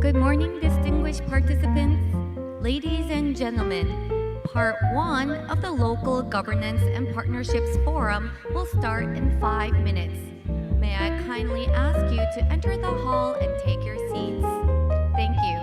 Good morning, distinguished participants. Ladies and gentlemen, part 1 of the Local Governance and Partnerships Forum will start in 5 minutes. May I kindly ask you to enter the hall and take your seats. Thank you.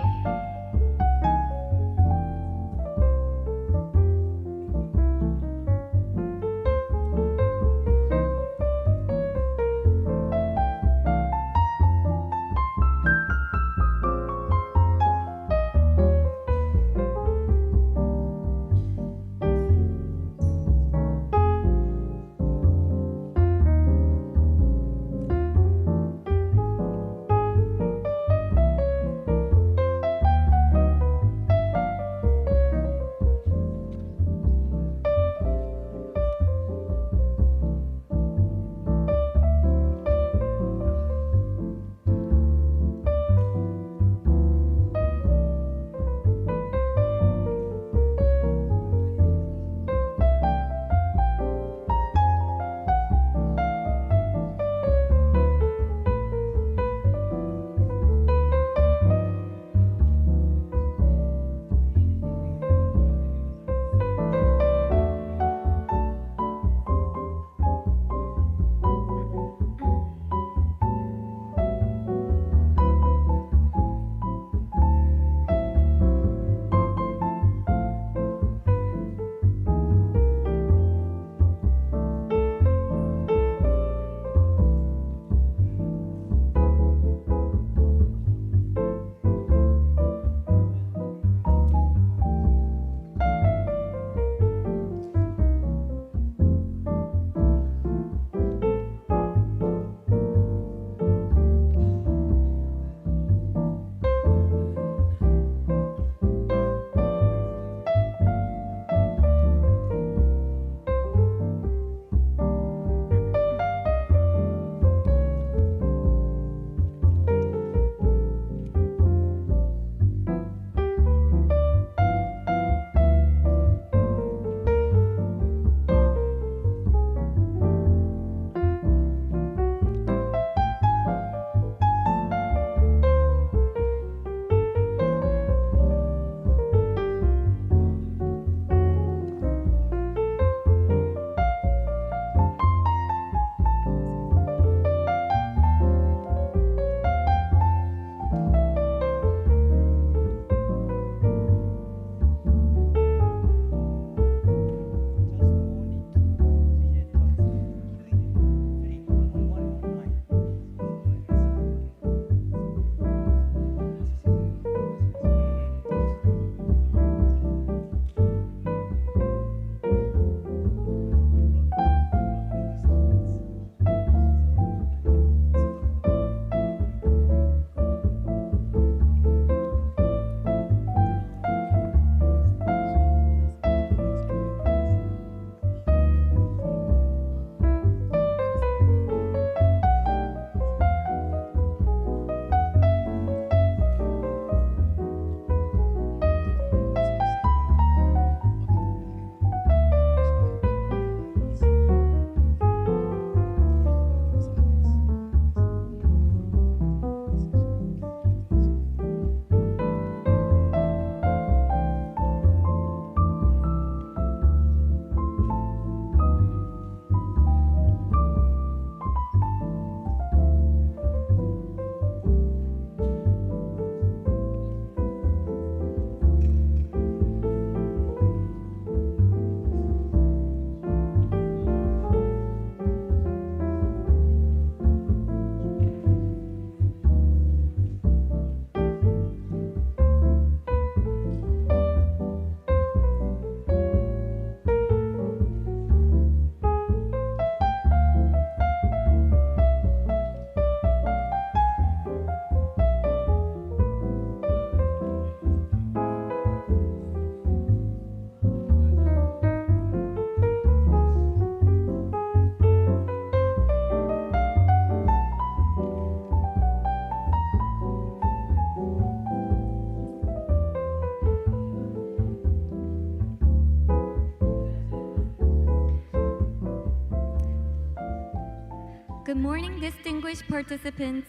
Good morning, distinguished participants.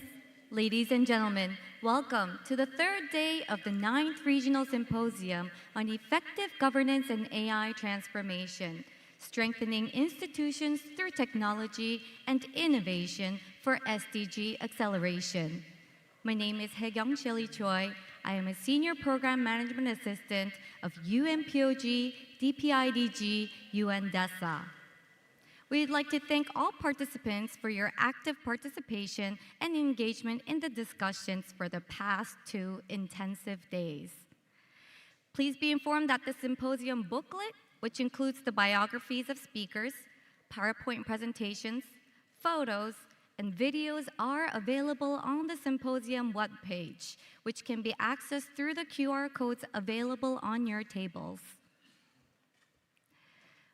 Ladies and gentlemen, Welcome to the third day of the 9th Regional Symposium on Effective Governance and AI Transformation, Strengthening Institutions Through Technology and Innovation for SDG Acceleration. My name is Haegyong Shilly Choi. I am a Senior Program Management Assistant of UMPOG, DPIDG, UNDESA. We'd like to thank all participants for your active participation and engagement in the discussions for the past 2 intensive days. Please be informed that the symposium booklet, which includes the biographies of speakers, PowerPoint presentations, photos, and videos are available on the symposium webpage, which can be accessed through the QR codes available on your tables.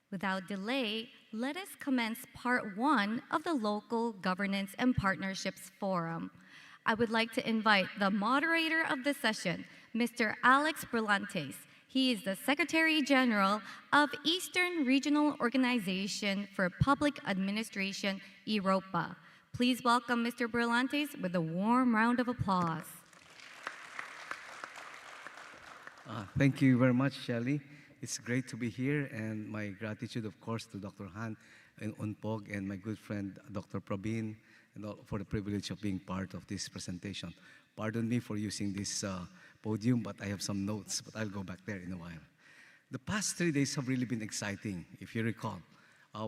Without delay, let us commence part 1 of the Local Governance and Partnerships Forum. I would like to invite the moderator of the session, Mr. Alex Brillantes. He is the Secretary General of Eastern Regional Organization for Public Administration, EROPA. Please welcome Mr. Brillantes with a warm round of applause. Thank you very much, Shelley. It's great to be here, and my gratitude, of course, to Dr. Han and Unpog and my good friend, Dr. Prabin, and all, for the privilege of being part of this presentation. Pardon me for using this podium, but I have some notes, but I'll go back there in a while. The past 3 days have really been exciting, if you recall.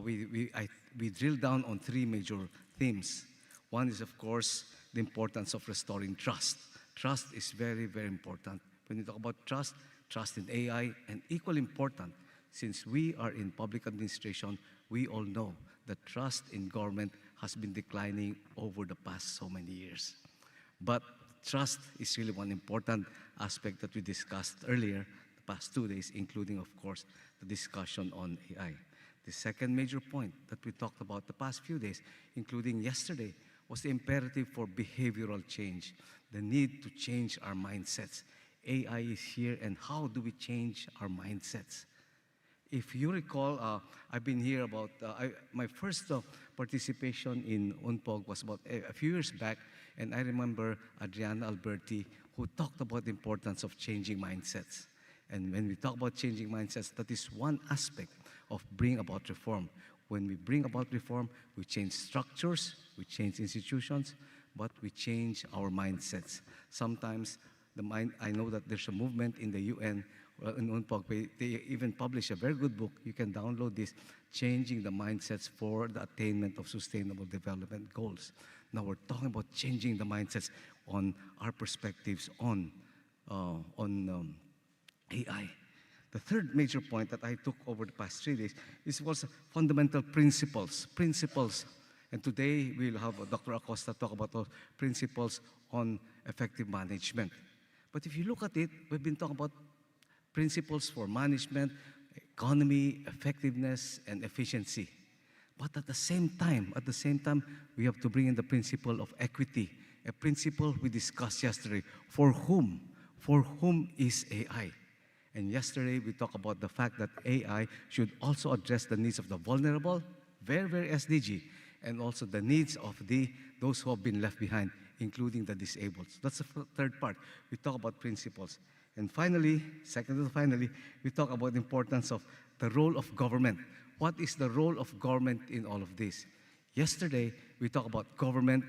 We drilled down on 3 major themes. One is, of course, the importance of restoring trust. Trust is very, very important. When you talk about trust in AI, and equally important, since we are in public administration, we all know that trust in government has been declining over the past so many years. But trust is really one important aspect that we discussed earlier, the past 2 days, including, of course, the discussion on AI. The second major point that we talked about the past few days, including yesterday, was the imperative for behavioral change, the need to change our mindsets. AI is here, and how do we change our mindsets? If you recall, I've been here about, my first participation in UNPOG was about a few years back, and I remember Adriana Alberti, who talked about the importance of changing mindsets. And when we talk about changing mindsets, that is one aspect of bringing about reform. When we bring about reform, we change structures, we change institutions, but we change our mindsets. Sometimes I know that there's a movement in the UN, in UNPOG, they even publish a very good book. You can download this, Changing the Mindsets for the Attainment of Sustainable Development Goals. Now we're talking about changing the mindsets on our perspectives on AI. The third major point that I took over the past 3 days was fundamental principles. And today we'll have Dr. Acosta talk about those principles on effective management. But if you look at it, we've been talking about principles for management, economy, effectiveness, and efficiency. But at the same time, we have to bring in the principle of equity, a principle we discussed yesterday. For whom? For whom is AI? And yesterday, we talked about the fact that AI should also address the needs of the vulnerable, very, very SDG, and also the needs of those who have been left behind, including the disabled. So that's the third part. We talk about principles. And finally, we talk about the importance of the role of government. What is the role of government in all of this? Yesterday, we talked about government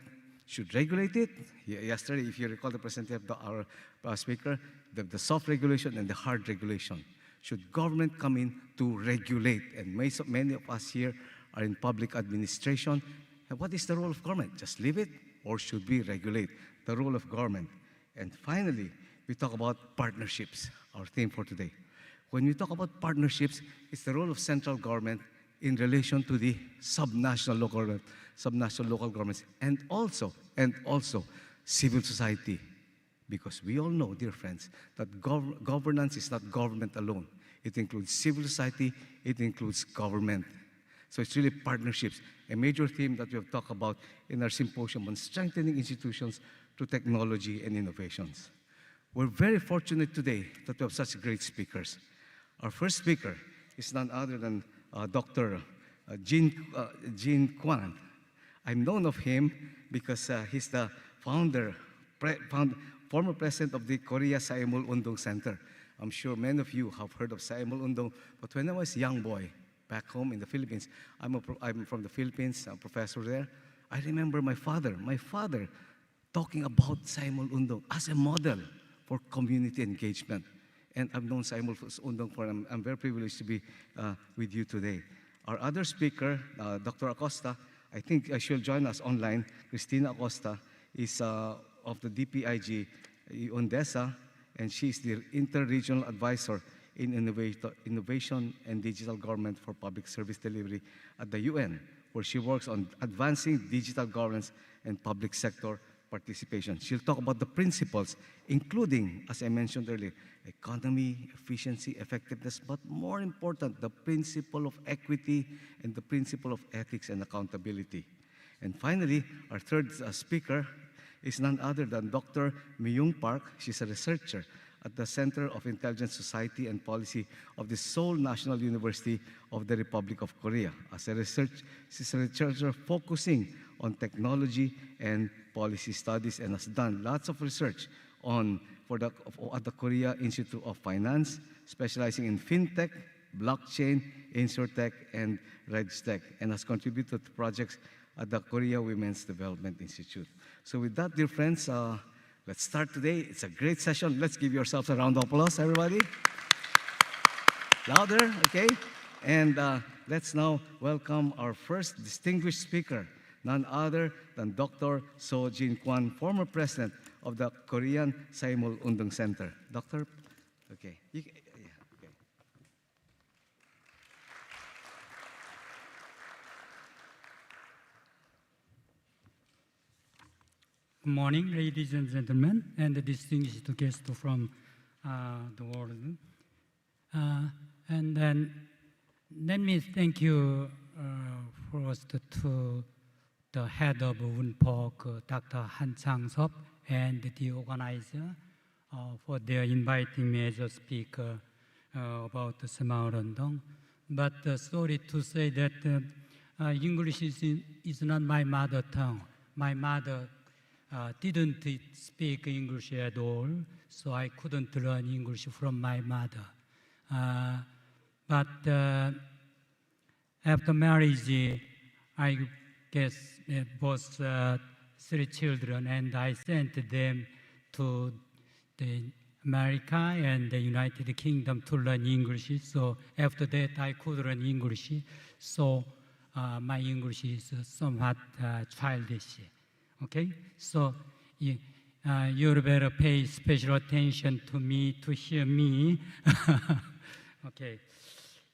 should regulate it. Yesterday, if you recall the presentation of our speaker, the soft regulation and the hard regulation. Should government come in to regulate? And many of us here are in public administration. And what is the role of government? Just leave it? Or should we regulate the role of government? And finally, we talk about partnerships, our theme for today. When we talk about partnerships, it's the role of central government in relation to the subnational local governments, and also civil society. Because we all know, dear friends, that governance is not government alone. It includes civil society, it includes government. So it's really partnerships, a major theme that we have talked about in our symposium on strengthening institutions through technology and innovations. We're very fortunate today that we have such great speakers. Our first speaker is none other than Dr. Jin Kwan. I've known of him because he's the founder former president of the Korea Saemul Undong Center. I'm sure many of you have heard of Saemul Undong, but when I was a young boy back home in the Philippines, I'm from the Philippines, a professor there. I remember my father talking about Saemul Undong as a model for community engagement. And I've known Saemul Undong for, I'm very privileged to be with you today. Our other speaker, Dr. Acosta, I think she'll join us online. Cristina Acosta is of the DPIG UNDESA, and she's the Inter-Regional Advisor in Innovation and Digital Government for Public Service Delivery at the UN, where she works on advancing digital governance and public sector participation. She'll talk about the principles, including, as I mentioned earlier, economy, efficiency, effectiveness, but more important, the principle of equity and the principle of ethics and accountability. And finally, our third speaker is none other than Dr. Myung Park. She's a researcher at the Center of Intelligent Society and Policy of the Seoul National University of the Republic of Korea. She's a researcher focusing on technology and policy studies and has done lots of research at the Korea Institute of Finance, specializing in fintech, blockchain, insurtech, and regtech, and has contributed to projects at the Korea Women's Development Institute. So with that, dear friends, let's start today. It's a great session. Let's give yourselves a round of applause, everybody. Louder, okay? And let's now welcome our first distinguished speaker, none other than Dr. So Jin Kwan, former president of the Korean Saemul Undong Center. Doctor, okay. Okay. Good morning, ladies and gentlemen, and the distinguished guests from the world. And then let me thank you first to the head of UNPOC, Dr. Han Chang-sop, and the organizer for their inviting me as a speaker about the Semaul Undong. But sorry to say that English is not my mother tongue. My mother didn't speak English at all, so I couldn't learn English from my mother. But after marriage, I guess both 3 children, and I sent them to the America and the United Kingdom to learn English. So after that, I could learn English. So my English is somewhat childish. Okay, so you better pay special attention to me to hear me. Okay,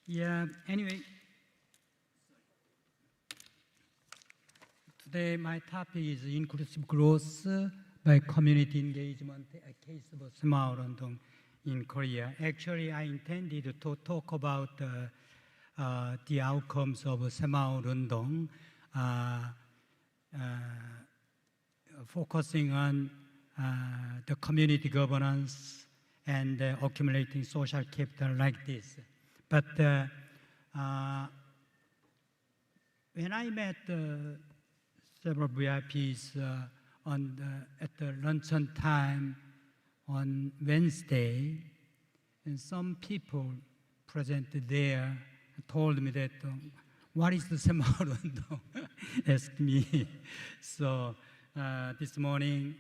yeah. Anyway, today my topic is inclusive growth by community engagement, a case of Semaul Undong in Korea. Actually, I intended to talk about the outcomes of Semaul Undong, focusing on the community governance and accumulating social capital like this. But when I met several VIPs at the luncheon time on Wednesday, and some people present there told me that, what is the Semaul Undong? Asked me. So this morning,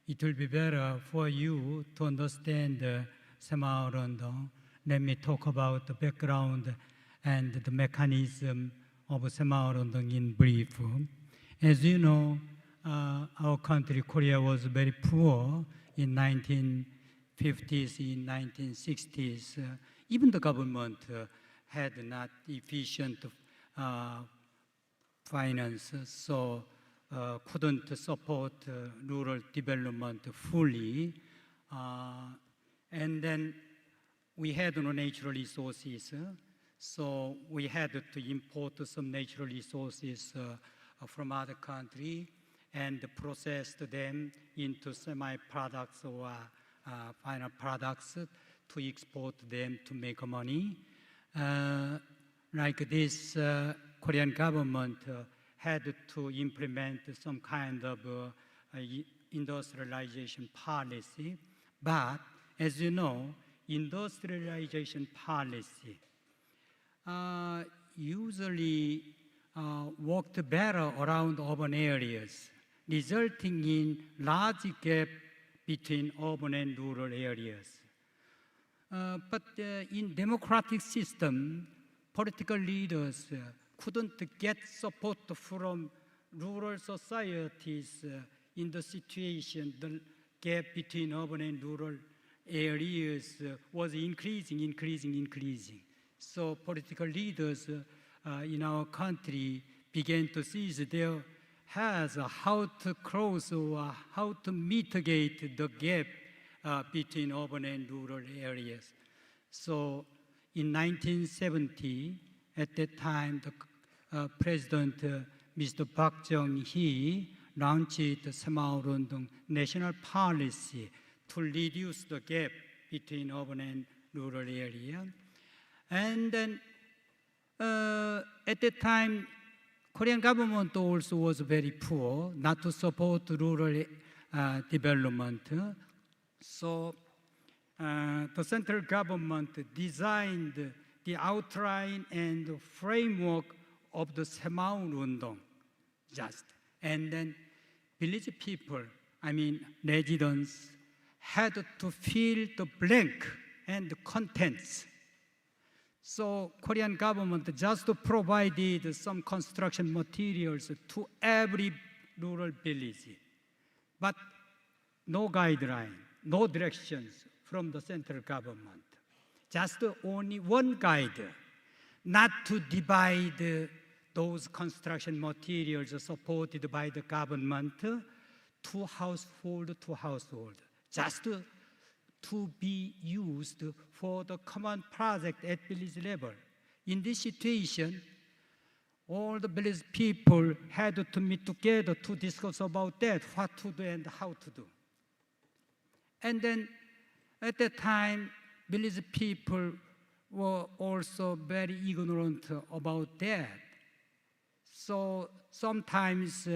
it will be better for you to understand Semaul Undong. Let me talk about the background and the mechanism of Semaul Undong in brief. As you know, our country, Korea, was very poor in 1950s, in 1960s. Even the government had not efficient finance, so couldn't support rural development fully. And then we had no natural resources, so we had to import some natural resources from other countries and process them into semi-products or final products to export them to make money. Like this, Korean government had to implement some kind of industrialization policy. But as you know, industrialization policy usually worked better around urban areas, resulting in large gap between urban and rural areas. But in democratic system, political leaders couldn't get support from rural societies in the situation. The gap between urban and rural areas was increasing. So political leaders in our country began to seize their hands how to close or how to mitigate the gap between urban and rural areas. So in 1970, at that time, the President Mr. Park Chung-hee launched the Semaul-Rundong national policy to reduce the gap between urban and rural area. And then at that time, Korean government also was very poor, not to support rural development. So the central government designed the outline and the framework of the Semaul-Rundong, and then village people, residents, had to fill the blank and the contents. So Korean government just provided some construction materials to every rural village, but no guideline, no directions from the central government. Just only one guide, not to divide those construction materials supported by the government to household, just to be used for the common project at village level. In this situation, all the village people had to meet together to discuss about that, what to do and how to do. And then at that time, village people were also very ignorant about that. So sometimes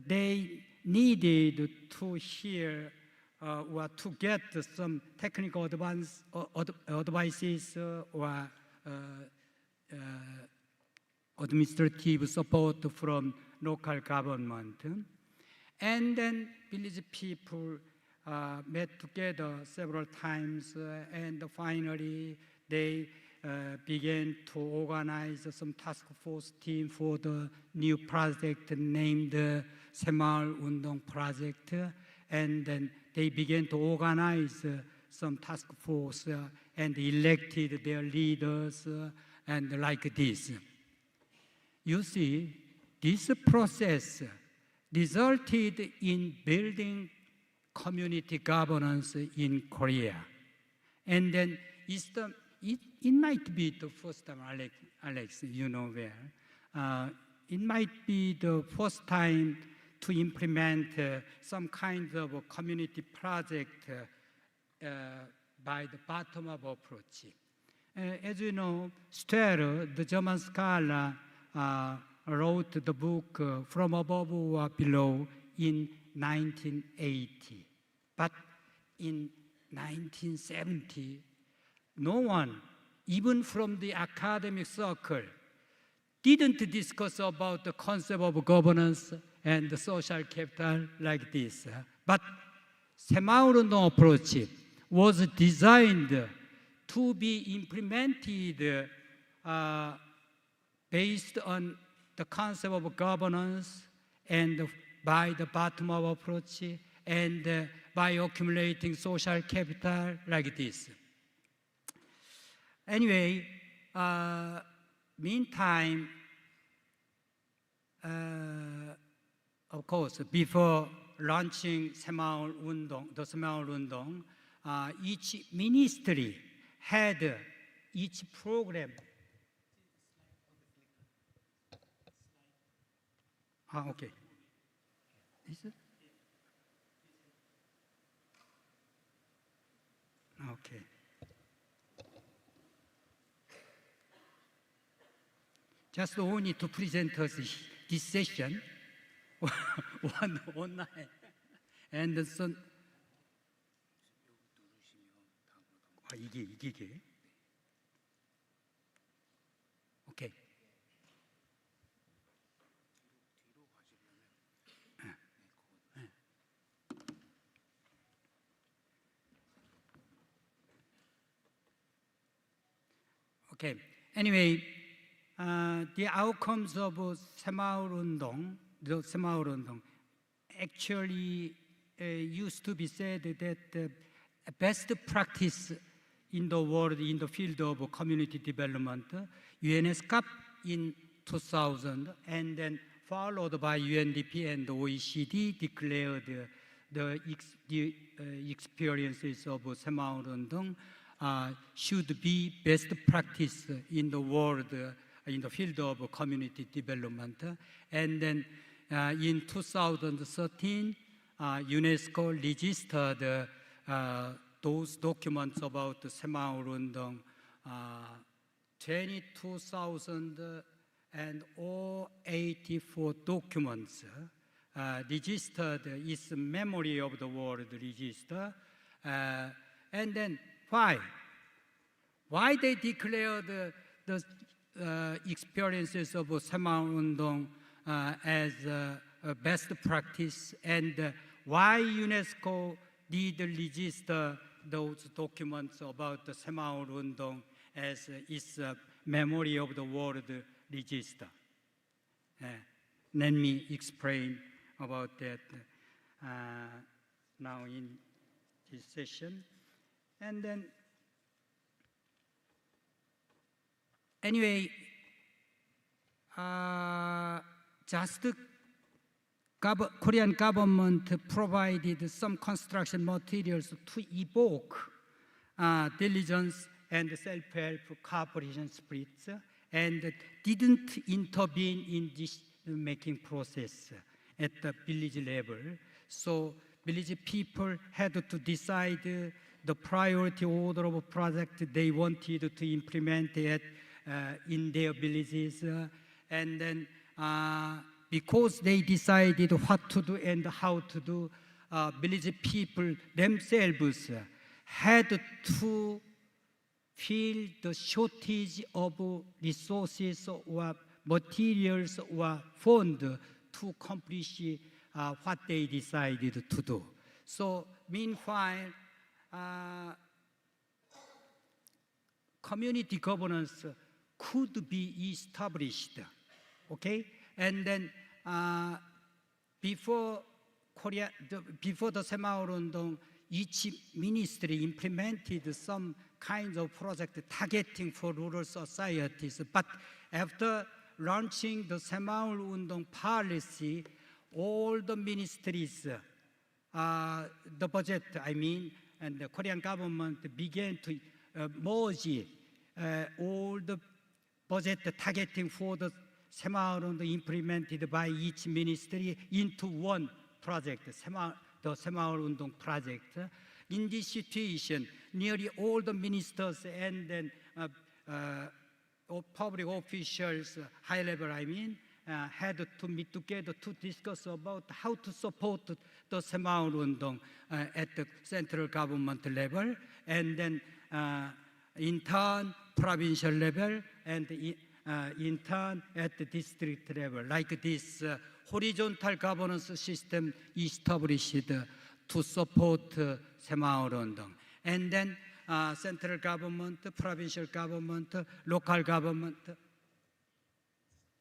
they needed to hear or to get some technical advices or administrative support from local government. And then village people met together several times, and finally they began to organize some task force team for the new project named Semaul-Rundong project, and then they began to organize some task force and elected their leaders and like this. You see, this process resulted in building community governance in Korea. And then it might be the first time, Alex, you know where. It might be the first time to implement some kind of a community project by the bottom-up approach. As you know, Stoller, the German scholar, wrote the book From Above or Below in 1980. But in 1970, no one, even from the academic circle, didn't discuss about the concept of governance and the social capital like this. But Semaul-Rundong approach was designed to be implemented based on the concept of governance and by the bottom-up approach and by accumulating social capital like this. Anyway, meantime, of course, before launching the Semaul-Rundong, each ministry had each program. Okay. Is it? Okay. Just only to present us this session, one online. And so, 이게. Okay. Okay. Anyway, the outcomes of 새마을 운동, the 새마을 운동, actually used to be said that the best practice in the world in the field of community development, UNESCOP in 2000, and then followed by UNDP and OECD declared the experiences of 새마을 운동 should be best practice in the world in the field of community development. And then in 2013, UNESCO registered those documents about 새마을 운동, 22,084 documents registered its memory of the world register. And then why they declared the experiences of 새마을 운동 as best practice, and why UNESCO did register those documents about the 새마을 운동 as its memory of the world register. Let me explain about that now in this session. And then, anyway, just Korean government provided some construction materials to evoke diligence and self-help cooperation spirits, and didn't intervene in this making process at the village level. So village people had to decide the priority order of a project they wanted to implement it in their villages, and then because they decided what to do and how to do, village people themselves had to feel the shortage of resources or materials or funds to accomplish what they decided to do. So meanwhile, community governance could be established, okay? And then before the 새마을 운동, each ministry implemented some kinds of project targeting for rural societies. But after launching the 새마을 운동 policy, all the ministries, the budget, and the Korean government began to merge all the budget targeting for the 새마을 운동 implemented by each ministry into one project, the 새마을 운동 project. In this situation, nearly all the ministers and then public officials, high level, had to meet together to discuss about how to support the 새마을 운동 at the central government level, and then in turn provincial level, and in turn at the district level. Like this horizontal governance system established to support 새마을 운동. And then central government, provincial government, local government.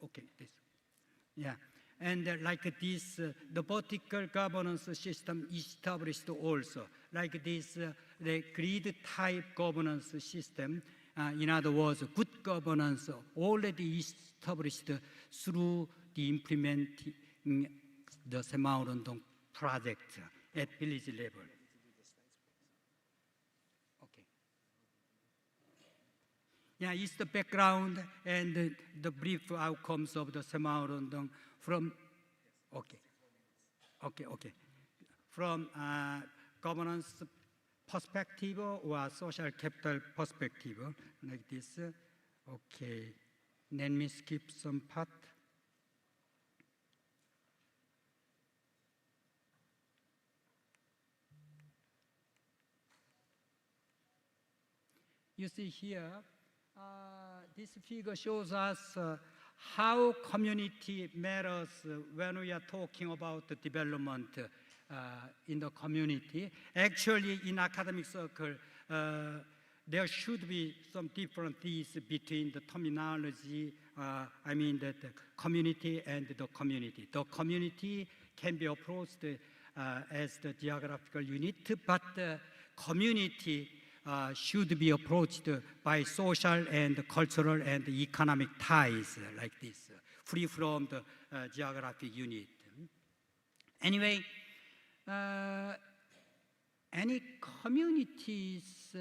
Okay, this. Yeah, and like this, the vertical governance system established also. Like this, the grid type governance system, in other words, good governance already established through the implementing the 새마을 운동 project at village level. Okay. Yeah, it's the background and the brief outcomes of the 새마을 운동 from, from governance perspective or social capital perspective, like this. Okay, let me skip some part. you see here, this figure shows us how community matters when we are talking about the development in the community. Actually, in academic circle, there should be some differences between the terminology, the community and the community. The community can be approached as the geographical unit, but the community should be approached by social and cultural and economic ties like this, free from the geographic unit. Anyway, any communities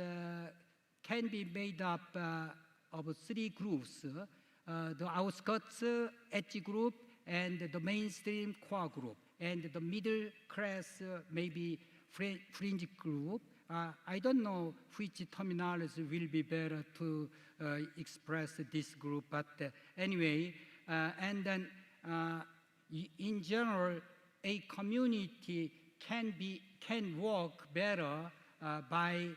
can be made up of three groups, the outskirts, edge group, and the mainstream core group, and the middle class maybe fringe group. I don't know which terminology will be better to express this group, but anyway, and then in general, a community can work better by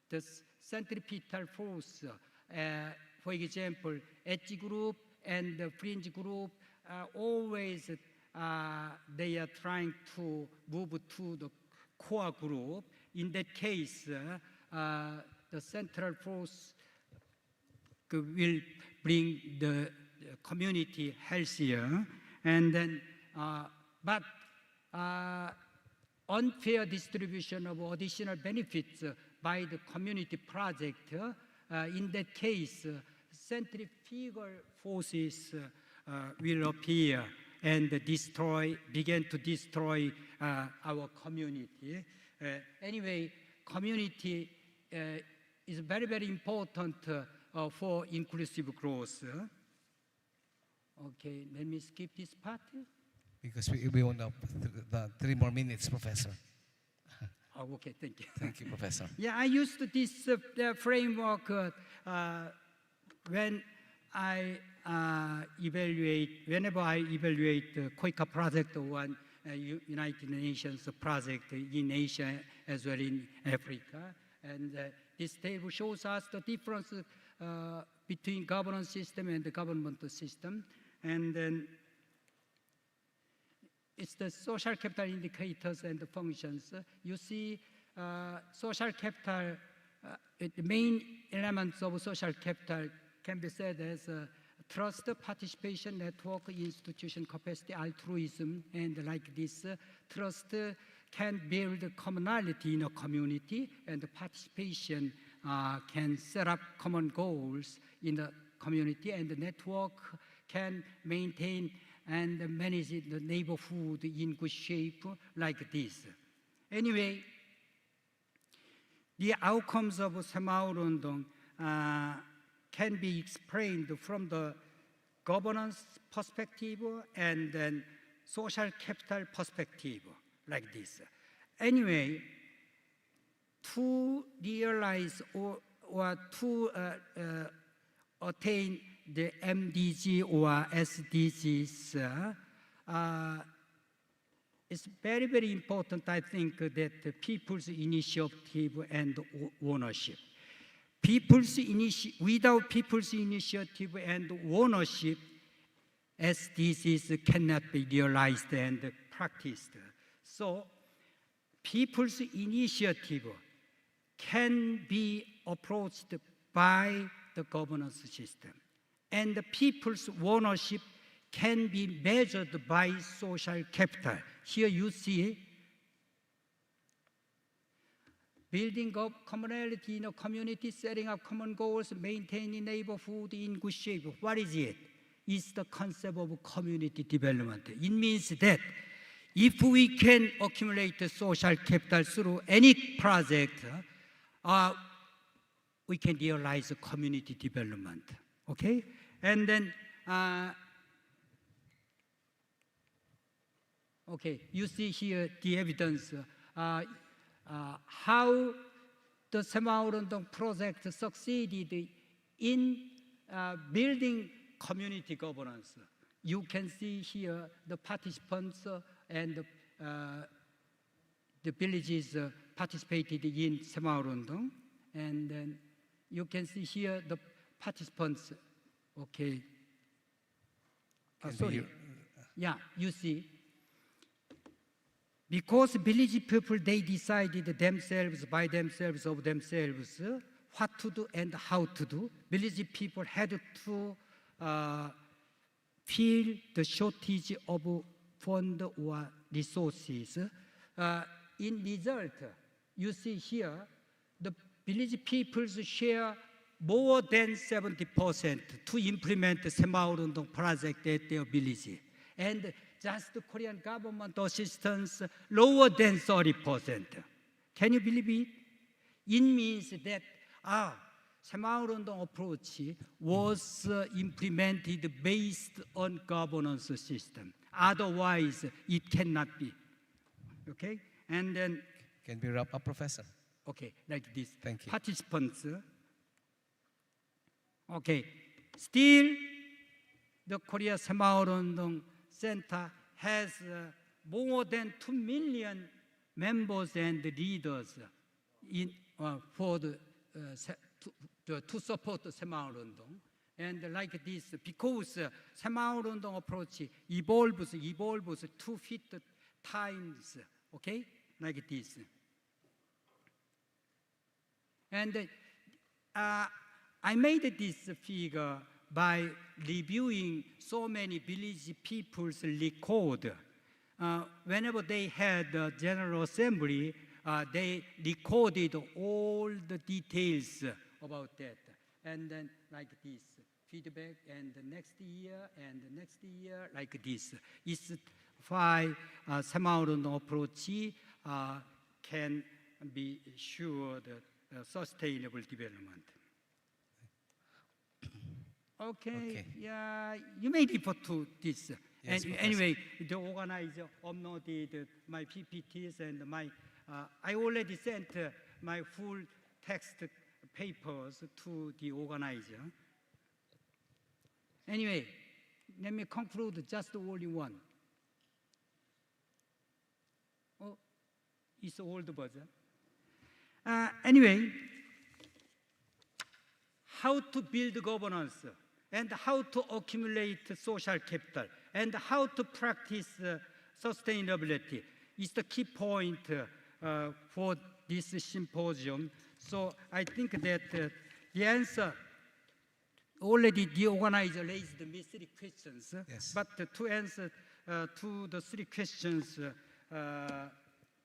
the centripetal force. For example, edge group and the fringe group always they are trying to move to the core group. In that case, the central force will bring the community healthier, and then but unfair distribution of additional benefits by the community project, in that case, centrifugal forces will appear and begin to destroy our community. Anyway, community is very, very important for inclusive growth. Okay, let me skip this part. Because we want the 3 more minutes, Professor. Oh, okay, thank you. Thank you, Professor. Yeah, I used this framework whenever I evaluate the COICA project or United Nations project in Asia as well in Africa. And this table shows us the difference between governance system and the governmental system. And then it's the social capital indicators and the functions. You see social capital, the main elements of social capital can be said as trust, participation, network, institution, capacity, altruism, and like this. Trust can build commonality in a community, and the participation can set up common goals in the community, and the network can maintain and manage the neighborhood in good shape like this. Anyway, the outcomes of Seoul can be explained from the governance perspective and then social capital perspective like this. Anyway, to realize or to attain the MDG or SDGs, it's very, very important, I think, that the people's initiative and ownership. Without people's initiative and ownership, SDGs cannot be realized and practiced. So, people's initiative can be approached by the governance system, and the people's ownership can be measured by social capital. Here you see building up commonality in a community, setting up common goals, maintaining neighborhood in good shape. What is it? It's the concept of community development. It means that if we can accumulate social capital through any project, we can realize community development. Okay? And then, okay, you see here the evidence how the Seoul project succeeded in building community governance. You can see here the participants and the villages participated in Seoul. And then you can see here the participants. Okay. Sorry. Yeah, you see. Because village people, they decided themselves, by themselves, of themselves, what to do and how to do. Village people had to feel the shortage of fund or resources. In result, you see here, the village peoples share more than 70% to implement the Semaurundong project at their village. And just the Korean government assistance lower than 30%. Can you believe it? It means that Semaurundong approach was implemented based on governance system. Otherwise, it cannot be. Okay? And then... Can we wrap up, Professor? Okay, like this. Thank you. Participants. Okay. Still, the Korea Semaurundong Center has more than 2 million members and leaders in, for the, to support the Semaurundong. And like this, because Semaurundong approach evolves to fit the times, okay? Like this. And I made this figure by reviewing so many village people's record. Whenever they had a General Assembly, they recorded all the details about that. And then like this, feedback, and the next year, and the next year, like this. It's why Semaurundong approach can be sure that sustainable development. Okay, yeah, you may refer to this. Yes, and anyway, the organizer uploaded my PPTs and my, I already sent my full text papers to the organizer. Anyway, let me conclude just only one. Oh, it's old version. Anyway, how to build governance, and how to accumulate social capital, and how to practice sustainability is the key point for this symposium. So I think that the answer, already the organizer raised me 3 questions, yes. But to answer to the 3 questions,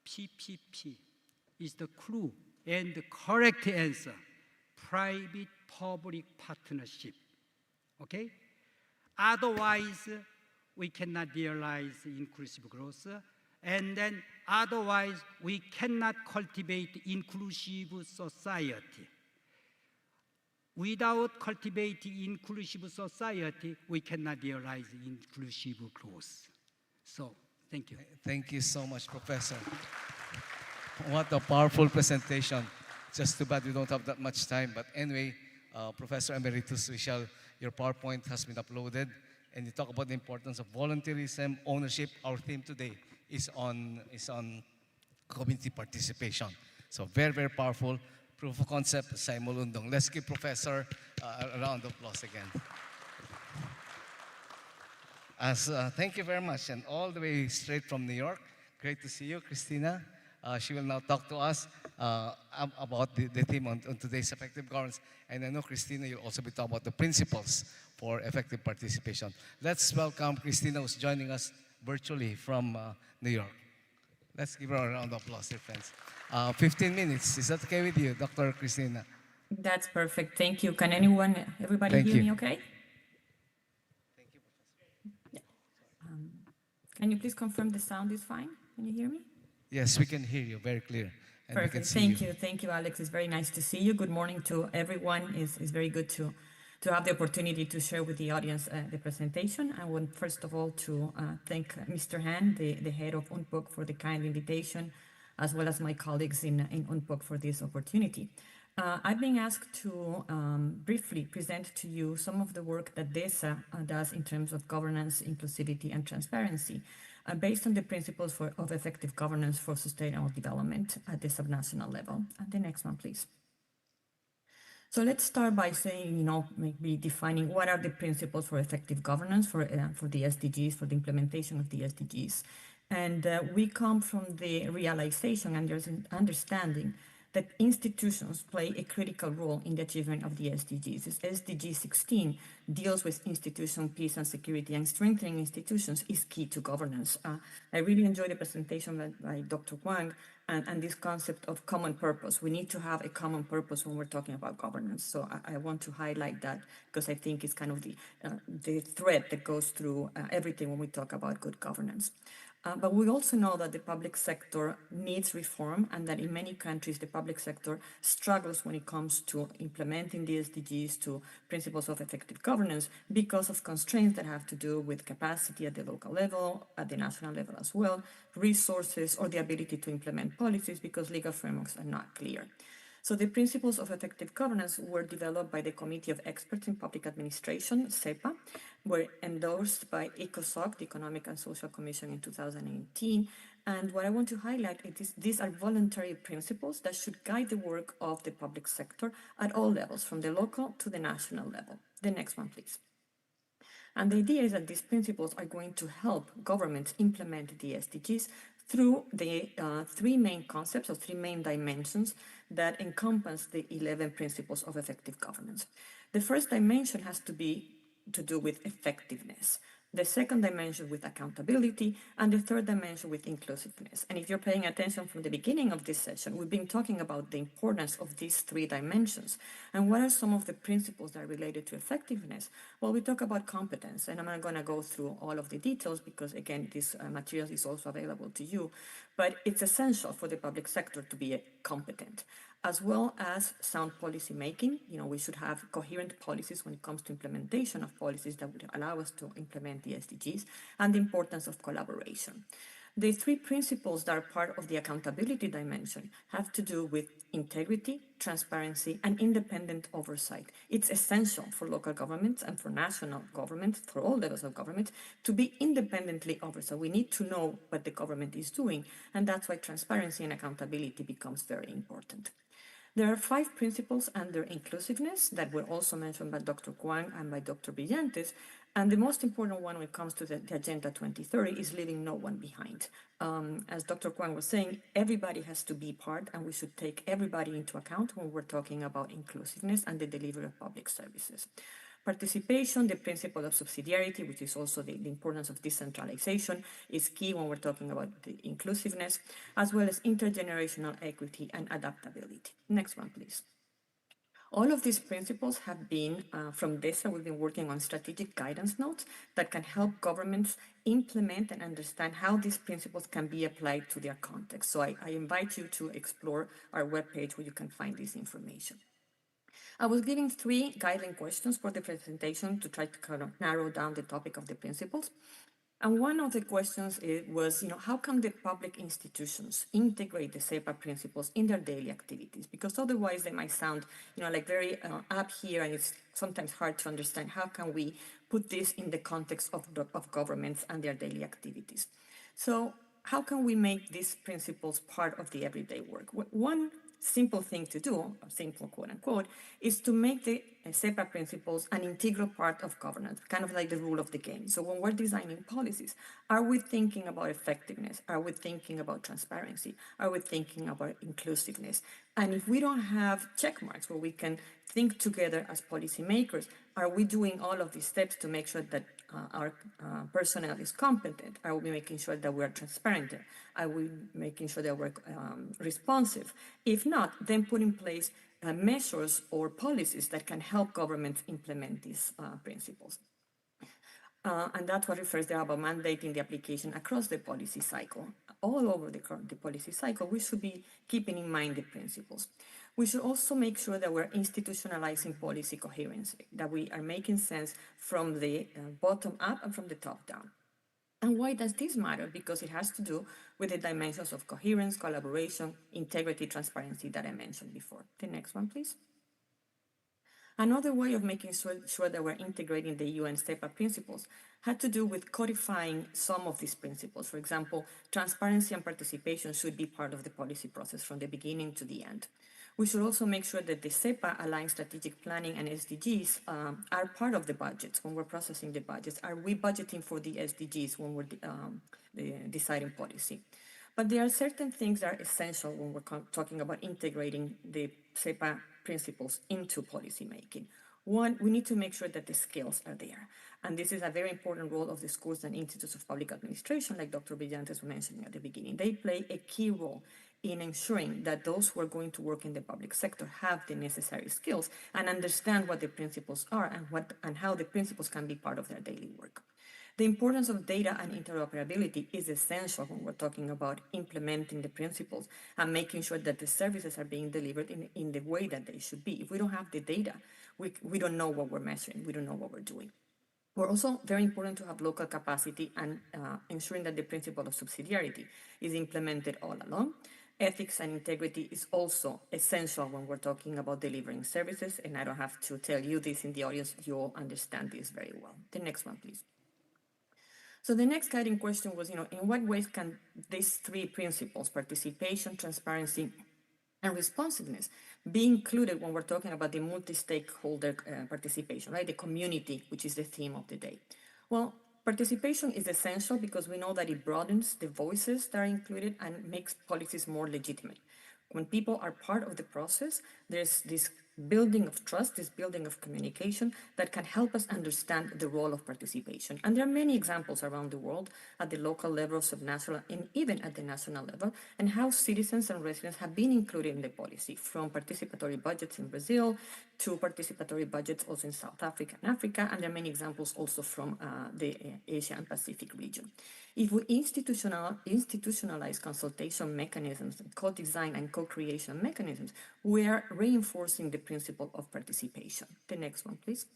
PPP is the clue and the correct answer, private-public partnership. Okay? Otherwise, we cannot realize inclusive growth. And then otherwise, we cannot cultivate inclusive society. Without cultivating inclusive society, we cannot realize inclusive growth. So, thank you. Thank you so much, Professor. What a powerful presentation. Just too bad we don't have that much time. But anyway, Professor Emeritus Vishal, your PowerPoint has been uploaded, and you talk about the importance of volunteerism, ownership. Our theme today is on community participation. So very, very powerful proof of concept, Semaurundong. Let's give Professor a round of applause again. Thank you very much, and all the way straight from New York. Great to see you, Christina. She will now talk to us about the theme on today's effective governance. And I know, Christina, you'll also be talking about the principles for effective participation. Let's welcome Christina, who's joining us virtually from New York. Let's give her a round of applause, dear friends. 15 minutes. Is that okay with you, Dr. Christina? That's perfect. Thank you. Can everybody Thank hear you. me okay? Thank you, Professor. Yeah. Can you please confirm the sound is fine? Can you hear me? Yes, we can hear you very clear. And we can Perfect. see Thank you. Thank you, Alex. It's very nice to see you. Good morning to everyone. It's very good to have the opportunity to share with the audience the presentation. I want first of all to thank Mr. Han, the head of UNPOC, for the kind invitation, as well as my colleagues in UNPOC for this opportunity. I've been asked to briefly present to you some of the work that DESA does in terms of governance, inclusivity, and transparency, based on the principles of effective governance for sustainable development at the subnational level. The next one, please. So let's start by saying, maybe defining what are the principles for effective governance for the SDGs, for the implementation of the SDGs. And we come from the realization and there's an understanding that institutions play a critical role in the achievement of the SDGs. This SDG 16 deals with institution, peace and security, and strengthening institutions is key to governance. I really enjoyed the presentation by Dr. Wang and this concept of common purpose. We need to have a common purpose when we're talking about governance. So I want to highlight that because I think it's kind of the thread that goes through everything when we talk about good governance. But we also know that the public sector needs reform and that in many countries the public sector struggles when it comes to implementing the SDGs, to principles of effective governance, because of constraints that have to do with capacity at the local level, at the national level as well, resources, or the ability to implement policies because legal frameworks are not clear. So the principles of effective governance were developed by the Committee of Experts in Public Administration, CEPA, were endorsed by ECOSOC, the Economic and Social Commission, in 2018. And what I want to highlight is these are voluntary principles that should guide the work of the public sector at all levels, from the local to the national level. The next one, please. And the idea is that these principles are going to help governments implement the SDGs through the three main concepts or three main dimensions that encompass the 11 principles of effective governance. The first dimension has to do with effectiveness, the second dimension with accountability, and the third dimension with inclusiveness. And if you're paying attention from the beginning of this session, we've been talking about the importance of these three dimensions. And what are some of the principles that are related to effectiveness? Well, we talk about competence, and I'm not going to go through all of the details because, again, this material is also available to you, but it's essential for the public sector to be competent, as well as sound policy making. We should have coherent policies when it comes to implementation of policies that would allow us to implement the SDGs, and the importance of collaboration. The three principles that are part of the accountability dimension have to do with integrity, transparency, and independent oversight. It's essential for local governments and for national governments, for all levels of government, to be independently oversight. We need to know what the government is doing, and that's why transparency and accountability becomes very important. There are 5 principles under inclusiveness that were also mentioned by Dr. Kwang and by Dr. Brillantes, and the most important one when it comes to the Agenda 2030 is leaving no one behind. As Dr. Kwang was saying, everybody has to be part, and we should take everybody into account when we're talking about inclusiveness and the delivery of public services. Participation, the principle of subsidiarity, which is also the importance of decentralization, is key when we're talking about the inclusiveness, as well as intergenerational equity and adaptability. Next one, please. All of these principles have been, from DESA, we've been working on strategic guidance notes that can help governments implement and understand how these principles can be applied to their context. So I invite you to explore our webpage where you can find this information. I was giving 3 guideline questions for the presentation to try to kind of narrow down the topic of the principles. And one of the questions was, how can the public institutions integrate the SEPA principles in their daily activities? Because otherwise they might sound, like very up here, and it's sometimes hard to understand how can we put this in the context of governments and their daily activities. So how can we make these principles part of the everyday work? One simple thing to do, simple quote unquote, is to make the SEPA principles an integral part of governance, kind of like the rule of the game. So when we're designing policies, are we thinking about effectiveness? Are we thinking about transparency? Are we thinking about inclusiveness? And if we don't have check marks where we can think together as policymakers, are we doing all of these steps to make sure that our personnel is competent? Are we making sure that we're transparent? Are we making sure that we're responsive? If not, then put in place measures or policies that can help governments implement these principles. And that's what refers there about mandating the application across the policy cycle. All over the policy cycle, we should be keeping in mind the principles. We should also make sure that we're institutionalizing policy coherence, that we are making sense from the bottom up and from the top down. And why does this matter? Because it has to do with the dimensions of coherence, collaboration, integrity, transparency that I mentioned before. The next one, please. Another way of making sure that we're integrating the UN SEPA principles had to do with codifying some of these principles. For example, transparency and participation should be part of the policy process from the beginning to the end. We should also make sure that the SEPA-aligned strategic planning and SDGs are part of the budgets when we're processing the budgets. Are we budgeting for the SDGs when we're deciding policy? But there are certain things that are essential when we're talking about integrating the SEPA principles into policymaking. One, we need to make sure that the skills are there. And this is a very important role of the schools and institutes of public administration, like Dr. Brillantes was mentioning at the beginning. They play a key role in ensuring that those who are going to work in the public sector have the necessary skills and understand what the principles are and how the principles can be part of their daily work. The importance of data and interoperability is essential when we're talking about implementing the principles and making sure that the services are being delivered in the way that they should be. If we don't have the data, we don't know what we're measuring, we don't know what we're doing. We're also very important to have local capacity and ensuring that the principle of subsidiarity is implemented all along. Ethics and integrity is also essential when we're talking about delivering services, and I don't have to tell you this in the audience, you all understand this very well. The next one, please. So the next guiding question was, in what ways can these three principles, participation, transparency, and responsiveness, be included when we're talking about the multi-stakeholder participation, right? The community, which is the theme of the day. Well, participation is essential because we know that it broadens the voices that are included and makes policies more legitimate. When people are part of the process, there's this building of trust, this building of communication that can help us understand the role of participation. And there are many examples around the world at the local level, subnational, and even at the national level, and how citizens and residents have been included in the policy, from participatory budgets in Brazil to participatory budgets also in South Africa and Africa, and there are many examples also from the Asia and Pacific region. If we institutionalize consultation mechanisms, co-design and co-creation mechanisms, we are reinforcing the principle of participation. The next one, please.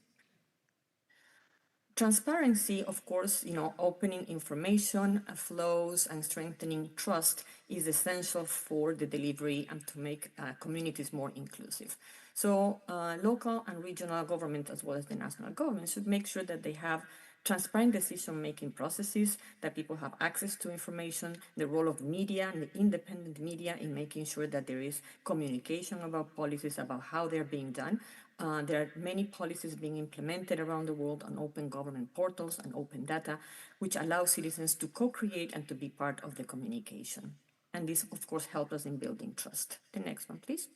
Transparency, of course, opening information flows and strengthening trust is essential for the delivery and to make communities more inclusive. So local and regional government, as well as the national government, should make sure that they have transparent decision-making processes, that people have access to information, the role of media and the independent media in making sure that there is communication about policies, about how they're being done. There are many policies being implemented around the world on open government portals and open data, which allow citizens to co-create and to be part of the communication. And this, of course, helps us in building trust. The next one, please.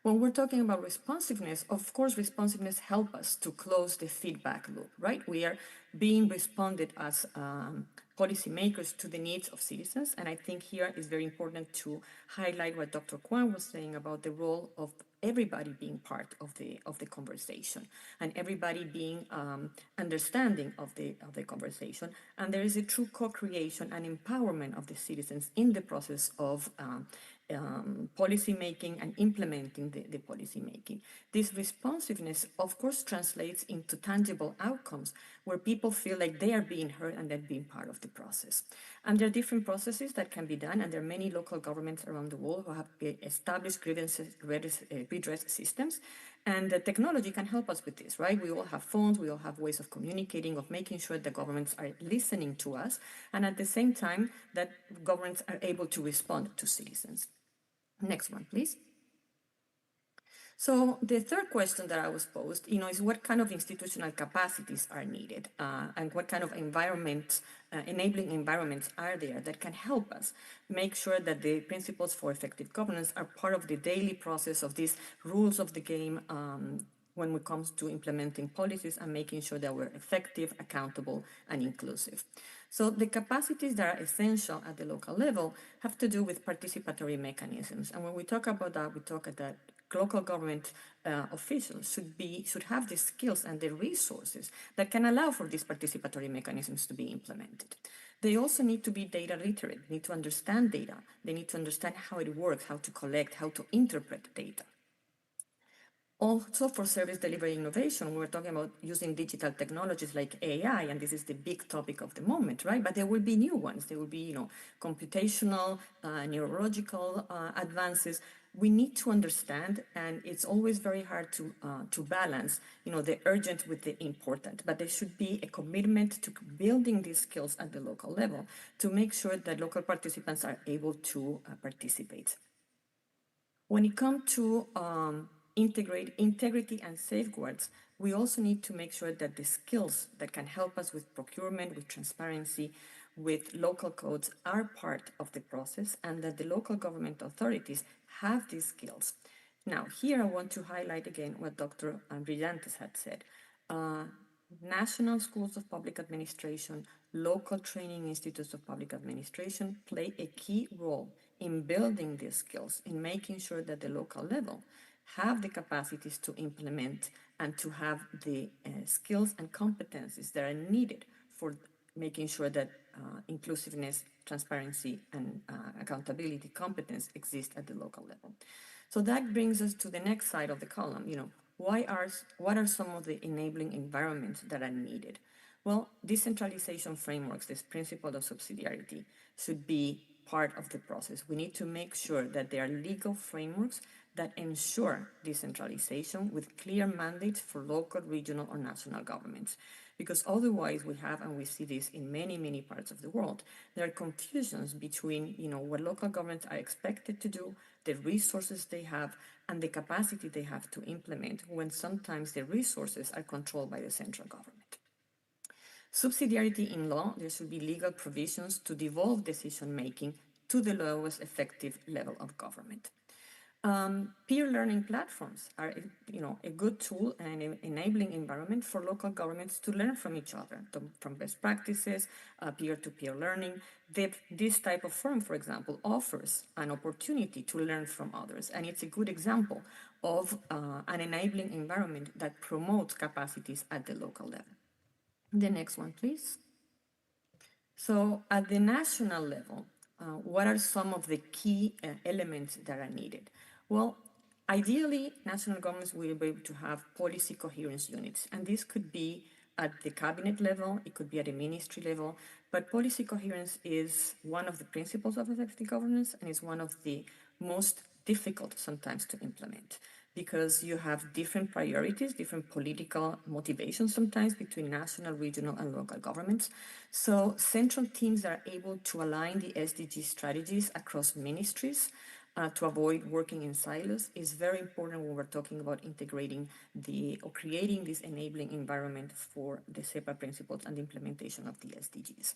When we're talking about responsiveness, of course, responsiveness helps us to close the feedback loop, right? We are being responded as policymakers to the needs of citizens. And I think here is very important to highlight what Dr. Kwan was saying about the role of everybody being part of the conversation and everybody being understanding of the conversation. And there is a true co-creation and empowerment of the citizens in the process of policy making and implementing the policy making. This responsiveness, of course, translates into tangible outcomes where people feel like they are being heard and they're being part of the process. And there are different processes that can be done, and there are many local governments around the world who have established redress systems, and the technology can help us with this, right? We all have phones, we all have ways of communicating, of making sure that governments are listening to us, and at the same time that governments are able to respond to citizens. Next one, please. So the third question that I was posed, is what kind of institutional capacities are needed and what kind of environments, enabling environments are there that can help us make sure that the principles for effective governance are part of the daily process of these rules of the game when it comes to implementing policies and making sure that we're effective, accountable, and inclusive. So the capacities that are essential at the local level have to do with participatory mechanisms. And when we talk about that, we talk that local government officials should have the skills and the resources that can allow for these participatory mechanisms to be implemented. They also need to be data literate, need to understand data. They need to understand how it works, how to collect, how to interpret data. Also for service delivery innovation, we're talking about using digital technologies like AI, and this is the big topic of the moment, right? But there will be new ones. There will be, computational, neurological advances. We need to understand, and it's always very hard to balance, the urgent with the important. But there should be a commitment to building these skills at the local level to make sure that local participants are able to participate. When it comes to integrity and safeguards, we also need to make sure that the skills that can help us with procurement, with transparency, with local codes are part of the process, and that the local government authorities have these skills. Now, here I want to highlight again what Dr. Brillantes had said. National schools of public administration, local training institutes of public administration play a key role in building these skills, in making sure that the local level have the capacities to implement and to have the skills and competencies that are needed for making sure that inclusiveness, transparency, and accountability competence exist at the local level. So that brings us to the next side of the column. What are some of the enabling environments that are needed? Well, decentralization frameworks, this principle of subsidiarity, should be part of the process. We need to make sure that there are legal frameworks that ensure decentralization with clear mandates for local, regional, or national governments. Because otherwise we have, and we see this in many, many parts of the world, there are confusions between what local governments are expected to do, the resources they have, and the capacity they have to implement, when sometimes the resources are controlled by the central government. Subsidiarity in law, there should be legal provisions to devolve decision-making to the lowest effective level of government. Peer learning platforms are a good tool and an enabling environment for local governments to learn from each other, from best practices, peer-to-peer learning. This type of forum, for example, offers an opportunity to learn from others, and it's a good example of an enabling environment that promotes capacities at the local level. The next one, please. So at the national level, what are some of the key elements that are needed? Well, ideally, national governments will be able to have policy coherence units, and this could be at the cabinet level, it could be at a ministry level, but policy coherence is one of the principles of effective governance, and is one of the most difficult sometimes to implement, because you have different priorities, different political motivations sometimes between national, regional, and local governments. So central teams are able to align the SDG strategies across ministries to avoid working in silos is very important when we're talking about integrating or creating this enabling environment for the SEPA principles and the implementation of the SDGs.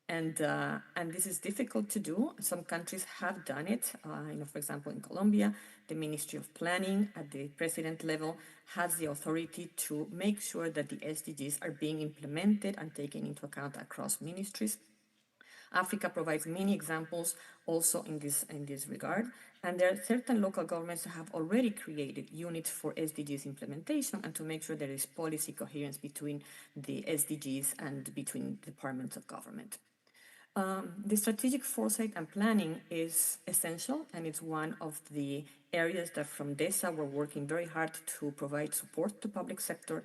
And this is difficult to do. Some countries have done it. For example, in Colombia, the Ministry of Planning at the president level has the authority to make sure that the SDGs are being implemented and taken into account across ministries. Africa provides many examples also in this regard, and there are certain local governments that have already created units for SDGs implementation and to make sure there is policy coherence between the SDGs and between departments of government. The strategic foresight and planning is essential, and it's one of the areas that from DESA we're working very hard to provide support to public sector,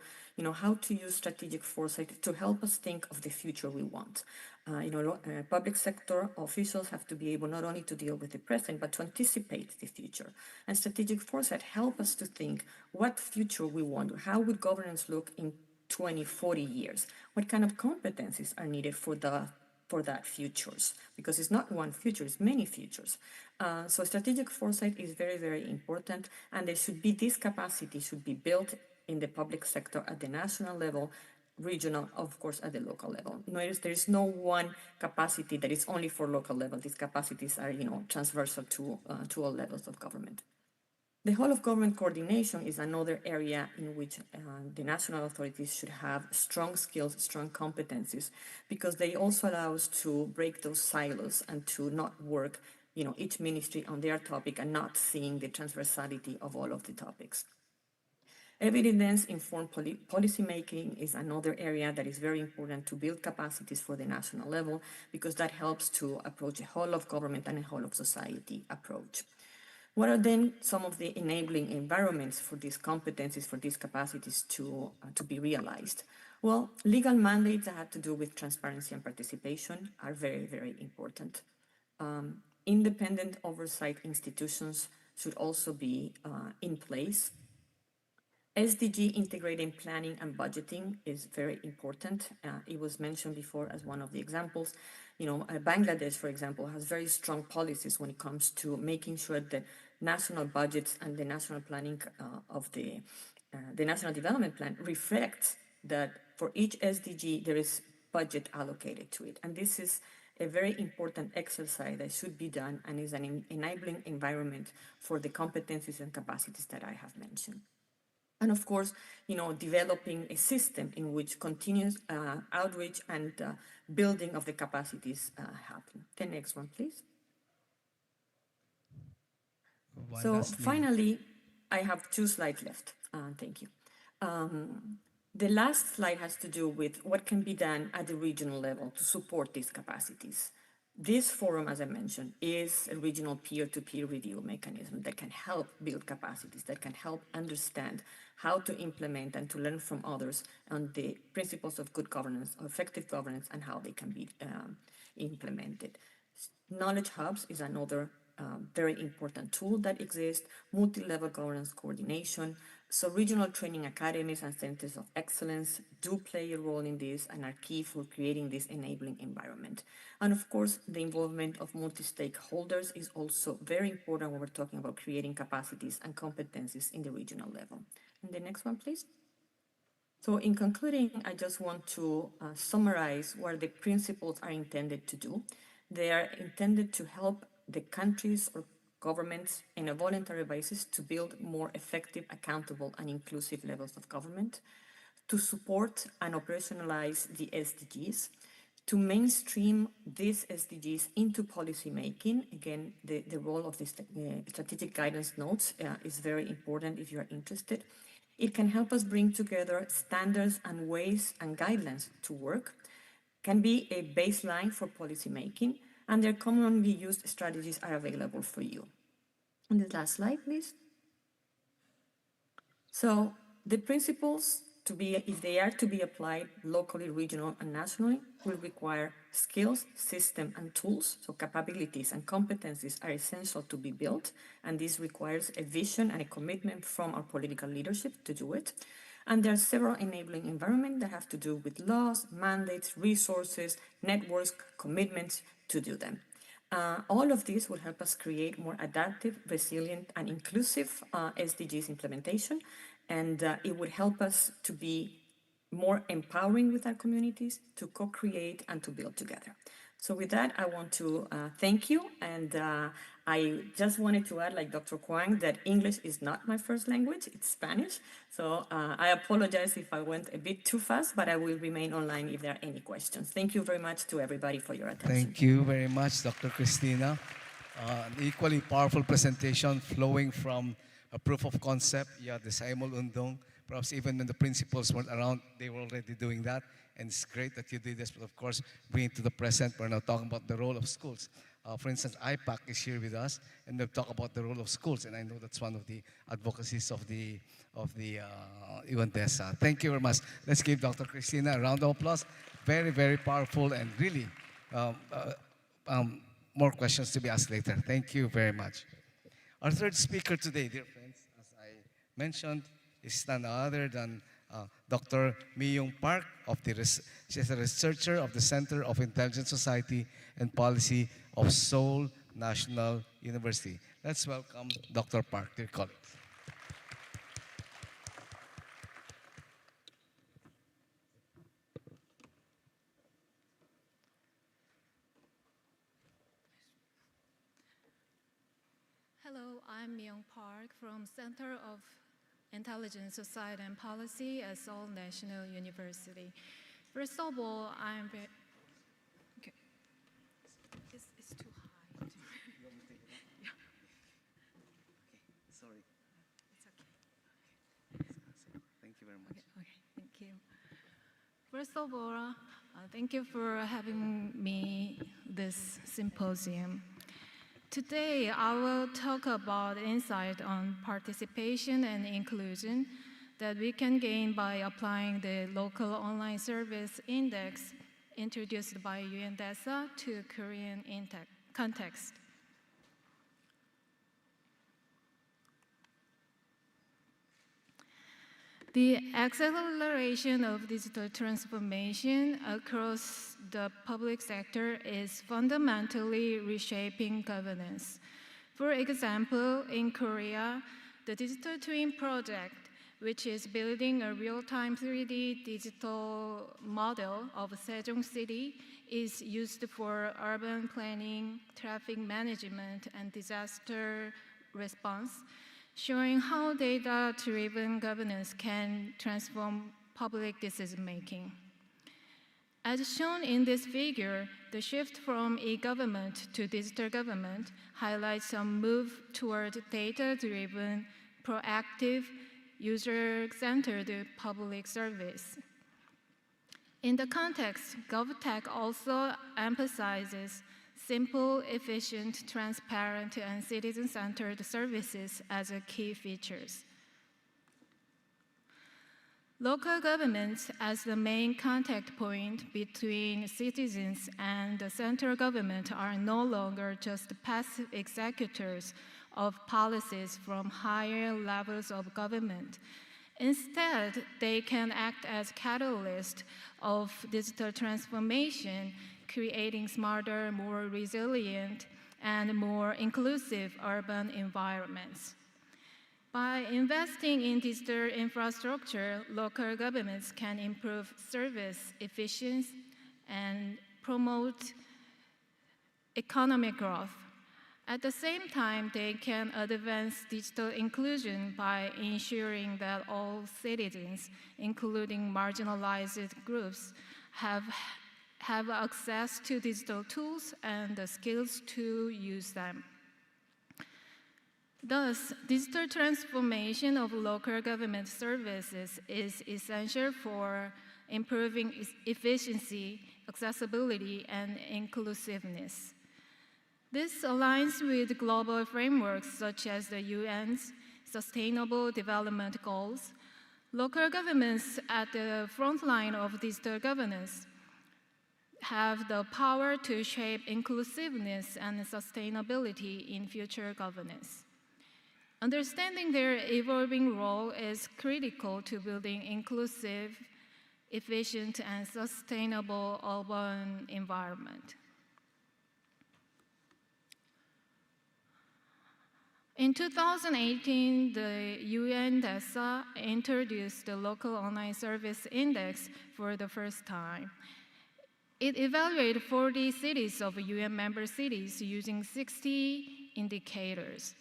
how to use strategic foresight to help us think of the future we want. Public sector officials have to be able not only to deal with the present, but to anticipate the future. And strategic foresight help us to think what future we want, how would governance look in 20, 40 years? What kind of competencies are needed for that futures, because it's not one future, it's many futures. So strategic foresight is very, very important, and this capacity should be built in the public sector at the national level, regional, of course, at the local level. There is no one capacity that is only for local level. These capacities are, transversal to all levels of government. The whole of government coordination is another area in which the national authorities should have strong skills, strong competencies, because they also allow us to break those silos and to not work, each ministry on their topic and not seeing the transversality of all of the topics. Evidence-informed policy making is another area that is very important to build capacities for the national level, because that helps to approach a whole of government and a whole of society approach. What are then some of the enabling environments for these competencies, for these capacities to be realized? Well, legal mandates that have to do with transparency and participation are very, very important. Independent oversight institutions should also be in place. SDG integrating planning and budgeting is very important. It was mentioned before as one of the examples. Bangladesh, for example, has very strong policies when it comes to making sure that national budgets and the national planning of the National Development Plan reflects that for each SDG there is budget allocated to it. And this is a very important exercise that should be done and is an enabling environment for the competencies and capacities that I have mentioned. And of course, developing a system in which continuous outreach and building of the capacities happen. The next one, please. So finally, I have 2 slides left. Thank you. The last slide has to do with what can be done at the regional level to support these capacities. This forum, as I mentioned, is a regional peer-to-peer review mechanism that can help build capacities, that can help understand how to implement and to learn from others on the principles of good governance, or effective governance, and how they can be implemented. Knowledge hubs is another very important tool that exists, multi-level governance coordination. So regional training academies and centers of excellence do play a role in this and are key for creating this enabling environment. And of course, the involvement of multi-stakeholders is also very important when we're talking about creating capacities and competencies in the regional level. And the next one, please. So in concluding, I just want to summarize what the principles are intended to do. They are intended to help the countries or governments in a voluntary basis to build more effective, accountable, and inclusive levels of government, to support and operationalize the SDGs, to mainstream these SDGs into policy making. Again, the role of the strategic guidance notes is very important if you are interested. It can help us bring together standards and ways and guidelines to work, can be a baseline for policy making, and their commonly used strategies are available for you. On the last slide, please. So the principles, if they are to be applied locally, regional, and nationally, will require skills, system, and tools. So capabilities and competencies are essential to be built, and this requires a vision and a commitment from our political leadership to do it. And there are several enabling environments that have to do with laws, mandates, resources, networks, commitments to do them. All of these will help us create more adaptive, resilient, and inclusive SDGs implementation, and it would help us to be more empowering with our communities, to co-create and to build together. So with that, I want to thank you, and I just wanted to add, like Dr. Kwang, that English is not my first language, it's Spanish. So I apologize if I went a bit too fast, but I will remain online if there are any questions. Thank you very much to everybody for your attention. Thank you very much, Dr. Christina. An equally powerful presentation flowing from a proof of concept. Yeah, the Saimol Undong. Perhaps even when the principals weren't around, they were already doing that. And it's great that you did this, but of course, bring it to the present. We're now talking about the role of schools. For instance, IPAC is here with us, and they'll talk about the role of schools. And I know that's one of the advocacies of the UNTESA. Thank you very much. Let's give Dr. Christina a round of applause. Very, very powerful, and really more questions to be asked later. Thank you very much. Our third speaker today, dear friends, as I mentioned, is none other than Dr. Mi-Young Park. She's a researcher of the Center of Intelligent Society and Policy of Seoul National University. Let's welcome Dr. Park, dear colleagues. Hello, I'm Mi-Young Park from Center of Intelligent Society and Policy at Seoul National University. First of all, I'm very... Okay. It's too high. Yeah. Okay, sorry. It's okay. Thank you very much. Okay, thank you. First of all, thank you for having me this symposium. Today, I will talk about insight on participation and inclusion that we can gain by applying the local online service index introduced by UNTESA to Korean context. The acceleration of digital transformation across the public sector is fundamentally reshaping governance. For example, in Korea, the Digital Twin project, which is building a real-time 3D digital model of Sejong City, is used for urban planning, traffic management, and disaster response, showing how data-driven governance can transform public decision-making. As shown in this figure, the shift from e-government to digital government highlights a move toward data-driven, proactive, user-centered public service. In the context, GovTech also emphasizes simple, efficient, transparent, and citizen-centered services as key features. Local governments as the main contact point between citizens and the central government are no longer just passive executors of policies from higher levels of government. Instead, they can act as catalysts of digital transformation, creating smarter, more resilient, and more inclusive urban environments. By investing in digital infrastructure, local governments can improve service efficiency and promote economic growth. At the same time, they can advance digital inclusion by ensuring that all citizens, including marginalized groups, have access to digital tools and the skills to use them. Thus, digital transformation of local government services is essential for improving efficiency, accessibility, and inclusiveness. This aligns with global frameworks such as the UN's Sustainable Development Goals. Local governments at the front line of digital governance have the power to shape inclusiveness and sustainability in future governance. Understanding their evolving role is critical to building inclusive, efficient, and sustainable urban environment. In 2018, the UN DESA introduced the Local Online Service Index for the first time. It evaluated 40 cities of UN member cities using 60 indicators.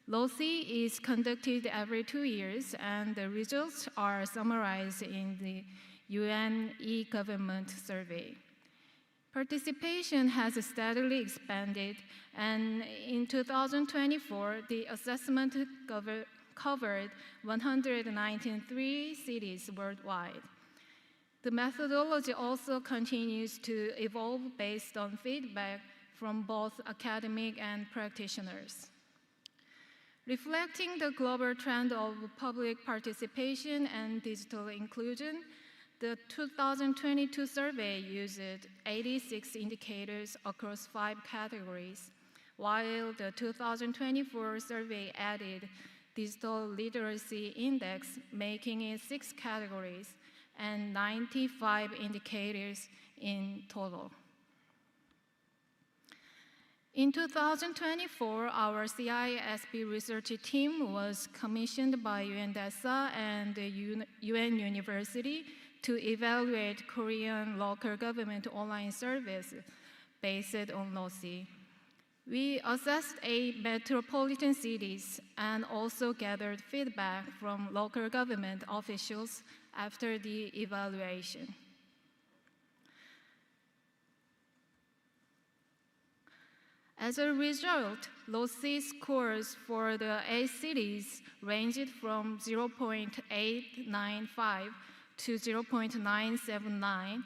LOCI is conducted every 2 years, and the results are summarized in the UN e-government survey. Participation has steadily expanded, and in 2024, the assessment covered 193 cities worldwide. The methodology also continues to evolve based on feedback from both academic and practitioners. Reflecting the global trend of public participation and digital inclusion, the 2022 survey used 86 indicators across 5 categories, while the 2024 survey added Digital Literacy Index, making it 6 categories and 95 indicators in total. In 2024, our CISP research team was commissioned by UNDESA and the UN University to evaluate Korean local government online service based on LOCI. We assessed 8 metropolitan cities and also gathered feedback from local government officials after the evaluation. As a result, LOCI scores for the 8 cities ranged from 0.895 to 0.979,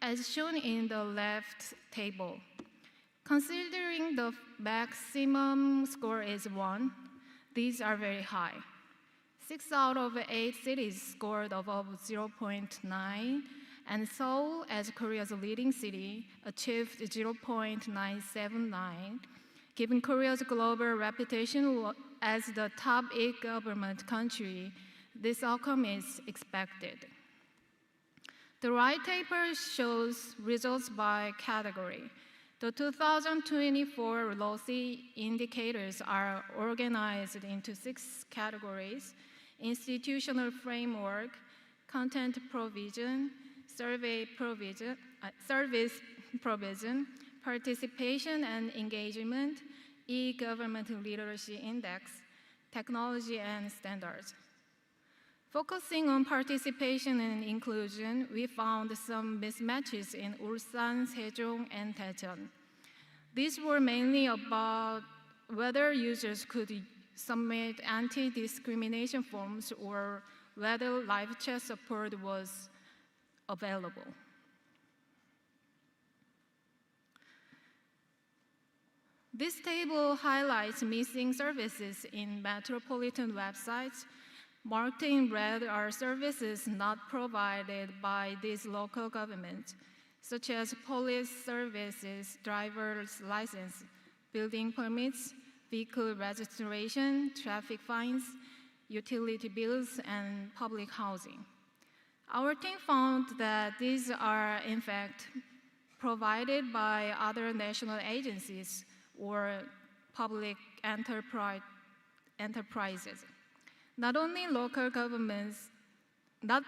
as shown in the left table. Considering the maximum score is 1, these are very high. 6 out of 8 cities scored above 0.9, and Seoul, as Korea's leading city, achieved 0.979. Given Korea's global reputation as the top e-government country, this outcome is expected. The right table shows results by category. The 2024 LOCI indicators are organized into 6 categories: institutional framework, content provision, service provision, participation and engagement, e-government literacy index, technology and standards. Focusing on participation and inclusion, we found some mismatches in Ulsan, Sejong, and Daejeon. These were mainly about whether users could submit anti-discrimination forms or whether live chat support was available. This table highlights missing services in metropolitan websites. Marked in red are services not provided by these local governments, such as police services, driver's license, building permits, vehicle registration, traffic fines, utility bills, and public housing. Our team found that these are, in fact, provided by other national agencies or public enterprises, not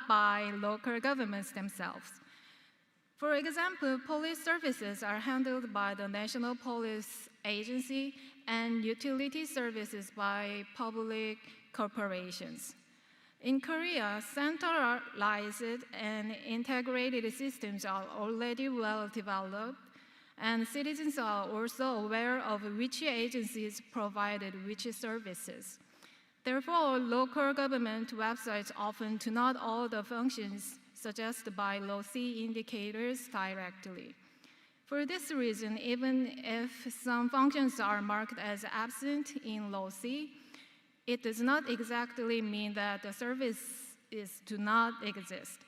by local governments themselves. For example, police services are handled by the National Police Agency and utility services by public corporations. In Korea, centralized and integrated systems are already well developed, and citizens are also aware of which agencies provided which services. Therefore, local government websites often do not all the functions suggested by LOCI indicators directly. For this reason, even if some functions are marked as absent in LOCI, it does not exactly mean that the services do not exist.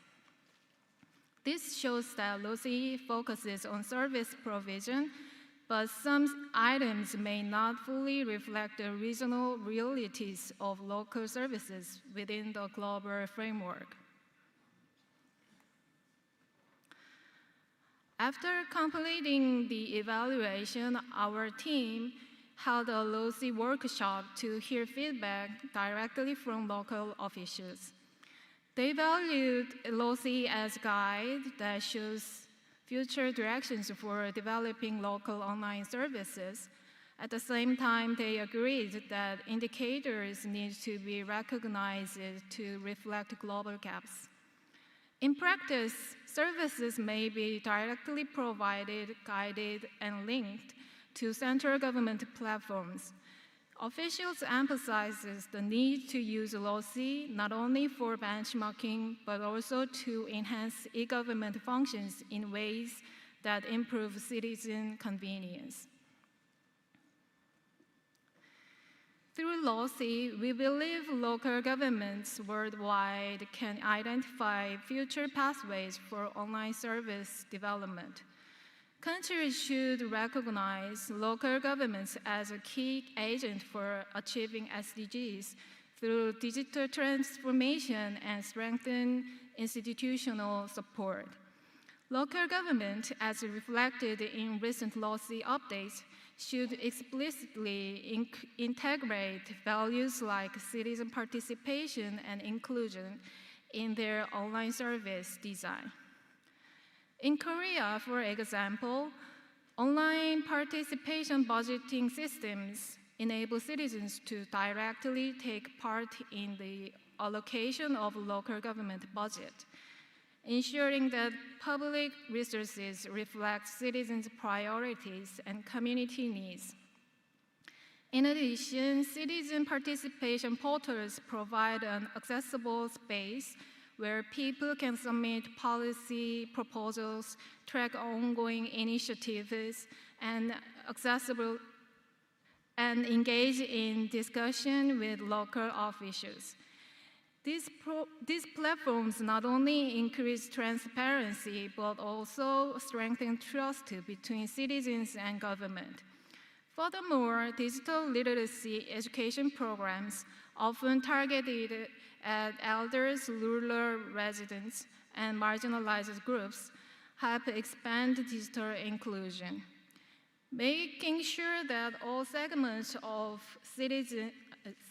This shows that LOCI focuses on service provision, but some items may not fully reflect the regional realities of local services within the global framework. After completing the evaluation, our team held a LOCI workshop to hear feedback directly from local officials. They valued LOCI as a guide that shows future directions for developing local online services. At the same time, they agreed that indicators need to be recognized to reflect global gaps. In practice, services may be directly provided, guided, and linked to central government platforms. Officials emphasizes the need to use LOCI not only for benchmarking, but also to enhance e-government functions in ways that improve citizen convenience. Through LOCI, we believe local governments worldwide can identify future pathways for online service development. Countries should recognize local governments as a key agent for achieving SDGs through digital transformation and strengthen institutional support. Local government, as reflected in recent LOCI updates, should explicitly integrate values like citizen participation and inclusion in their online service design. In Korea, for example, online participation budgeting systems enable citizens to directly take part in the allocation of local government budget, ensuring that public resources reflect citizens' priorities and community needs. In addition, citizen participation portals provide an accessible space where people can submit policy proposals, track ongoing initiatives, and engage in discussion with local officials. These platforms not only increase transparency, but also strengthen trust between citizens and government. Furthermore, digital literacy education programs, often targeted at elders, rural residents, and marginalized groups, help expand digital inclusion. Making sure that all segments of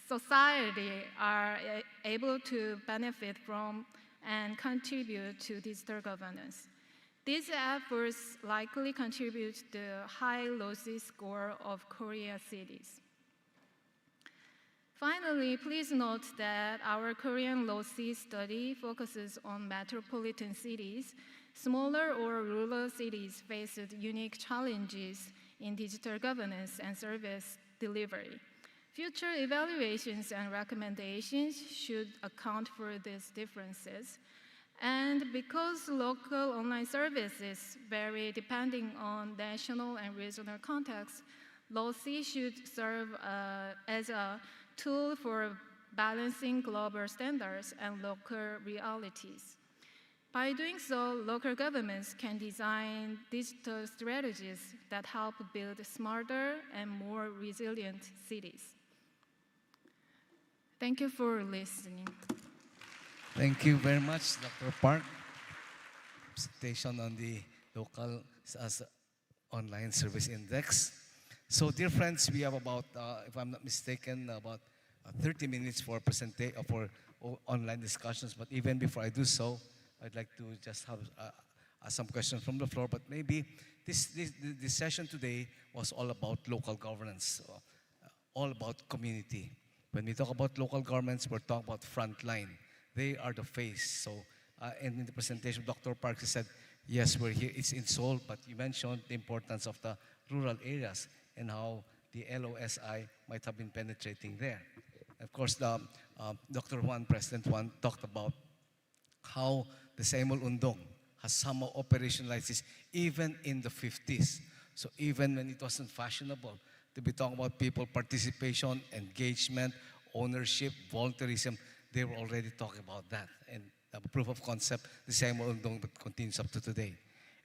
society are able to benefit from and contribute to digital governance. These efforts likely contribute to the high losses score of Korea cities. Finally, please note that our Korean losses study focuses on metropolitan cities. Smaller or rural cities face unique challenges in digital governance and service delivery. Future evaluations and recommendations should account for these differences. And because local online services vary depending on national and regional context, LOCI should serve as a tool for balancing global standards and local realities. By doing so, local governments can design digital strategies that help build smarter and more resilient cities. Thank you for listening. Thank you very much, Dr. Park. Presentation on the local as online service index. So, dear friends, we have about, if I'm not mistaken, about 30 minutes for online discussions. But even before I do so, I'd like to just have some questions from the floor. But maybe this session today was all about local governance, all about community. When we talk about local governments, we're talking about frontline. They are the face. So, and in the presentation, Dr. Parks said, yes, we're here. It's in Seoul, but you mentioned the importance of the rural areas and how the LOSI might have been penetrating there. Of course, Dr. Juan, President Juan, talked about how the Seoul Undong has somehow operationalized this even in the 50s. So even when it wasn't fashionable to be talking about people participation, engagement, ownership, volunteerism, they were already talking about that. And the proof of concept, the Seoul Undong, that continues up to today.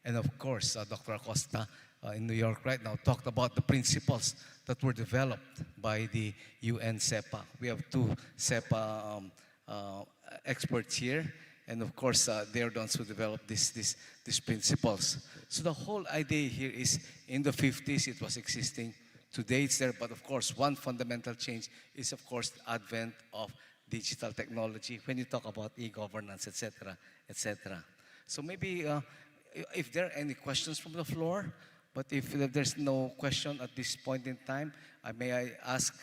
And of course, Dr. Acosta in New York right now talked about the principles that were developed by the UN SEPA. We have two SEPA experts here. And of course, they're the ones who developed these principles. So the whole idea here is in the 50s, it was existing. Today, it's there. But of course, one fundamental change is, of course, the advent of digital technology when you talk about e-governance, etc., etc. So maybe if there are any questions from the floor, but if there's no question at this point in time, may I ask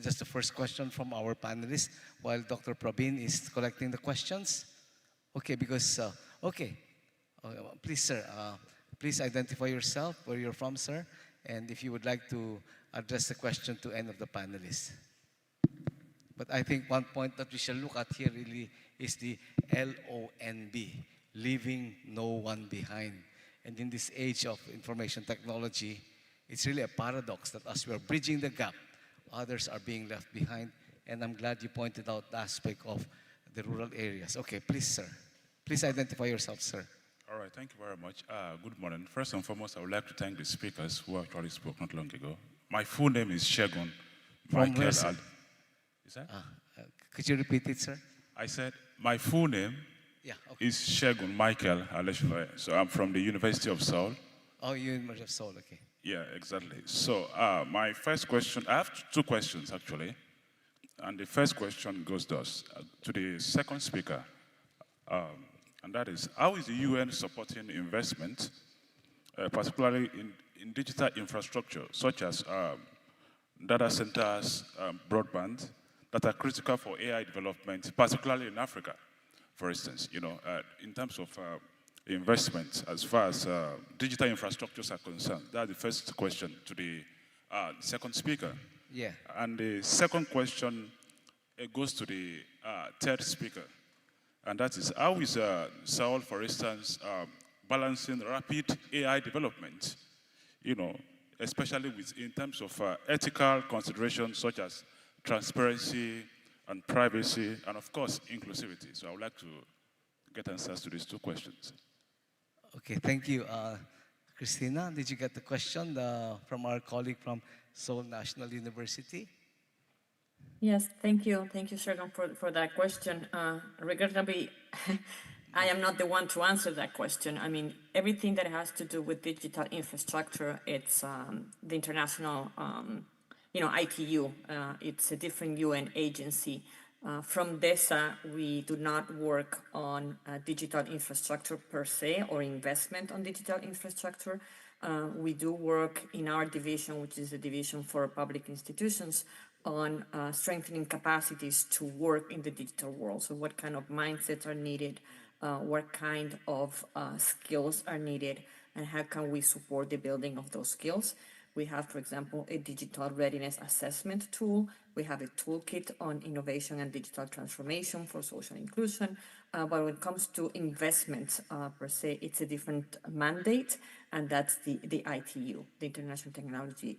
just the first question from our panelists while Dr. Praveen is collecting the questions? Okay, because, please, sir, please identify yourself, where you're from, sir, and if you would like to address the question to any of the panelists. But I think one point that we shall look at here really is the LONB, leaving no one behind. And in this age of information technology, it's really a paradox that as we're bridging the gap, others are being left behind. And I'm glad you pointed out the aspect of the rural areas. Okay, please, sir. Please identify yourself, sir. All right, thank you very much. Good morning. First and foremost, I would like to thank the speakers who actually spoke not long ago. My full name is Shegun From where, Michael. sir? Is that? Could you repeat it, sir? I said my full name is Shegun Michael Aleshloe. So I'm from the University of Seoul. Oh, University of Seoul, okay. Yeah, exactly. So my first question, I have two questions actually. And the first question goes thus, to the second speaker, and that is, how is the UN supporting investment, particularly in digital infrastructure, such as data centers, broadband, that are critical for AI development, particularly in Africa, for instance, in terms of investment as far as digital infrastructures are concerned? That's the first question to the second speaker. Yeah. And the second question goes to the third speaker, and that is, how is Seoul, for instance, balancing rapid AI development, especially in terms of ethical considerations such as transparency and privacy, and of course, inclusivity. So I would like to get answers to these two questions. Okay, thank you. Christina, did you get the question from our colleague from Seoul National University? Yes, thank you. Thank you, Shegun, for that question. Regrettably, I am not the one to answer that question. I mean, everything that has to do with digital infrastructure, it's the international, ITU. It's a different UN agency. From DESA, we do not work on digital infrastructure per se or investment on digital infrastructure. We do work in our division, which is the division for public institutions, on strengthening capacities to work in the digital world. So what kind of mindsets are needed, what kind of skills are needed, and how can we support the building of those skills. We have, for example, a digital readiness assessment tool. We have a toolkit on innovation and digital transformation for social inclusion. But when it comes to investment per se, it's a different mandate, and that's the ITU, the International Technology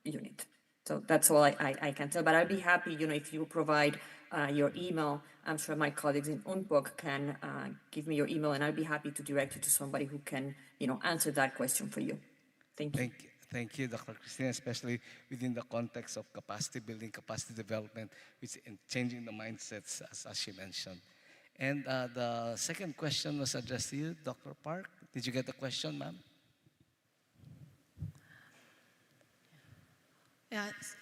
Unit. So that's all I can tell. But I'll be happy, if you provide your email. I'm sure my colleagues in UNPOC can give me your email, and I'll be happy to direct you to somebody who can, answer that question for you. Thank you. Thank you, Dr. Cristina, especially within the context of capacity building, capacity development, which in changing the mindsets, as she mentioned. And the second question was addressed to you, Dr. Park. Did you get the question, ma'am? Yes,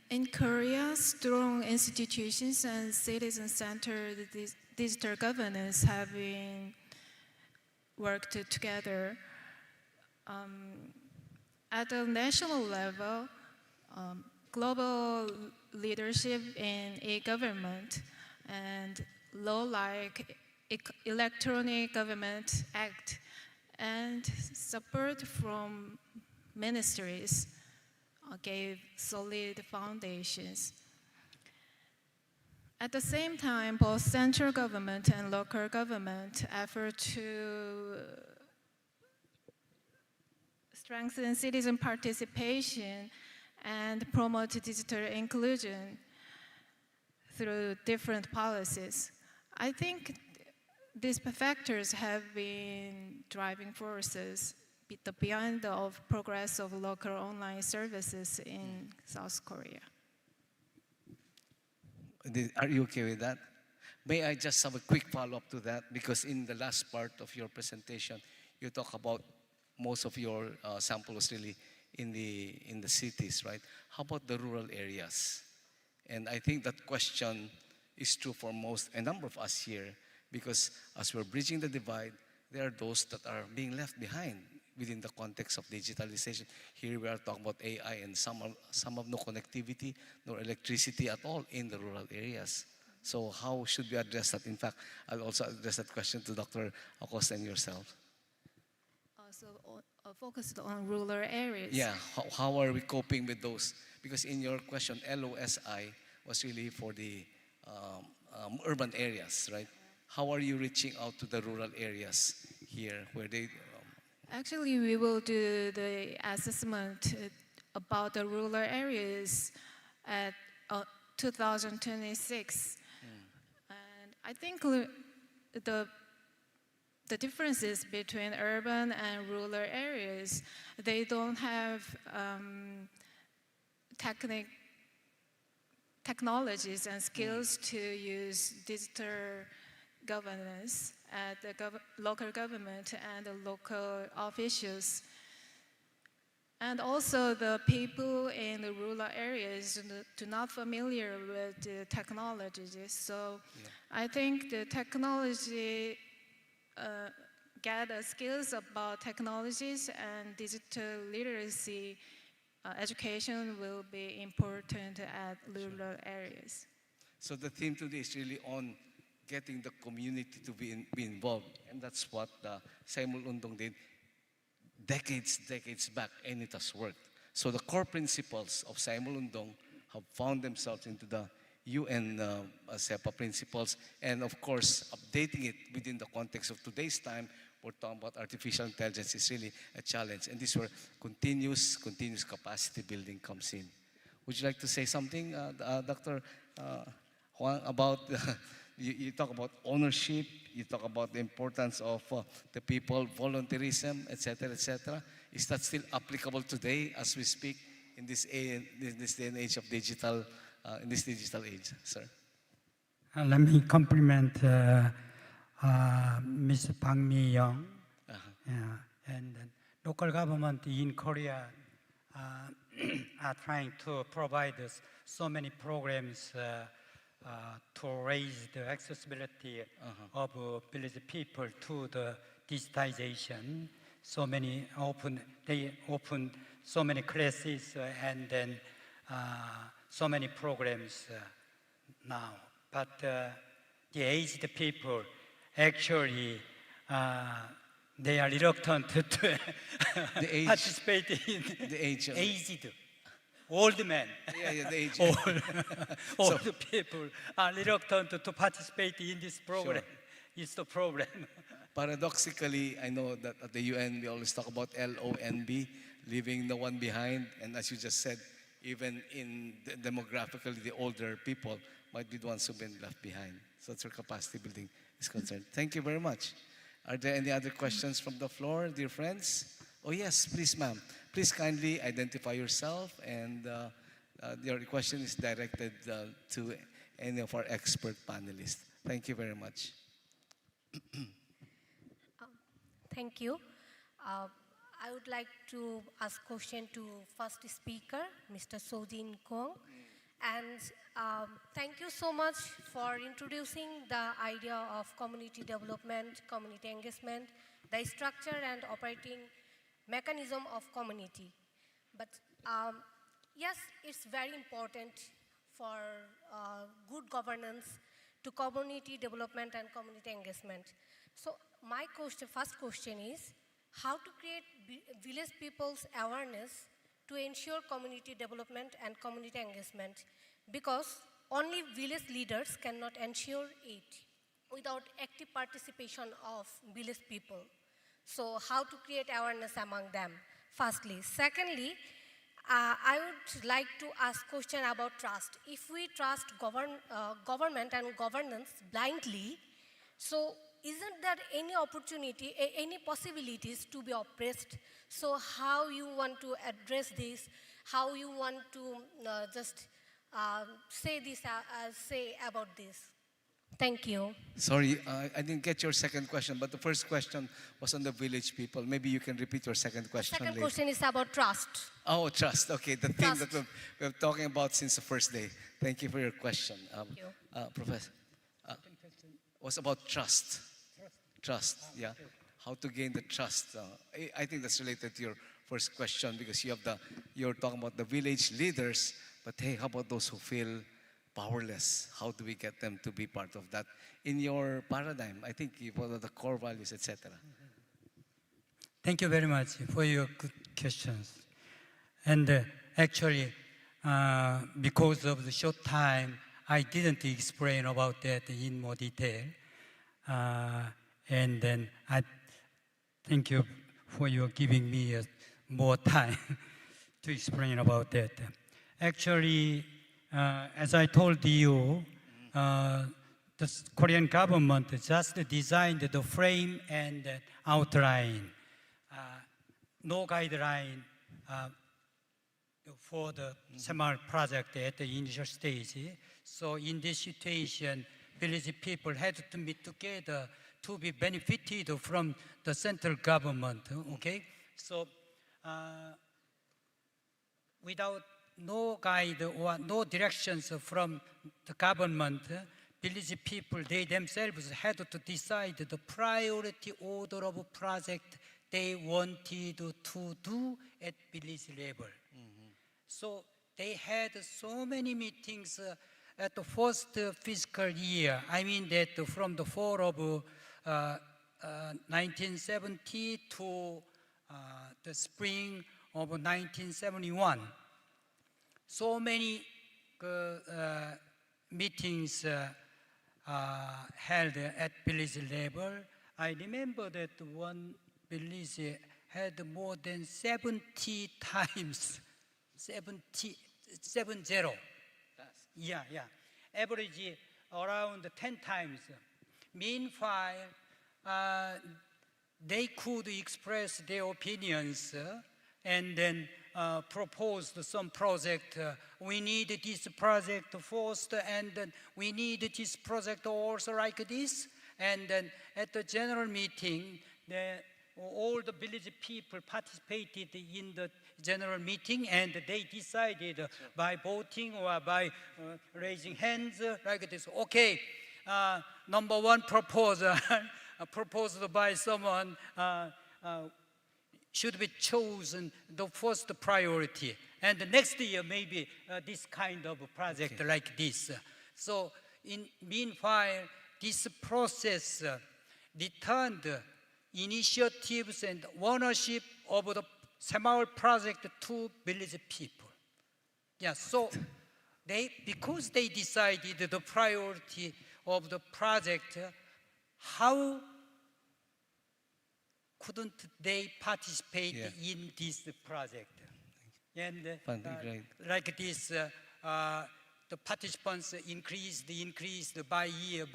in Korea, strong institutions and citizen-centered digital governance have been worked together. At the national level, global leadership in e-government and law like Electronic Government Act and support from ministries gave solid foundations. At the same time, both central government and local government effort to strengthen citizen participation and promote digital inclusion through different policies. I think these factors have been driving forces beyond the progress of local online services in South Korea. Are you okay with that? May I just have a quick follow-up to that? Because in the last part of your presentation, you talk about most of your samples really in the cities, right? How about the rural areas? And I think that question is true for a number of us here, because as we're bridging the divide, there are those that are being left behind within the context of digitalization. Here we are talking about AI, and some have no connectivity nor electricity at all in the rural areas. So how should we address that? In fact, I'll also address that question to Dr. Acosta and yourself. Also focused on rural areas. Yeah, how are we coping with those? Because in your question, LOSI was really for the urban areas, right? How are you reaching out to the rural areas here where they... Actually, we will do the assessment about the rural areas at 2026. And I think the differences between urban and rural areas, they don't have technologies and skills to use digital governance at the local government and the local officials. And also the people in the rural areas do not familiar with the technologies. So I think the technology, gather skills about technologies and digital literacy education will be important at rural areas. So the theme today is really on getting the community to be involved. And that's what Samuel Undong did decades back, and it has worked. So the core principles of Samuel Undong have found themselves into the UN SEPA principles, and of course, updating it within the context of today's time. We're talking about artificial intelligence is really a challenge, and this is where continuous capacity building comes in. Would you like to say something, Dr. Huang, about you talk about ownership, you talk about the importance of the people, volunteerism, etc., etc. Is that still applicable today as we speak in this day and age of digital, in this digital age, sir? Let me compliment Mr. Bang Mi-young, and local government in Korea are trying to provide us so many programs to raise the accessibility of village people to the digitization. They open so many classes and then so many programs now. But the aged people actually they are reluctant to participate in the age of aged. Old men, yeah, the age. old people are reluctant to participate in this program. Sure. It's the problem. Paradoxically, I know that at the UN we always talk about LONB, leaving no one behind, and as you just said, even in demographically, the older people might be the ones who've been left behind. So that's where capacity building is concerned. Thank you very much. Are there any other questions from the floor, dear friends? Oh yes, please ma'am. Please kindly identify yourself, and your question is directed to any of our expert panelists. Thank you very much. Thank you. I would like to ask question to first speaker, Mr. Sojin Kong. And thank you so much for introducing the idea of community development, community engagement, the structure and operating mechanism of community. But yes, it's very important for good governance to community development and community engagement. So my first question is, how to create village people's awareness to ensure community development and community engagement? Because only village leaders cannot ensure it without active participation of village people. So how to create awareness among them, firstly. Secondly, I would like to ask question about trust. If we trust government and governance blindly, so isn't there any opportunity, any possibilities to be oppressed? So how you want to address this? How you want to say about this? Thank you. Sorry, I didn't get your second question, but the first question was on the village people. Maybe you can repeat your second question Second later. question is about trust. Oh, trust. Okay, the theme Trust. that we're talking about since the first day. Thank you for your question. Thank you. Professor, was about trust. Trust, yeah. How to gain the trust. I think that's related to your first question because you're talking about the village leaders, but hey, how about those who feel powerless? How do we get them to be part of that? In your paradigm, I think what are the core values, etc. Thank you very much for your good questions. And actually, because of the short time, I didn't explain about that in more detail. And then I thank you for your giving me more time to explain about that. Actually, as I told you, the Korean government just designed the frame and outline, no guideline for the SEMAR project at the initial stage. So in this situation, village people had to meet together to be benefited from the central government, okay? So without no guide or no directions from the government, village people, they themselves had to decide the priority order of project they wanted to do at village level. So they had so many meetings at the first fiscal year. I mean that from the fall of 1970 to the spring of 1971. So many meetings held at village level. I remember that one village had more than 70 times, 70. Yeah. Average around 10 times. Meanwhile, they could express their opinions and then proposed some project. We need this project first, and then we need this project also like this. And then at the general meeting, all the village people participated in the general meeting, and they decided by voting or by raising hands like this. Okay, number one proposal proposed by someone should be chosen the first priority. And the next year, maybe this kind of project like this. So meanwhile, this process returned initiatives and ownership of the Semaul project to village people. Yeah, so because they decided the priority of the project, how couldn't they participate in this project? And like this, the participants increased by year,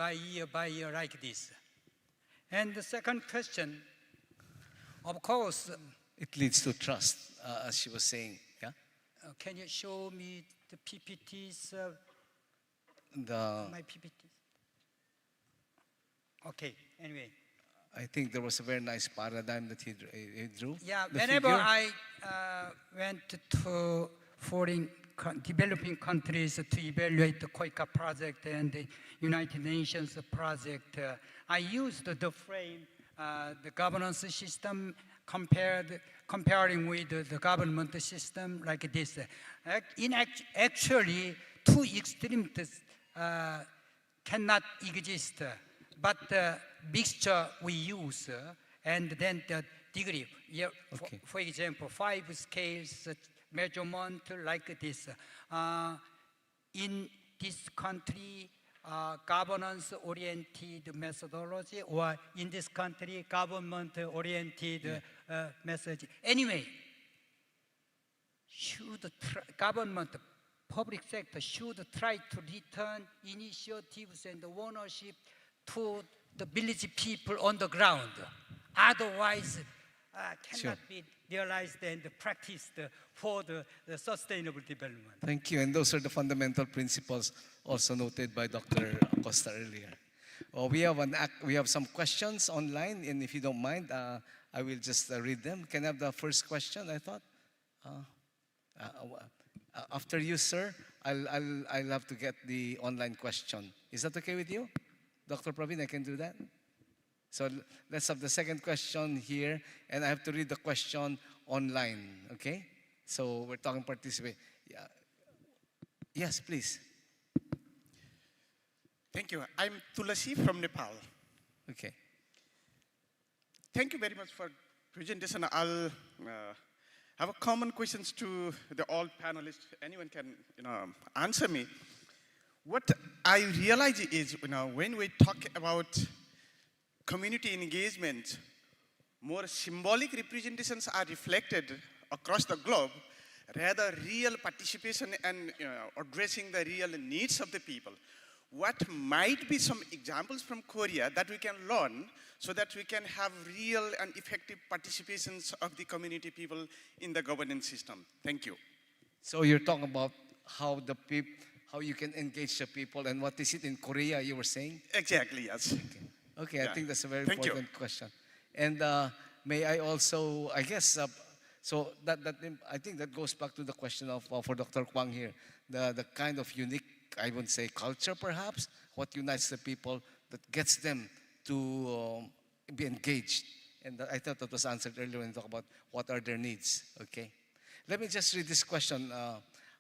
like this. And the second question, of course, It leads to trust, as she was saying. Yeah. Can you show me the PPTs? My PPTs. Okay. Anyway. I think there was a very nice paradigm that he drew. Yeah. The Whenever figure. I went to foreign developing countries to evaluate the KOICA project and the United Nations project, I used the frame, the governance system comparing with the government system like this. Actually, two extremes cannot exist, but the mixture we use and then the degree. Yeah, for example, 5 scales measurement like this. In this country, governance-oriented methodology, or in this country, government-oriented message. Anyway, government, public sector should try to return initiatives and ownership to the village people on the ground. Otherwise, cannot be realized and practiced for the sustainable development. Thank you. And those are the fundamental principles also noted by Dr. Acosta earlier. We have some questions online, and if you don't mind, I will just read them. Can I have the first question, I thought? After you, sir, I'll have to get the online question. Is that okay with you? Dr. Praveen, I can do that? So let's have the second question here, and I have to read the question online, okay? So we're talking participate. Yeah. Yes, please. Thank you. I'm Tulasi from Nepal. Okay. Thank you very much for presentation. I'll have a common questions to the all panelists. Anyone can answer me. What I realize is when we talk about community engagement, more symbolic representations are reflected across the globe, rather real participation and addressing the real needs of the people. What might be some examples from Korea that we can learn so that we can have real and effective participations of the community people in the governance system? Thank you. So you're talking about how you can engage the people, and what is it in Korea you were saying? Exactly, yes. Okay, I think that's a very Thank you. important question. And may I also, I guess, so that I think that goes back to the question of for Dr. Kwang here, the kind of unique, I would say, culture perhaps, what unites the people that gets them to be engaged. And I thought that was answered earlier when we talked about what are their needs. Okay, let me just read this question.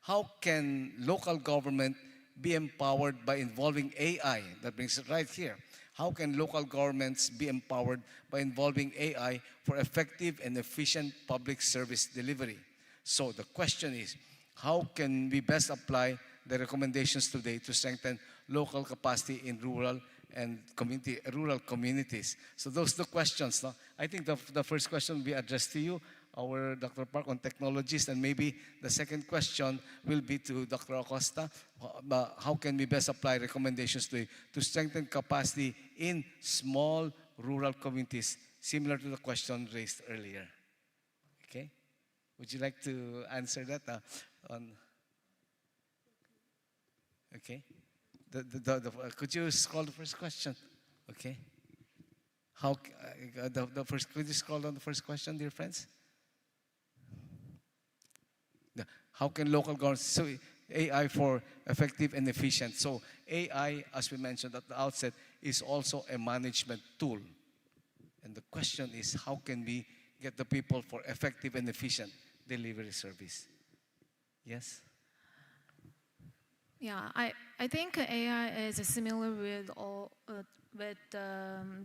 How can local government be empowered by involving AI? That brings it right here. How can local governments be empowered by involving AI for effective and efficient public service delivery? So the question is, how can we best apply the recommendations today to strengthen local capacity in rural communities? So those are the questions. No? I think the first question will be addressed to you, our Dr. Park, on technologies, and maybe the second question will be to Dr. Acosta. How can we best apply recommendations to strengthen capacity in small rural communities, similar to the question raised earlier? Okay, would you like to answer that? Okay, could you scroll the first question? Okay. The first, could you scroll down the first question, dear friends? How can local governments, so AI for effective and efficient. So AI, as we mentioned at the outset, is also a management tool. And the question is, how can we get the people for effective and efficient delivery service? Yes? Yeah, I think AI is similar with all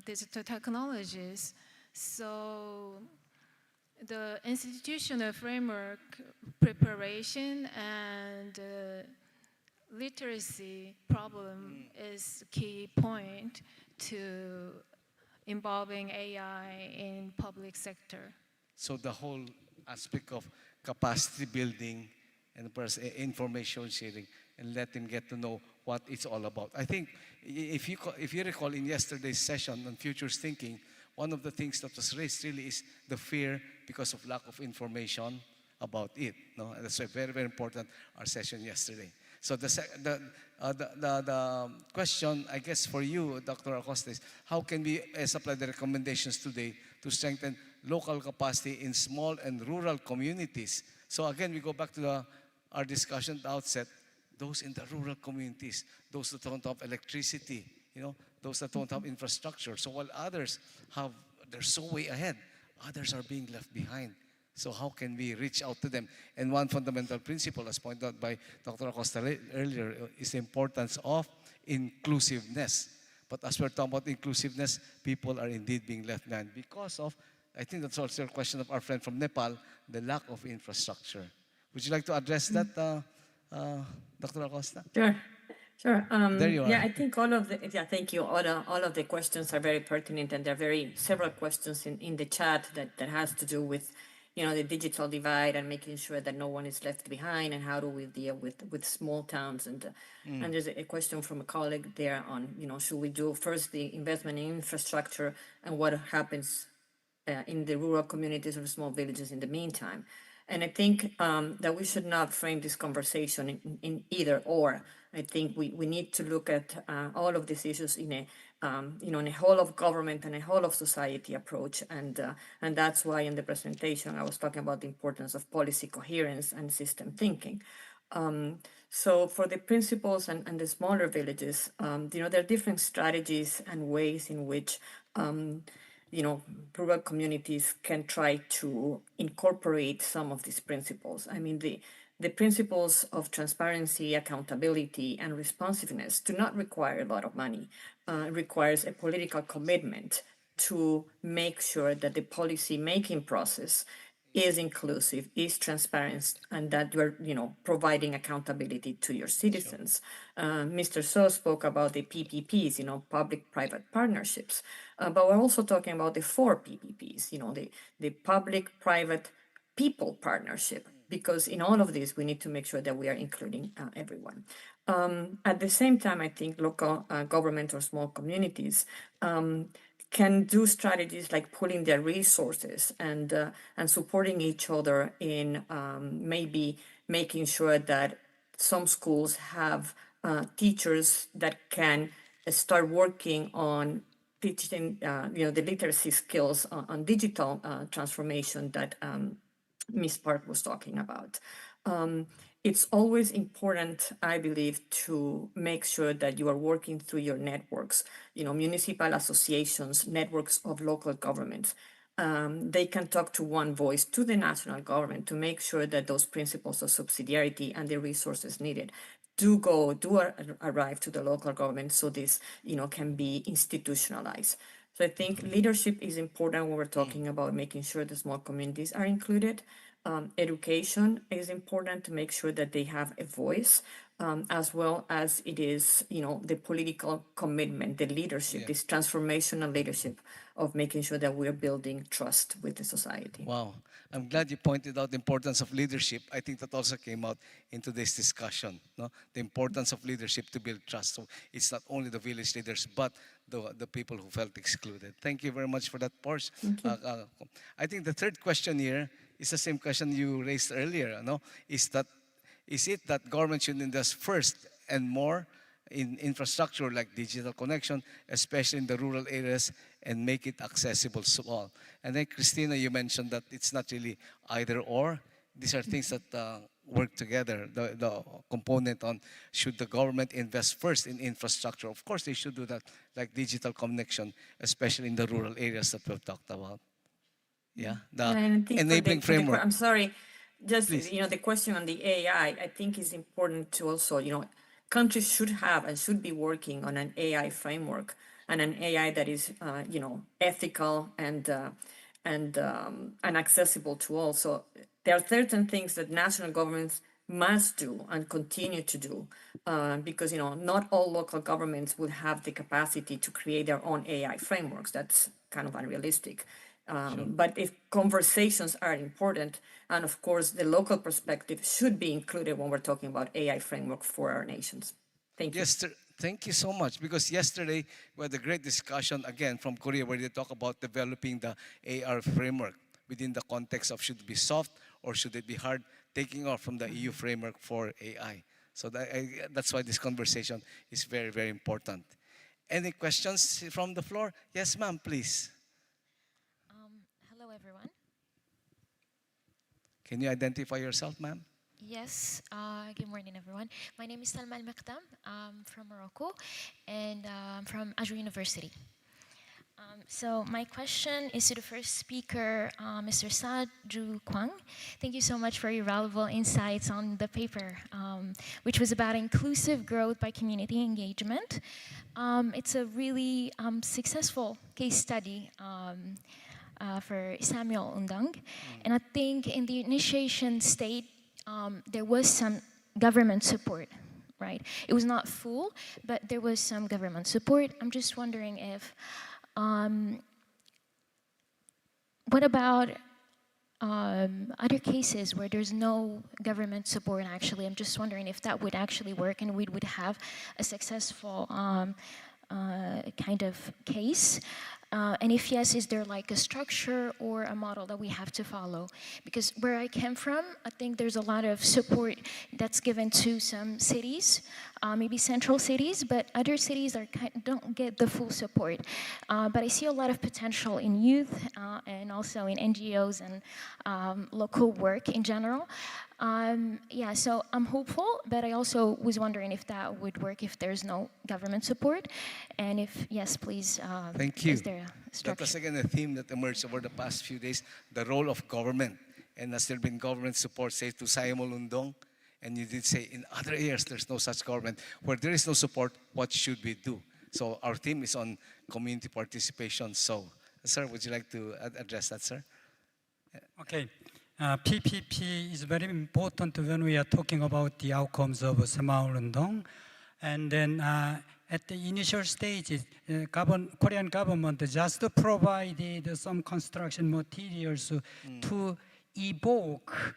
digital technologies. So the institutional framework preparation and literacy problem is key point to involving AI in public sector. So the whole aspect of capacity building and information sharing, and let them get to know what it's all about. I think if you recall in yesterday's session on futures thinking, one of the things that was raised really is the fear because of lack of information about it. No, and that's why very, very important our session yesterday. So the question, I guess, for you, Dr. Acosta, is how can we supply the recommendations today to strengthen local capacity in small and rural communities? So again, we go back to our discussion at the outset. Those in the rural communities, those that don't have electricity, those that don't have infrastructure. So while others they're so way ahead, others are being left behind. So how can we reach out to them? And one fundamental principle, as pointed out by Dr. Acosta earlier, is the importance of inclusiveness. But as we're talking about inclusiveness, people are indeed being left behind because of, I think that's also a question of our friend from Nepal, the lack of infrastructure. Would you like to address that, Dr. Acosta? Sure. Sure. There you are. Yeah, I think thank you. All of the questions are very pertinent, and there are several questions in the chat that has to do with, the digital divide and making sure that no one is left behind, and how do we deal with small towns. And there's a question from a colleague there on, should we do first the investment in infrastructure and what happens in the rural communities or small villages in the meantime. And I think that we should not frame this conversation in either or. I think we need to look at all of these issues in a in a whole of government and a whole of society approach, and that's why in the presentation I was talking about the importance of policy coherence and system thinking. So for the principals and the smaller villages, there are different strategies and ways in which rural communities can try to incorporate some of these principles. I mean, the principles of transparency, accountability, and responsiveness do not require a lot of money. It requires a political commitment to make sure that the policy making process is inclusive, is transparent, and that you're, providing accountability to your citizens. Mr. So spoke about the PPPs, public-private partnerships, but we're also talking about the 4 PPPs, the public-private people partnership, because in all of this, we need to make sure that we are including everyone. At the same time, I think local government or small communities can do strategies like pooling their resources and supporting each other in maybe making sure that some schools have teachers that can start working on teaching the literacy skills on digital transformation that Ms. Park was talking about. It's always important, I believe, to make sure that you are working through your networks, municipal associations, networks of local governments. They can talk to one voice to the national government to make sure that those principles of subsidiarity and the resources needed do arrive to the local government, so this, can be institutionalized. So I think leadership is important when we're talking about making sure the small communities are included. Education is important to make sure that they have a voice, as well as it is, the political commitment, the leadership, this transformational leadership of making sure that we're building trust with the society. Wow. I'm glad you pointed out the importance of leadership. I think that also came out in today's discussion, no? The importance of leadership to build trust. So it's not only the village leaders, but the people who felt excluded. Thank you very much for that, Porsche. I think the third question here is the same question you raised earlier. No? Is it that government should invest first and more in infrastructure like digital connection, especially in the rural areas, and make it accessible to all. And then, Christina, you mentioned that it's not really either or. These are things that work together. The component on should the government invest first in infrastructure? Of course, they should do that, like digital connection, especially in the rural areas that we've talked about. Yeah, the And I think enabling framework. I'm sorry, just, Please. the question on the AI, I think is important to also, countries should have and should be working on an AI framework and an AI that is, ethical and accessible to all. So there are certain things that national governments must do and continue to do because not all local governments would have the capacity to create their own AI frameworks. That's kind of unrealistic. But if conversations are important, and of course the local perspective should be included when we're talking about AI framework for our nations. Thank you. Yes, thank you so much. Because yesterday we had a great discussion again from Korea where they talk about developing the AR framework within the context of should it be soft or should it be hard, taking off from the EU framework for AI. So that's why this conversation is very, very important. Any questions from the floor? Yes, ma'am, please. Hello, everyone. Can you identify yourself, ma'am? Yes, good morning, everyone. My name is Salma Al-Maktam. I'm from Morocco, and I'm from Azure University. So my question is to the first speaker, Mr. Sa-Ju Kwang. Thank you so much for your valuable insights on the paper, which was about inclusive growth by community engagement. It's a really successful case study for Samuel Undang. And I think in the initiation state, there was some government support, right? It was not full, but there was some government support. I'm just wondering if, what about other cases where there's no government support actually? I'm just wondering if that would actually work and we would have a successful kind of case. And if yes, is there like a structure or a model that we have to follow? Because where I came from, I think there's a lot of support that's given to some cities, maybe central cities, but other cities don't get the full support. But I see a lot of potential in youth and also in NGOs and local work in general. Yeah, so I'm hopeful, but I also was wondering if that would work if there's no government support. And if yes, please, Thank you. Is there a structure? That was again a theme that emerged over the past few days, the role of government. And has there been government support, say, to Samuel Undong? And you did say in other areas there's no such government. Where there is no support, what should we do? So our theme is on community participation. So, sir, would you like to address that, sir? Okay. PPP is very important when we are talking about the outcomes of Samuel Undong. And then at the initial stages, Korean government just provided some construction materials to evoke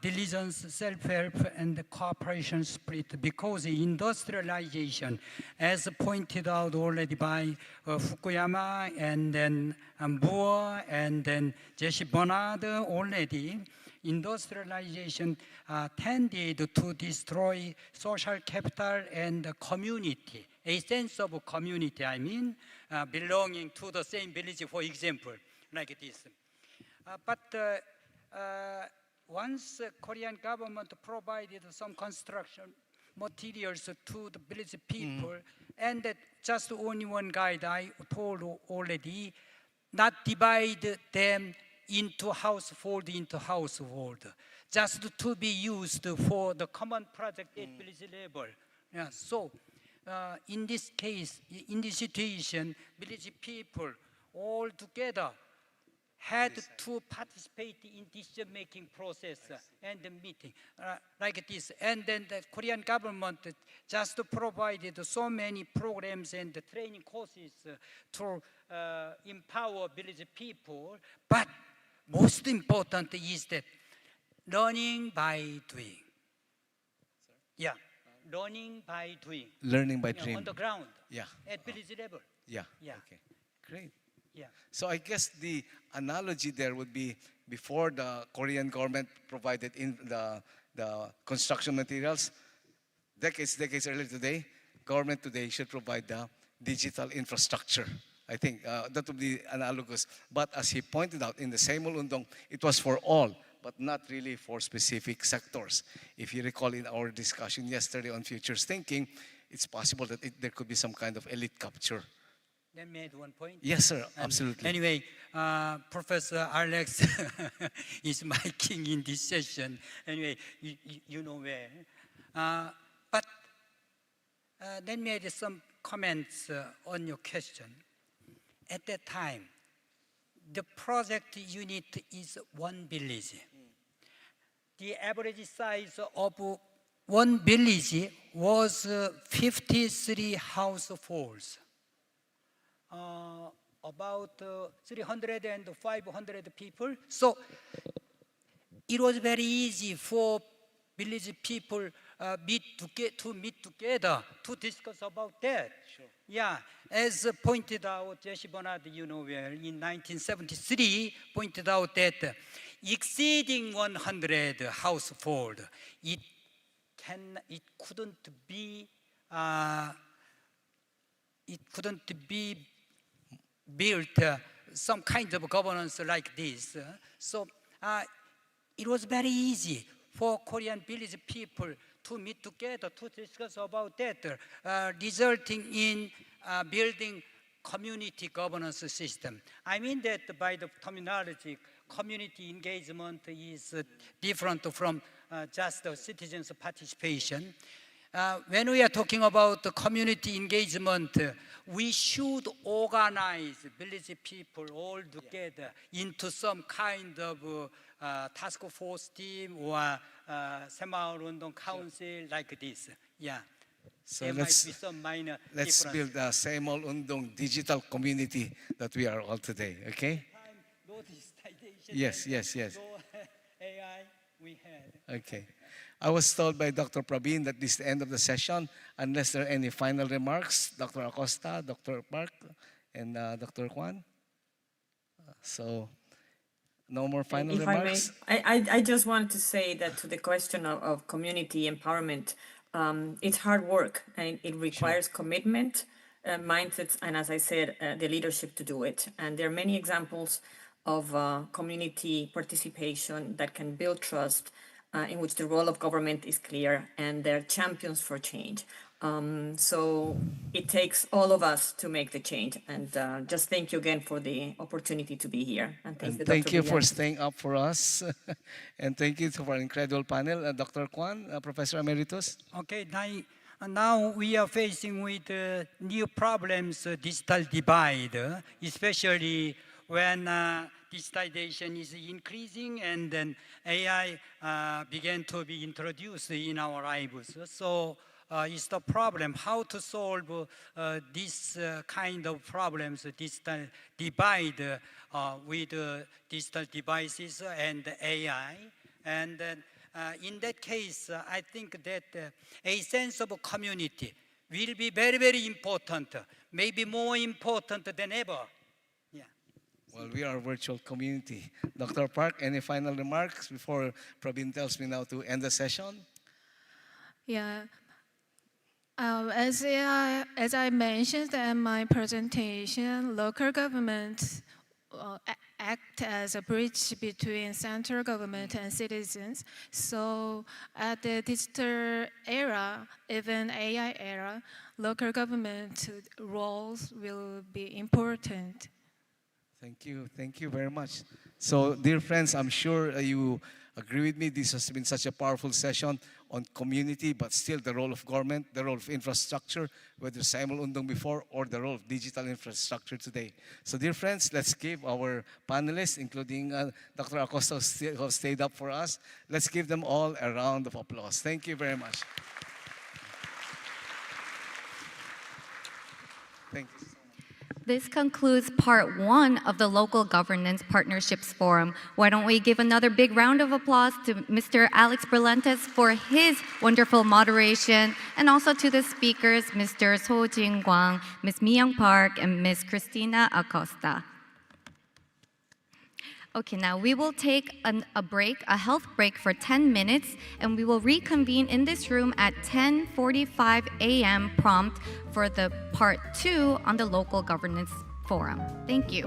diligence, self-help, and cooperation spirit, because industrialization, as pointed out already by Fukuyama and then Moore and then Jesse Bernard already, industrialization tended to destroy social capital and community, a sense of community, I mean, belonging to the same village, for example, like this. Once Korean government provided some construction materials to the village people, and that just only one guide I told already, not divide them into household, just to be used for the common project at village level. Yeah, so in this case, in this situation, village people all together had to participate in decision-making process and the meeting like this. And then the Korean government just provided so many programs and training courses to empower village people. But most important is that learning by doing. Yeah, learning by doing. Learning by doing. On the ground. Yeah. At village level. Yeah. Yeah. Okay. Great. Yeah. So I guess the analogy there would be before the Korean government provided in the construction materials, decades earlier today, government today should provide the digital infrastructure. I think that would be analogous. But as he pointed out, in the Seoul Undong, it was for all, but not really for specific sectors. If you recall in our discussion yesterday on futures thinking, it's possible that there could be some kind of elite capture. Let me add one point. Yes, sir, absolutely. Anyway, Professor Alex is my king in this session. Anyway, you know where. But let me add some comments on your question. At that time, the project unit is one village. The average size of one village was 53 households. About 300 and 500 people. So it was very easy for village people to meet together to discuss about that. Sure. Yeah, as pointed out, Jesse Bernard, you know, where in 1973 pointed out that exceeding 100 household, it couldn't be built some kind of governance like this. So it was very easy for Korean village people to meet together to discuss about that, resulting in building community governance system. I mean that by the terminology, community engagement is different from just citizens' participation. When we are talking about the community engagement, we should organize village people all together into some kind of task force team or Semaul-Undong Council like this. Yeah. So there might be some minor let's difference. build a Seoul-Undong digital community that we are all today, okay? No digitization. Yes, and yes, yes. No AI we had. Okay. I was told by Dr. Praveen that this is the end of the session, unless there are any final remarks, Dr. Acosta, Dr. Park, and Dr. Juan. So, no more final If remarks? I may, I just wanted to say that to the question of community empowerment, it's hard work and it requires commitment, mindsets, and as I said, the leadership to do it. And there are many examples of community participation that can build trust, in which the role of government is clear and they're champions for change. So it takes all of us to make the change. And just thank you again for the opportunity to be here. And Thank you for staying up for us. And thank you for our incredible panel. Dr. Kwan, Professor Emeritus. Okay, now we are facing with new problems, digital divide, especially when digitization is increasing and then AI began to be introduced in our lives. So it's the problem how to solve this kind of problems, digital divide with digital devices and AI. And then in that case, I think that a sense of community will be very, very important, maybe more important than ever. Well, we are a virtual community. Dr. Park, any final remarks before Praveen tells me now to end the session? Yeah. As I mentioned in my presentation, local governments act as a bridge between central government and citizens. So at the digital era, even AI era, local government roles will be important. Thank you very much. So, dear friends, I'm sure you agree with me. This has been such a powerful session on community, but still the role of government, the role of infrastructure, whether Seoul-Undong before or the role of digital infrastructure today. So, dear friends, let's give our panelists, including Dr. Acosta, who have stayed up for us, let's give them all a round of applause. Thank you very much. Thank you. This concludes part 1 of the Local Governance Partnerships Forum. Why don't we give another big round of applause to Mr. Alex Berlentes for his wonderful moderation, and also to the speakers, Mr. So Jin-kwang, Ms. Mi-young Park, and Ms. Christina Acosta. Okay, now we will take a break, a health break for 10 minutes, and we will reconvene in this room at 10:45 a.m. prompt for the part 2 on the local governance forum. Thank you.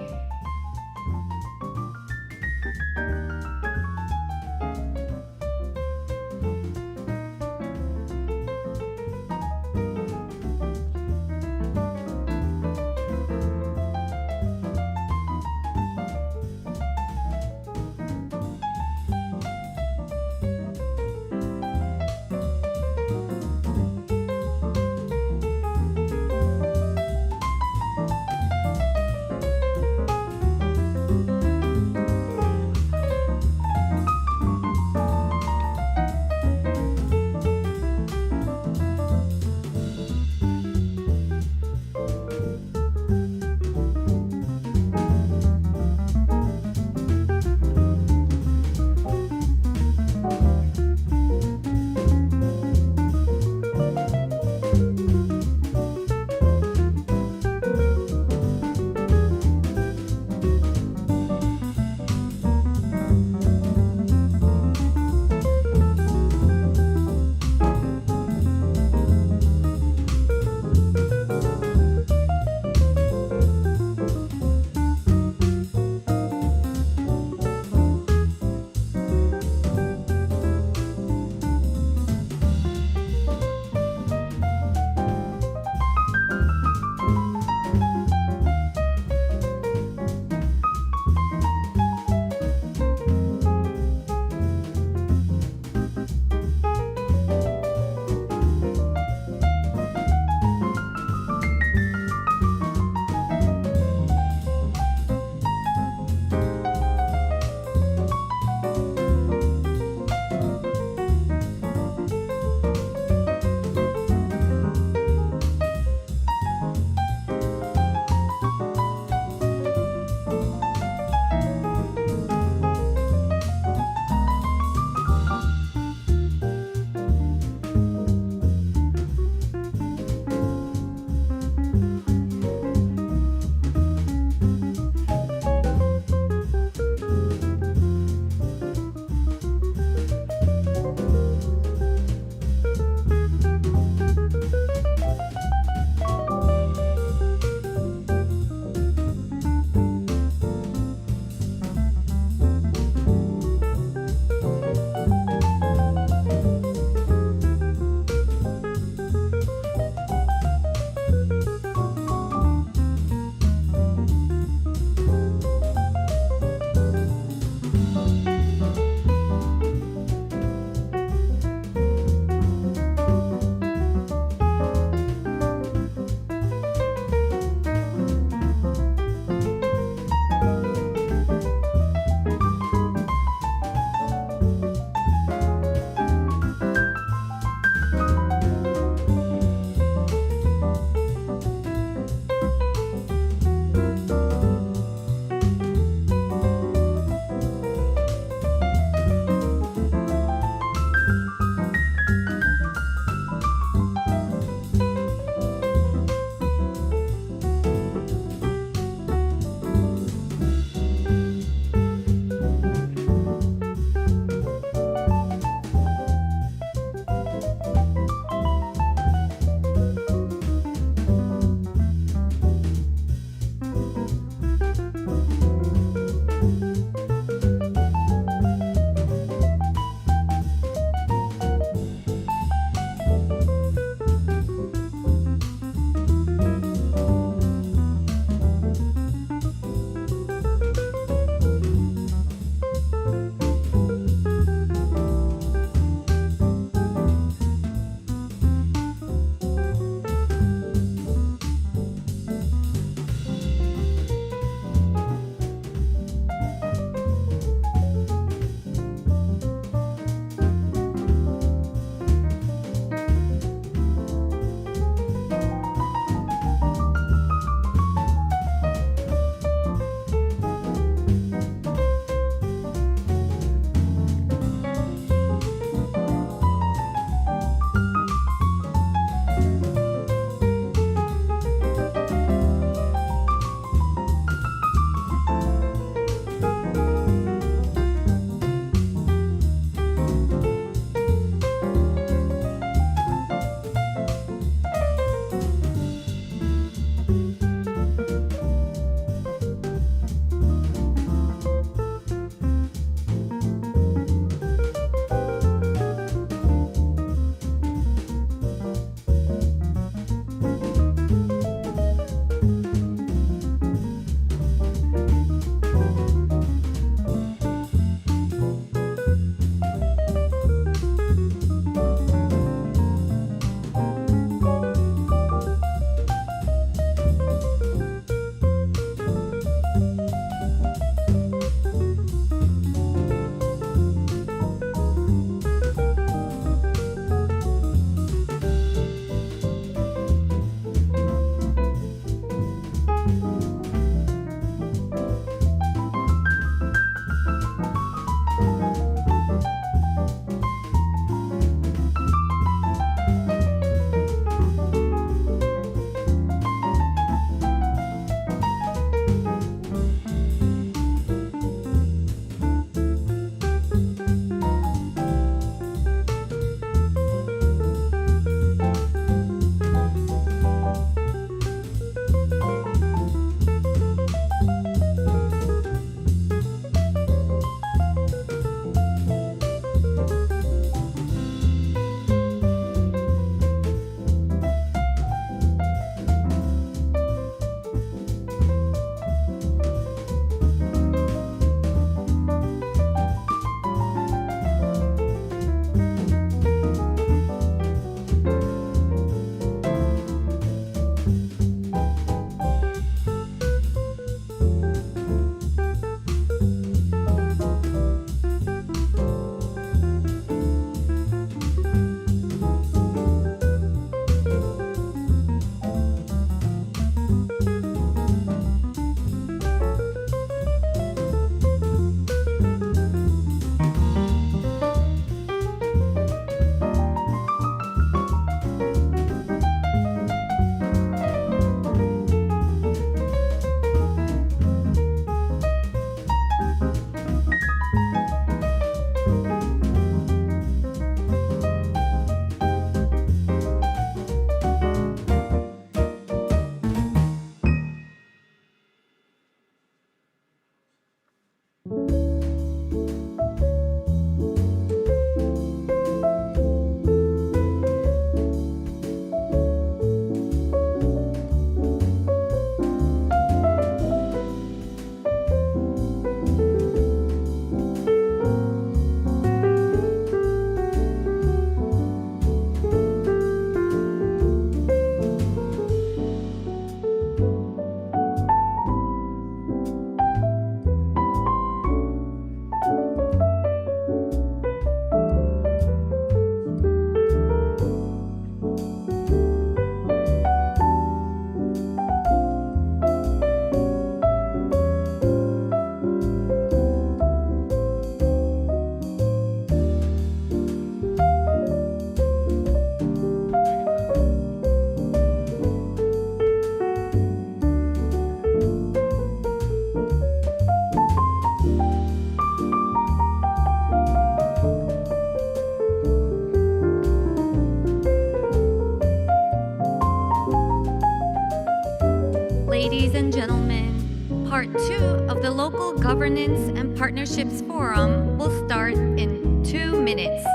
ladies and gentlemen, part 2 of the Local Governance and Partnerships Forum will start in 2 minutes.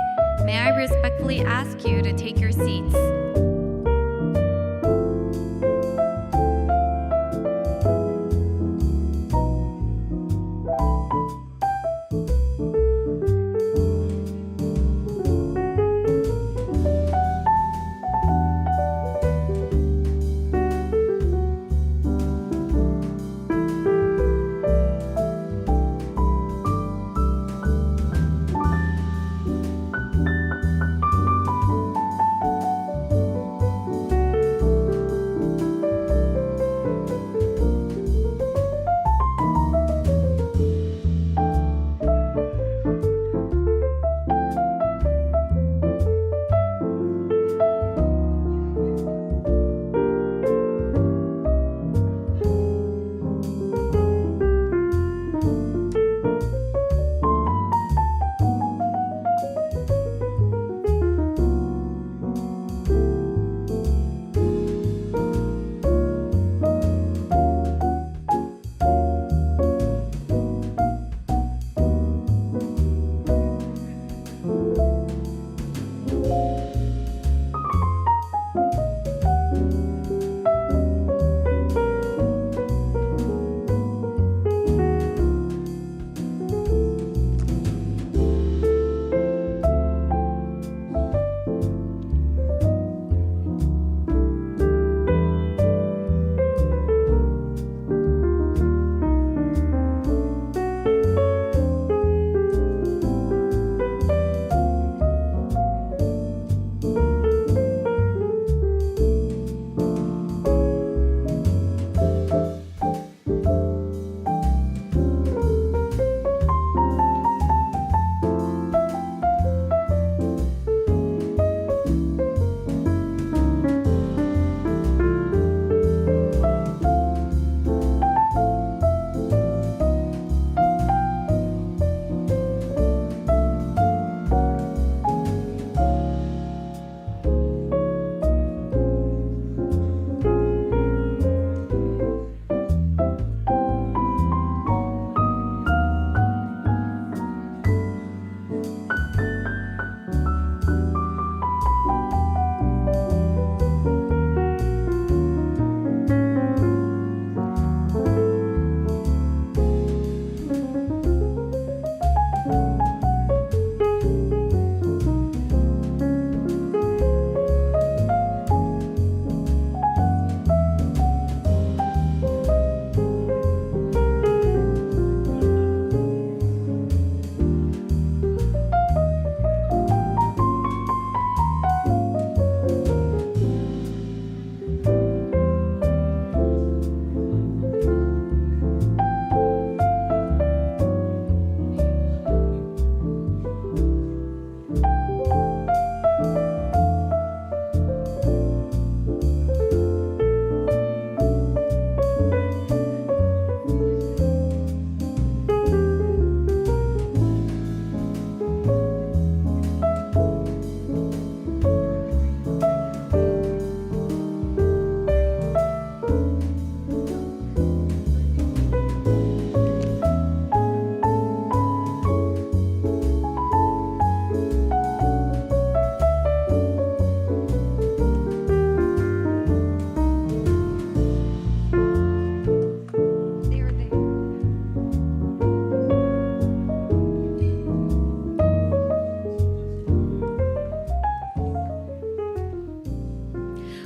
May I respectfully ask you to take your seats.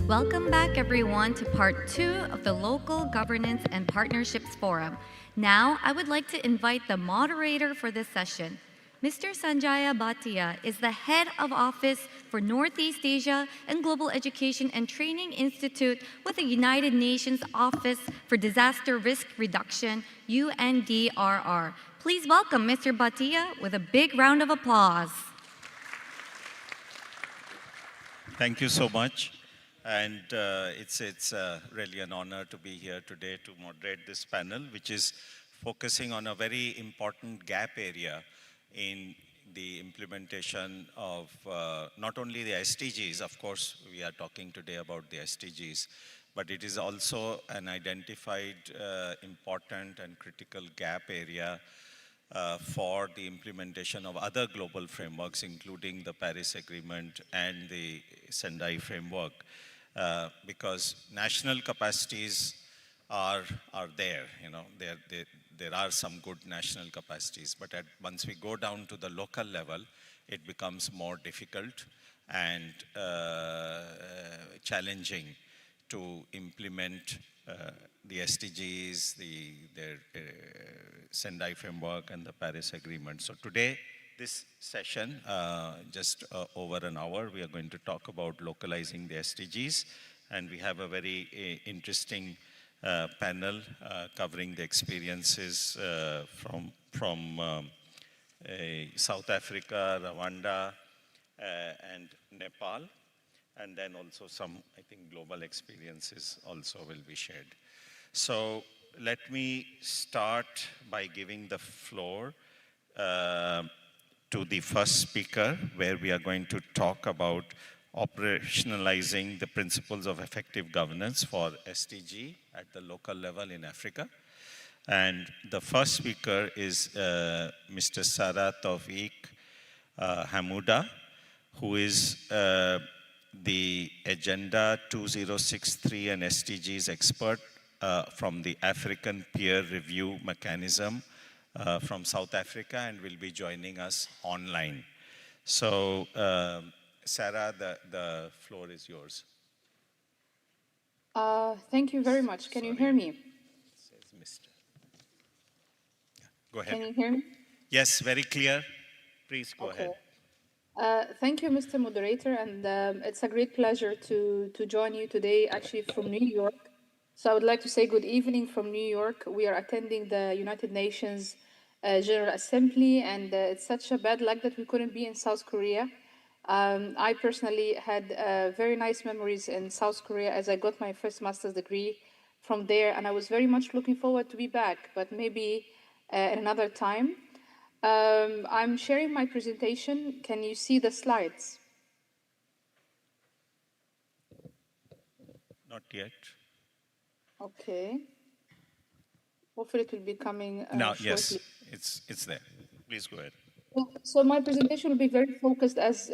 Welcome back, everyone, to part 2 of the Local Governance and Partnerships Forum. Now, I would like to invite the moderator for this session. Mr. Sanjaya Bhatia is the head of office for Northeast Asia and Global Education and Training Institute with the United Nations Office for Disaster Risk Reduction, UNDRR. Please welcome Mr. Bhatia with a big round of applause. Thank you so much. And it's really an honor to be here today to moderate this panel, which is focusing on a very important gap area in the implementation of not only the SDGs, of course, we are talking today about the SDGs, but it is also an identified important and critical gap area for the implementation of other global frameworks, including the Paris Agreement and the Sendai framework, because national capacities are there. There are some good national capacities, but once we go down to the local level, it becomes more difficult and challenging to implement the SDGs, their Sendai framework, and the Paris Agreement. So today, this session, just over an hour, we are going to talk about localizing the SDGs, and we have a very interesting panel covering the experiences from South Africa, Rwanda, and Nepal. And then also some, I think, global experiences also will be shared. So let me start by giving the floor to the first speaker, where we are going to talk about operationalizing the principles of effective governance for SDG at the local level in Africa. And the first speaker is Mr. Sarah Tawfiq Hamouda, who is the Agenda 2063 and SDGs expert from the African Peer Review Mechanism from South Africa, and will be joining us online. So, Sarah, the floor is yours. Thank you very much. Can you hear me? It says Mr. Yeah, go ahead. Can you hear me? Yes, very clear. Please go ahead. Thank you, Mr. Moderator, and it's a great pleasure to join you today, actually from New York. So I would like to say good evening from New York. We are attending the United Nations General Assembly, and it's such a bad luck that we couldn't be in South Korea. I personally had very nice memories in South Korea as I got my first master's degree from there, and I was very much looking forward to be back, but maybe at another time. I'm sharing my presentation. Can you see the slides? Not yet. Okay. Hopefully it will be coming Now, shortly. yes, it's there. Please go ahead. So my presentation will be very focused, as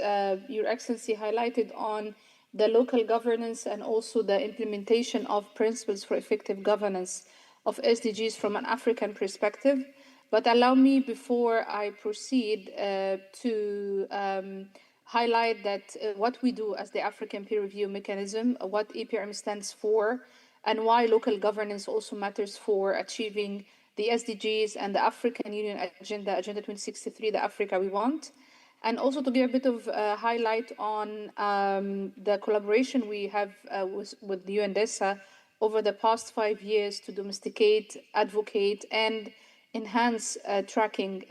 Your Excellency highlighted, on the local governance and also the implementation of principles for effective governance of SDGs from an African perspective. But allow me, before I proceed, to highlight that what we do as the African Peer Review Mechanism, what APRM stands for, and why local governance also matters for achieving the SDGs and the African Union Agenda, Agenda 2063, the Africa we want. And also to give a bit of highlight on the collaboration we have with the UNDESA over the past 5 years to domesticate, advocate, and enhance tracking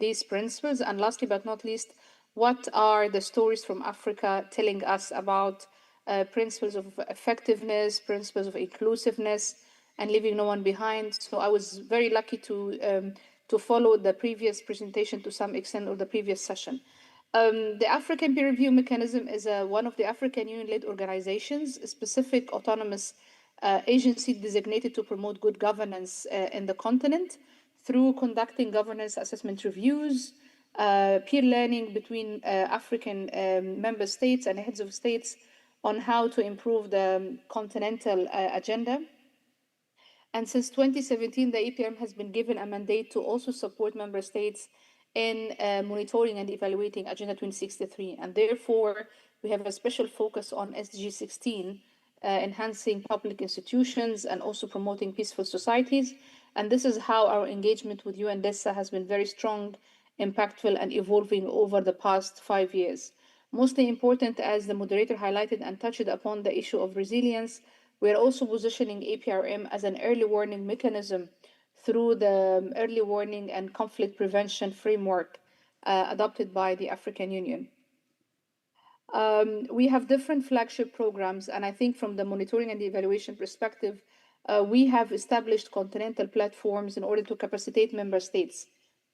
these principles. And lastly but not least, what are the stories from Africa telling us about principles of effectiveness, principles of inclusiveness, and leaving no one behind. So I was very lucky to follow the previous presentation to some extent, or the previous session. The African Peer Review Mechanism is one of the African Union-led organizations, a specific autonomous agency designated to promote good governance in the continent through conducting governance assessment reviews, peer learning between African member states and heads of states on how to improve the continental agenda. And since 2017, the APRM has been given a mandate to also support member states in monitoring and evaluating Agenda 2063. And therefore, we have a special focus on SDG 16, enhancing public institutions and also promoting peaceful societies. And this is how our engagement with UNDESA has been very strong, impactful, and evolving over the past 5 years. Mostly important, as the moderator highlighted and touched upon, the issue of resilience. We are also positioning APRM as an early warning mechanism through the early warning and conflict prevention framework adopted by the African Union. We have different flagship programs, and I think from the monitoring and the evaluation perspective, we have established continental platforms in order to capacitate member states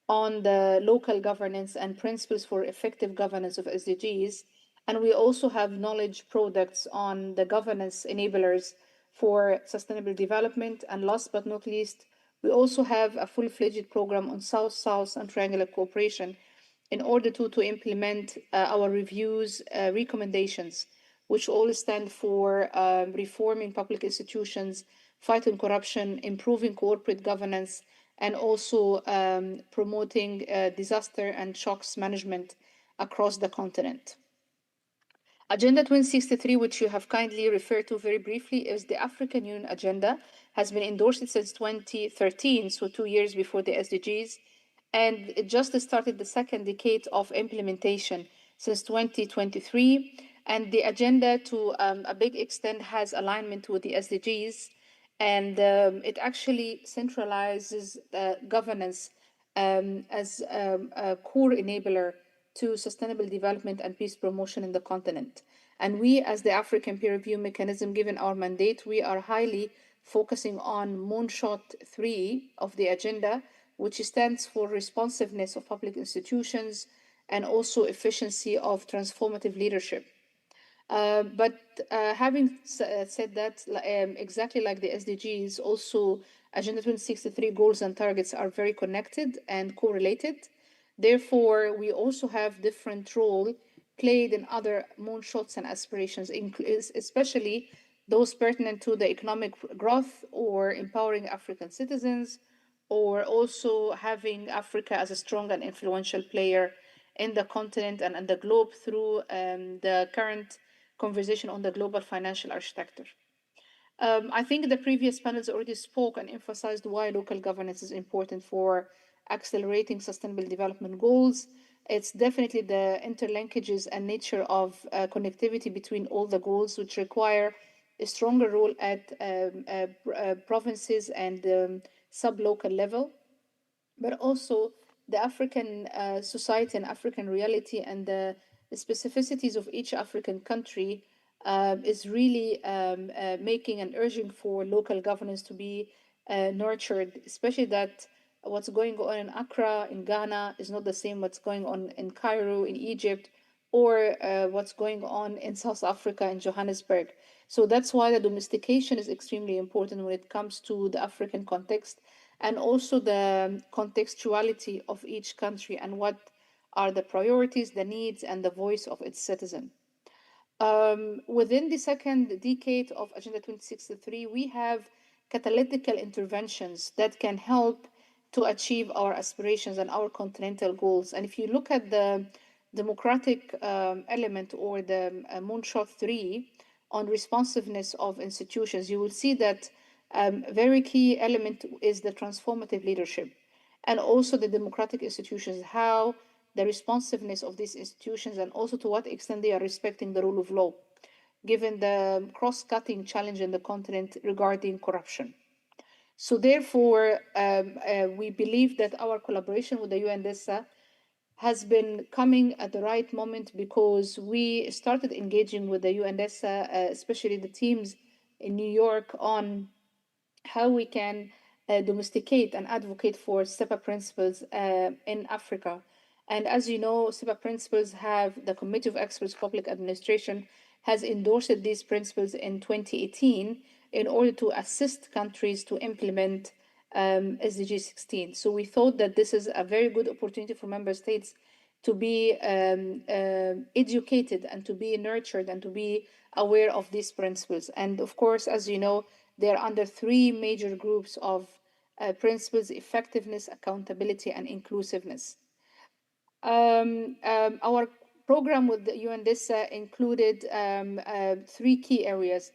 on the local governance and principles for effective governance of SDGs. And we also have knowledge products on the governance enablers for sustainable development. And last but not least, we also have a full-fledged program on South-South and triangular cooperation in order to implement our reviews recommendations, which all stand for reforming public institutions, fighting corruption, improving corporate governance, and also promoting disaster and shocks management across the continent. Agenda 2063, which you have kindly referred to very briefly, is the African Union agenda, has been endorsed since 2013, so 2 years before the SDGs, and it just started the second decade of implementation since 2023. And the agenda, to a big extent, has alignment with the SDGs, and it actually centralizes governance as a core enabler to sustainable development and peace promotion in the continent. And we, as the African Peer Review Mechanism, given our mandate, we are highly focusing on Moonshot 3 of the agenda, which stands for responsiveness of public institutions and also efficiency of transformative leadership. But having said that, exactly like the SDGs, also Agenda 2063 goals and targets are very connected and correlated. Therefore, we also have different role played in other moonshots and aspirations, especially those pertinent to the economic growth or empowering African citizens, or also having Africa as a strong and influential player in the continent and the globe through the current conversation on the global financial architecture. I think the previous panels already spoke and emphasized why local governance is important for accelerating sustainable development goals. It's definitely the interlinkages and nature of connectivity between all the goals, which require a stronger role at provinces and sub-local level, but also the African society and African reality and the specificities of each African country is really making and urging for local governance to be nurtured, especially that what's going on in Accra, in Ghana, is not the same what's going on in Cairo, in Egypt, or what's going on in South Africa, in Johannesburg. So that's why the domestication is extremely important when it comes to the African context, and also the contextuality of each country and what are the priorities, the needs, and the voice of its citizen. Within the second decade of Agenda 2063, we have catalytic interventions that can help to achieve our aspirations and our continental goals. And if you look at the democratic element or the Moonshot 3 on responsiveness of institutions, you will see that very key element is the transformative leadership and also the democratic institutions, how the responsiveness of these institutions and also to what extent they are respecting the rule of law, given the cross-cutting challenge in the continent regarding corruption. So therefore, we believe that our collaboration with the UNDESA has been coming at the right moment, because we started engaging with the UNDESA, especially the teams in New York, on how we can domesticate and advocate for SEPA principles in Africa. And as you know, SEPA principles have the Committee of Experts Public Administration has endorsed these principles in 2018 in order to assist countries to implement SDG 16. So we thought that this is a very good opportunity for member states to be educated and to be nurtured and to be aware of these principles. And of course, as you know, they're under three major groups of principles: effectiveness, accountability, and inclusiveness. Our program with the UNDESA included three key areas.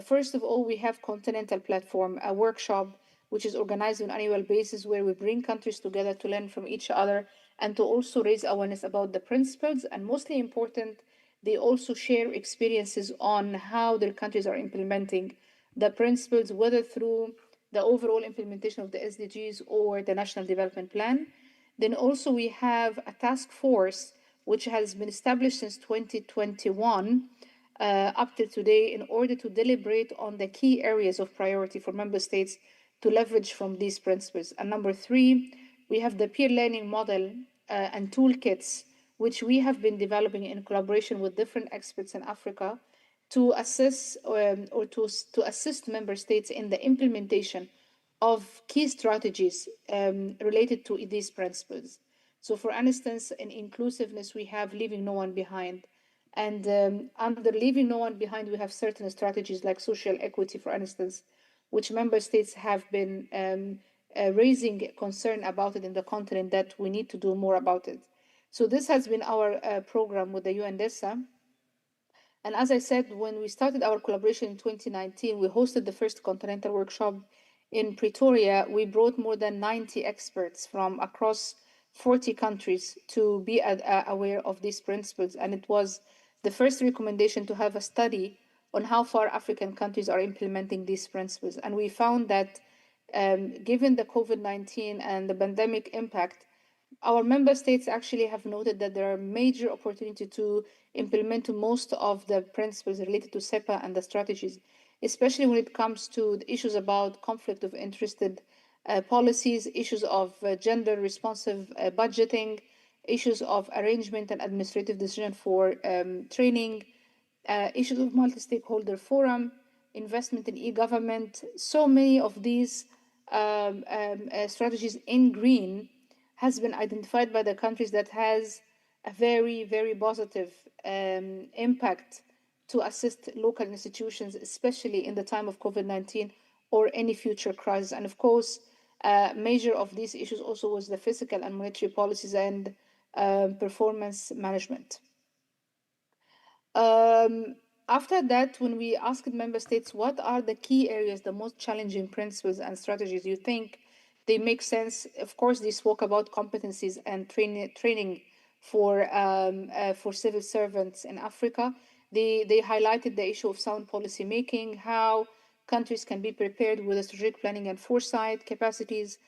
First of all, we have Continental Platform, a workshop which is organized on an annual basis where we bring countries together to learn from each other and to also raise awareness about the principles. And mostly important, they also share experiences on how their countries are implementing the principles, whether through the overall implementation of the SDGs or the National Development Plan. Then also we have a task force which has been established since 2021 up to today in order to deliberate on the key areas of priority for member states to leverage from these principles. And number three, we have the peer learning model and toolkits, which we have been developing in collaboration with different experts in Africa to assess or to assist member states in the implementation of key strategies related to these principles. So, for instance, in inclusiveness, we have leaving no one behind. And under leaving no one behind, we have certain strategies like social equity, for instance, which member states have been raising concern about it in the continent, that we need to do more about it. So this has been our program with the UNDESA. And as I said, when we started our collaboration in 2019, we hosted the first continental workshop in Pretoria. We brought more than 90 experts from across 40 countries to be aware of these principles. And it was the first recommendation to have a study on how far African countries are implementing these principles. And we found that given the COVID-19 and the pandemic impact, our member states actually have noted that there are major opportunity to implement most of the principles related to SEPA and the strategies, especially when it comes to the issues about conflict of interested policies, issues of gender responsive budgeting, issues of arrangement and administrative decision for training, issues of multi-stakeholder forum, investment in e-government. So many of these strategies in green has been identified by the countries that has a very, very positive impact to assist local institutions, especially in the time of COVID-19 or any future crisis. And of course, a measure of these issues also was the fiscal and monetary policies and performance management. After that, when we asked member states what are the key areas, the most challenging principles and strategies you think they make sense, of course, they spoke about competencies and training for civil servants in Africa. They highlighted the issue of sound policy making, how countries can be prepared with a strategic planning and foresight capacities,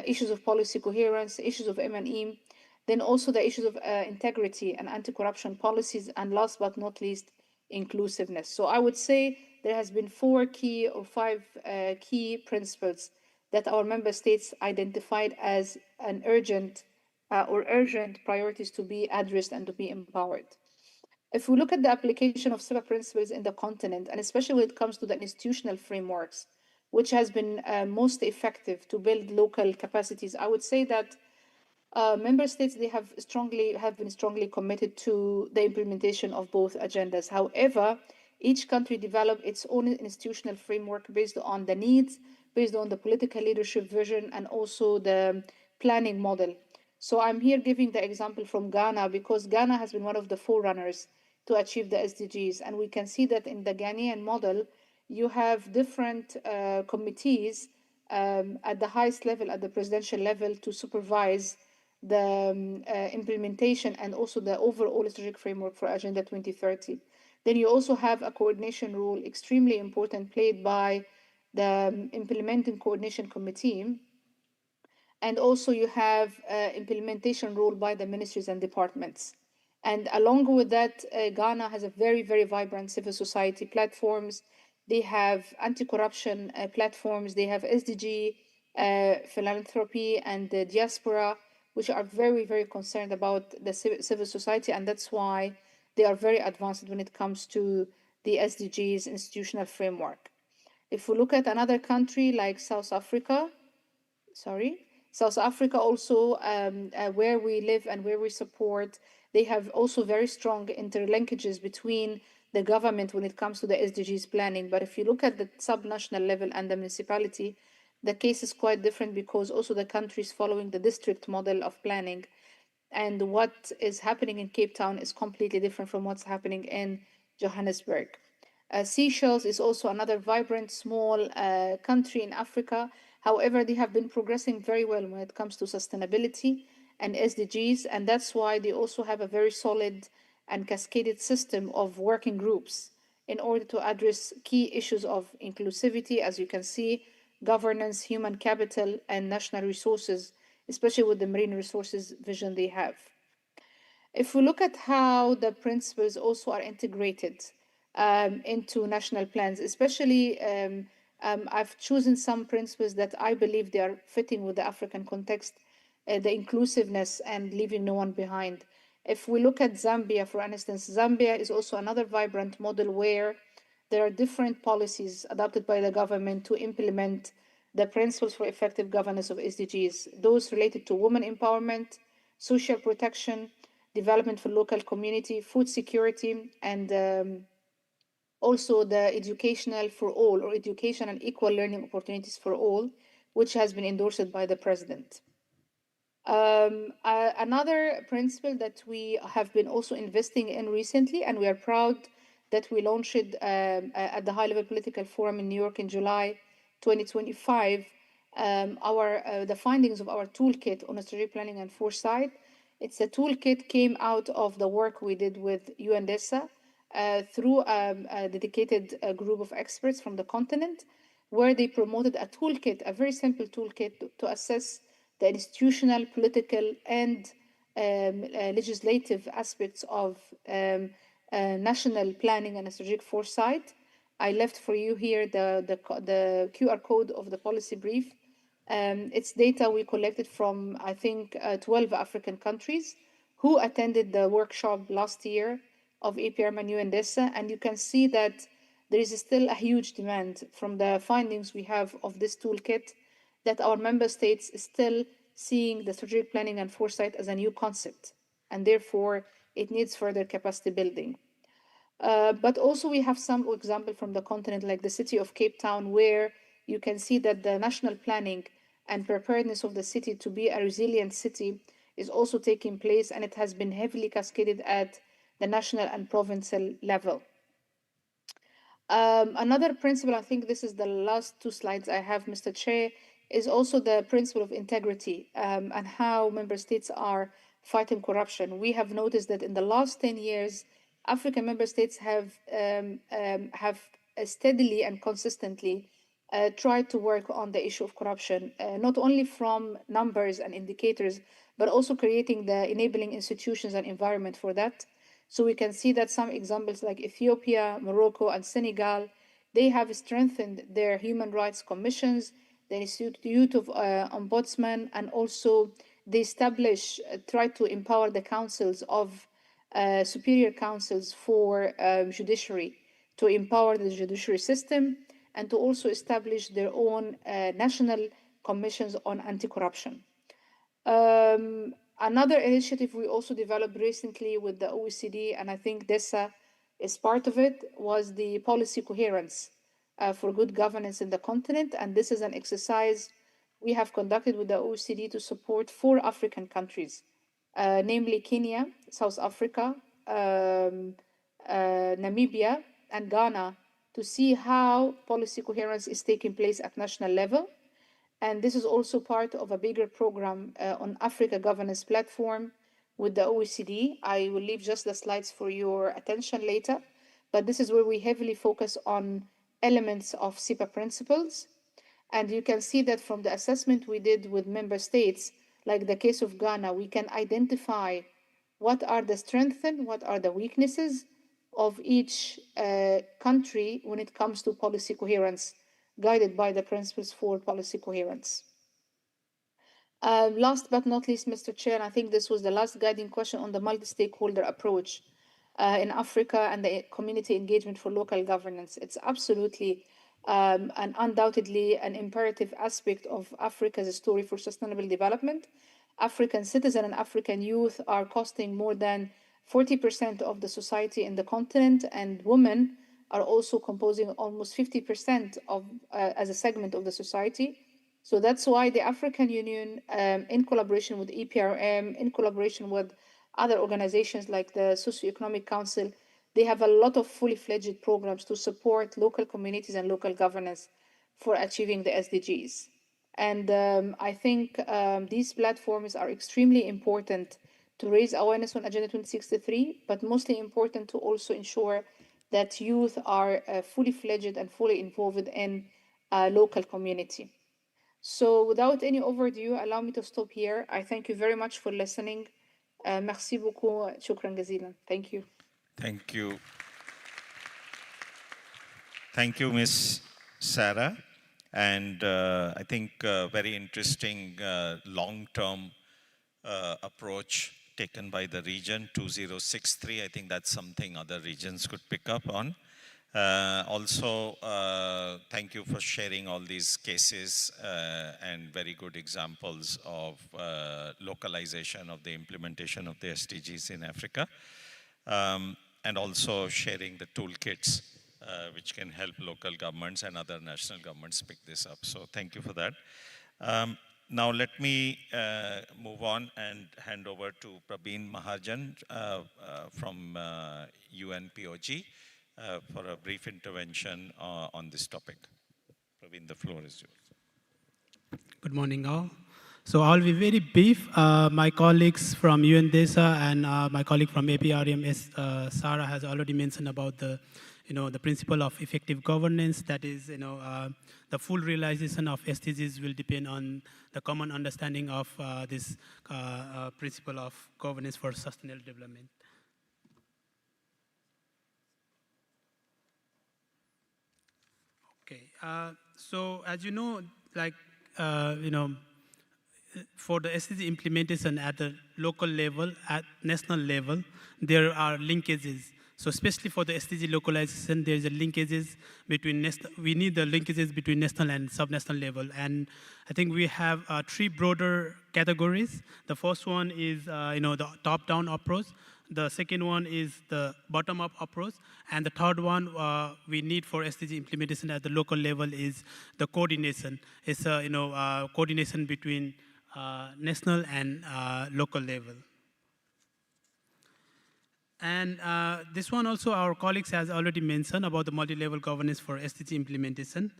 issues of policy coherence, issues of M&E, then also the issues of integrity and anti-corruption policies, and last but not least, inclusiveness. So I would say there has been 4 key or 5 key principles that our member states identified as an urgent priorities to be addressed and to be empowered. If we look at the application of SEPA principles in the continent, and especially when it comes to the institutional frameworks, which has been most effective to build local capacities, I would say that member states, they have been strongly committed to the implementation of both agendas. However, each country developed its own institutional framework based on the needs, based on the political leadership vision, and also the planning model. So I'm here giving the example from Ghana because Ghana has been one of the forerunners to achieve the SDGs. And we can see that in the Ghanaian model, you have different committees at the highest level, at the presidential level, to supervise the implementation and also the overall strategic framework for Agenda 2030. Then you also have a coordination role, extremely important, played by the Implementing Coordination Committee. And also you have implementation role by the ministries and departments. And along with that, Ghana has a very, very vibrant civil society platforms. They have anti-corruption platforms. They have SDG, philanthropy, and the diaspora, which are very, very concerned about the civil society. And that's why they are very advanced when it comes to the SDGs institutional framework. If we look at another country like South Africa also, where we live and where we support, they have also very strong interlinkages between the government when it comes to the SDGs planning. But if you look at the subnational level and the municipality, the case is quite different because also the country is following the district model of planning. And what is happening in Cape Town is completely different from what's happening in Johannesburg. Seychelles is also another vibrant, small country in Africa. However, they have been progressing very well when it comes to sustainability and SDGs, and that's why they also have a very solid and cascaded system of working groups in order to address key issues of inclusivity, as you can see, governance, human capital, and national resources, especially with the marine resources vision they have. If we look at how the principles also are integrated into national plans, especially I've chosen some principles that I believe they are fitting with the African context, the inclusiveness and leaving no one behind. If we look at Zambia, for instance, Zambia is also another vibrant model where there are different policies adopted by the government to implement the principles for effective governance of SDGs, those related to women empowerment, social protection, development for local community, food security, and also the educational for all, or education and equal learning opportunities for all, which has been endorsed by the president. Another principle that we have been also investing in recently, and we are proud that we launched it at the High Level Political Forum in New York in July 2025, the findings of our toolkit on strategic planning and foresight. It's a toolkit came out of the work we did with UNDESA through a dedicated group of experts from the continent, where they promoted a toolkit, a very simple toolkit to assess the institutional, political, and legislative aspects of national planning and strategic foresight. I left for you here the QR code of the policy brief. It's data we collected from, I think, 12 African countries who attended the workshop last year of APRM and UNDESA, and you can see that there is still a huge demand from the findings we have of this toolkit, that our member states is still seeing the strategic planning and foresight as a new concept, and therefore it needs further capacity building. But also we have some example from the continent, like the city of Cape Town, where you can see that the national planning and preparedness of the city to be a resilient city is also taking place, and it has been heavily cascaded at the national and provincial level. Another principle, I think this is the last two slides I have, Mr. Chair, is also the principle of integrity and how member states are fighting corruption. We have noticed that in the last 10 years, African member states have steadily and consistently tried to work on the issue of corruption, not only from numbers and indicators, but also creating the enabling institutions and environment for that. So we can see that some examples like Ethiopia, Morocco, and Senegal, they have strengthened their human rights commissions, the Institute of Ombudsman, and also they try to empower the councils of superior councils for judiciary to empower the judiciary system, and to also establish their own national commissions on anti-corruption. Another initiative we also developed recently with the OECD, and I think DESA is part of it, was the policy coherence for good governance in the continent. And this is an exercise we have conducted with the OECD to support 4 African countries, namely Kenya, South Africa, Namibia, and Ghana, to see how policy coherence is taking place at national level. And this is also part of a bigger program on Africa Governance Platform with the OECD. I will leave just the slides for your attention later, but this is where we heavily focus on elements of SIPA principles. And you can see that from the assessment we did with member states, like the case of Ghana, we can identify what are the strengths and what are the weaknesses of each country when it comes to policy coherence, guided by the principles for policy coherence. Last but not least, Mr. Chair, I think this was the last guiding question on the multi-stakeholder approach in Africa and the community engagement for local governance. It's absolutely and undoubtedly an imperative aspect of Africa's story for sustainable development. African citizens and African youth are costing more than 40% of the society in the continent, and women are also composing almost 50% of as a segment of the society. So that's why the African Union, in collaboration with EPRM, in collaboration with other organizations like the Socioeconomic Council, they have a lot of fully fledged programs to support local communities and local governance for achieving the SDGs. And I think these platforms are extremely important to raise awareness on Agenda 2063, but mostly important to also ensure that youth are fully fledged and fully involved in local community. So without any overdue, allow me to stop here. I thank you very much for listening. Merci beaucoup. Shukran jazilan. Thank you. Thank you. Thank you, Ms. Sarah. And I think very interesting long-term approach taken by the region 2063. I think that's something other regions could pick up on. Also, thank you for sharing all these cases and very good examples of localization of the implementation of the SDGs in Africa. And also sharing the toolkits which can help local governments and other national governments pick this up. So thank you for that. Now let me move on and hand over to Prabeen Mahajan from UNPOG for a brief intervention on this topic. Prabeen, the floor is yours. Good morning all. So I'll be very brief. My colleagues from UNDESA and my colleague from APRM, Sarah, has already mentioned about the principle of effective governance. That is, the full realization of SDGs will depend on the common understanding of this principle of governance for sustainable development. Okay. So as you know, like for the SDG implementation at the local level, at national level, there are linkages. So especially for the SDG localization, there is a linkages between we need the linkages between national and subnational level. And I think we have 3 broader categories. The first one is the top-down approach. The second one is the bottom-up approach. And the third one we need for SDG implementation at the local level is the coordination. It's coordination between national and local level. And this one also our colleagues has already mentioned about the multi-level governance for SDG implementation.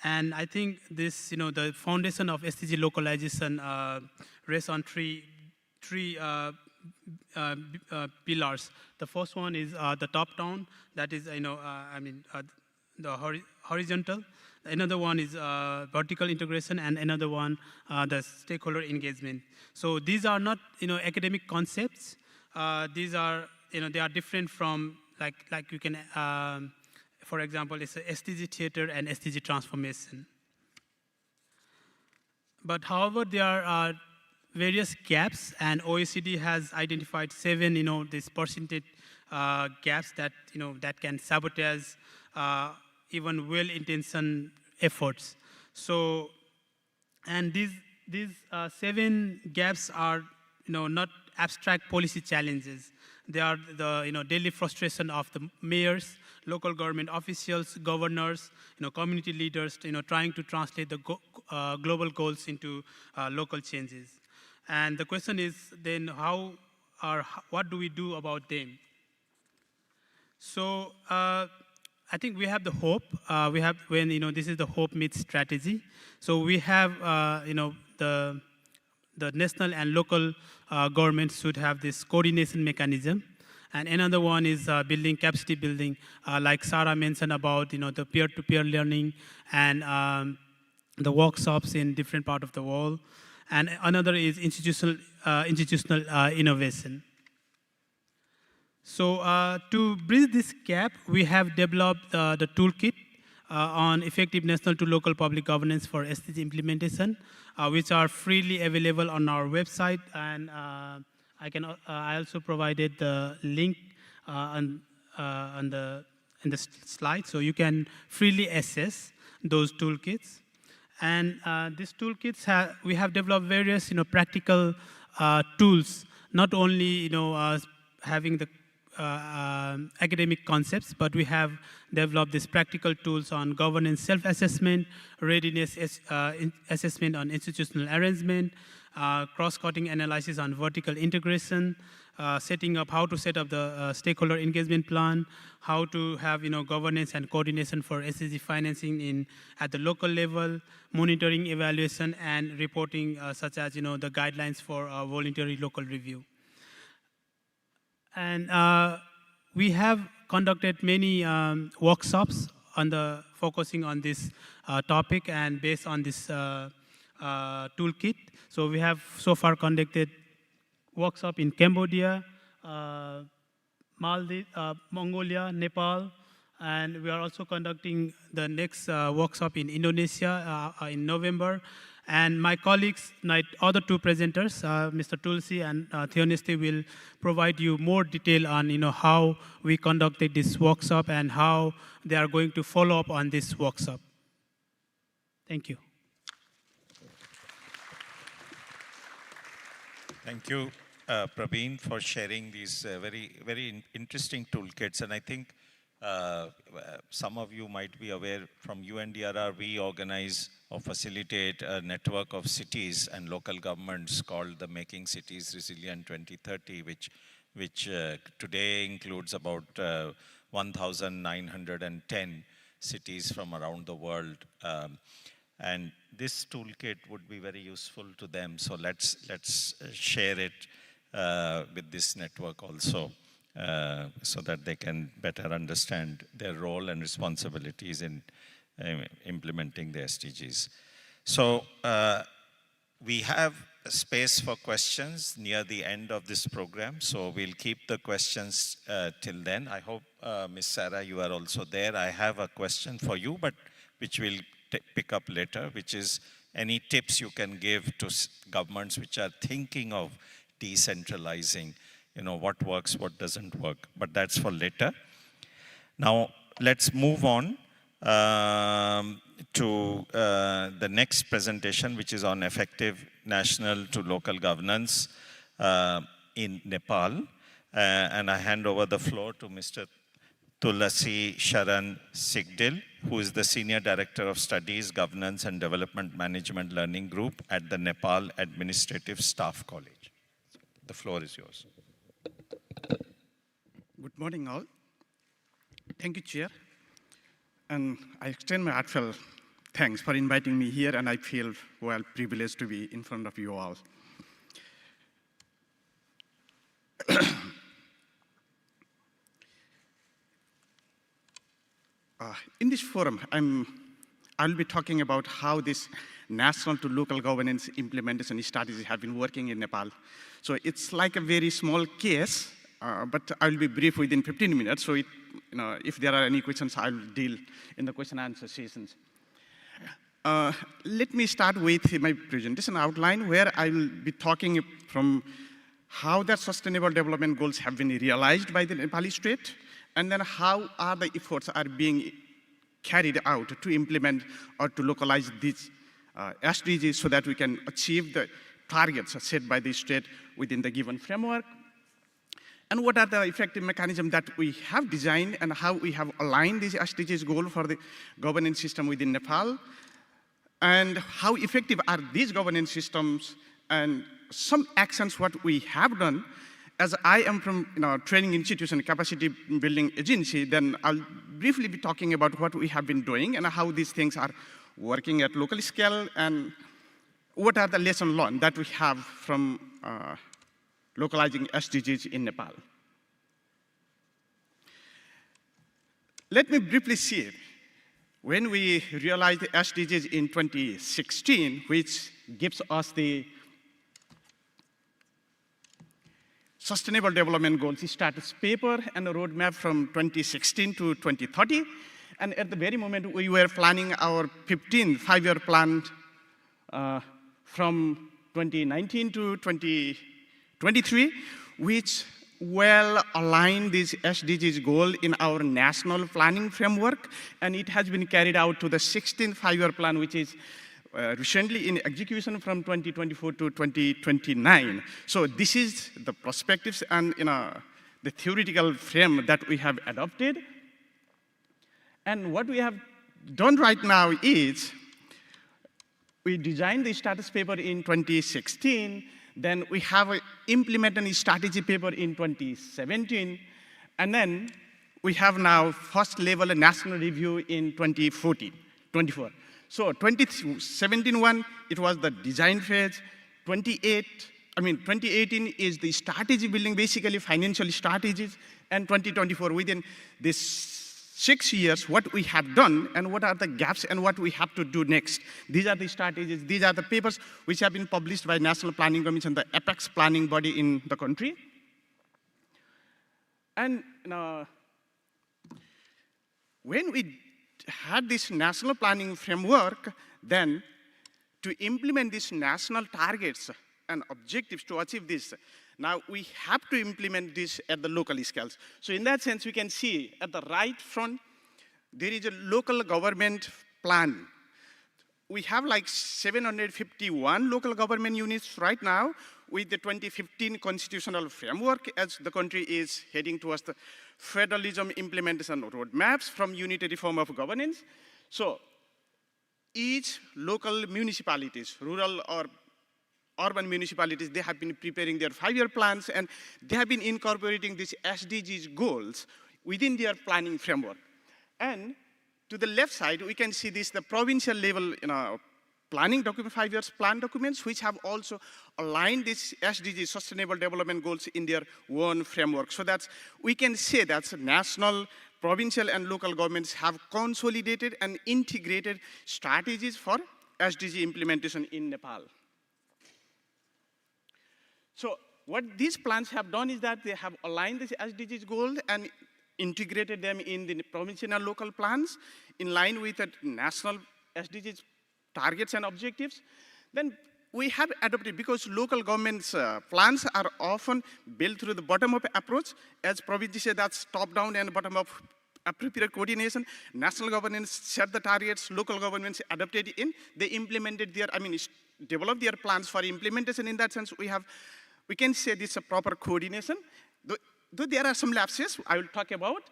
And I think this, the foundation of SDG localization rests on three pillars. The first one is the top-down, that is, the horizontal. Another one is vertical integration, and another one, the stakeholder engagement. So these are not, academic concepts. These are, they are different from, like you can, for example, it's a SDG theater and SDG transformation. But however, there are various gaps, and OECD has identified 7, this percentage gaps that, that can sabotage even well-intentioned efforts. So, and these 7 gaps are, not abstract policy challenges. They are the, daily frustration of the mayors, local government officials, governors, community leaders, trying to translate the global goals into local changes. And the question is then what do we do about them? So I think we have the hope. We have this is the hope meets strategy. So we have the national and local governments should have this coordination mechanism. And another one is building capacity building, like Sarah mentioned about the peer-to-peer learning and the workshops in different parts of the world. And another is institutional innovation. So to bridge this gap, we have developed the toolkit on effective national to local public governance for SDG implementation, which are freely available on our website. And I also provided the link in the slide, so you can freely access those toolkits. And these toolkits we have developed various practical tools, not only having the academic concepts, but we have developed these practical tools on governance self-assessment, readiness assessment on institutional arrangement, cross-cutting analysis on vertical integration, how to set up the stakeholder engagement plan, how to have governance and coordination for SDG financing at the local level, monitoring, evaluation, and reporting, such as the guidelines for voluntary local review. And we have conducted many workshops focusing on this topic and based on this toolkit. So we have so far conducted workshop in Cambodia, Maldives, Mongolia, Nepal, and we are also conducting the next workshop in Indonesia in November. And my colleagues, my other two presenters, Mr. Tulsi and Theonesti, will provide you more detail on how we conducted this workshop and how they are going to follow up on this workshop. Thank you. Thank you, Praveen, for sharing these very interesting toolkits. And I think some of you might be aware from UNDRR, we organize or facilitate a network of cities and local governments called the Making Cities Resilient 2030, which today includes about 1,910 cities from around the world. And this toolkit would be very useful to them. So let's share it with this network also, so that they can better understand their role and responsibilities in implementing the SDGs. So we have space for questions near the end of this program. So we'll keep the questions till then. I hope, Ms. Sarah, you are also there. I have a question for you, but which we'll pick up later, which is any tips you can give to governments which are thinking of decentralizing, what works, what doesn't work, but that's for later. Now, let's move on to the next presentation, which is on effective national to local governance in Nepal. And I hand over the floor to Mr. Tulasi Sharan Sigdil, who is the Senior Director of Studies, Governance and Development Management Learning Group at the Nepal Administrative Staff College. The floor is yours. Good morning, all. Thank you, Chair. And I extend my heartfelt thanks for inviting me here, and I feel well privileged to be in front of you all. In this forum, I'll be talking about how this national to local governance implementation strategies have been working in Nepal. So it's like a very small case, but I'll be brief within 15 minutes. So if there are any questions, I'll deal in the question and answer sessions. Let me start with my presentation outline, where I will be talking from how the sustainable development goals have been realized by the Nepali state, and then how are the efforts are being carried out to implement or to localize these SDGs so that we can achieve the targets set by the state within the given framework. And what are the effective mechanisms that we have designed and how we have aligned these SDGs goal for the governance system within Nepal, and how effective are these governance systems, and some actions what we have done. As I am from training institution, capacity building agency, then I'll briefly be talking about what we have been doing and how these things are working at local scale, and what are the lessons learned that we have from localizing SDGs in Nepal. Let me briefly see it. When we realized the SDGs in 2016, which gives us the Sustainable Development Goals status paper and a roadmap from 2016 to 2030. And at the very moment, we were planning our 15th five-year plan from 2019 to 2023, which well aligned this SDGs goal in our national planning framework. And it has been carried out to the 16th five-year plan, which is recently in execution from 2024 to 2029. So this is the perspectives and the theoretical frame that we have adopted. And what we have done right now is we designed the status paper in 2016, then we have implemented a strategy paper in 2017, and then we have now first level national review in 2024. So 2017 one, it was the design phase. 2018 is the strategy building, basically financial strategies. And 2024, within this 6 years, what we have done and what are the gaps and what we have to do next. These are the strategies, these are the papers which have been published by National Planning Commission, the apex planning body in the country. And when we had this national planning framework, then to implement these national targets and objectives to achieve this, now we have to implement this at the local scales. So in that sense, we can see at the right front, there is a local government plan. We have like 751 local government units right now with the 2015 constitutional framework as the country is heading towards the federalism implementation roadmaps from unitary form of governance. So each local municipalities, rural or urban municipalities, they have been preparing their 5-year plans and they have been incorporating these SDGs goals within their planning framework. And to the left side, we can see this, the provincial level planning document, 5 years plan documents, which have also aligned these SDGs, Sustainable Development Goals, in their own framework. So that's, we can say that national, provincial, and local governments have consolidated and integrated strategies for SDG implementation in Nepal. So what these plans have done is that they have aligned this SDGs goal and integrated them in the provincial and local plans in line with the national SDGs targets and objectives. Then we have adopted, because local governments' plans are often built through the bottom-up approach. As Praveen said, that's top-down and bottom-up appropriate coordination. National governments set the targets, local governments adopted in, they implemented their, developed their plans for implementation. In that sense, we can say this is a proper coordination. Though there are some lapses I will talk about.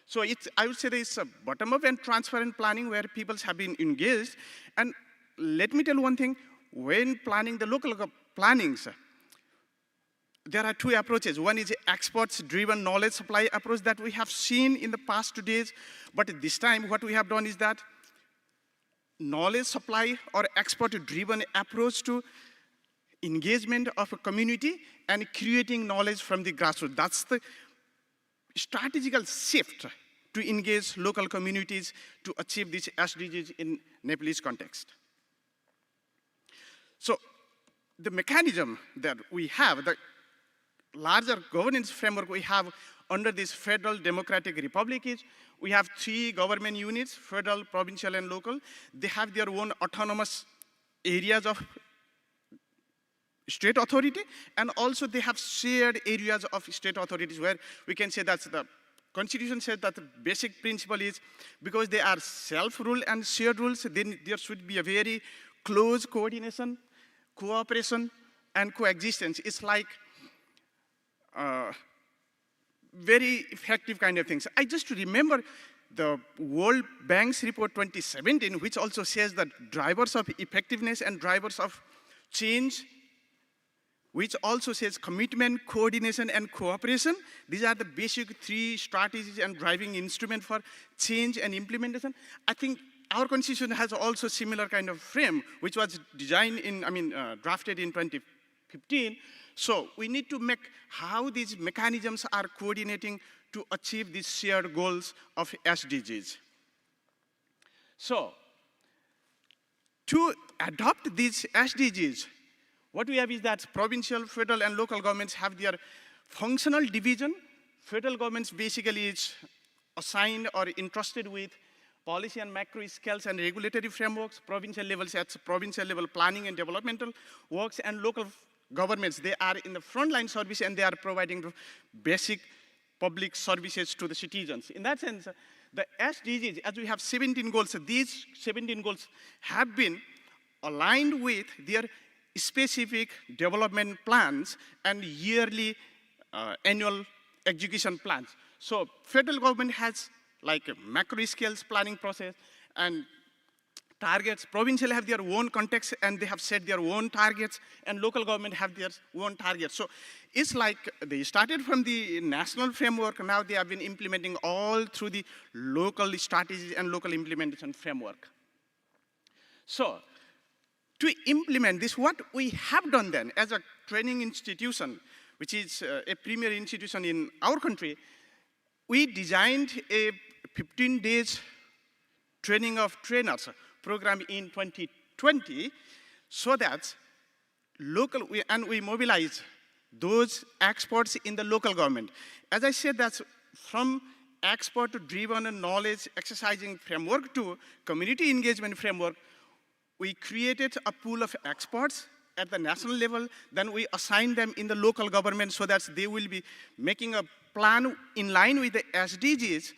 So I would say there is a bottom-up and transparent planning where people have been engaged. And let me tell one thing, when planning the local plannings, there are two approaches. One is experts-driven knowledge supply approach that we have seen in the past 2 days. But this time, what we have done is that knowledge supply or expert-driven approach to engagement of a community and creating knowledge from the grassroots. That's the strategical shift to engage local communities to achieve these SDGs in Nepalese context. So the mechanism that we have, the larger governance framework we have under this Federal Democratic Republic is, we have 3 government units, federal, provincial, and local. They have their own autonomous areas of state authority, and also they have shared areas of state authorities where we can say that the Constitution says that the basic principle is, because they are self-rule and shared rules, then there should be a very close coordination, cooperation, and coexistence. It's like very effective kind of things. I just remember the World Bank's report 2017, which also says that drivers of effectiveness and drivers of change, which also says commitment, coordination, and cooperation. These are the basic 3 strategies and driving instrument for change and implementation. I think our constitution has also similar kind of frame, which was designed in, drafted in 2015. So we need to make how these mechanisms are coordinating to achieve these shared goals of SDGs. So to adopt these SDGs, what we have is that provincial, federal, and local governments have their functional division. Federal governments basically is assigned or entrusted with policy and macro scales and regulatory frameworks. Provincial levels, at provincial level planning and developmental works, and local governments, they are in the frontline service and they are providing basic public services to the citizens. In that sense, the SDGs, as we have 17 goals, these 17 goals have been aligned with their specific development plans and yearly annual execution plans. So federal government has like a macro scales planning process and targets. Provincial have their own context and they have set their own targets, and local government have their own targets. So it's like they started from the national framework, now they have been implementing all through the local strategies and local implementation framework. So to implement this, what we have done then as a training institution, which is a premier institution in our country, we designed a 15 days training of trainers program in 2020 so that we mobilize those experts in the local government. As I said, that's from expert-driven knowledge exercising framework to community engagement framework. we created a pool of experts at the national level, then we assign them in the local government so that they will be making a plan in line with the SDGs,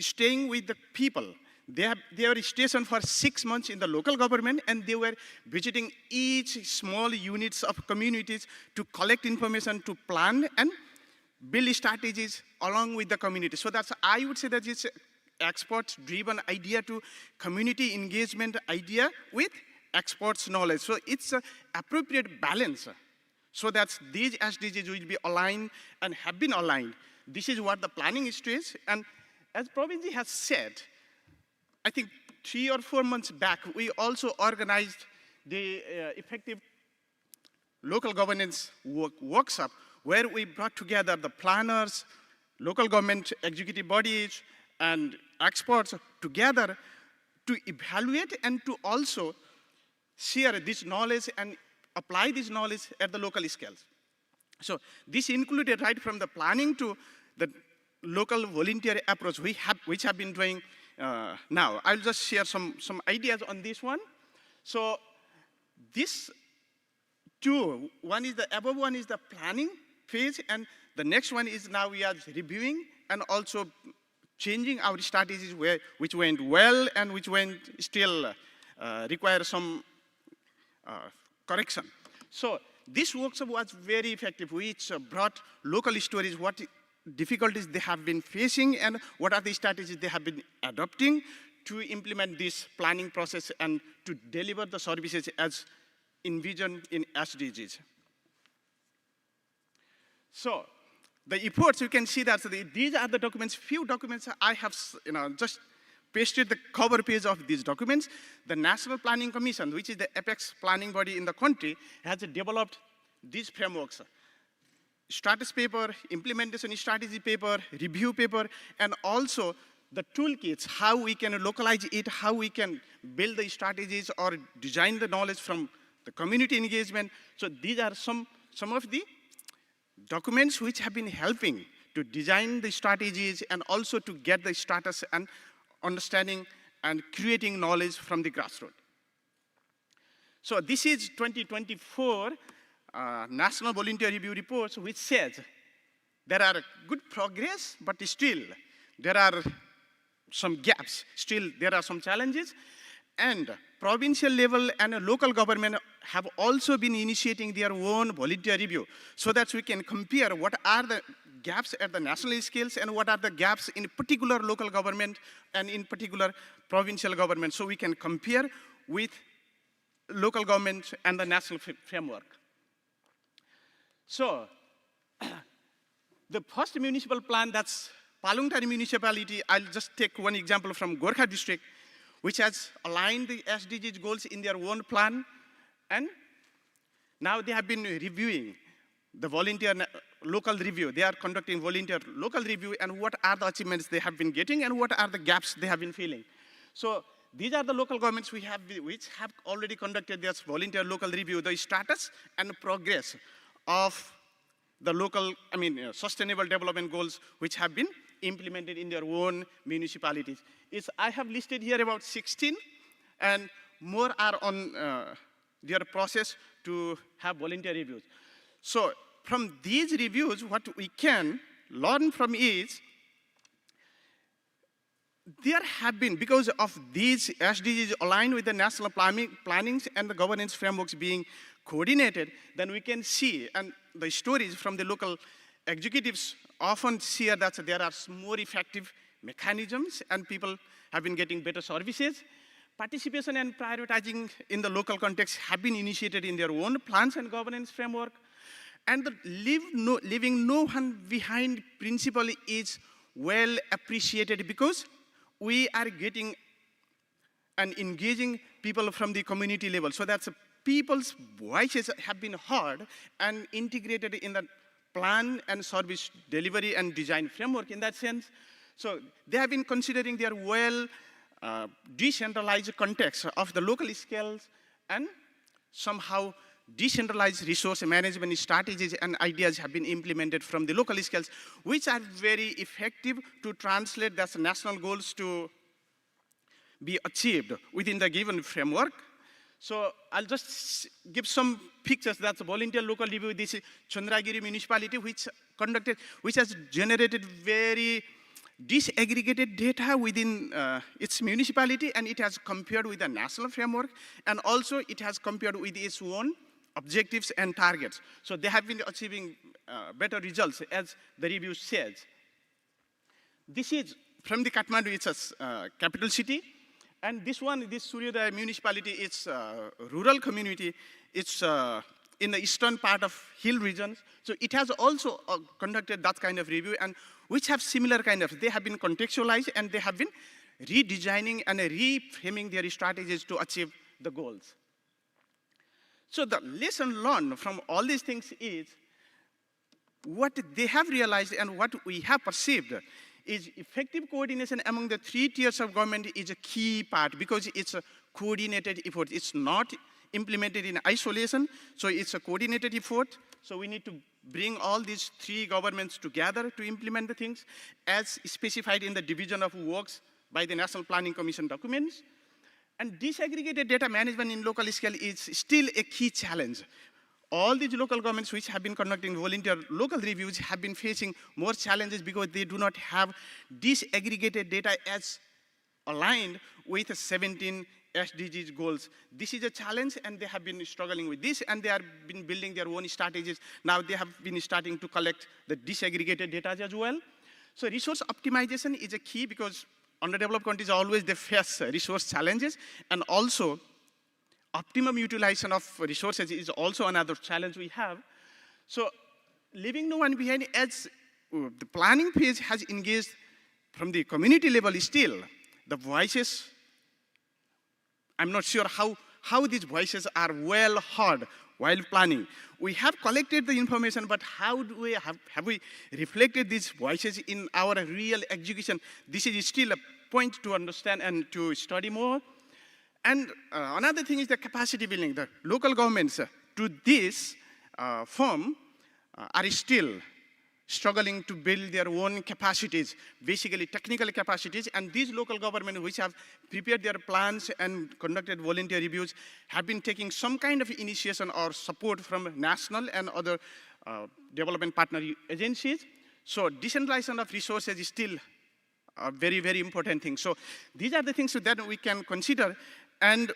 staying with the people. They were stationed for 6 months in the local government, and they were visiting each small units of communities to collect information, to plan and build strategies along with the community. So that's, I would say that it's expert-driven idea to community engagement idea with experts' knowledge. So it's an appropriate balance so that these SDGs will be aligned and have been aligned. This is what the planning stage, and as Provinji has said, I think 3 or 4 months back, we also organized the effective local governance workshop where we brought together the planners, local government executive bodies, and experts together to evaluate and to also share this knowledge and apply this knowledge at the local scales. So this included right from the planning to the local volunteer approach which have been doing now. I'll just share some ideas on this one. So this two, above one is the planning phase, and the next one is now we are reviewing and also changing our strategies which went well and which went still require some correction. So this workshop was very effective, which brought local stories, what difficulties they have been facing and what are the strategies they have been adopting to implement this planning process and to deliver the services as envisioned in SDGs. So the efforts, you can see that these are the documents, few documents I have just pasted the cover page of these documents. The National Planning Commission, which is the apex planning body in the country, has developed these frameworks. Status paper, implementation strategy paper, review paper, and also the toolkits, how we can localize it, how we can build the strategies or design the knowledge from the community engagement. So these are some of the documents which have been helping to design the strategies and also to get the status and understanding and creating knowledge from the grassroots. So this is 2024 National Volunteer Review Reports, which says there are good progress, but still there are some gaps. Still there are some challenges. And provincial level and local government have also been initiating their own volunteer review so that we can compare what are the gaps at the national scales and what are the gaps in particular local government and in particular provincial government, so we can compare with local government and the national framework. So the first municipal plan, that's Palungtari municipality. I'll just take one example from Gorkha district, which has aligned the SDGs goals in their own plan, and now they have been reviewing the volunteer local review. They are conducting volunteer local review and what are the achievements they have been getting and what are the gaps they have been filling. So these are the local governments which have already conducted this volunteer local review, the status and progress of the local, sustainable development goals which have been implemented in their own municipalities. I have listed here about 16, and more are on their process to have volunteer reviews. So from these reviews, what we can learn from is there have been, because of these SDGs aligned with the national plannings and the governance frameworks being coordinated, then we can see, and the stories from the local executives often share that there are more effective mechanisms and people have been getting better services. Participation and prioritizing in the local context have been initiated in their own plans and governance framework. And the leaving no one behind principle is well appreciated because we are getting and engaging people from the community level. So that's people's voices have been heard and integrated in the plan and service delivery and design framework in that sense. So they have been considering their decentralized context of the local scales and somehow decentralized resource management strategies and ideas have been implemented from the local scales, which are very effective to translate those national goals to be achieved within the given framework. So I'll just give some pictures. That's a volunteer local review. This is Chandragiri municipality, which has generated very disaggregated data within its municipality, and it has compared with the national framework, and also it has compared with its own objectives and targets. So they have been achieving better results, as the review says. This is from the Kathmandu, it's a capital city. And this one, this Suryodaya municipality, it's a rural community. It's in the eastern part of hill regions. So it has also conducted that kind of review, and which have similar kind of, they have been contextualized and they have been redesigning and reframing their strategies to achieve the goals. So the lesson learned from all these things is what they have realized and what we have perceived is effective coordination among the 3 tiers of government is a key part, because it's a coordinated effort. It's not implemented in isolation, so it's a coordinated effort. So we need to bring all these 3 governments together to implement the things as specified in the division of works by the National Planning Commission documents. And disaggregated data management in local scale is still a key challenge. All these local governments which have been conducting volunteer local reviews have been facing more challenges because they do not have disaggregated data as aligned with the 17 SDGs goals. This is a challenge, and they have been struggling with this, and they have been building their own strategies. Now they have been starting to collect the disaggregated data as well. So resource optimization is a key, because underdeveloped countries always they face resource challenges, and also optimum utilization of resources is also another challenge we have. So leaving no one behind, as the planning phase has engaged from the community level still, the voices, I'm not sure how these voices are well heard while planning. We have collected the information, but how do we have we reflected these voices in our real execution? This is still a point to understand and to study more. And another thing is the capacity building. The local governments to this form are still struggling to build their own capacities, basically technical capacities, and these local governments which have prepared their plans and conducted volunteer reviews have been taking some kind of initiation or support from national and other development partner agencies. So decentralization of resources is still a very, very important thing. So these are the things that we can consider. And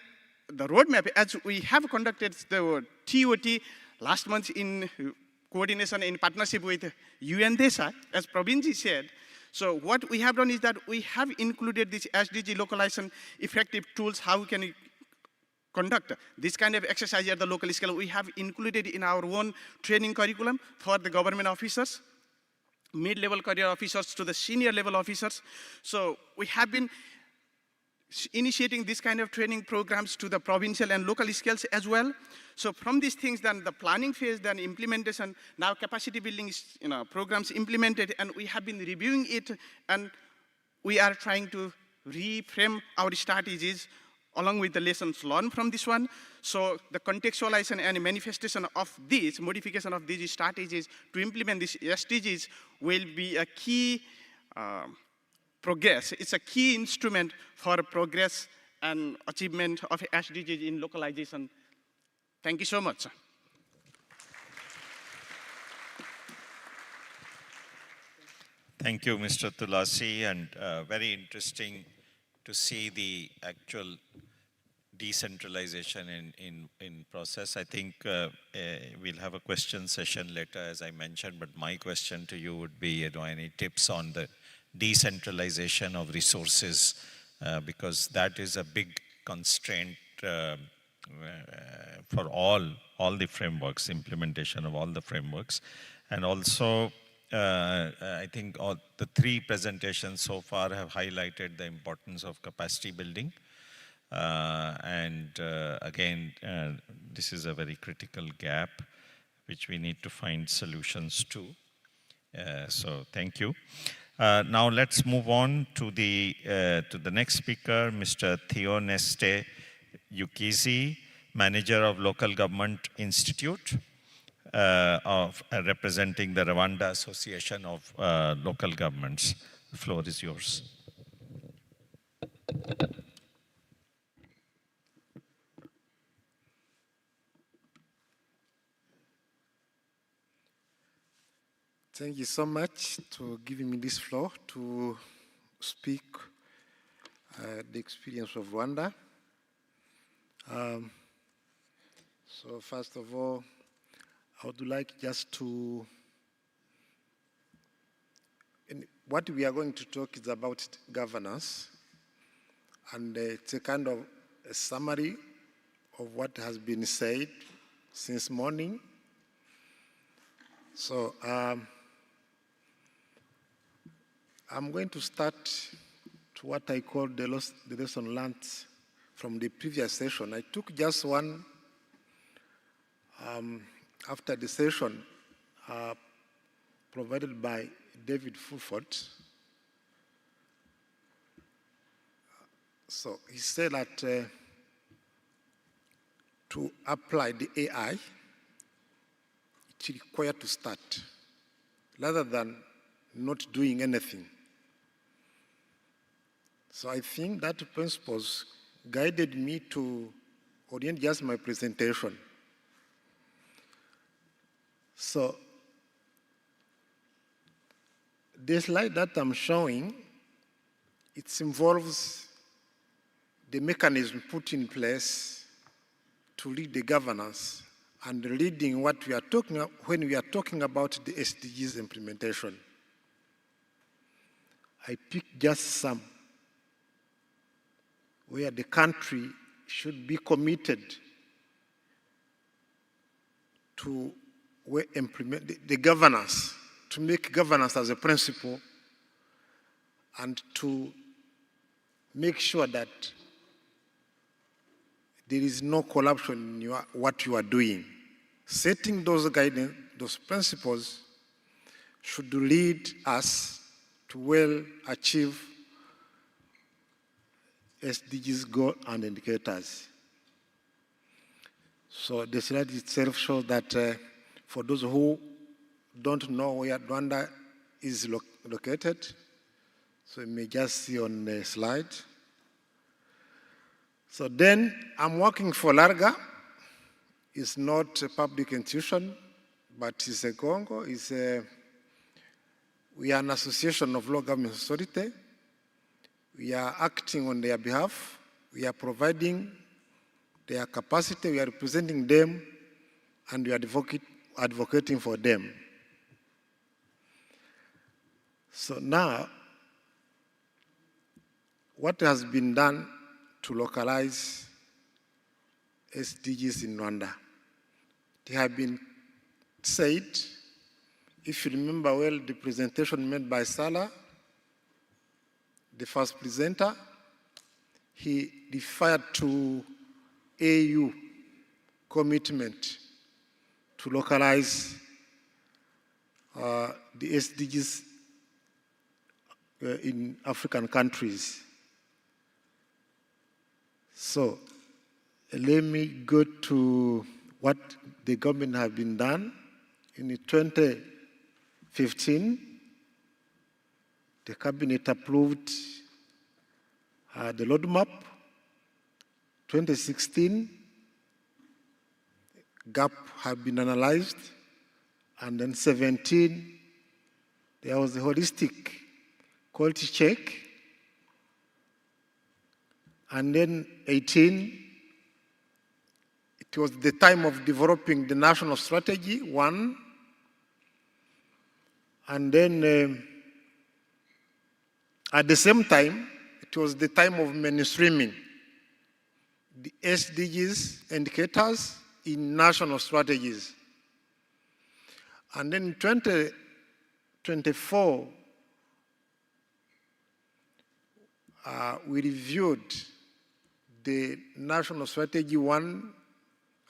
the roadmap, as we have conducted the TOT last month in coordination in partnership with UNDESA, as Praveenji said. So what we have done is that we have included this SDG localization effective tools, how we can conduct this kind of exercise at the local scale. We have included in our own training curriculum for the government officers, mid-level career officers to the senior level officers. So we have been initiating this kind of training programs to the provincial and local scales as well. So from these things, then the planning phase, then implementation, now capacity building programs implemented, and we have been reviewing it, and we are trying to reframe our strategies along with the lessons learned from this one. So the contextualization and manifestation of these, modification of these strategies to implement these SDGs will be a key progress. It's a key instrument for progress and achievement of SDGs in localization. Thank you so much. Thank you, Mr. Tulasi, and very interesting to see the actual decentralization in process. I think we'll have a question session later, as I mentioned, but my question to you would be, any tips on the decentralization of resources, because that is a big constraint for all the frameworks, implementation of all the frameworks. And also, I think all the 3 presentations so far have highlighted the importance of capacity building. Again, this is a very critical gap which we need to find solutions to. So thank you. Now let's move on to the next speaker, Mr. Theoneste Yukizi, Manager of Local Government Institute, representing the Rwanda Association of Local Governments. The floor is yours. Thank you so much for giving me this floor to speak the experience of Rwanda. So first of all, I would like just to, what we are going to talk is about governance, and it's a kind of a summary of what has been said since morning. So I'm going to start to what I call the lesson learned from the previous session. I took just one after the session provided by David Fulford. So he said that to apply the AI, it's required to start rather than not doing anything. So I think that principles guided me to orient just my presentation. So the slide that I'm showing, it involves the mechanism put in place to lead the governance and leading what we are talking about when we are talking about the SDGs implementation. I picked just some where the country should be committed to implement the governance, to make governance as a principle, and to make sure that there is no corruption in what you are doing. Setting those guidance, those principles should lead us to well achieve SDGs goals and indicators. So the slide itself shows that for those who don't know where Rwanda is located, so you may just see on the slide. So then I'm working for Larga. It's not a public institution, but it's a Congo. We are an association of local government authority. We are acting on their behalf. We are providing their capacity. We are representing them, and we are advocating for them. So now, what has been done to localize SDGs in Rwanda? They have been said, if you remember well, the presentation made by Salah, the first presenter, he referred to AU commitment to localize the SDGs in African countries. So let me go to what the government have been done. In 2015, the cabinet approved the roadmap. 2016, gap have been analyzed, and then 17, there was a holistic quality check, and then 18, it was the time of developing the national strategy, one, and then at the same time, it was the time of mainstreaming the SDGs indicators in national strategies. And then in 2024, we reviewed the national strategy 1,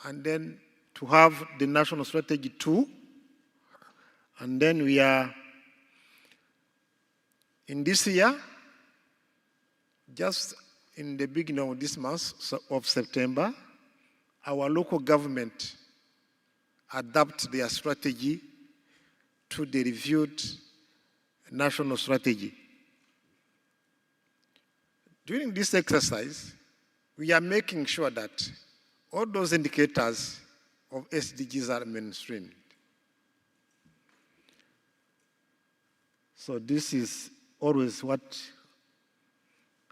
and then to have the national strategy 2. And then we are, in this year, just in the beginning of this month of September, our local government adapt their strategy to the reviewed national strategy. During this exercise, we are making sure that all those indicators of SDGs are mainstreamed. So this is always what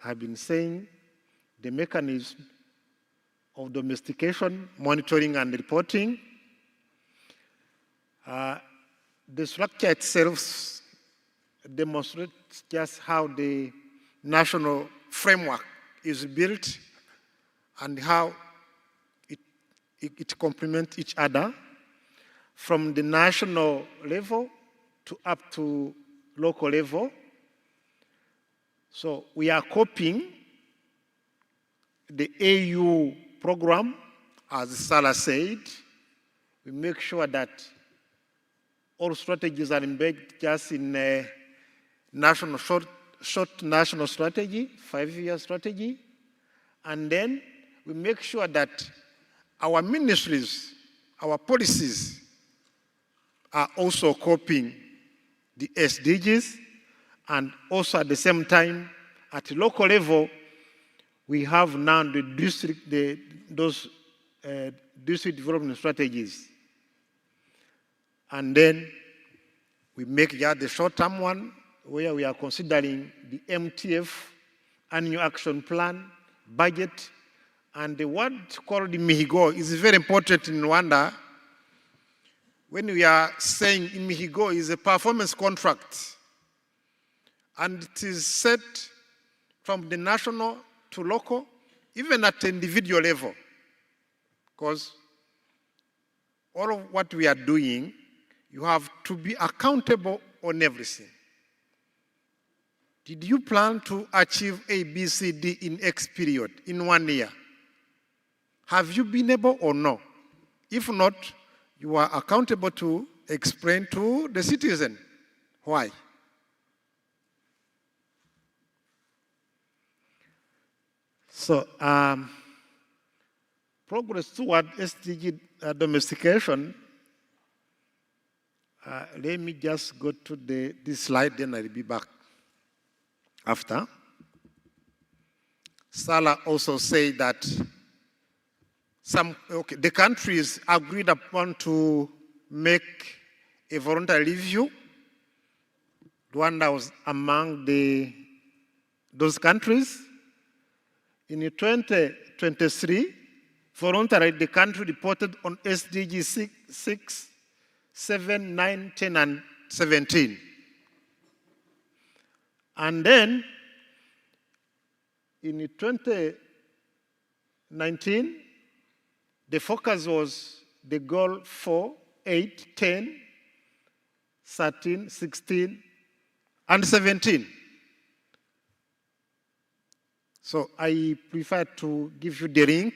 I've been saying, the mechanism of domestication, monitoring and reporting. The structure itself demonstrates just how the national framework is built and how it complements each other from the national level to up to local level. So we are copying the AU program, as Sarah said. We make sure that all strategies are embedded just in a national short national strategy, 5-year strategy, and then we make sure that our ministries, our policies are also copying the SDGs, and also at the same time, at the local level, we have now the district development strategies. And then we make just the short-term one, where we are considering the MTF, annual action plan, budget, and the word called the Mihigo is very important in Rwanda. When we are saying Mihigo is a performance contract, and it is set from the national to local, even at individual level, because all of what we are doing, you have to be accountable on everything. Did you plan to achieve A, B, C, D in X period, in 1 year? Have you been able or no? If not, you are accountable to explain to the citizen why. So, progress toward SDG domestication. Let me just go to this slide, then I'll be back after. Salah also said that the countries agreed upon to make a voluntary review. Rwanda was among those countries. In 2023, voluntarily, the country reported on SDG 6, 7, 9, 10, and 17. And then, in 2019, the focus was the goal 4, 8, 10, 13, 16, and 17. So I prefer to give you the link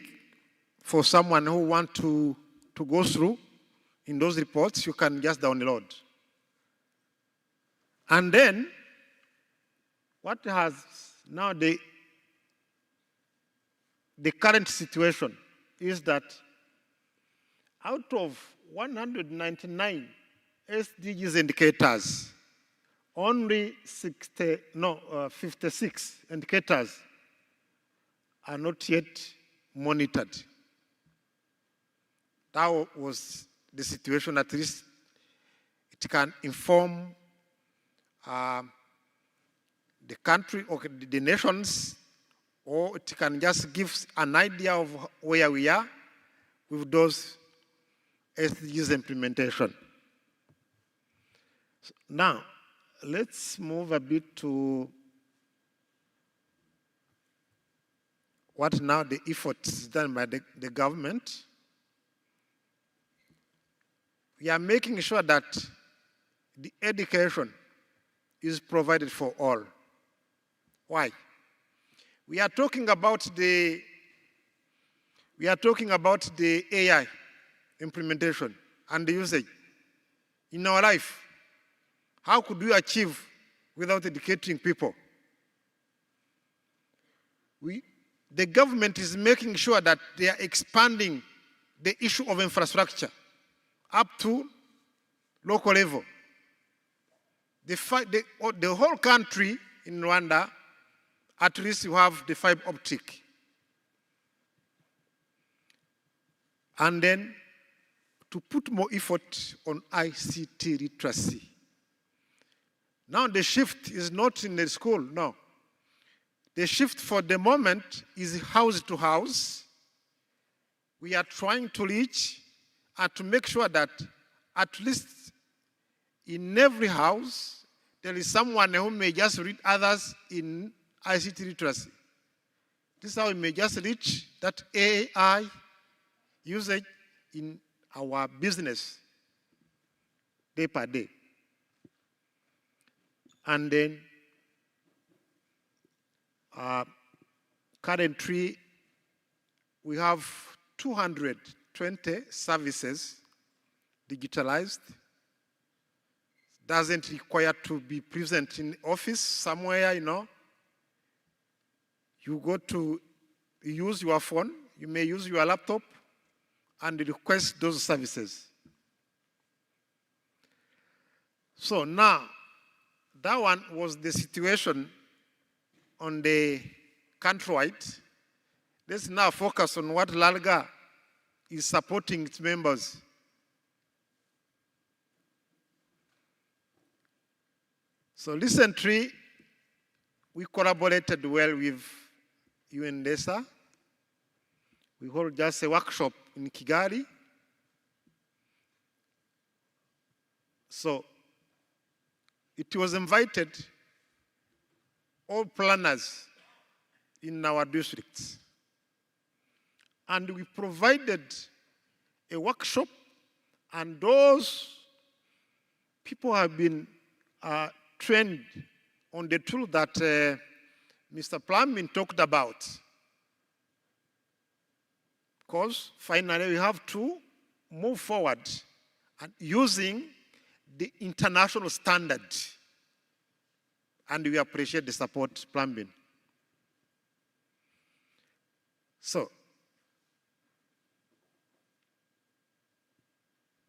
for someone who wants to go through in those reports. You can just download. And then, what has now the current situation is that out of 199 SDGs indicators, only 56 indicators are not yet monitored. That was the situation. At least it can inform the country or the nations, or it can just give an idea of where we are with those SDGs implementation. Now, let's move a bit to what now the efforts done by the government. We are making sure that the education is provided for all. Why? We are talking about the AI implementation and the usage in our life. How could we achieve without educating people? The government is making sure that they are expanding the issue of infrastructure up to local level. The whole country in Rwanda, at least you have the fiber optic. And then to put more effort on ICT literacy. Now the shift is not in the school, no. The shift for the moment is house to house. We are trying to reach and to make sure that at least in every house, there is someone who may just read others in ICT literacy. This is how we may just reach that AI usage in our business day per day. And then currently we have 220 services digitalized. Doesn't require to be present in office somewhere, You go to use your phone, you may use your laptop and request those services. So now, that one was the situation on the countrywide. Let's now focus on what LALGA is supporting its members. So recently, we collaborated well with UNDESA. We hold just a workshop in Kigali. So it was invited all planners in our districts. And we provided a workshop, and those people have been trained on the tool that Mr. Plumbin talked about. Because finally we have to move forward and using the international standard. And we appreciate the support, Plumbin. So,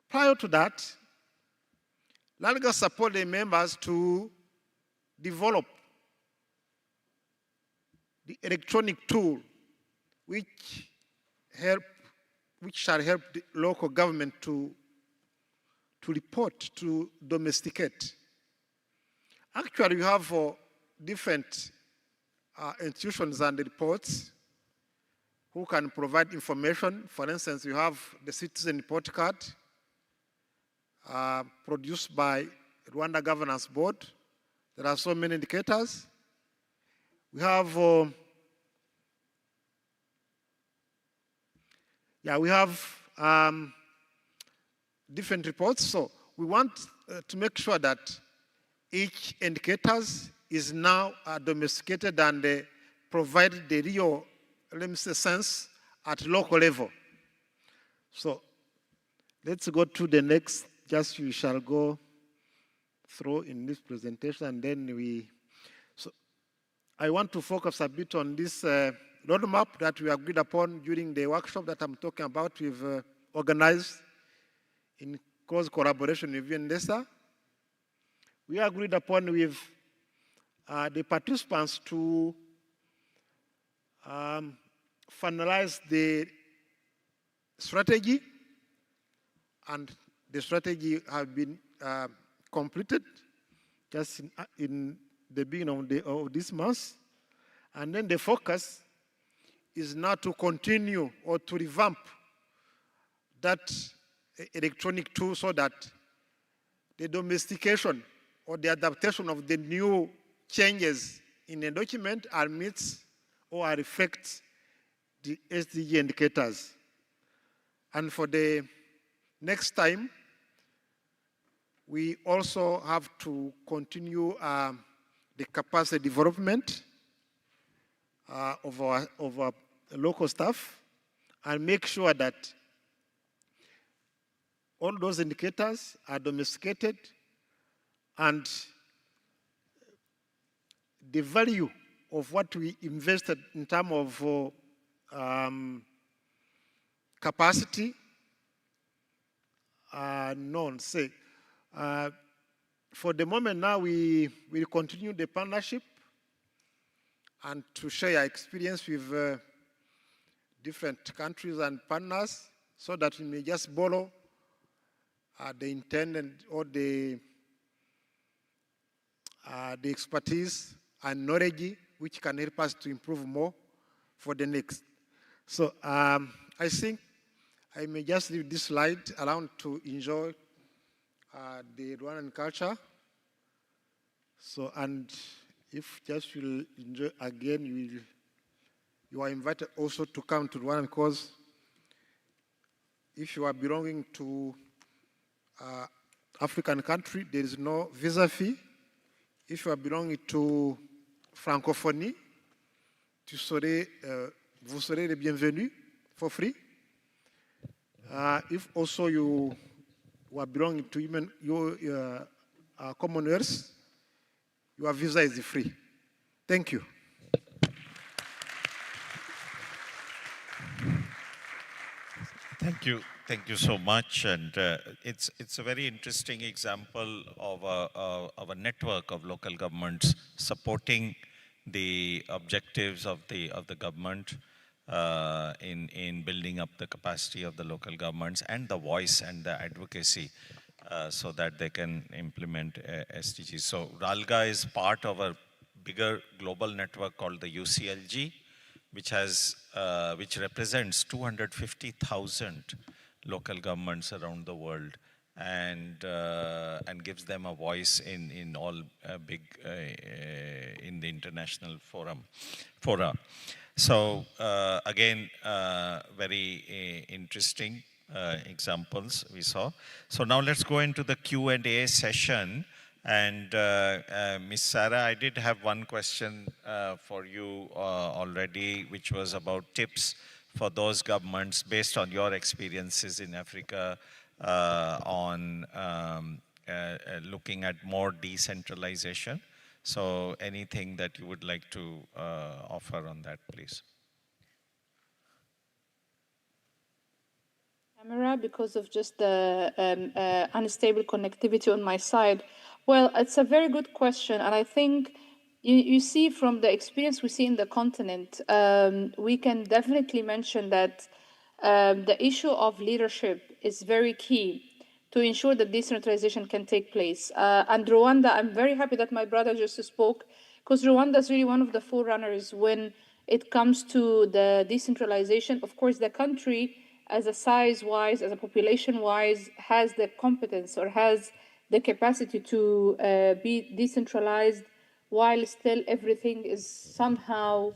prior to that, LALGA supported the members to develop the electronic tool which shall help the local government to report, to domesticate. Actually, we have different institutions and reports who can provide information. For instance, we have the Citizen Report Card produced by Rwanda Governance Board. There are so many indicators. We have different reports. So we want to make sure that each indicators is now domesticated and provide the real, sense at local level. So let's go to the next. Just we shall go through in this presentation, and then so I want to focus a bit on this roadmap that we agreed upon during the workshop that I'm talking about. We've organized in close collaboration with UNDESA. We agreed upon with the participants to finalize the strategy, and the strategy has been completed just in the beginning of this month. And then the focus is now to continue or to revamp that electronic tool so that the domestication or the adaptation of the new changes in the document are meets or are reflect the SDG indicators. And for the next time, we also have to continue the capacity development of our local staff and make sure that all those indicators are domesticated and the value of what we invested in terms of capacity known. Say, for the moment now, we will continue the partnership and to share our experience with different countries and partners so that we may just borrow the intended or the the expertise and knowledge which can help us to improve more for the next. So I think I may just leave this slide around to enjoy the Rwandan culture. So, and if just you'll enjoy again, you are invited also to come to Rwanda, because if you are belonging to African country, there is no visa fee. If you are belonging to francophonie, vous serez les bienvenus for free. If also you are belonging to even your Commonwealth, your visa is free. Thank you. Thank you so much. And it's a very interesting example of a network of local governments supporting the objectives of the government in building up the capacity of the local governments and the voice and the advocacy so that they can implement SDGs. So RALGA is part of a bigger global network called the UCLG, which represents 250,000 local governments around the world, and gives them a voice in all big in the international fora. So again, very interesting examples we saw. So now let's go into the Q&A session. And Ms. Sarah, I did have one question for you already, which was about tips for those governments based on your experiences in Africa on looking at more decentralization. So anything that you would like to offer on that, please? Camera, because of just the unstable connectivity on my side. Well, it's a very good question, and I think you see from the experience we see in the continent, we can definitely mention that the issue of leadership is very key to ensure that decentralization can take place. And Rwanda, I'm very happy that my brother just spoke, because Rwanda is really one of the forerunners when it comes to the decentralization. Of course, the country, as a size-wise, as a population-wise, has the competence or has the capacity to be decentralized, while still everything is somehow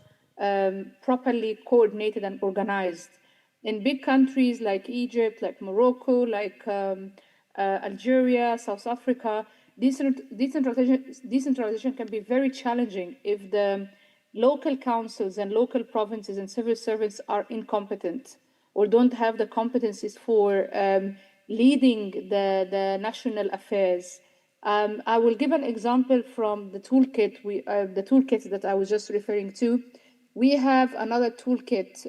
properly coordinated and organized. In big countries like Egypt, like Morocco, like Algeria, South Africa, decentralization can be very challenging if the local councils and local provinces and civil servants are incompetent or don't have the competencies for leading the national affairs. I will give an example from the toolkit, the toolkit that I was just referring to. We have another toolkit,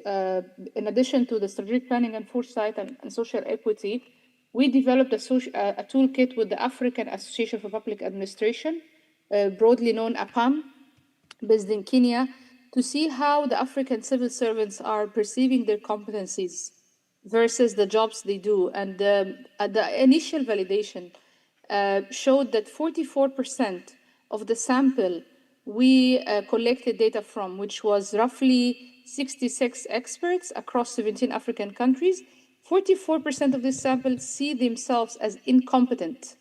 in addition to the strategic planning and foresight and social equity. We developed a toolkit with the African Association for Public Administration, broadly known APAM, based in Kenya, to see how the African civil servants are perceiving their competencies versus the jobs they do. And the initial validation showed that 44% of the sample we collected data from, which was roughly 66 experts across 17 African countries, 44% of this sample see themselves as incompetent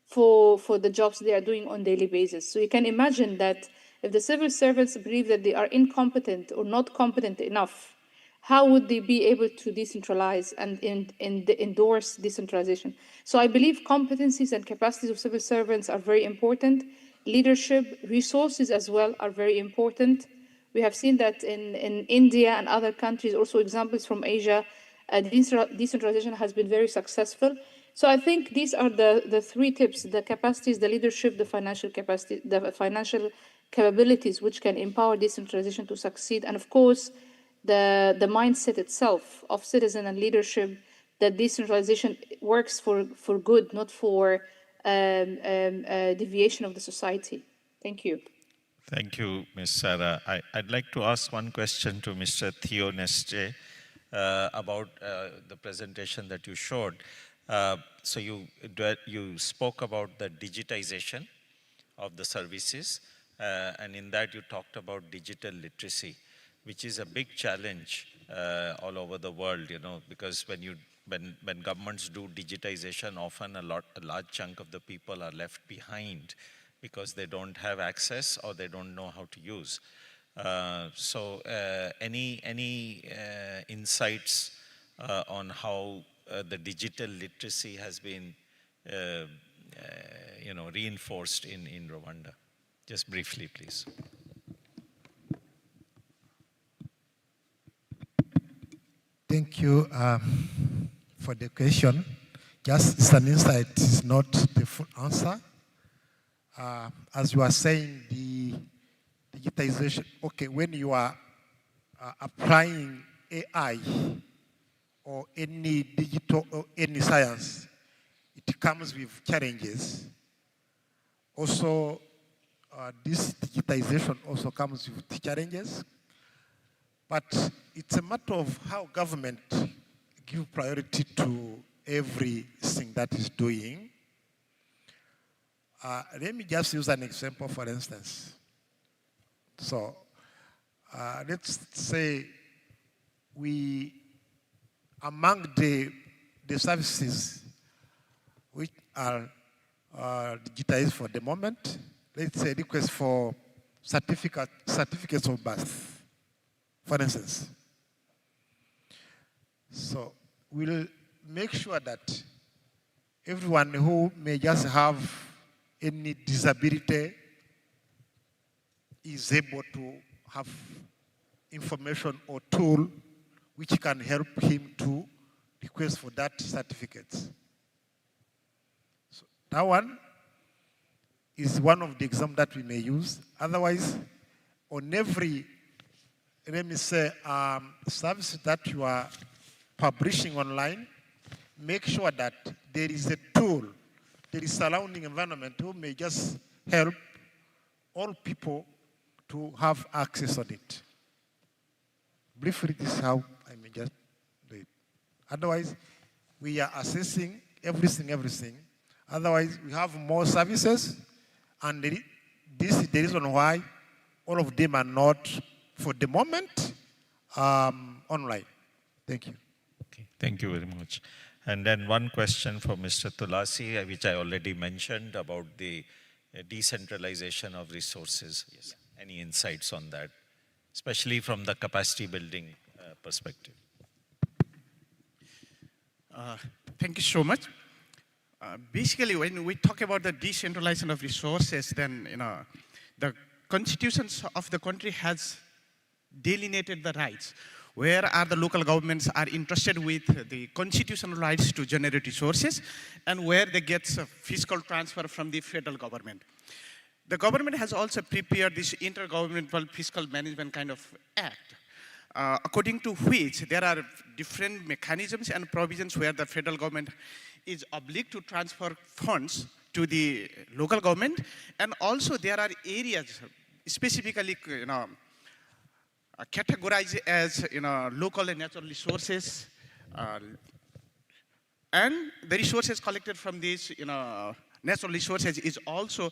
for the jobs they are doing on a daily basis. So you can imagine that if the civil servants believe that they are incompetent or not competent enough, how would they be able to decentralize and endorse decentralization? So I believe competencies and capacities of civil servants are very important. Leadership, resources as well are very important. We have seen that in India and other countries, also examples from Asia, decentralization has been very successful. So I think these are the three tips: the capacities, the leadership, the financial capacity, the financial capabilities, which can empower decentralization to succeed. And of course, the mindset itself of citizen and leadership, that decentralization works for good, not for deviation of the society. Thank you. Thank you, Ms. Sarah. I'd like to ask one question to Mr. Theo Neste about the presentation that you showed. So you spoke about the digitization of the services. And in that you talked about digital literacy, which is a big challenge all over the world, because when governments do digitization, often a large chunk of the people are left behind because they don't have access or they don't know how to use. So any insights on how the digital literacy has been reinforced in Rwanda? Just briefly, please. Thank you for the question. Just it's an insight, it's not the full answer. As you are saying, the digitization, okay, when you are applying AI or any digital or any science, it comes with challenges. Also, this digitization also comes with challenges, but it's a matter of how government give priority to everything that is doing. Let me just use an example, for instance. So let's say among the services which are digitized for the moment, let's say request for certificates of birth, for instance. So we'll make sure that everyone who may just have any disability is able to have information or tool which can help him to request for that certificate. So that one is one of the examples that we may use. Otherwise, on every, let me say, service that you are publishing online, make sure that there is a tool, there is surrounding environment who may just help all people to have access on it. Briefly, this is how I may just do it. Otherwise, we are assessing everything. Otherwise, we have more services, and this is the reason why all of them are not, for the moment, online. Thank you. Okay, thank you very much. And then one question for Mr. Tulasi, which I already mentioned about the decentralization of resources. Yes. Any insights on that, especially from the capacity building perspective? Thank you so much. Basically, when we talk about the decentralization of resources, then the constitutions of the country has delineated the rights. Where are the local governments are interested with the constitutional rights to generate resources, and where they get fiscal transfer from the federal government. The government has also prepared this intergovernmental fiscal management kind of act, according to which there are different mechanisms and provisions where the federal government is obliged to transfer funds to the local government, and also there are areas specifically categorized as local and natural resources, and the resources collected from these natural resources is also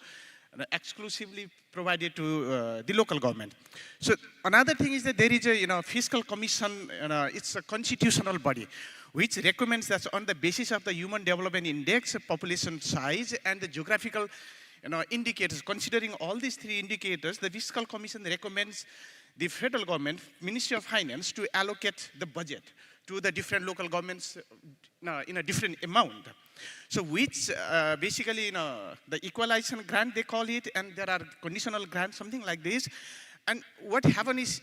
exclusively provided to the local government. So another thing is that there is a fiscal commission. It's a constitutional body which recommends that on the basis of the Human Development Index, population size, and the geographical indicators, considering all these three indicators, the fiscal commission recommends the federal government, Ministry of Finance, to allocate the budget to the different local governments in a different amount. So which basically, the equalization grant they call it, and there are conditional grants, something like this. And what happens is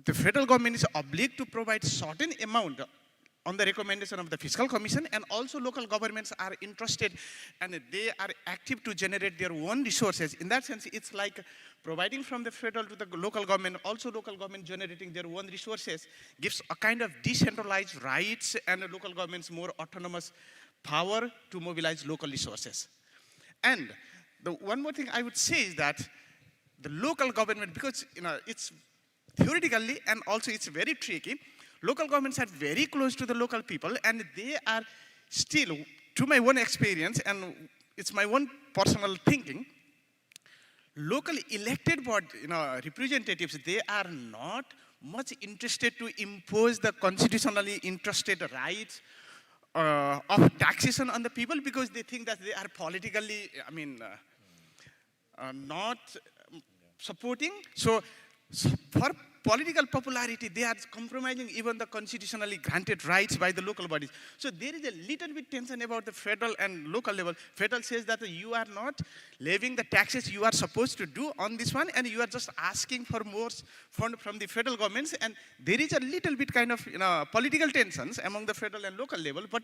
the federal government is obliged to provide certain amount on the recommendation of the fiscal commission, and also local governments are interested and they are active to generate their own resources. In that sense, it's like providing from the federal to the local government, also local government generating their own resources, gives a kind of decentralized rights and the local governments more autonomous power to mobilize local resources. And the one more thing I would say is that the local government, because it's theoretically and also it's very tricky, local governments are very close to the local people, and they are still, to my own experience, and it's my own personal thinking, local elected board, representatives, they are not much interested to impose the constitutionally interested rights of taxation on the people, because they think that they are politically, not supporting. So for political popularity, they are compromising even the constitutionally granted rights by the local bodies. So there is a little bit tension about the federal and local level. Federal says that you are not levying the taxes you are supposed to do on this one, and you are just asking for more fund from the federal governments. And there is a little bit kind of political tensions among the federal and local level. But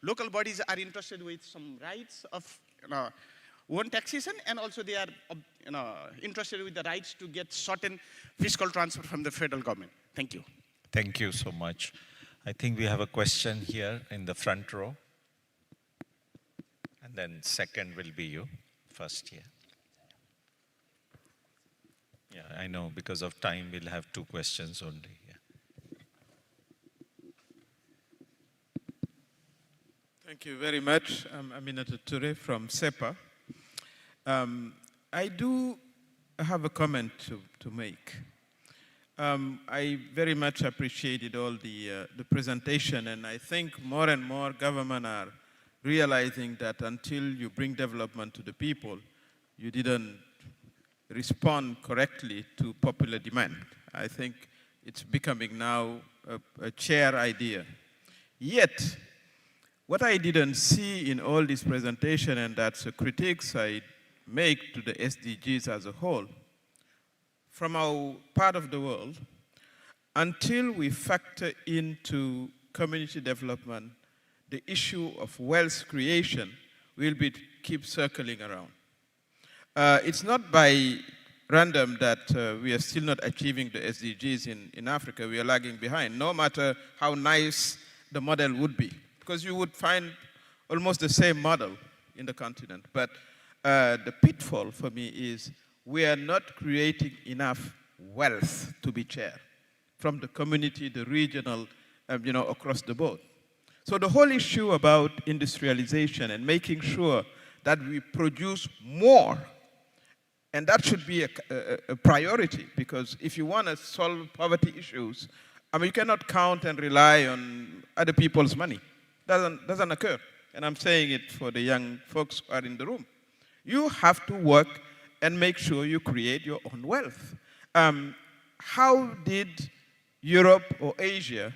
local bodies are interested with some rights of own taxation, and also they are interested with the rights to get certain fiscal transfer from the federal government. Thank you. Thank you so much. I think we have a question here in the front row. And then second will be you, first here. Yeah, I know because of time we'll have 2 questions only. Yeah. Thank you very much. I'm Aminata Toure from SEPA. I do have a comment to make. I very much appreciated all the presentation, and I think more and more government are realizing that until you bring development to the people, you didn't respond correctly to popular demand. I think it's becoming now a chair idea. Yet, what I didn't see in all this presentation, and that's a critiques I make to the SDGs as a whole, from our part of the world, until we factor into community development the issue of wealth creation, we'll keep circling around. It's not by random that we are still not achieving the SDGs in Africa. We are lagging behind, no matter how nice the model would be, because you would find almost the same model in the continent. But the pitfall for me is we are not creating enough wealth to be shared from the community, the regional, across the board. So the whole issue about industrialization and making sure that we produce more, and that should be a priority, because if you want to solve poverty issues, you cannot count and rely on other people's money. Doesn't occur. And I'm saying it for the young folks who are in the room. You have to work and make sure you create your own wealth. How did Europe or Asia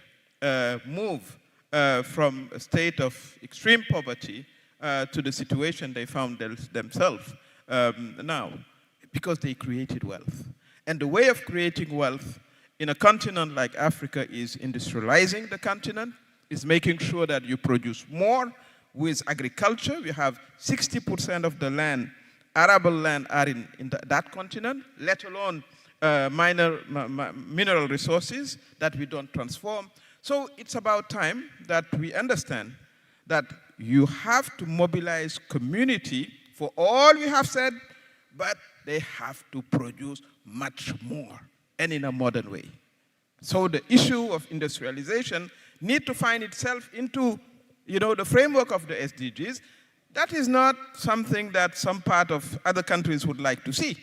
move from a state of extreme poverty to the situation they found themselves now? Because they created wealth. And the way of creating wealth in a continent like Africa is industrializing the continent, is making sure that you produce more with agriculture. We have 60% of the land, arable land, are in that continent, let alone mineral resources that we don't transform. So it's about time that we understand that you have to mobilize community for all we have said, but they have to produce much more, and in a modern way. So the issue of industrialization needs to find itself into the framework of the SDGs. That is not something that some part of other countries would like to see,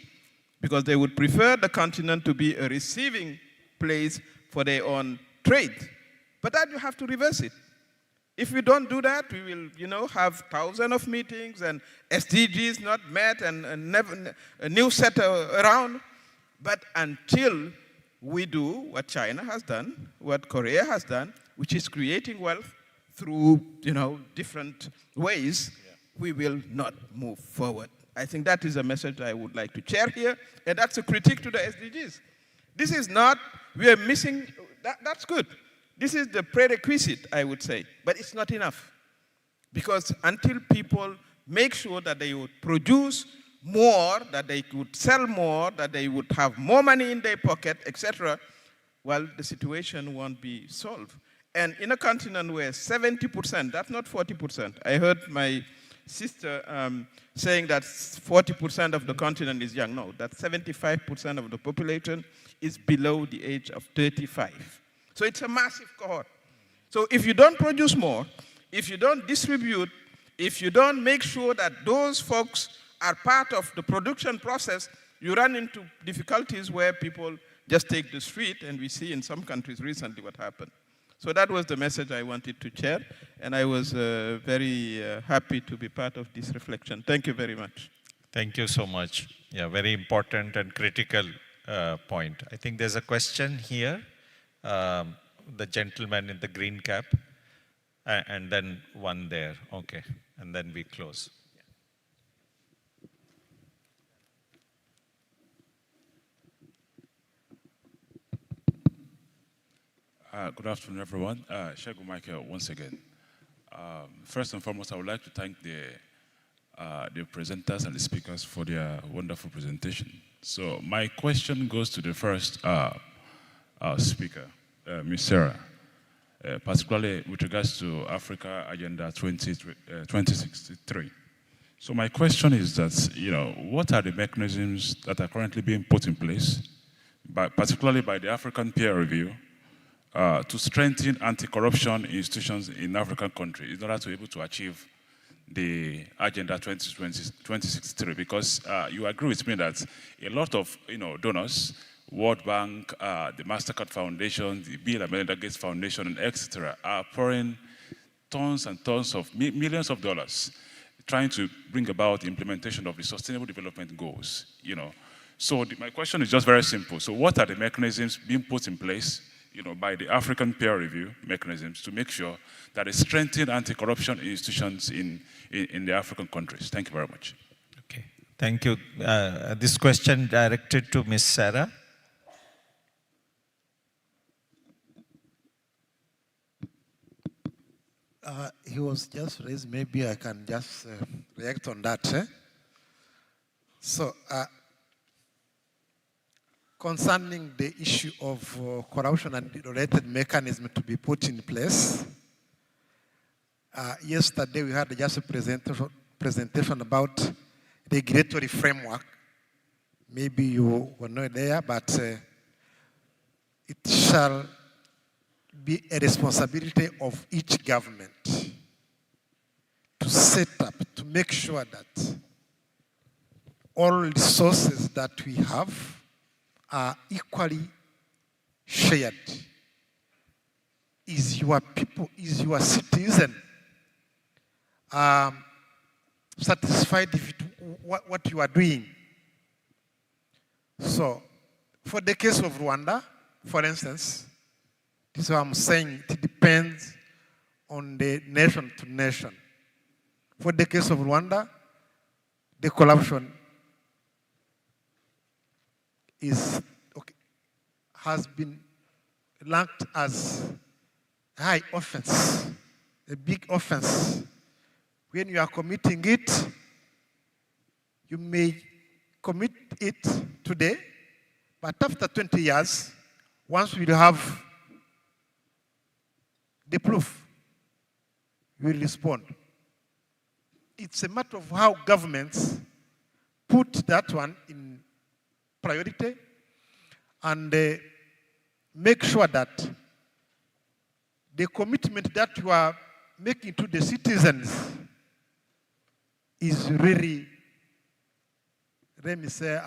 because they would prefer the continent to be a receiving place for their own trade. But that you have to reverse it. If we don't do that, we will, have thousands of meetings and SDGs not met and never a new set around. But until we do what China has done, what Korea has done, which is creating wealth through, different ways, we will not move forward. I think that is a message I would like to share here, and that's a critique to the SDGs. This is not, we are missing, that's good. This is the prerequisite, I would say, but it's not enough. Because until people make sure that they would produce more, that they could sell more, that they would have more money in their pocket, etc., well, the situation won't be solved. And in a continent where 70%, that's not 40%. I heard my sister saying that 40% of the continent is young. No, that 75% of the population is below the age of 35. So it's a massive cohort. So if you don't produce more, if you don't distribute, if you don't make sure that those folks are part of the production process, you run into difficulties where people just take the street, and we see in some countries recently what happened. So that was the message I wanted to share, and I was very happy to be part of this reflection. Thank you very much. Thank you so much. Yeah, very important and critical point. I think there's a question here. The gentleman in the green cap, and then one there. Okay, and then we close. Good afternoon, everyone. Shegu Michael, once again. First and foremost, I would like to thank the presenters and the speakers for their wonderful presentation. So my question goes to the first speaker, Ms. Sarah, particularly with regards to Africa Agenda 2063. So my question is that, what are the mechanisms that are currently being put in place, particularly by the African peer review, to strengthen anti-corruption institutions in African countries in order to be able to achieve the Agenda 2063? Because you agree with me that a lot of donors, World Bank, the MasterCard Foundation, the Bill and Melinda Gates Foundation, and etc., are pouring tons and tons of millions of dollars trying to bring about the implementation of the Sustainable Development Goals. So my question is just very simple. So what are the mechanisms being put in place by the African peer review mechanisms to make sure that it strengthens anti-corruption institutions in the African countries? Thank you very much. Okay, thank you. This question directed to Ms. Sarah. He was just raised. Maybe I can just react on that. So, concerning the issue of corruption and the related mechanism to be put in place, yesterday we had just a presentation about regulatory framework. Maybe you were not there, but it shall be a responsibility of each government to set up, to make sure that all resources that we have are equally shared. Is your people, is your citizen satisfied with what you are doing? So, for the case of Rwanda, for instance, this is what I'm saying, it depends on the nation to nation. For the case of Rwanda, the corruption has been ranked as a high offense, a big offense. When you are committing it, you may commit it today, but after 20 years, once you have the proof, you will respond. It's a matter of how governments put that one in priority and make sure that the commitment that you are making to the citizens is really, let me say,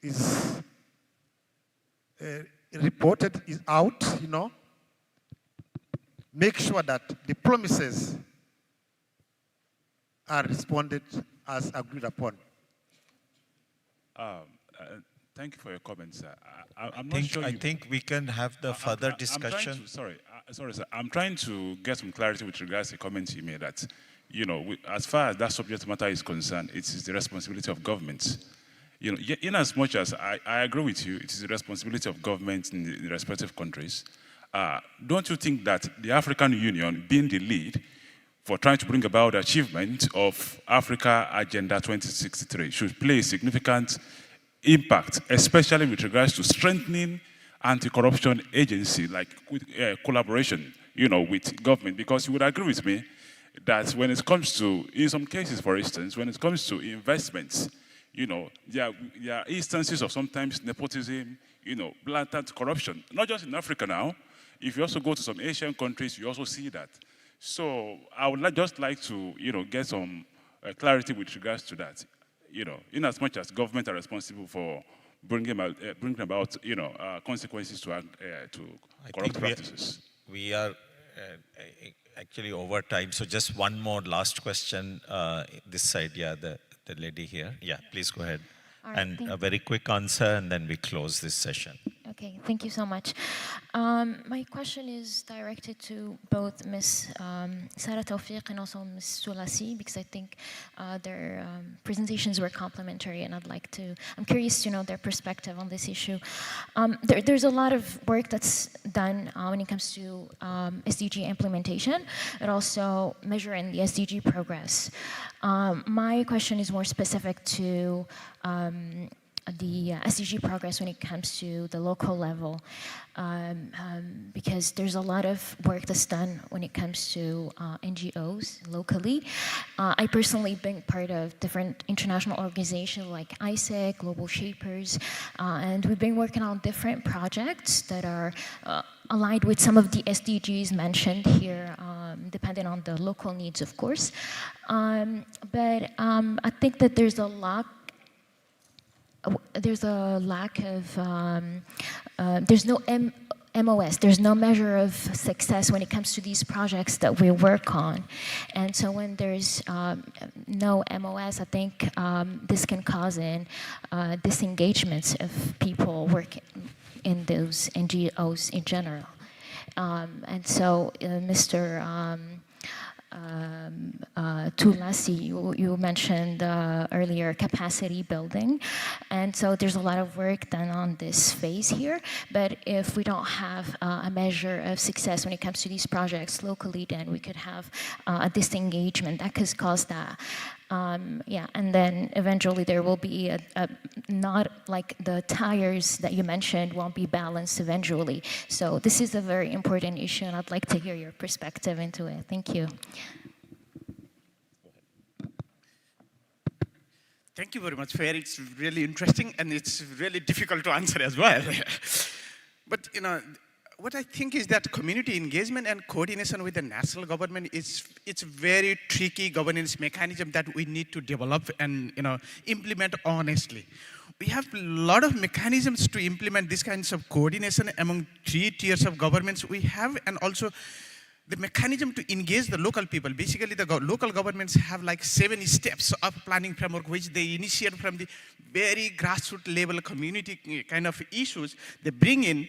is reported, is out, Make sure that the promises are responded as agreed upon. Thank you for your comments, sir. I think we can have the further discussion. Sorry, sir. I'm trying to get some clarity with regards to the comments you made that, as far as that subject matter is concerned, it is the responsibility of governments. In as much as I agree with you, it is the responsibility of governments in the respective countries. Don't you think that the African Union, being the lead for trying to bring about the achievement of Africa Agenda 2063, should play a significant impact, especially with regards to strengthening anti-corruption agency, like with, collaboration, with government? Because you would agree with me that when it comes to, in some cases, for instance, when it comes to investments, there are instances of sometimes nepotism, blatant corruption, not just in Africa now. If you also go to some Asian countries, you also see that. So I would just like to, get some clarity with regards to that. In as much as government are responsible for bringing about consequences to corrupt practices. We are actually over time, so just one more last question this side. Yeah, the lady here. Yeah, please go ahead. All right, And a very quick answer, and then we close this session. Okay, thank you so much. My question is directed to both Ms. Sarah Tawfiq and also Ms. Sulasi, because I think their presentations were complementary, and I'm curious to know their perspective on this issue. There's a lot of work that's done when it comes to SDG implementation, and also measuring the SDG progress. My question is more specific to the SDG progress when it comes to the local level, because there's a lot of work that's done when it comes to NGOs locally. I personally been part of different international organizations like ISEC, Global Shapers, and we've been working on different projects that are aligned with some of the SDGs mentioned here, depending on the local needs, of course. But I think that there's a lack of, there's no MOS, there's no measure of success when it comes to these projects that we work on. And so when there's no MOS, I think this can cause disengagements of people working in those NGOs in general. And so Mr. Tulasi, you mentioned earlier capacity building, and so there's a lot of work done on this phase here, but if we don't have a measure of success when it comes to these projects locally, then we could have a disengagement that could cause that. Yeah, and then eventually there will be not like the tires that you mentioned won't be balanced eventually. So this is a very important issue, and I'd like to hear your perspective into it. Thank you. Thank you very much, Fair. It's really interesting, and it's really difficult to answer as well. But what I think is that community engagement and coordination with the national government it's very tricky governance mechanism that we need to develop and implement honestly. We have a lot of mechanisms to implement these kinds of coordination among 3 tiers of governments we have, and also the mechanism to engage the local people. Basically, the local governments have like 7 steps of planning framework, which they initiate from the very grassroots level community kind of issues they bring in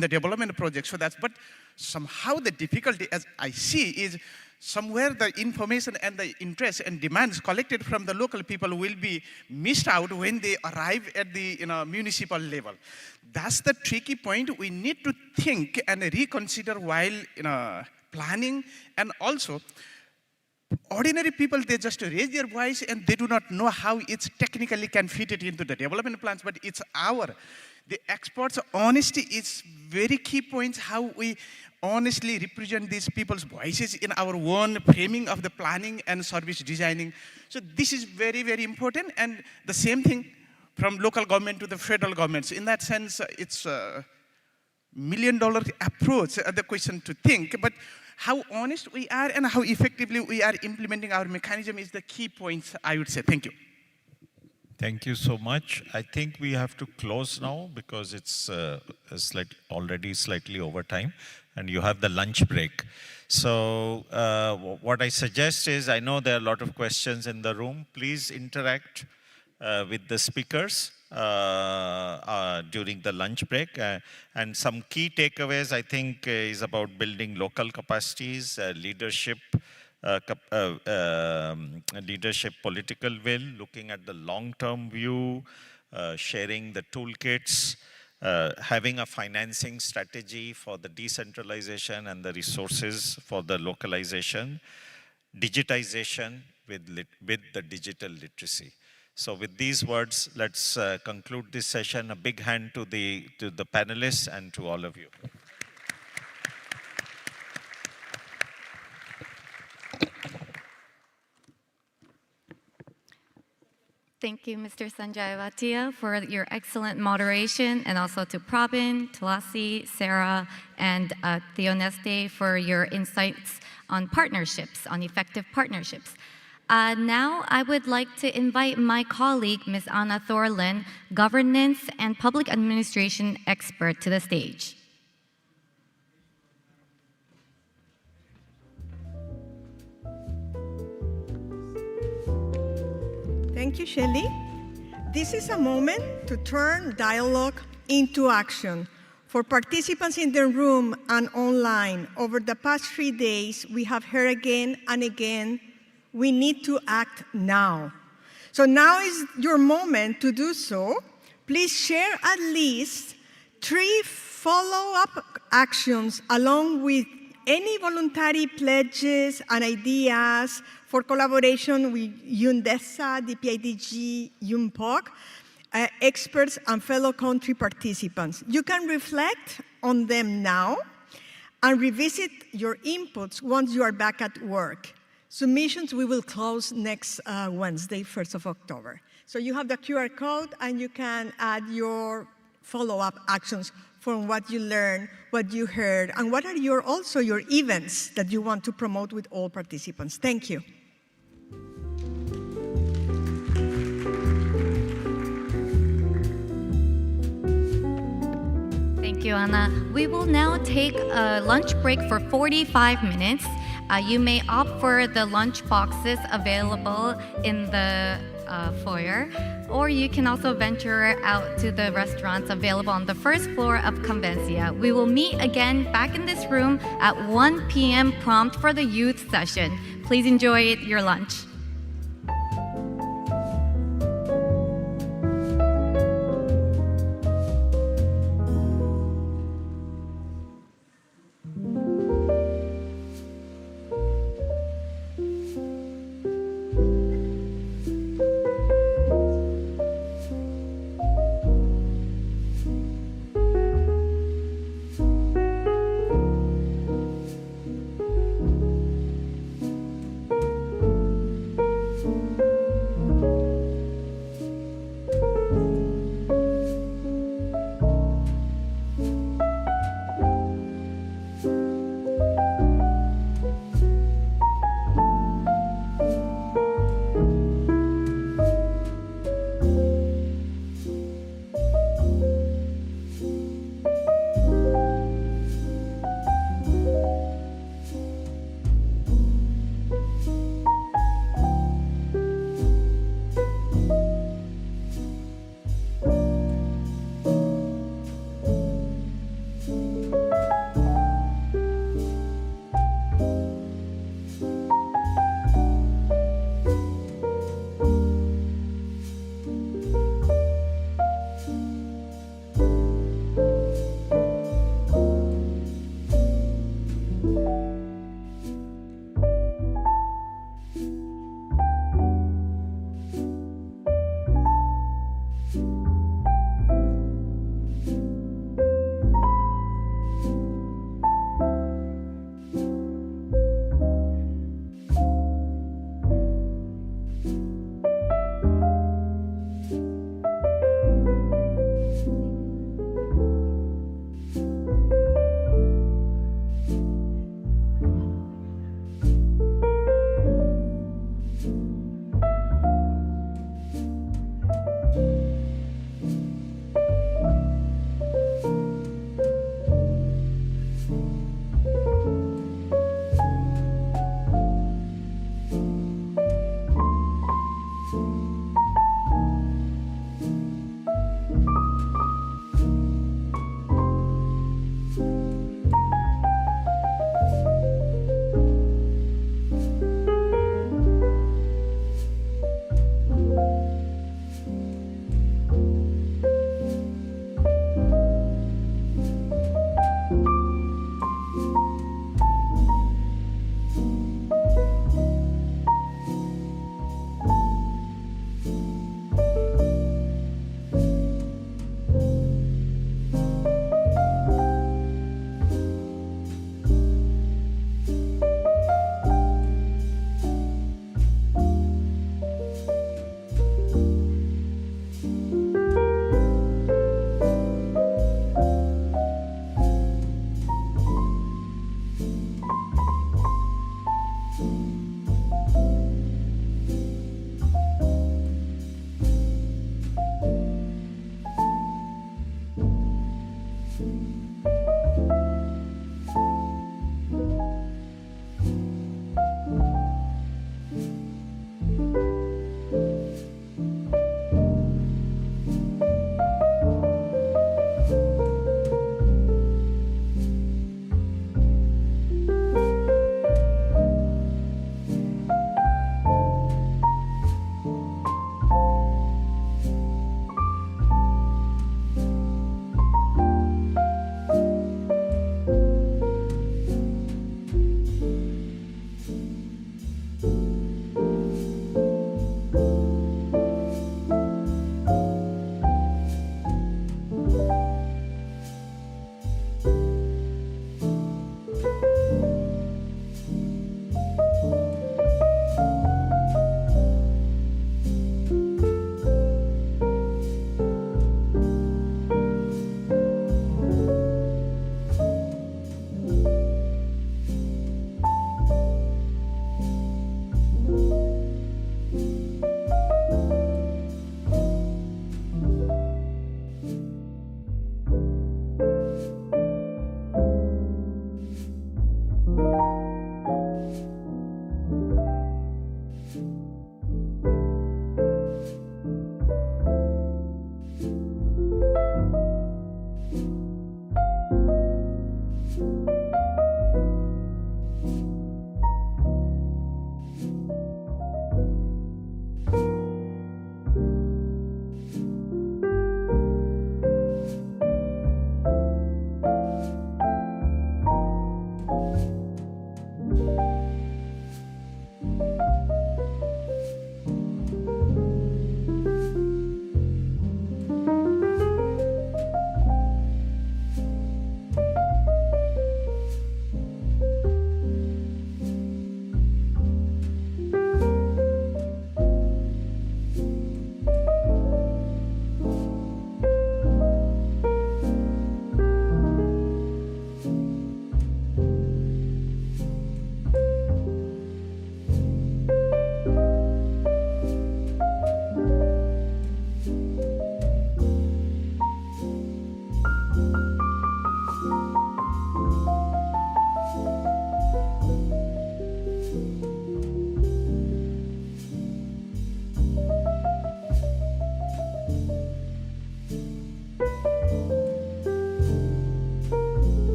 the development project. So but somehow the difficulty, as I see, is somewhere the information and the interest and demands collected from the local people will be missed out when they arrive at the municipal level. That's the tricky point. We need to think and reconsider while planning, and also ordinary people, they just raise their voice and they do not know how it's technically can fit it into the development plans, but it's the experts' honesty is very key points, how we honestly represent these people's voices in our own framing of the planning and service designing. So this is very, very important, and the same thing from local government to the federal governments. In that sense, it's a million-dollar approach, the question to think, but how honest we are and how effectively we are implementing our mechanism is the key points, I would say. Thank you. Thank you so much. I think we have to close now because it's already slightly over time, and you have the lunch break. So what I suggest is, I know there are a lot of questions in the room. Please interact with the speakers during the lunch break. And some key takeaways, I think, is about building local capacities, leadership, political will, looking at the long-term view, sharing the toolkits, having a financing strategy for the decentralization and the resources for the localization, digitization with the digital literacy. So with these words, let's conclude this session. A big hand to the panelists and to all of you. Thank you, Mr. Sanjay Bhatia, for your excellent moderation, and also to Prabin, Tulasi, Sarah, and Theoneste for your insights on partnerships, on effective partnerships. Now, I would like to invite my colleague, Ms. Anna Thorlin, governance and public administration expert, to the stage. Thank you, Shelley. This is a moment to turn dialogue into action. For participants in the room and online, over the past 3 days, we have heard again and again, we need to act now. So now is your moment to do so. Please share at least 3 follow-up actions along with any voluntary pledges and ideas for collaboration with UNDESA, DPIDG, UNPOC, experts and fellow country participants. You can reflect on them now and revisit your inputs once you are back at work. Submissions we will close next Wednesday, 1st of October. So you have the QR code and you can add your follow-up actions from what you learned, what you heard, and what are also your events that you want to promote with all participants. Thank you. Thank you, Anna. We will now take a lunch break for 45 minutes. You may opt for the lunch boxes available in the foyer, or you can also venture out to the restaurants available on the first floor of Convencia. We will meet again back in this room at 1 p.m. prompt for the youth session. Please enjoy your lunch.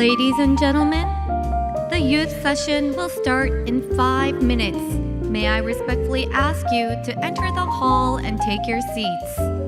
Ladies and gentlemen, the youth session will start in 5 minutes. May I respectfully ask you to enter the hall and take your seats.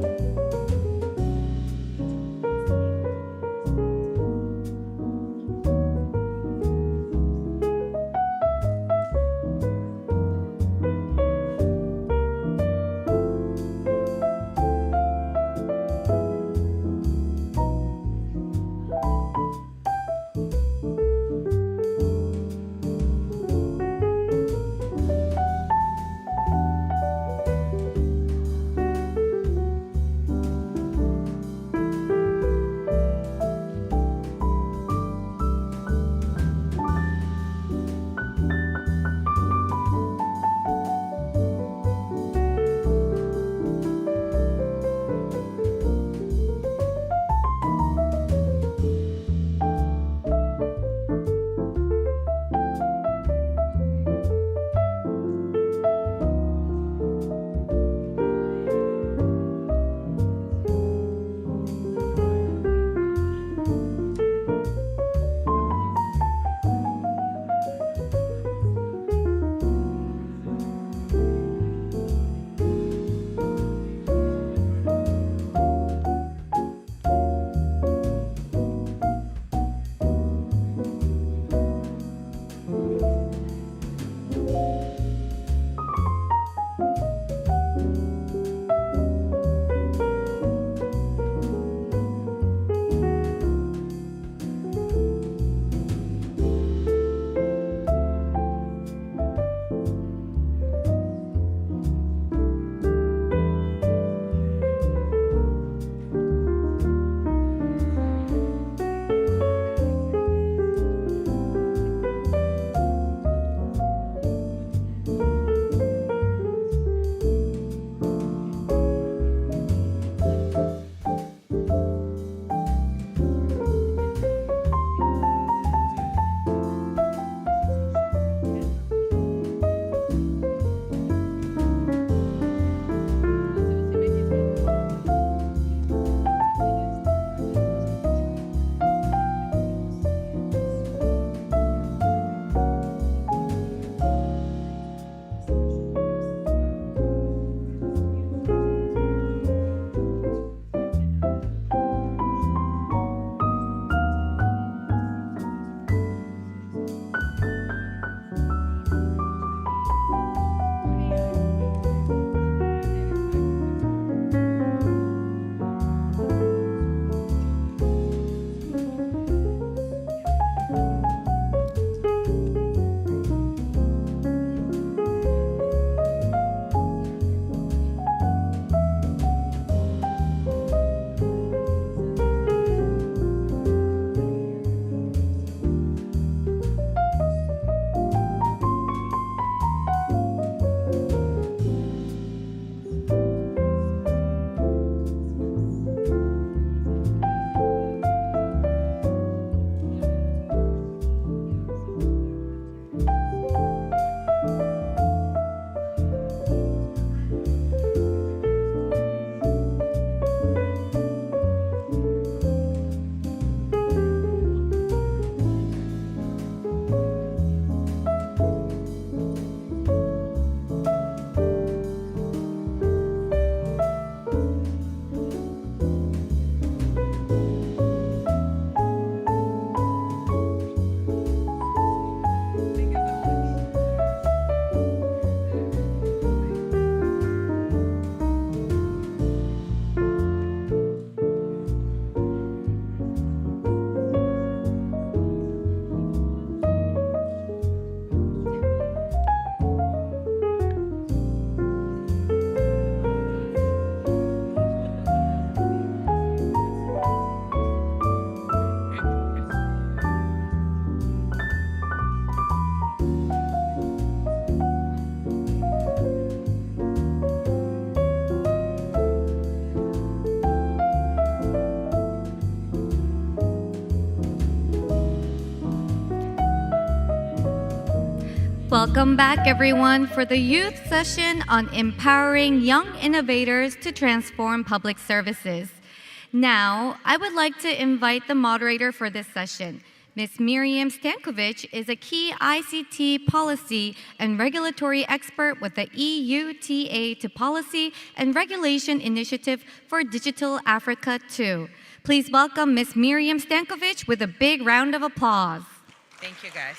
Welcome back, everyone, for the youth session on empowering young innovators to transform public services. Now, I would like to invite the moderator for this session. Ms. Miriam Stankovic is a key ICT policy and regulatory expert with the EUTA to Policy and Regulation Initiative for Digital Africa 2. Please welcome Ms. Miriam Stankovic with a big round of applause. Thank you, guys.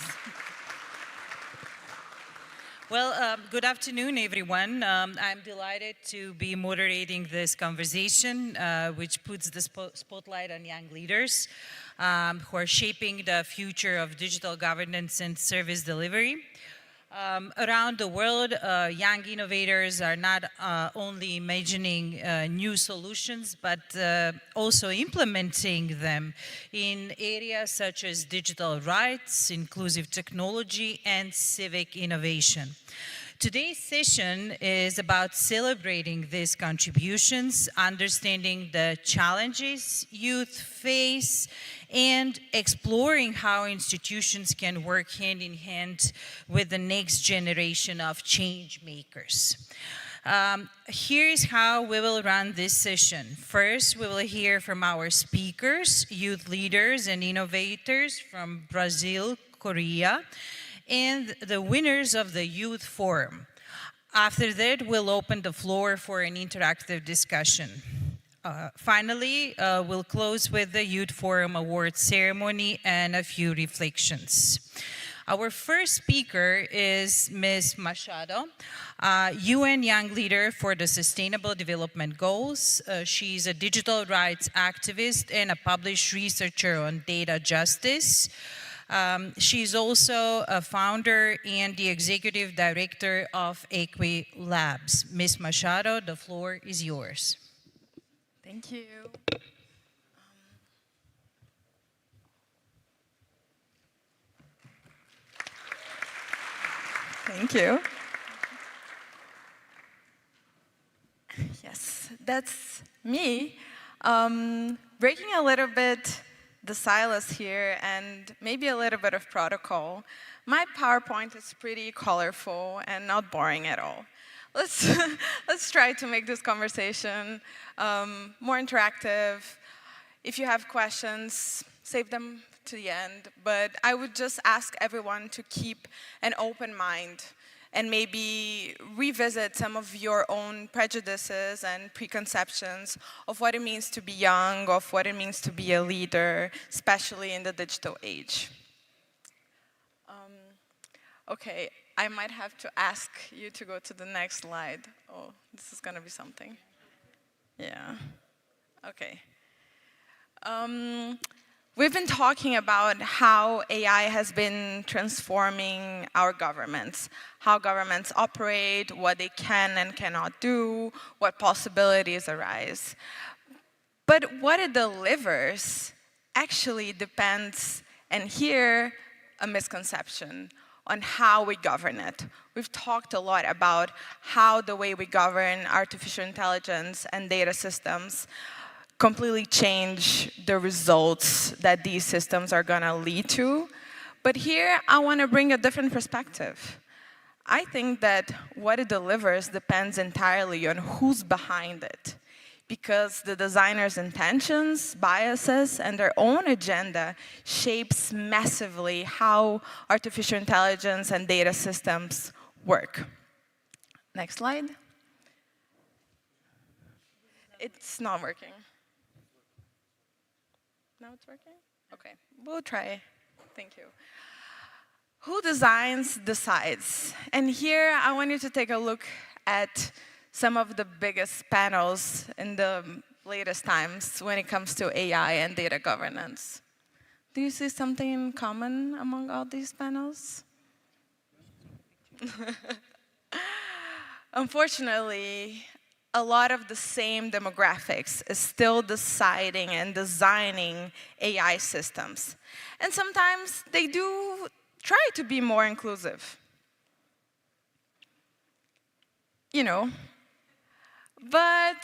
Well, good afternoon, everyone. I'm delighted to be moderating this conversation, which puts the spotlight on young leaders who are shaping the future of digital governance and service delivery. Around the world, young innovators are not only imagining new solutions, but also implementing them in areas such as digital rights, inclusive technology, and civic innovation. Today's session is about celebrating these contributions, understanding the challenges youth face, and exploring how institutions can work hand in hand with the next generation of change makers. Here is how we will run this session. First, we will hear from our speakers, youth leaders and innovators from Brazil, Korea, and the winners of the Youth Forum. After that, we'll open the floor for an interactive discussion. Finally, we'll close with the Youth Forum Awards ceremony and a few reflections. Our first speaker is Ms. Machado, UN Young Leader for the Sustainable Development Goals. She's a digital rights activist and a published researcher on data justice. She's also a founder and the executive director of Equi Labs. Ms. Machado, the floor is yours. Thank you. Thank you. Yes, that's me. Breaking a little bit the silence here and maybe a little bit of protocol. My PowerPoint is pretty colorful and not boring at all. Let's try to make this conversation more interactive. If you have questions, save them to the end. But I would just ask everyone to keep an open mind and maybe revisit some of your own prejudices and preconceptions of what it means to be young, of what it means to be a leader, especially in the digital age. Okay, I might have to ask you to go to the next slide. Oh, this is gonna be something. Yeah, okay. We've been talking about how AI has been transforming our governments, how governments operate, what they can and cannot do, what possibilities arise. But what it delivers actually depends, and here, a misconception on how we govern it. We've talked a lot about how the way we govern artificial intelligence and data systems completely change the results that these systems are gonna lead to. But here, I wanna bring a different perspective. I think that what it delivers depends entirely on who's behind it, because the designer's intentions, biases, and their own agenda shapes massively how artificial intelligence and data systems work. Next slide. It's not working. Now it's working? Okay, we'll try. Thank you. Who designs decides. And here I want you to take a look at some of the biggest panels in the latest times when it comes to AI and data governance. Do you see something in common among all these panels? Unfortunately, a lot of the same demographics is still deciding and designing AI systems. And sometimes they do try to be more inclusive. You know, but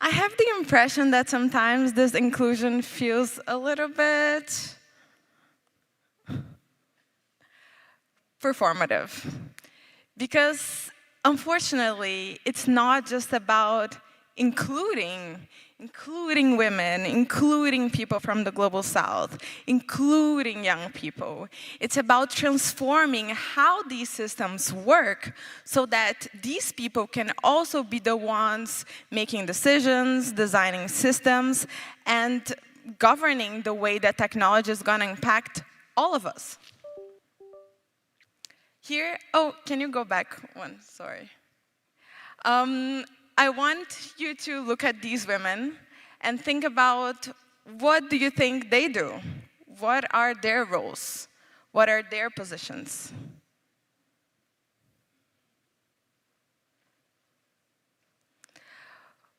I have the impression that sometimes this inclusion feels a little bit performative. Because unfortunately, it's not just about including women, including people from the global south, including young people. It's about transforming how these systems work so that these people can also be the ones making decisions, designing systems, and governing the way that technology is going to impact all of us. Here, oh, can you go back one? Sorry. I want you to look at these women and think about what do you think they do? What are their roles? What are their positions?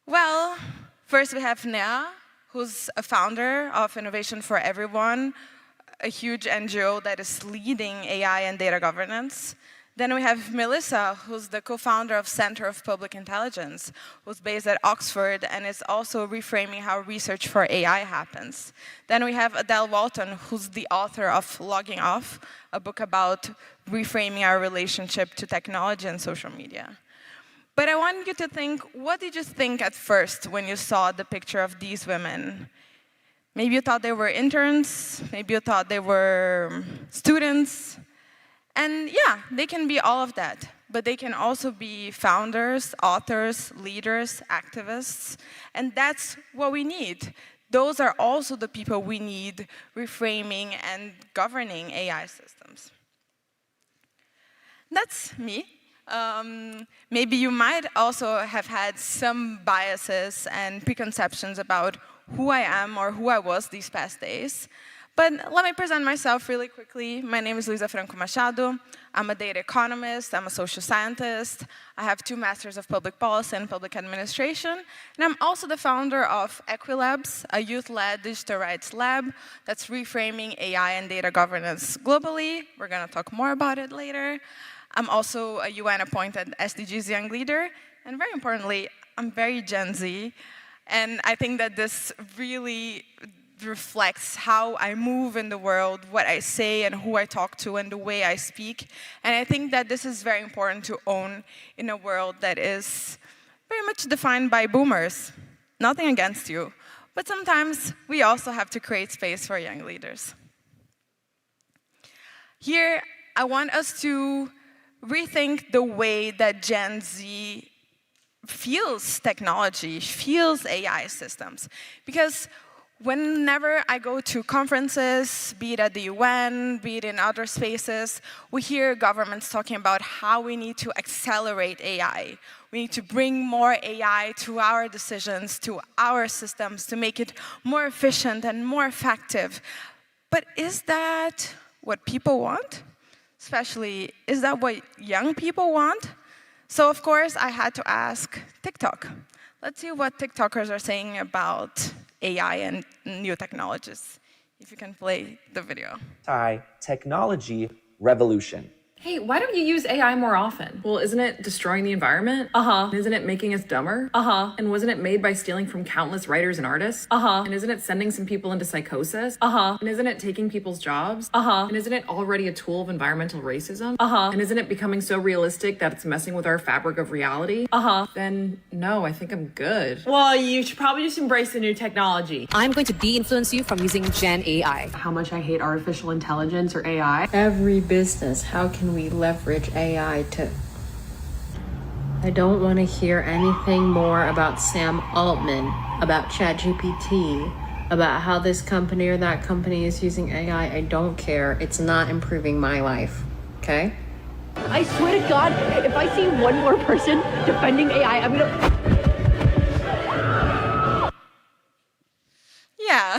Well, first we have Nea, who's a founder of Innovation for Everyone, a huge NGO that is leading AI and data governance. Then we have Melissa, who's the co-founder of Center of Public Intelligence, who's based at Oxford and is also reframing how research for AI happens. Then we have Adele Walton, who's the author of Logging Off, a book about reframing our relationship to technology and social media. But I want you to think, what did you think at first when you saw the picture of these women? Maybe you thought they were interns, maybe you thought they were students. And yeah, they can be all of that, but they can also be founders, authors, leaders, activists, and that's what we need. Those are also the people we need reframing and governing AI systems. That's me. Maybe you might also have had some biases and preconceptions about who I am or who I was these past days. But let me present myself really quickly. My name is Luisa Franco Machado. I'm a data economist, I'm a social scientist. I have 2 Masters of Public Policy and Public Administration. And I'm also the founder of Equilabs, a youth-led digital rights lab that's reframing AI and data governance globally. We're gonna talk more about it later. I'm also a UN-appointed SDGs Young Leader. And very importantly, I'm very Gen Z. And I think that this really reflects how I move in the world, what I say and who I talk to and the way I speak. And I think that this is very important to own in a world that is very much defined by boomers. Nothing against you, but sometimes we also have to create space for young leaders. Here, I want us to rethink the way that Gen Z feels technology, feels AI systems. Because whenever I go to conferences, be it at the UN, be it in other spaces, we hear governments talking about how we need to accelerate AI. We need to bring more AI to our decisions, to our systems, to make it more efficient and more effective. But is that what people want? Especially, is that what young people want? So of course, I had to ask TikTok. Let's see what TikTokers are saying about AI and new technologies. If you can play the video. Technology revolution. Hey, why don't you use AI more often? Well, isn't it destroying the environment? Isn't it making us dumber? And wasn't it made by stealing from countless writers and artists? And isn't it sending some people into psychosis? And isn't it taking people's jobs? And isn't it already a tool of environmental racism? And isn't it becoming so realistic that it's messing with our fabric of reality? Then no, I think I'm good. Well, you should probably just embrace the new technology. I'm going to de-influence you from using Gen AI. How much I hate artificial intelligence or AI. Every business, how can we leverage AI to... I don't want to hear anything more about Sam Altman, about ChatGPT, about how this company or that company is using AI. I don't care. It's not improving my life, okay? I swear to God, if I see one more person defending AI, I'm gonna... Yeah.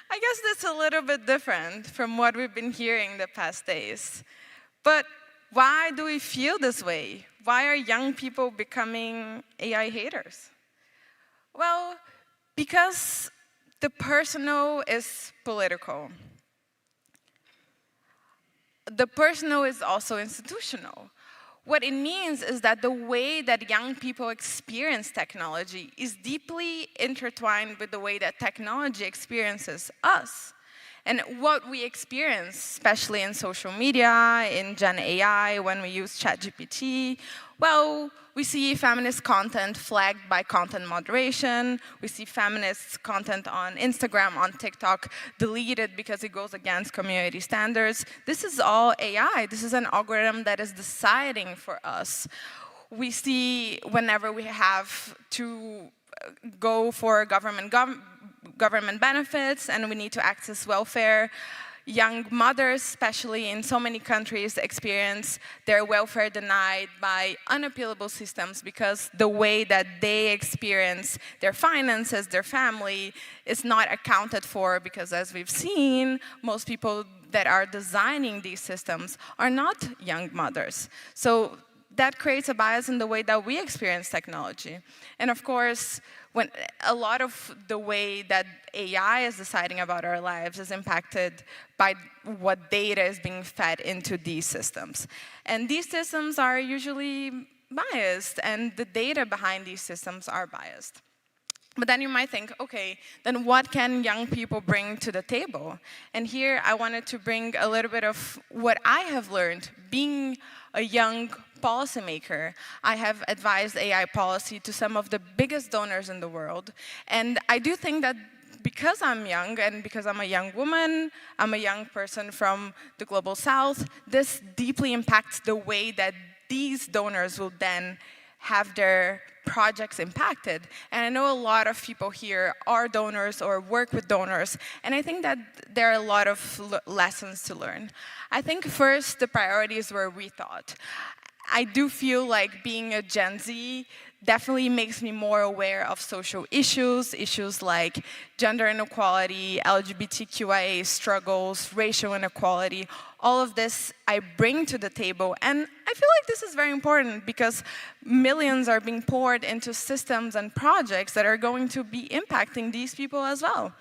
I guess that's a little bit different from what we've been hearing the past days. But why do we feel this way? Why are young people becoming AI haters? Well, because the personal is political. The personal is also institutional. What it means is that the way that young people experience technology is deeply intertwined with the way that technology experiences us. And what we experience, especially in social media, in Gen AI, when we use ChatGPT, well, we see feminist content flagged by content moderation. We see feminist content on Instagram, on TikTok, deleted because it goes against community standards. This is all AI. This is an algorithm that is deciding for us. We see whenever we have to go for government benefits and we need to access welfare, young mothers, especially in so many countries, experience their welfare denied by unappealable systems because the way that they experience their finances, their family, is not accounted for because, as we've seen, most people that are designing these systems are not young mothers. So that creates a bias in the way that we experience technology. And of course, when a lot of the way that AI is deciding about our lives is impacted by what data is being fed into these systems. And these systems are usually biased, and the data behind these systems are biased. But then you might think, okay, then what can young people bring to the table? And here I wanted to bring a little bit of what I have learned being a young policymaker. I have advised AI policy to some of the biggest donors in the world. And I do think that because I'm young and because I'm a young woman, I'm a young person from the Global South, this deeply impacts the way that these donors will then have their projects impacted. And I know a lot of people here are donors or work with donors, and I think that there are a lot of lessons to learn. I think first, the priorities were rethought. I do feel like being a Gen Z definitely makes me more aware of social issues, issues like gender inequality, LGBTQIA struggles, racial inequality. All of this I bring to the table, and I feel like this is very important because millions are being poured into systems and projects that are going to be impacting these people as well.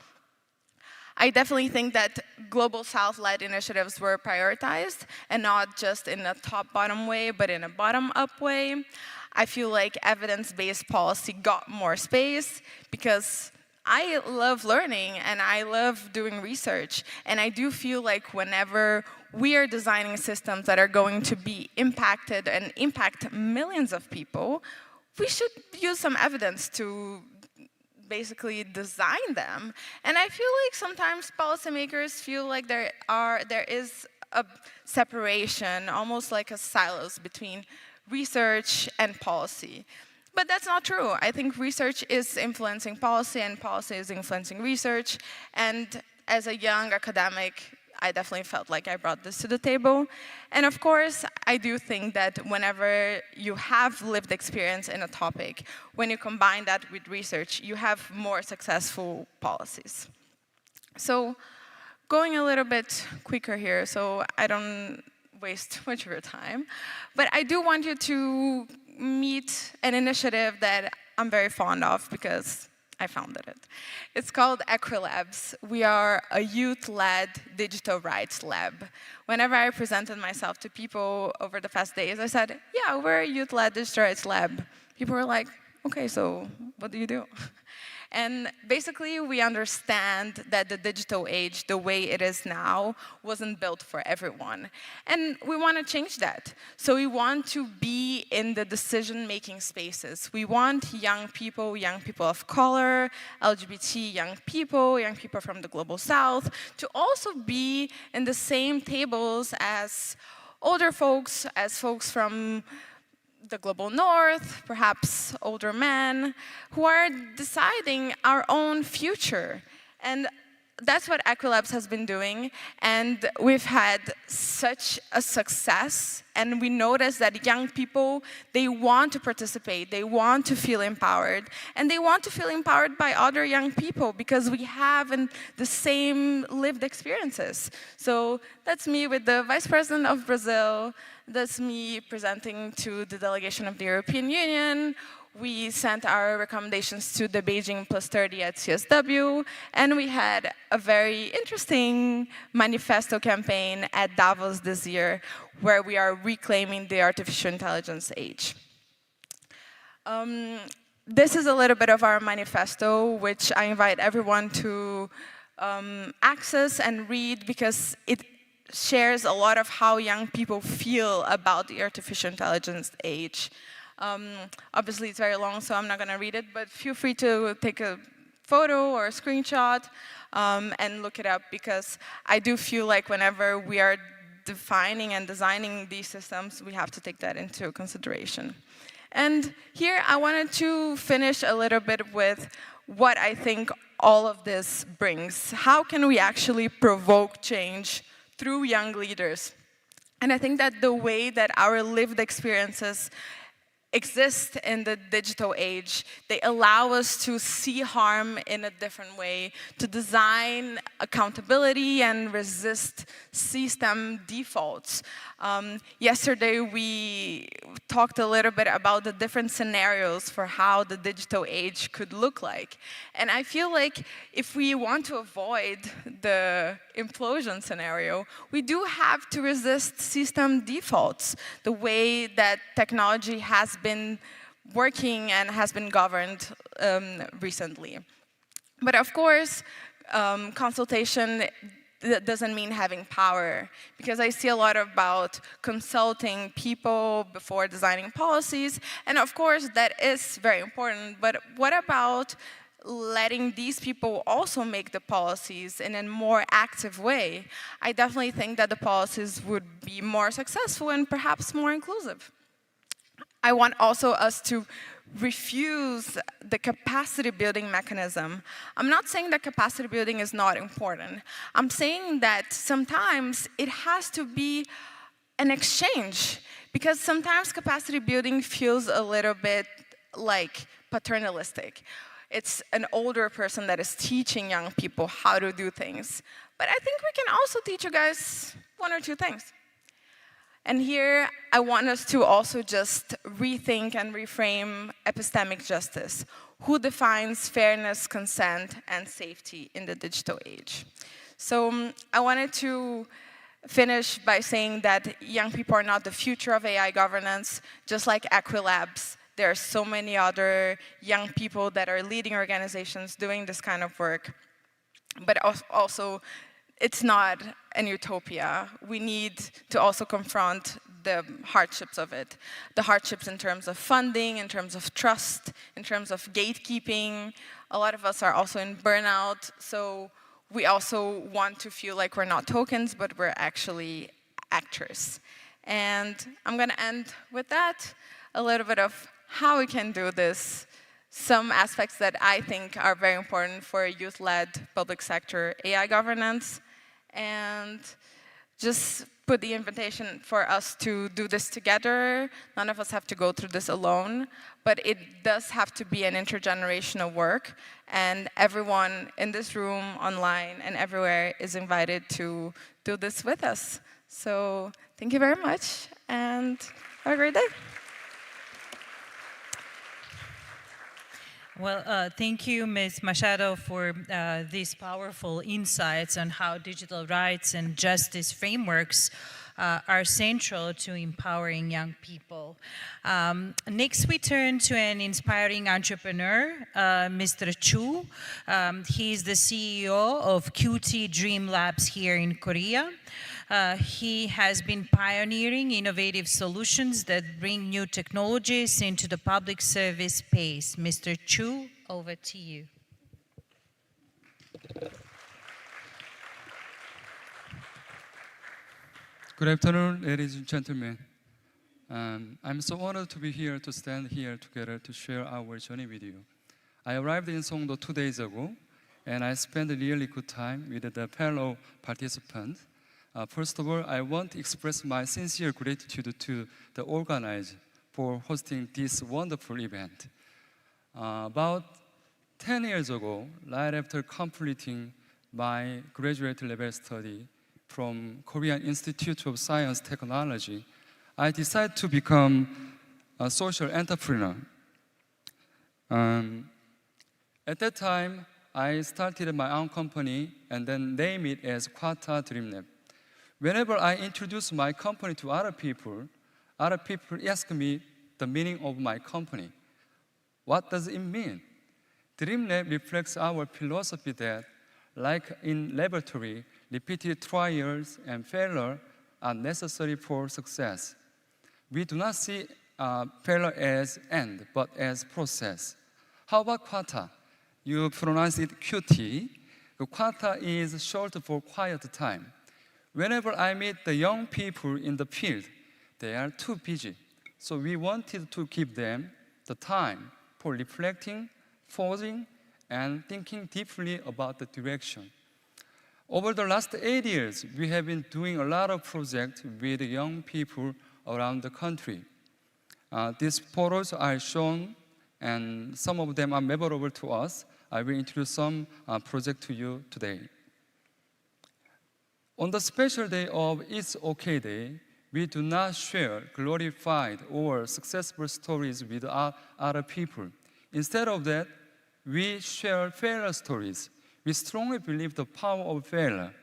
I definitely think that Global South-led initiatives were prioritized, and not just in a top-bottom way, but in a bottom-up way. I feel like evidence-based policy got more space because I love learning and I love doing research. And I do feel like whenever we are designing systems that are going to be impacted and impact millions of people, we should use some evidence to basically design them. And I feel like sometimes policymakers feel like there is a separation, almost like a silos between research and policy. But that's not true. I think research is influencing policy and policy is influencing research. And as a young academic, I definitely felt like I brought this to the table. And of course, I do think that whenever you have lived experience in a topic, when you combine that with research, you have more successful policies. So going a little bit quicker here, so I don't waste too much of your time, but I do want you to meet an initiative that I'm very fond of because I founded it. It's called Equilabs. We are a youth-led digital rights lab. Whenever I presented myself to people over the past days, I said, yeah, we're a youth-led digital rights lab. People were like, okay, so what do you do? And basically, we understand that the digital age, the way it is now, wasn't built for everyone. And we want to change that. So we want to be in the decision-making spaces. We want young people of color, LGBT young people from the Global South, to also be in the same tables as older folks, as folks from the Global North, perhaps older men, who are deciding our own future. And that's what Equilabs has been doing, and we've had such a success, and we notice that young people, they want to participate, they want to feel empowered, and they want to feel empowered by other young people because we have the same lived experiences. So that's me with the Vice President of Brazil, that's me presenting to the delegation of the European Union. We sent our recommendations to the Beijing Plus 30 at CSW, and we had a very interesting manifesto campaign at Davos this year, where we are reclaiming the artificial intelligence age. This is a little bit of our manifesto, which I invite everyone to access and read because it shares a lot of how young people feel about the artificial intelligence age. Obviously, it's very long, so I'm not going to read it, but feel free to take a photo or a screenshot and look it up, because I do feel like whenever we are defining and designing these systems, we have to take that into consideration. And here I wanted to finish a little bit with what I think all of this brings. How can we actually provoke change through young leaders? And I think that the way that our lived experiences exist in the digital age, they allow us to see harm in a different way, to design accountability and resist system defaults. Yesterday, we talked a little bit about the different scenarios for how the digital age could look like. And I feel like if we want to avoid the implosion scenario, we do have to resist system defaults, the way that technology has been working and has been governed recently. But of course, consultation doesn't mean having power, because I see a lot about consulting people before designing policies, and of course that is very important, but what about letting these people also make the policies in a more active way? I definitely think that the policies would be more successful and perhaps more inclusive. I want also us to refuse the capacity building mechanism. I'm not saying that capacity building is not important. I'm saying that sometimes it has to be an exchange, because sometimes capacity building feels a little bit like paternalistic. It's an older person that is teaching young people how to do things. But I think we can also teach you guys one or two things. And here, I want us to also just rethink and reframe epistemic justice. Who defines fairness, consent, and safety in the digital age? So I wanted to finish by saying that young people are not the future of AI governance. Just like Equilabs, there are so many other young people that are leading organizations doing this kind of work. But also, it's not an utopia. We need to also confront the hardships of it. The hardships in terms of funding, in terms of trust, in terms of gatekeeping. A lot of us are also in burnout, so we also want to feel like we're not tokens, but we're actually actors. And I'm gonna end with that, a little bit of how we can do this. Some aspects that I think are very important for youth-led public sector AI governance, and just put the invitation for us to do this together. None of us have to go through this alone, but it does have to be an intergenerational work, and everyone in this room, online, and everywhere is invited to do this with us. So thank you very much, and have a great day. Well, thank you, Ms. Machado, for these powerful insights on how digital rights and justice frameworks are central to empowering young people. Next, we turn to an inspiring entrepreneur, Mr. Chu. He is the CEO of QT Dream Labs here in Korea. He has been pioneering innovative solutions that bring new technologies into the public service space. Mr. Chu, over to you. Good afternoon, ladies and gentlemen. I'm so honored to be here, to stand here together to share our journey with you. I arrived in Songdo 2 days ago, and I spent a really good time with the fellow participants. First of all, I want to express my sincere gratitude to the organizer for hosting this wonderful event. About 10 years ago, right after completing my graduate level study from Korean Institute of Science Technology, I decided to become a social entrepreneur. At that time, I started my own company and then named it as Quata Dream Lab. Whenever I introduce my company to other people ask me the meaning of my company. What does it mean? Dream Lab reflects our philosophy that Like in laboratory, repeated trials and failure are necessary for success. We do not see failure as end, but as process. How about quanta? You pronounce it QT. The quanta is short for quiet time. Whenever I meet the young people in the field, they are too busy. So we wanted to give them the time for reflecting, pausing, and thinking deeply about the direction. Over the last 8 years, we have been doing a lot of projects with young people around the country. These photos are shown, and some of them are memorable to us. I will introduce some projects to you today. On the special day of It's OK Day, we do not share glorified or successful stories with other people. Instead of that, we share failure stories. We strongly believe the power of failure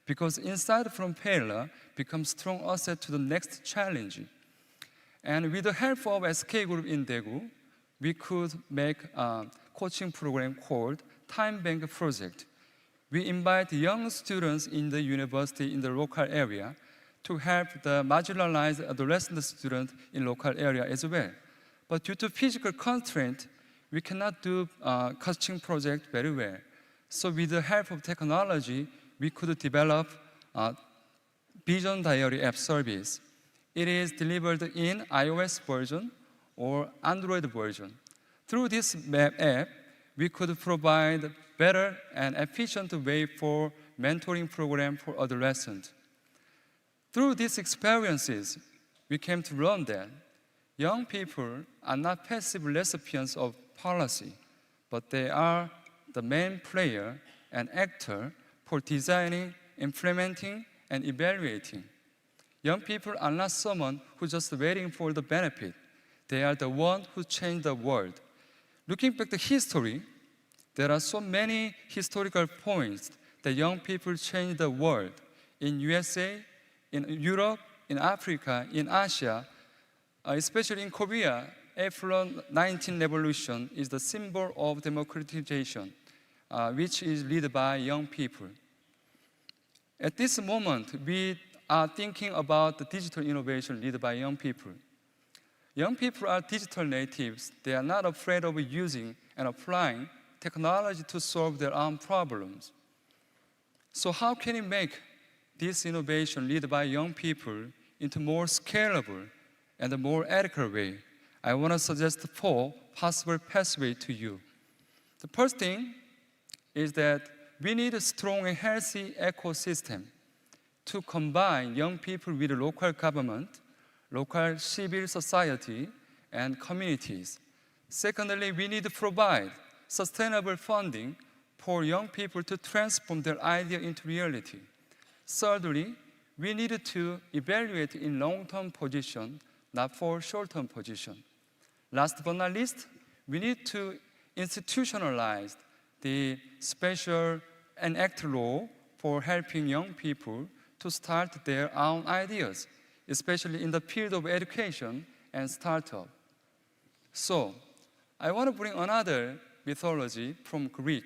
because insight from failure becomes strong asset to the next challenge. And with the help of SK Group in Daegu, we could make a coaching program called Time Bank Project. We invite young students in the university in the local area to help the marginalized adolescent students in local area as well. But due to physical constraint, we cannot do coaching project very well. So with the help of technology, we could develop a Vision Diary app service. It is delivered in iOS version or Android version. Through this app, we could provide better and efficient way for mentoring program for adolescents. Through these experiences, we came to learn that young people are not passive recipients of policy, but they are the main player and actor for designing, implementing, and evaluating. Young people are not someone who's just waiting for the benefit. They are the one who changed the world. Looking back to history, there are so many historical points that young people changed the world. In USA, in Europe, in Africa, in Asia, especially in Korea, April 19 revolution is the symbol of democratization, which is led by young people. At this moment, we are thinking about the digital innovation led by young people. Young people are digital natives. They are not afraid of using and applying technology to solve their own problems. So how can we make this innovation led by young people into more scalable and a more ethical way? I want to suggest 4 possible pathways to you. The first thing is that we need a strong and healthy ecosystem to combine young people with local government, local civil society, and communities. Secondly, we need to provide sustainable funding for young people to transform their idea into reality. Thirdly, we need to evaluate in long-term position, not for short-term position. Last but not least, we need to institutionalize the special and act law for helping young people to start their own ideas, especially in the field of education and startup. So, I want to bring another mythology from Greek.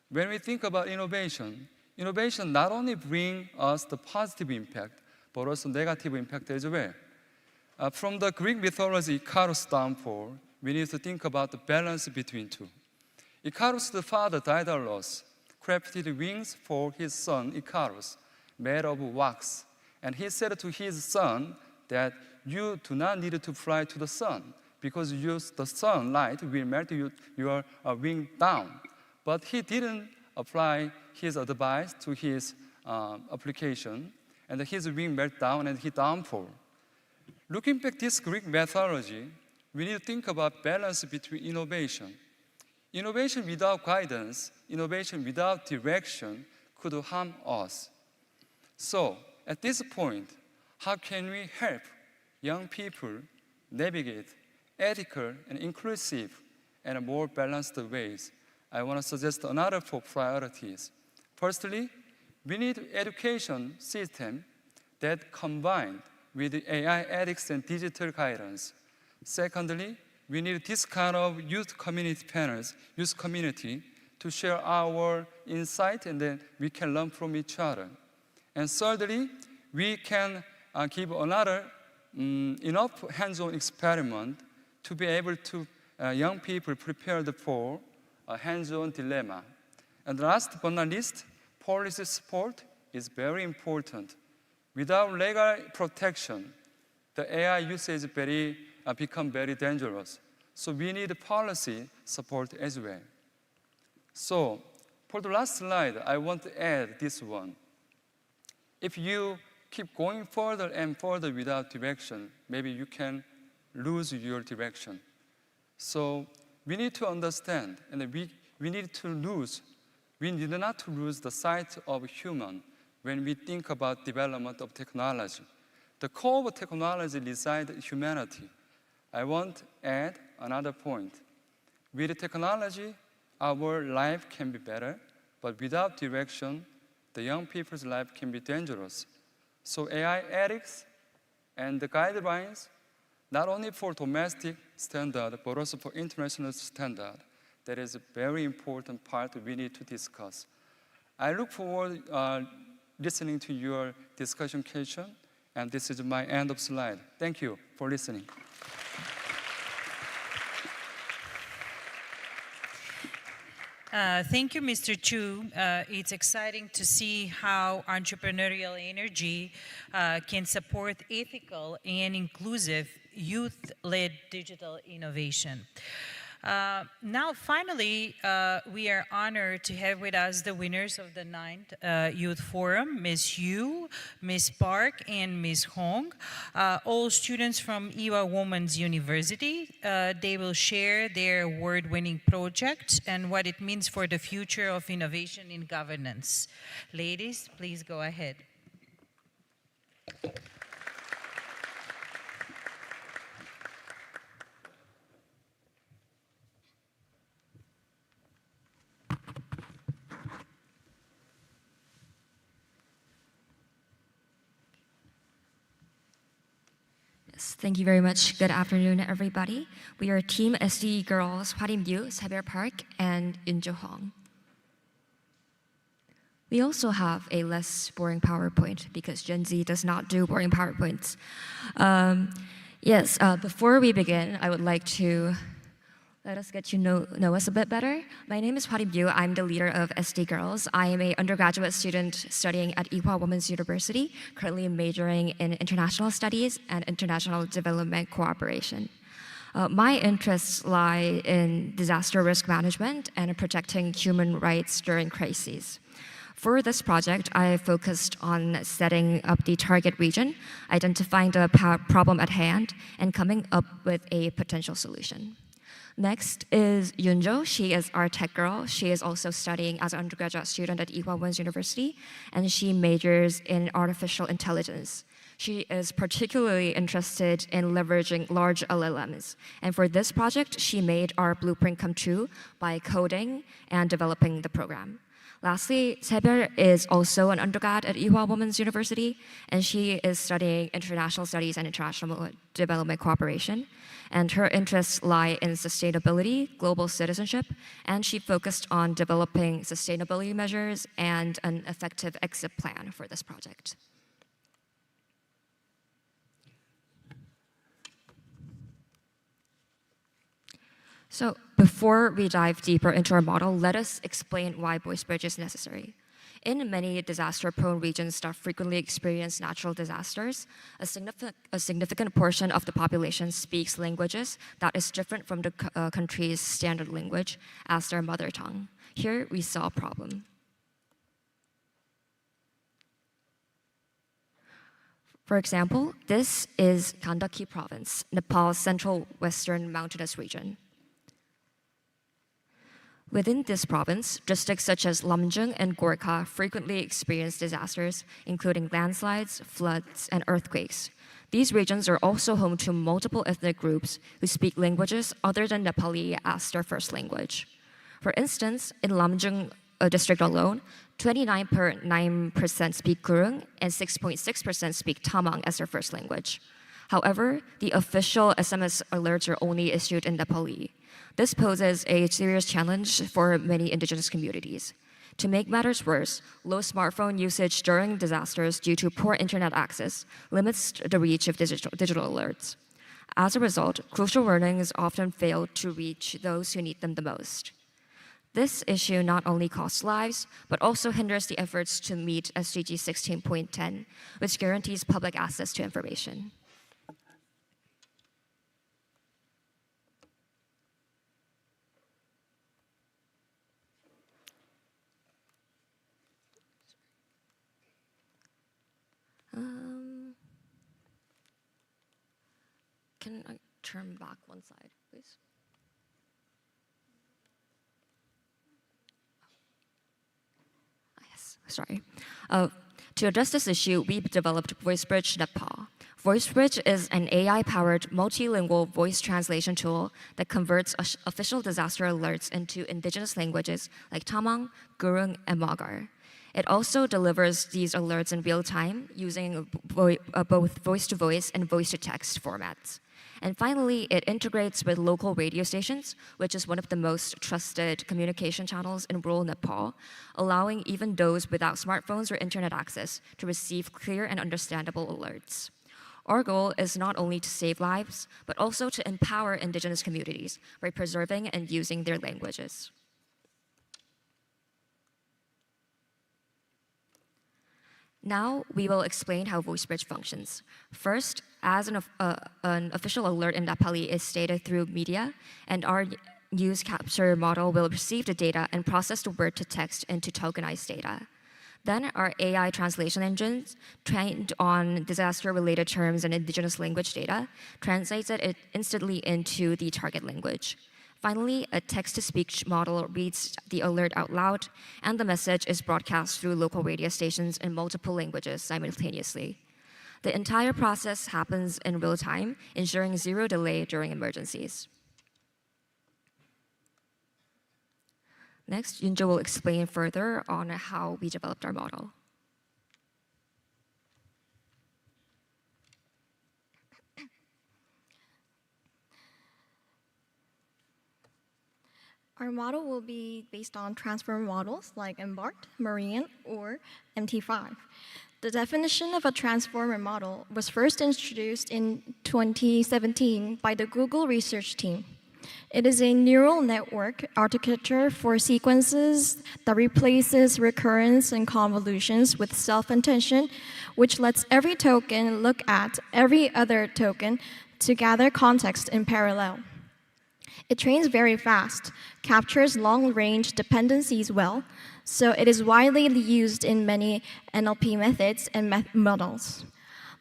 When we think about innovation, innovation not only brings us the positive impact, but also negative impact as well. From the Greek mythology, Icarus' downfall, we need to think about the balance between two. Icarus, the father, Daedalus, crafted wings for his son, Icarus, made of wax. And he said to his son that you do not need to fly to the sun because the sunlight will melt your wing down. But he didn't apply his advice to his application, and his wing melted down and he downfall. Looking back this Greek mythology, we need to think about balance between innovation. Innovation without guidance, innovation without direction could harm us. So, at this point, how can we help young people navigate ethical and inclusive and more balanced ways? I want to suggest another 4 priorities. Firstly, we need an education system that combined with AI ethics and digital guidance. Secondly, we need this kind of youth community panels, youth community, to share our insight, and then we can learn from each other. And thirdly, we can give another enough hands-on experiment to be able to young people prepared for a hands-on dilemma. And last but not least, policy support is very important. Without legal protection, the AI usage become very dangerous. So we need policy support as well. So for the last slide, I want to add this one. If you keep going further and further without direction, maybe you can lose your direction. So we need to understand, and we need not to lose the sight of human when we think about development of technology. The core of technology resides in humanity. I want to add another point. With technology, our life can be better, but without direction, the young people's life can be dangerous. So AI ethics and the guidelines, not only for domestic standard, but also for international standard, that is a very important part we need to discuss. I look forward listening to your discussion question, and this is my end of slide. Thank you for listening. Thank you, Mr. Chu. It's exciting to see how entrepreneurial energy can support ethical and inclusive youth-led digital innovation. Now, finally, we are honored to have with us the winners of the 9th Youth Forum, Ms. Yu, Ms. Park, and Ms. Hong, all students from Ewha Women's University. They will share their award-winning project and what it means for the future of innovation in governance. Ladies, please go ahead. Thank you very much. Good afternoon, everybody. We are Team SD Girls, Hwarim Yu, Saber Park, and Yunjo Hong. We also have a less boring PowerPoint because Gen Z does not do boring PowerPoints. Before we begin, I would like to let us get to know us a bit better. My name is Hwarim Yu. I'm the leader of SD Girls. I am an undergraduate student studying at Ewha Women's University, currently majoring in international studies and international development cooperation. My interests lie in disaster risk management and protecting human rights during crises. For this project, I focused on setting up the target region, identifying the problem at hand, and coming up with a potential solution. Next is Yunjo. She is our tech girl. She is also studying as an undergraduate student at Ewha Women's University, and she majors in artificial intelligence. She is particularly interested in leveraging large LLMs. And for this project, she made our blueprint come true by coding and developing the program. Lastly, Seber is also an undergrad at Ewha Women's University, and she is studying international studies and international development cooperation. And her interests lie in sustainability, global citizenship, and she focused on developing sustainability measures and an effective exit plan for this project. So before we dive deeper into our model, let us explain why Voice Bridge is necessary. In many disaster-prone regions that frequently experience natural disasters, a significant portion of the population speaks languages that is different from the country's standard language as their mother tongue. Here we saw a problem. For example, this is Gandaki province, Nepal's central western mountainous region. Within this province, districts such as Lamjung and Gorkha frequently experience disasters, including landslides, floods, and earthquakes. These regions are also home to multiple ethnic groups who speak languages other than Nepali as their first language. For instance, in Lamjung district alone, 29.9% speak Gurung and 6.6% speak Tamang as their first language. However, the official SMS alerts are only issued in Nepali. This poses a serious challenge for many indigenous communities. To make matters worse, low smartphone usage during disasters due to poor internet access limits the reach of digital alerts. As a result, crucial warnings often fail to reach those who need them the most. This issue not only costs lives, but also hinders the efforts to meet SDG 16.10, which guarantees public access to information. Can I turn back one side, please? Yes, sorry. To address this issue, we developed VoiceBridge Nepal. VoiceBridge is an AI-powered multilingual voice translation tool that converts official disaster alerts into indigenous languages like Tamang, Gurung, and Magar. It also delivers these alerts in real time using both voice-to-voice and voice-to-text formats. And finally, it integrates with local radio stations, which is one of the most trusted communication channels in rural Nepal, allowing even those without smartphones or internet access to receive clear and understandable alerts. Our goal is not only to save lives, but also to empower indigenous communities by preserving and using their languages. Now, we will explain how VoiceBridge functions. First, as an official alert in Nepali is stated through media, and our news capture model will receive the data and process the word to text into tokenized data. Then our AI translation engines, trained on disaster-related terms and indigenous language data, translates it instantly into the target language. Finally, a text-to-speech model reads the alert out loud, and the message is broadcast through local radio stations in multiple languages simultaneously. The entire process happens in real time, ensuring zero delay during emergencies. Next, Yunjo will explain further on how we developed our model. Our model will be based on transformer models like Embarked, Marian, or MT5. The definition of a transformer model was first introduced in 2017 by the Google research team. It is a neural network architecture for sequences that replaces recurrence and convolutions with self-intention, which lets every token look at every other token to gather context in parallel. It trains very fast, captures long-range dependencies well, so it is widely used in many NLP methods and models.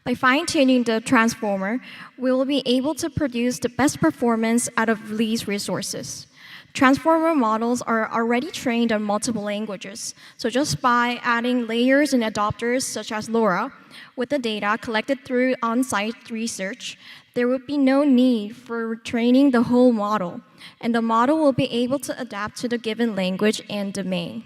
By fine-tuning the transformer, we will be able to produce the best performance out of these resources. Transformer models are already trained on multiple languages, so just by adding layers and adapters such as LoRa, with the data collected through on-site research, there would be no need for training the whole model, and the model will be able to adapt to the given language and domain.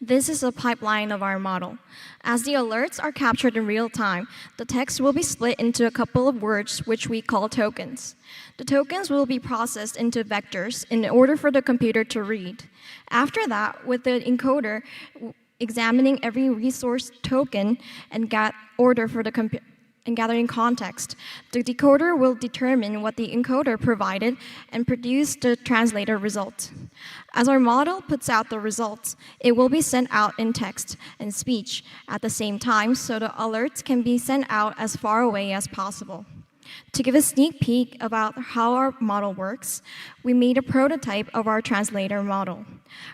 This is a pipeline of our model. As the alerts are captured in real time, the text will be split into a couple of words, which we call tokens. The tokens will be processed into vectors in order for the computer to read. After that, with the encoder examining every resource token and gathering context, the decoder will determine what the encoder provided and produce the translator result. As our model puts out the results, it will be sent out in text and speech at the same time, so the alerts can be sent out as far away as possible. To give a sneak peek about how our model works, we made a prototype of our translator model.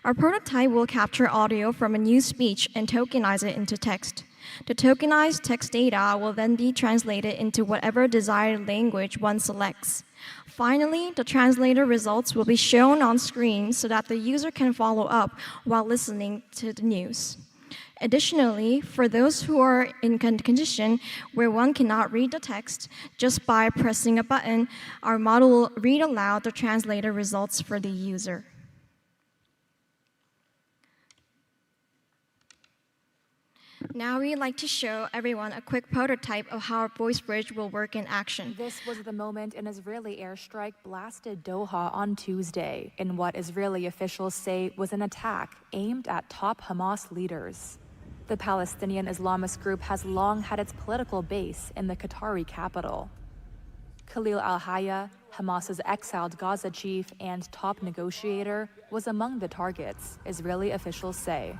Our prototype will capture audio from a new speech and tokenize it into text. The tokenized text data will then be translated into whatever desired language one selects. Finally, the translator results will be shown on screen so that the user can follow up while listening to the news. Additionally, for those who are in a condition where one cannot read the text, just by pressing a button, our model will read aloud the translator results for the user. Now we'd like to show everyone a quick prototype of how our voice bridge will work in action. This was the moment an Israeli airstrike blasted Doha on Tuesday in what Israeli officials say was an attack aimed at top Hamas leaders. The Palestinian Islamist group has long had its political base in the Qatari capital. Khalil al-Hayya, Hamas's exiled Gaza chief and top negotiator, was among the targets, Israeli officials say.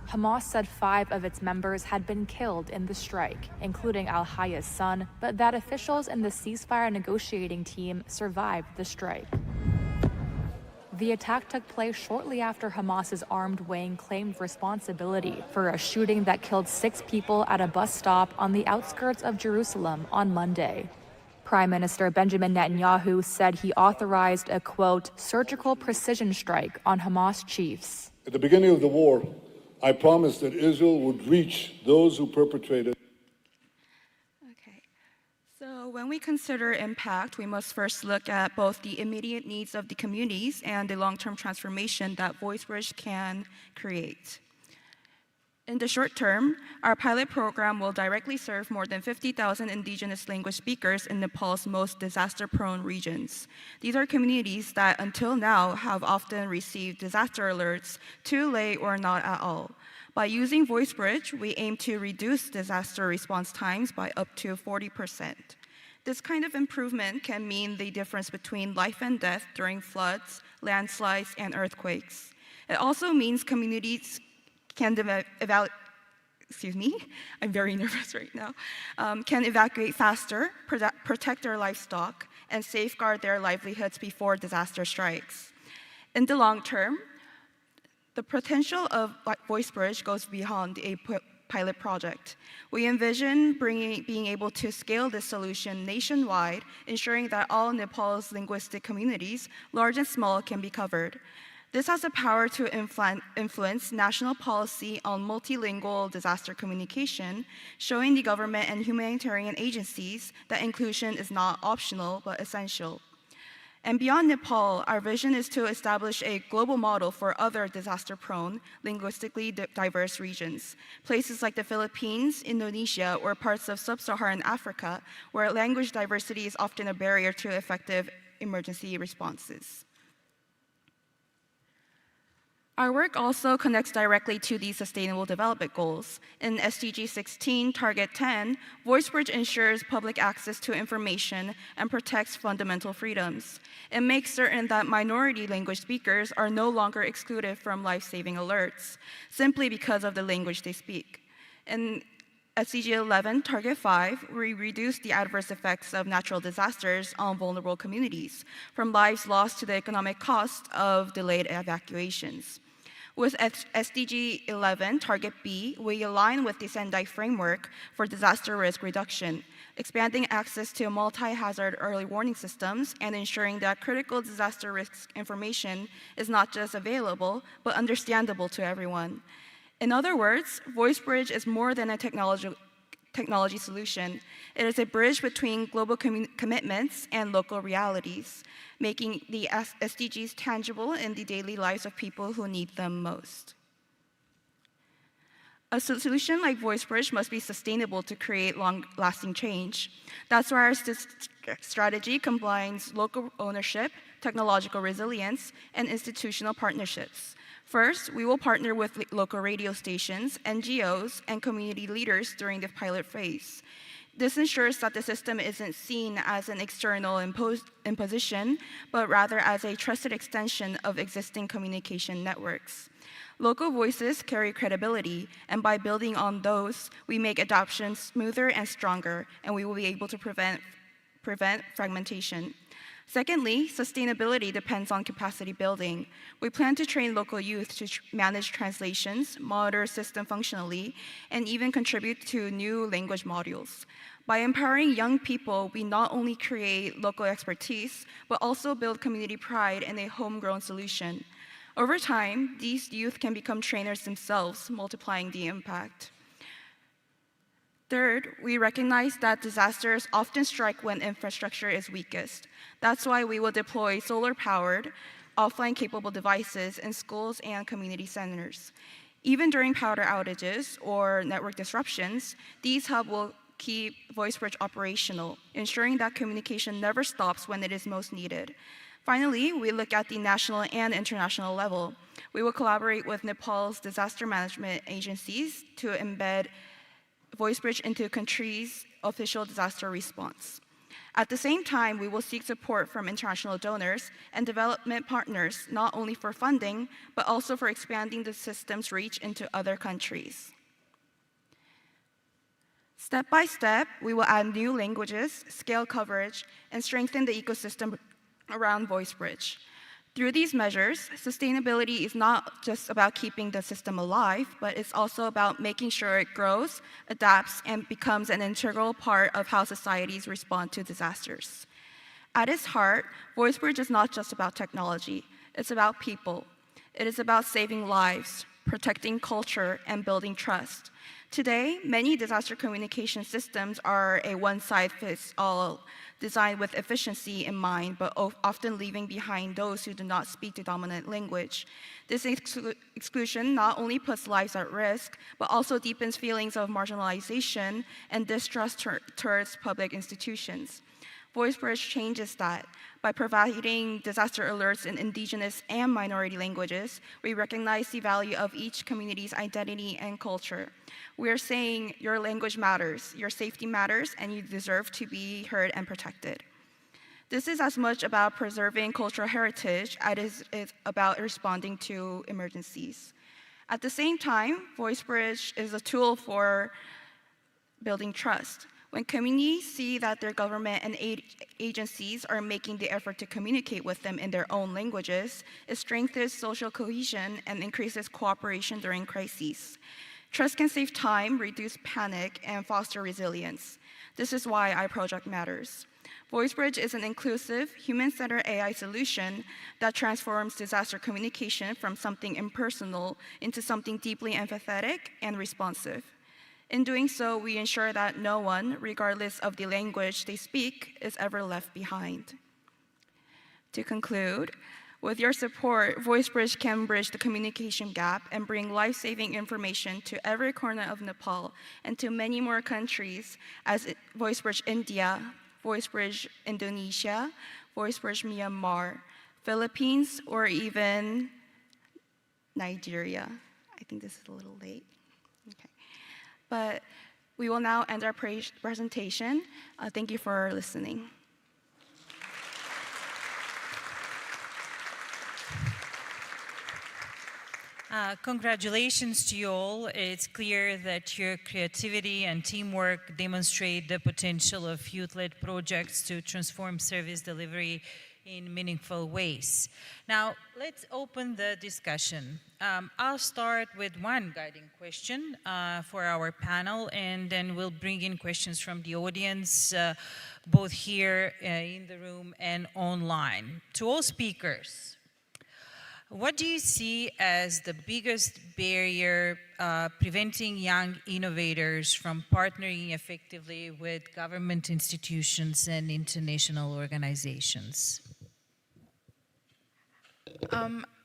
Hamas said 5 of its members had been killed in the strike, including al-Hayya's son, but that officials in the ceasefire negotiating team survived the strike. The attack took place shortly after Hamas's armed wing claimed responsibility for a shooting that killed 6 people at a bus stop on the outskirts of Jerusalem on Monday. Prime Minister Benjamin Netanyahu said he authorized a, quote, surgical precision strike on Hamas chiefs. At the beginning of the war, I promised that Israel would reach those who perpetrated. Okay. So when we consider impact, we must first look at both the immediate needs of the communities and the long-term transformation that VoiceBridge can create. In the short term, our pilot program will directly serve more than 50,000 indigenous language speakers in Nepal's most disaster-prone regions. These are communities that until now have often received disaster alerts too late or not at all. By using VoiceBridge, we aim to reduce disaster response times by up to 40%. This kind of improvement can mean the difference between life and death during floods, landslides, and earthquakes. It also means communities can I'm very nervous right now, can evacuate faster, protect their livestock, and safeguard their livelihoods before disaster strikes. In the long term, the potential of VoiceBridge goes beyond a pilot project. We envision being able to scale this solution nationwide, ensuring that all Nepal's linguistic communities, large and small, can be covered. This has the power to influence national policy on multilingual disaster communication, showing the government and humanitarian agencies that inclusion is not optional but essential. And beyond Nepal, our vision is to establish a global model for other disaster-prone, linguistically diverse regions, places like the Philippines, Indonesia, or parts of sub-Saharan Africa, where language diversity is often a barrier to effective emergency responses. Our work also connects directly to the Sustainable Development Goals. In SDG 16, Target 10, VoiceBridge ensures public access to information and protects fundamental freedoms. It makes certain that minority language speakers are no longer excluded from life-saving alerts, simply because of the language they speak. In SDG 11, Target 5, we reduce the adverse effects of natural disasters on vulnerable communities, from lives lost to the economic cost of delayed evacuations. With SDG 11, Target B, we align with the Sendai framework for disaster risk reduction, expanding access to multi-hazard early warning systems and ensuring that critical disaster risk information is not just available, but understandable to everyone. In other words, VoiceBridge is more than a technology solution. It is a bridge between global commitments and local realities, making the SDGs tangible in the daily lives of people who need them most. A solution like VoiceBridge must be sustainable to create long-lasting change. That's why our strategy combines local ownership, technological resilience, and institutional partnerships. First, we will partner with local radio stations, NGOs, and community leaders during the pilot phase. This ensures that the system isn't seen as an external imposition, but rather as a trusted extension of existing communication networks. Local voices carry credibility, and by building on those, we make adoption smoother and stronger, and we will be able to prevent fragmentation. Secondly, sustainability depends on capacity building. We plan to train local youth to manage translations, monitor system functionally, and even contribute to new language modules. By empowering young people, we not only create local expertise, but also build community pride in a homegrown solution. Over time, these youth can become trainers themselves, multiplying the impact. Third, we recognize that disasters often strike when infrastructure is weakest. That's why we will deploy solar-powered, offline-capable devices in schools and community centers. Even during power outages or network disruptions, these hubs will keep VoiceBridge operational, ensuring that communication never stops when it is most needed. Finally, we look at the national and international level. We will collaborate with Nepal's disaster management agencies to embed VoiceBridge into the country's official disaster response. At the same time, we will seek support from international donors and development partners, not only for funding, but also for expanding the system's reach into other countries. Step by step, we will add new languages, scale coverage, and strengthen the ecosystem around VoiceBridge. Through these measures, sustainability is not just about keeping the system alive, but it's also about making sure it grows, adapts, and becomes an integral part of how societies respond to disasters. At its heart, VoiceBridge is not just about technology, it's about people. It is about saving lives, protecting culture, and building trust. Today, many disaster communication systems are a one-size-fits-all, designed with efficiency in mind, but often leaving behind those who do not speak the dominant language. This exclusion not only puts lives at risk, but also deepens feelings of marginalization and distrust towards public institutions. VoiceBridge changes that. By providing disaster alerts in indigenous and minority languages, we recognize the value of each community's identity and culture. We are saying your language matters, your safety matters, and you deserve to be heard and protected. This is as much about preserving cultural heritage as it is about responding to emergencies. At the same time, VoiceBridge is a tool for building trust. When communities see that their government and agencies are making the effort to communicate with them in their own languages, it strengthens social cohesion and increases cooperation during crises. Trust can save time, reduce panic, and foster resilience. This is why iProject matters. VoiceBridge is an inclusive, human-centered AI solution that transforms disaster communication from something impersonal into something deeply empathetic and responsive. In doing so, we ensure that no one, regardless of the language they speak, is ever left behind. To conclude, with your support, VoiceBridge can bridge the communication gap and bring life-saving information to every corner of Nepal and to many more countries as VoiceBridge India, VoiceBridge Indonesia, VoiceBridge Myanmar, Philippines, or even Nigeria. I think this is a little late. Okay. But we will now end our presentation. Thank you for listening. Congratulations to you all. It's clear that your creativity and teamwork demonstrate the potential of youth-led projects to transform service delivery in meaningful ways. Now, let's open the discussion. I'll start with one guiding question for our panel, and then we'll bring in questions from the audience, both here in the room and online. To all speakers, what do you see as the biggest barrier preventing young innovators from partnering effectively with government institutions and international organizations?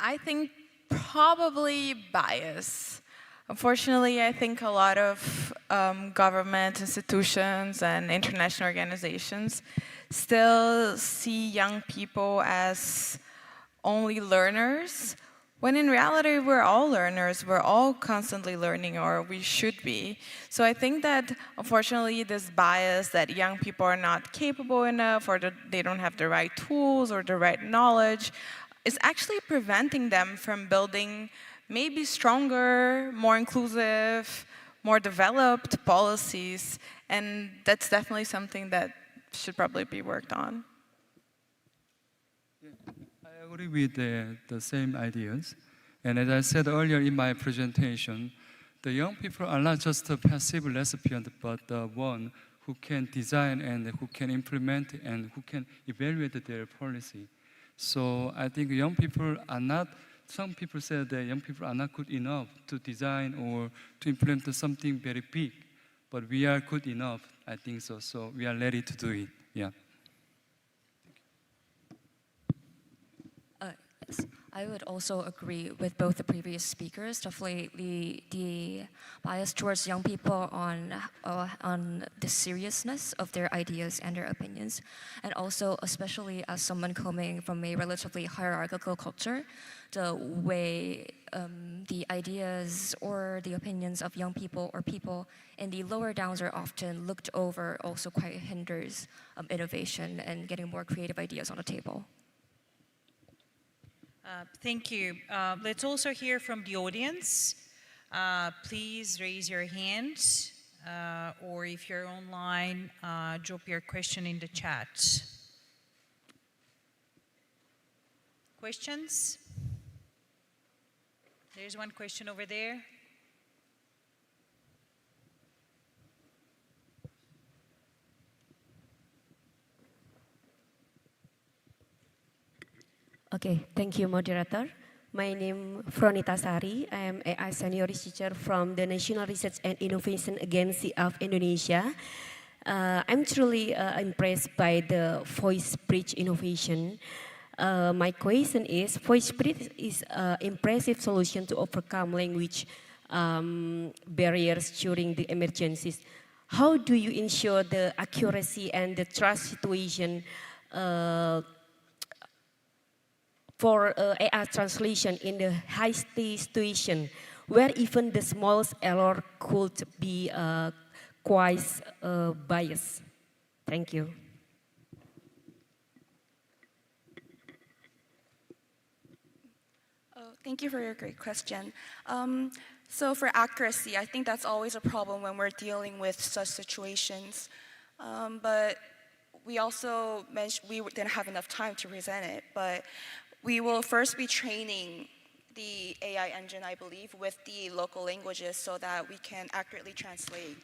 I think probably bias. Unfortunately, I think a lot of government institutions and international organizations still see young people as only learners, when in reality we're all learners, we're all constantly learning, or we should be. So I think that unfortunately this bias that young people are not capable enough, or that they don't have the right tools or the right knowledge, is actually preventing them from building maybe stronger, more inclusive, more developed policies, and that's definitely something that should probably be worked on. I agree with the same ideas. And as I said earlier in my presentation, the young people are not just a passive recipient, but the one who can design and who can implement and who can evaluate their policy. So I think young people are not, some people say that young people are not good enough to design or to implement something very big, but we are good enough, I think so. So we are ready to do it, yeah. I would also agree with both the previous speakers. Definitely the bias towards young people on the seriousness of their ideas and their opinions, and also especially as someone coming from a relatively hierarchical culture, the way the ideas or the opinions of young people or people in the lower downs are often looked over also quite hinders innovation and getting more creative ideas on the table. Thank you. Let's also hear from the audience. Please raise your hand, or if you're online, drop your question in the chat. Questions? There's one question over there. Okay, thank you, moderator. My name is Fronita Sari. I am AI senior researcher from the National Research and Innovation Agency of Indonesia. I'm truly impressed by the voice bridge innovation. My question is, voice bridge is an impressive solution to overcome language barriers during the emergencies. How do you ensure the accuracy and the trust situation for AI translation in the high-stakes situation, where even the smallest error could be quite biased? Thank you. Thank you for your great question. So for accuracy, I think that's always a problem when we're dealing with such situations. But we also mentioned we didn't have enough time to present it, but we will first be training the AI engine, I believe, with the local languages so that we can accurately translate,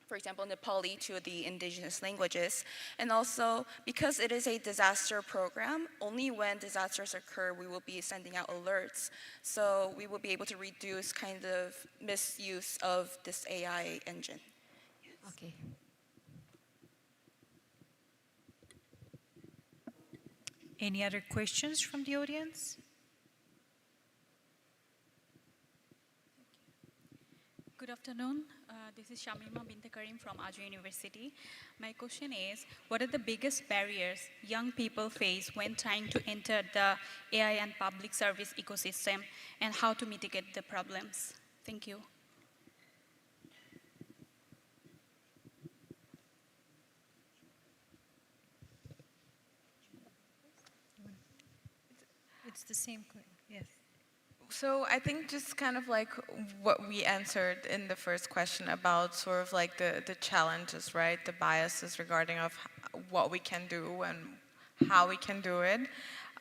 for example, Nepali to the indigenous languages. And also, because it is a disaster program, only when disasters occur, we will be sending out alerts. So we will be able to reduce kind of misuse of this AI engine. Yes. Okay. Any other questions from the audience? Good afternoon. This is Shamima Binte Karim from Ajo University. My question is, what are the biggest barriers young people face when trying to enter the AI and public service ecosystem, and how to mitigate the problems? Thank you. It's the same, yes. So I think just kind of like what we answered in the first question about sort of like the challenges, right? The biases regarding of what we can do and how we can do it.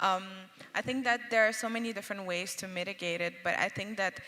I think that there are so many different ways to mitigate it, but I think that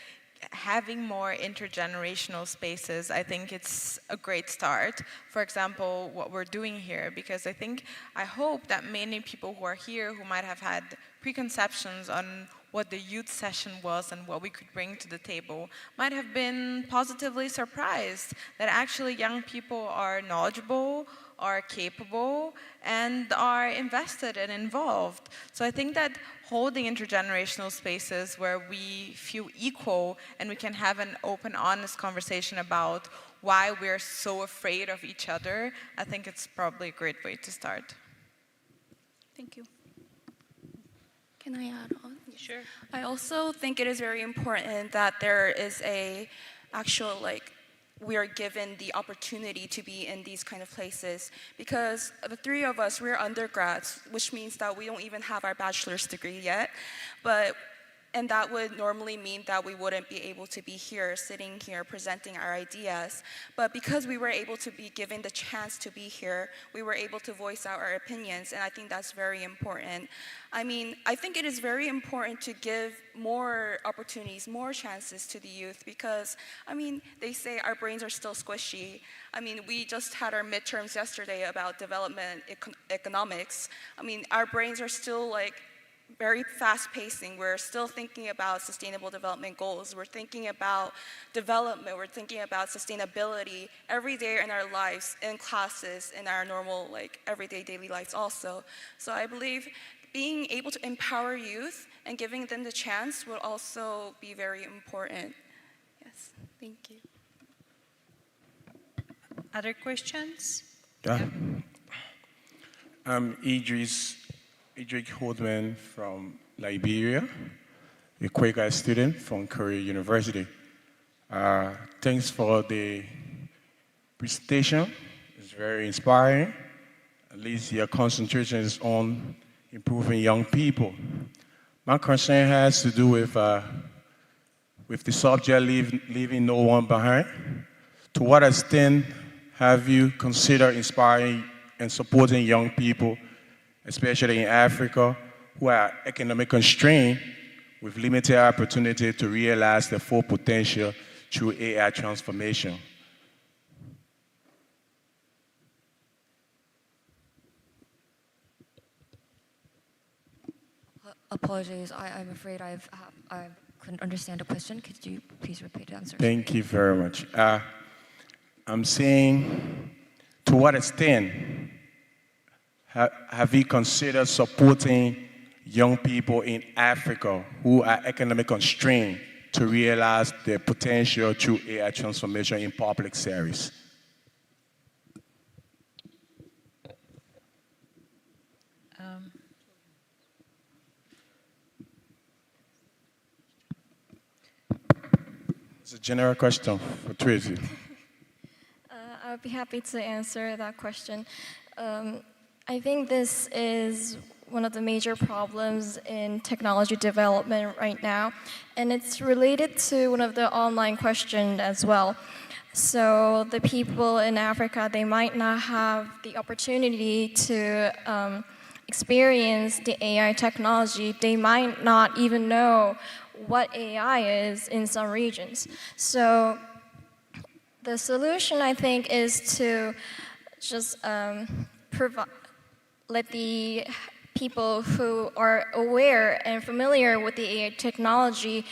having more intergenerational spaces, I think it's a great start. For example, what we're doing here, because I hope that many people who are here who might have had preconceptions on what the youth session was and what we could bring to the table might have been positively surprised that actually young people are knowledgeable, are capable, and are invested and involved. So I think that holding intergenerational spaces where we feel equal and we can have an open, honest conversation about why we're so afraid of each other, I think it's probably a great way to start. Thank you. Can I add on? Sure. I also think it is very important that there is a actual, like, we are given the opportunity to be in these kind of places, because the three of us, we're undergrads, which means that we don't even have our bachelor's degree yet, and that would normally mean that we wouldn't be able to be here, sitting here, presenting our ideas. But because we were able to be given the chance to be here, we were able to voice out our opinions, and I think that's very important. I mean, I think it is very important to give more opportunities, more chances to the youth, because, I mean, they say our brains are still squishy. I mean, we just had our midterms yesterday about development economics. I mean, our brains are still, like, very fast-pacing. We're still thinking about sustainable development goals. We're thinking about development. We're thinking about sustainability every day in our lives, in classes, in our normal, like, everyday daily lives also. So I believe being able to empower youth and giving them the chance will also be very important. Yes, thank you. Other questions? Yeah. I'm Idris Holdman from Liberia, a Quaker student from Korea University. Thanks for the presentation. It's very inspiring. At least your concentration is on improving young people. My concern has to do with the subject leaving no one behind. To what extent have you considered inspiring and supporting young people, especially in Africa, who are economically constrained with limited opportunity to realize their full potential through AI transformation? Apologies, I'm afraid I couldn't understand the question. Could you please repeat the answer? Thank you very much. I'm saying, to what extent have you considered supporting young people in Africa who are economically constrained to realize their potential through AI transformation in public service? It's a general question for Tracy. I would be happy to answer that question. I think this is one of the major problems in technology development right now, and it's related to one of the online questions as well. So the people in Africa, they might not have the opportunity to experience the AI technology. They might not even know what AI is in some regions. So the solution, I think, is to just let the people who are aware and familiar with the AI technology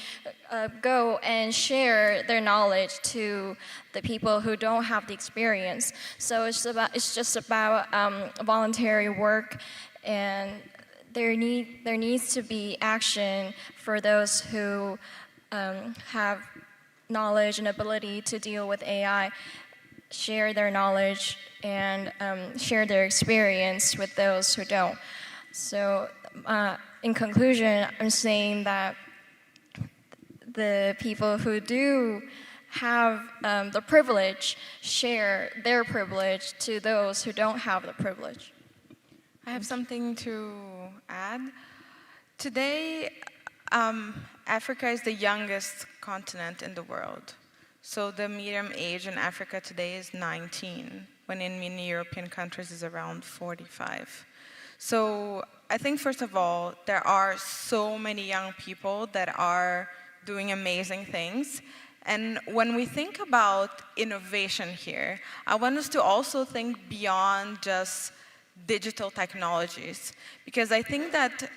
go and share their knowledge to the people who don't have the experience. So it's just about voluntary work, and there needs to be action for those who have knowledge and ability to deal with AI, share their knowledge and share their experience with those who don't. So in conclusion, I'm saying that the people who do have the privilege share their privilege to those who don't have the privilege. I have something to add. Today, Africa is the youngest continent in the world. So the median age in Africa today is 19, when in many European countries is around 45. So I think, first of all, there are so many young people that are doing amazing things. And when we think about innovation here, I want us to also think beyond just digital technologies, because I think that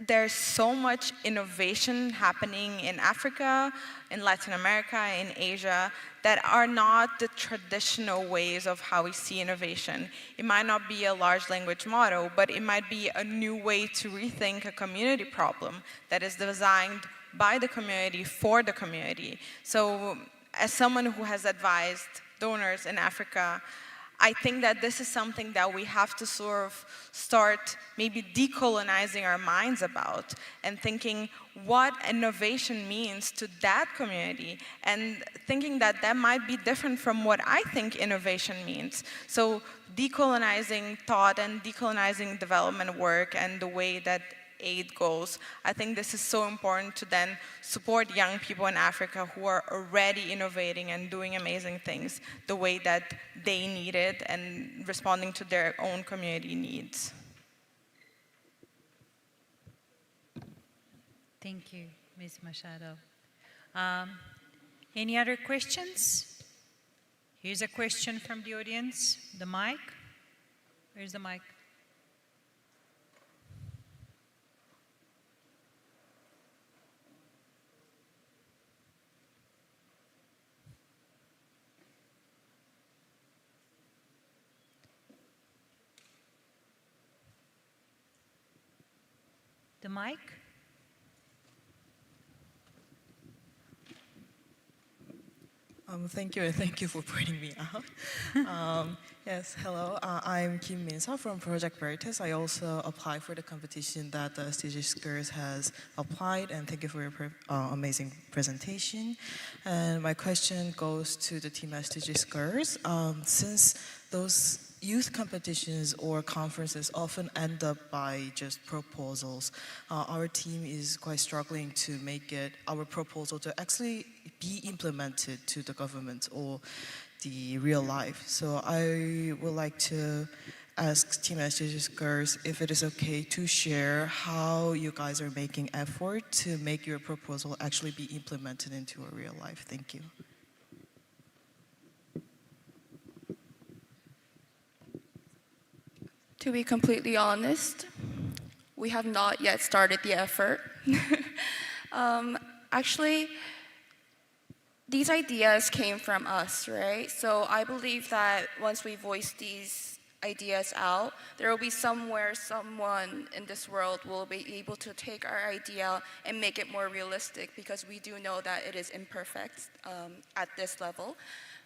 there's so much innovation happening in Africa, in Latin America, in Asia, that are not the traditional ways of how we see innovation. It might not be a large language model, but it might be a new way to rethink a community problem that is designed by the community for the community. So as someone who has advised donors in Africa, I think that this is something that we have to sort of start maybe decolonizing our minds about and thinking what innovation means to that community, and thinking that that might be different from what I think innovation means. So decolonizing thought and decolonizing development work and the way that aid goals, I think this is so important to then support young people in Africa who are already innovating and doing amazing things the way that they need it and responding to their own community needs. Thank you, Ms. Machado. Any other questions? Here's a question from the audience. The mic. Where's the mic? the mic. Thank you, and thank you for pointing me out. Yes, hello, I'm Kim Min-seo from Project Veritas. I also applied for the competition that the SDG Girls has applied, and thank you for your amazing presentation. And my question goes to the team SDG Girls. Since those youth competitions or conferences often end up by just proposals, our team is quite struggling to make our proposal to actually be implemented to the government or the real life. So I would like to ask Team SDGs Girls if it is okay to share how you guys are making effort to make your proposal actually be implemented into a real life. Thank you. To be completely honest, we have not yet started the effort. Actually, these ideas came from us, right? So I believe that once we voice these ideas out, there will be somewhere someone in this world will be able to take our idea and make it more realistic, because we do know that it is imperfect at this level.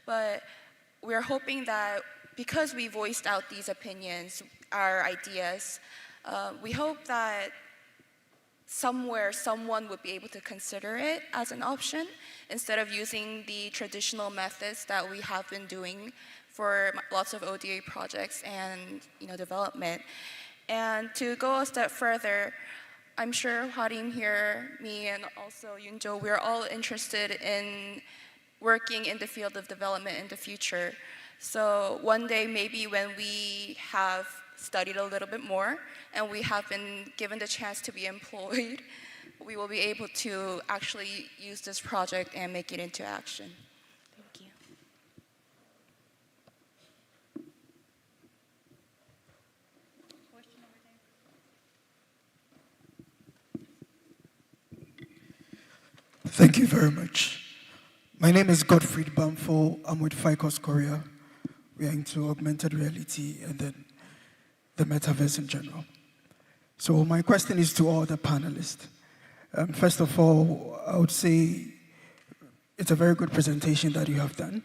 But we're hoping that because we voiced out these opinions, our ideas, we hope that somewhere someone would be able to consider it as an option instead of using the traditional methods that we have been doing for lots of ODA projects and development. And to go a step further, I'm sure Hwarim here, me, and also Yoonjo, we're all interested in working in the field of development in the future. So one day, maybe when we have studied a little bit more and we have been given the chance to be employed, we will be able to actually use this project and make it into action. Thank you. Thank you very much. My name is Gottfried Bamfo. I'm with FICOS Korea. We are into augmented reality and then the metaverse in general. So my question is to all the panelists. First of all, I would say it's a very good presentation that you have done,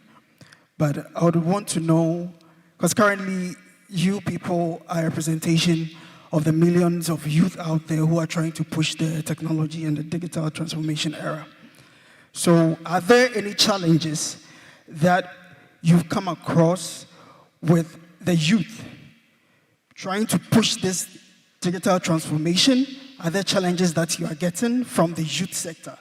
but I would want to know, because currently you people are a representation of the millions of youth out there who are trying to push the technology and the digital transformation era. So are there any challenges that you've come across with the youth trying to push this digital transformation? Are there challenges that you are getting from the youth sector?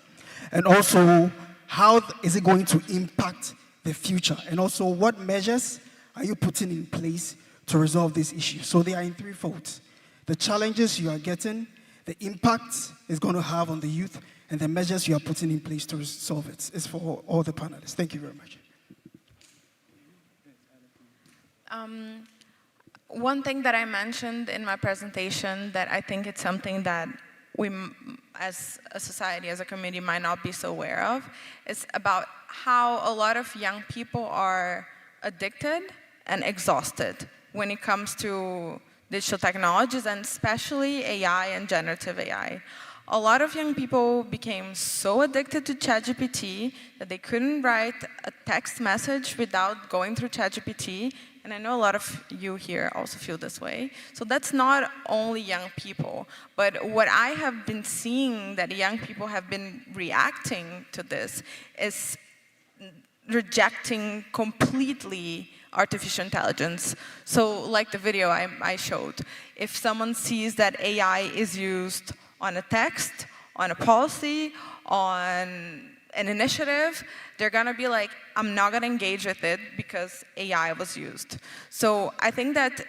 And also, how is it going to impact the future? And also, what measures are you putting in place to resolve this issue? So they are in three folds: the challenges you are getting, the impact it's going to have on the youth, and the measures you are putting in place to resolve it. It's for all the panelists. Thank you very much. One thing that I mentioned in my presentation that I think it's something that we, as a society, as a community, might not be so aware of, is about how a lot of young people are addicted and exhausted when it comes to digital technologies, and especially AI and generative AI. A lot of young people became so addicted to ChatGPT that they couldn't write a text message without going through ChatGPT. And I know a lot of you here also feel this way. So that's not only young people, but what I have been seeing that young people have been reacting to this is rejecting completely artificial intelligence. So like the video I showed, if someone sees that AI is used on a text, on a policy, on an initiative, they're gonna be like, I'm not gonna engage with it because AI was used. So I think that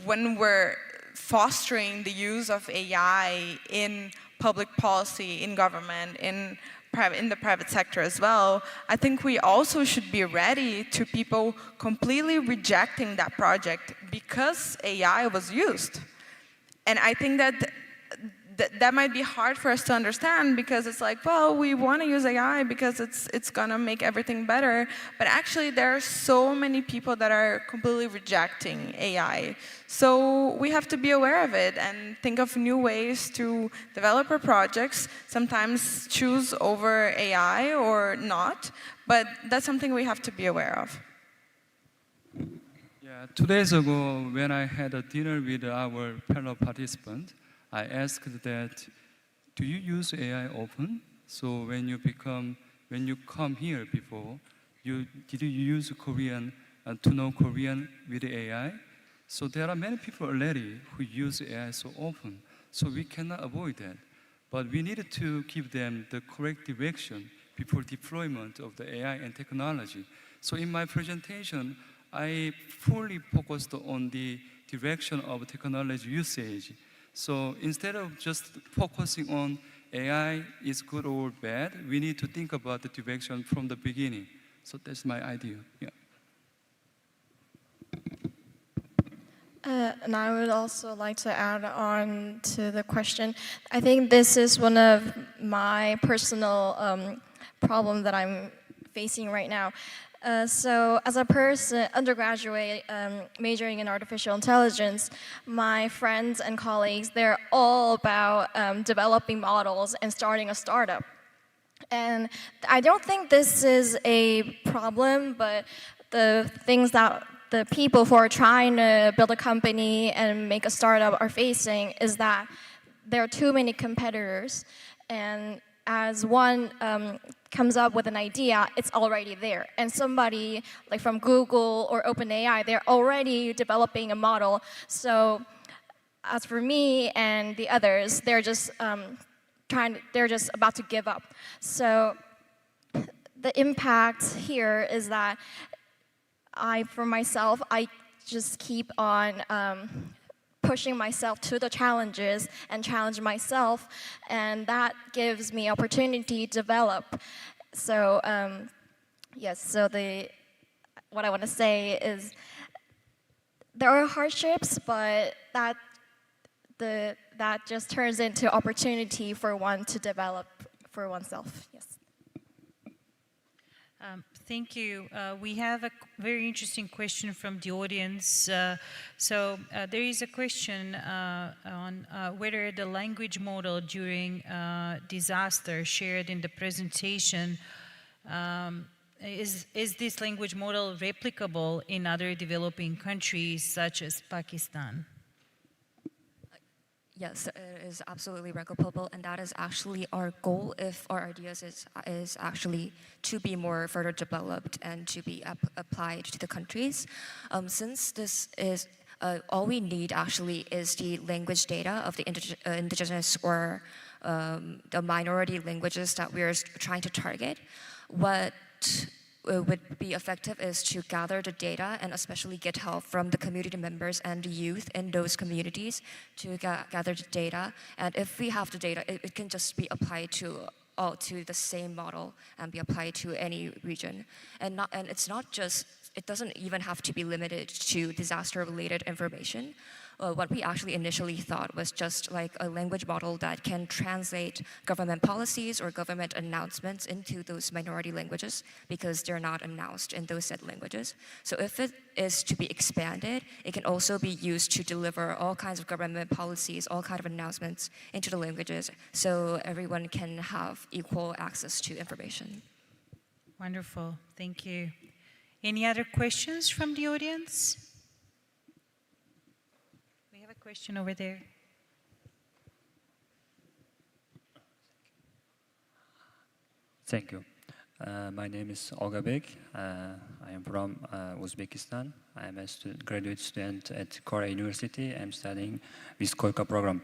when we're fostering the use of AI in public policy, in government, in the private sector as well, I think we also should be ready to people completely rejecting that project because AI was used. And I think that that might be hard for us to understand because it's like, well, we want to use AI because it's gonna make everything better. But actually, there are so many people that are completely rejecting AI. So we have to be aware of it and think of new ways to develop our projects. Sometimes choose over AI or not, but that's something we have to be aware of. Yeah, 2 days ago, when I had a dinner with our panel participant, I asked that, do you use AI often? So when you come here before, did you use Korean to know Korean with AI? So there are many people already who use AI so often. So we cannot avoid that. But we need to give them the correct direction before deployment of the AI and technology. So in my presentation, I fully focused on the direction of technology usage. So instead of just focusing on AI is good or bad, we need to think about the direction from the beginning. So that's my idea. Yeah. And I would also like to add on to the question. I think this is one of my personal problem that I'm facing right now. So as a person, undergraduate majoring in artificial intelligence, my friends and colleagues, they're all about developing models and starting a startup. And I don't think this is a problem, but the things that the people who are trying to build a company and make a startup are facing is that there are too many competitors, and as one comes up with an idea, it's already there. And somebody like from Google or OpenAI, they're already developing a model. So as for me and the others, they're just they're just about to give up. So the impact here is that for myself, I just keep on pushing myself to the challenges and challenge myself, and that gives me opportunity to develop. So yes, so what I want to say is there are hardships, but that just turns into opportunity for one to develop for oneself. Yes. Thank you. We have a very interesting question from the audience. There is a question on whether the language model during disaster shared in the presentation, is this language model replicable in other developing countries such as Pakistan? Yes, it is absolutely replicable, and that is actually our goal if our ideas is actually to be more further developed and to be applied to the countries. Since this is all we need actually is the language data of the indigenous or the minority languages that we are trying to target. What would be effective is to gather the data and especially get help from the community members and the youth in those communities to gather the data. And if we have the data, it can just be applied to the same model and be applied to any region. And it's not just, it doesn't even have to be limited to disaster-related information. What we actually initially thought was just like a language model that can translate government policies or government announcements into those minority languages because they're not announced in those said languages. So if it is to be expanded, it can also be used to deliver all kinds of government policies, all kinds of announcements into the languages so everyone can have equal access to information. Wonderful, thank you. Any other questions from the audience? Question over there. Thank you. My name is Olgabek. I am from Uzbekistan. I am a graduate student at Korea University. I'm studying Viskolka program.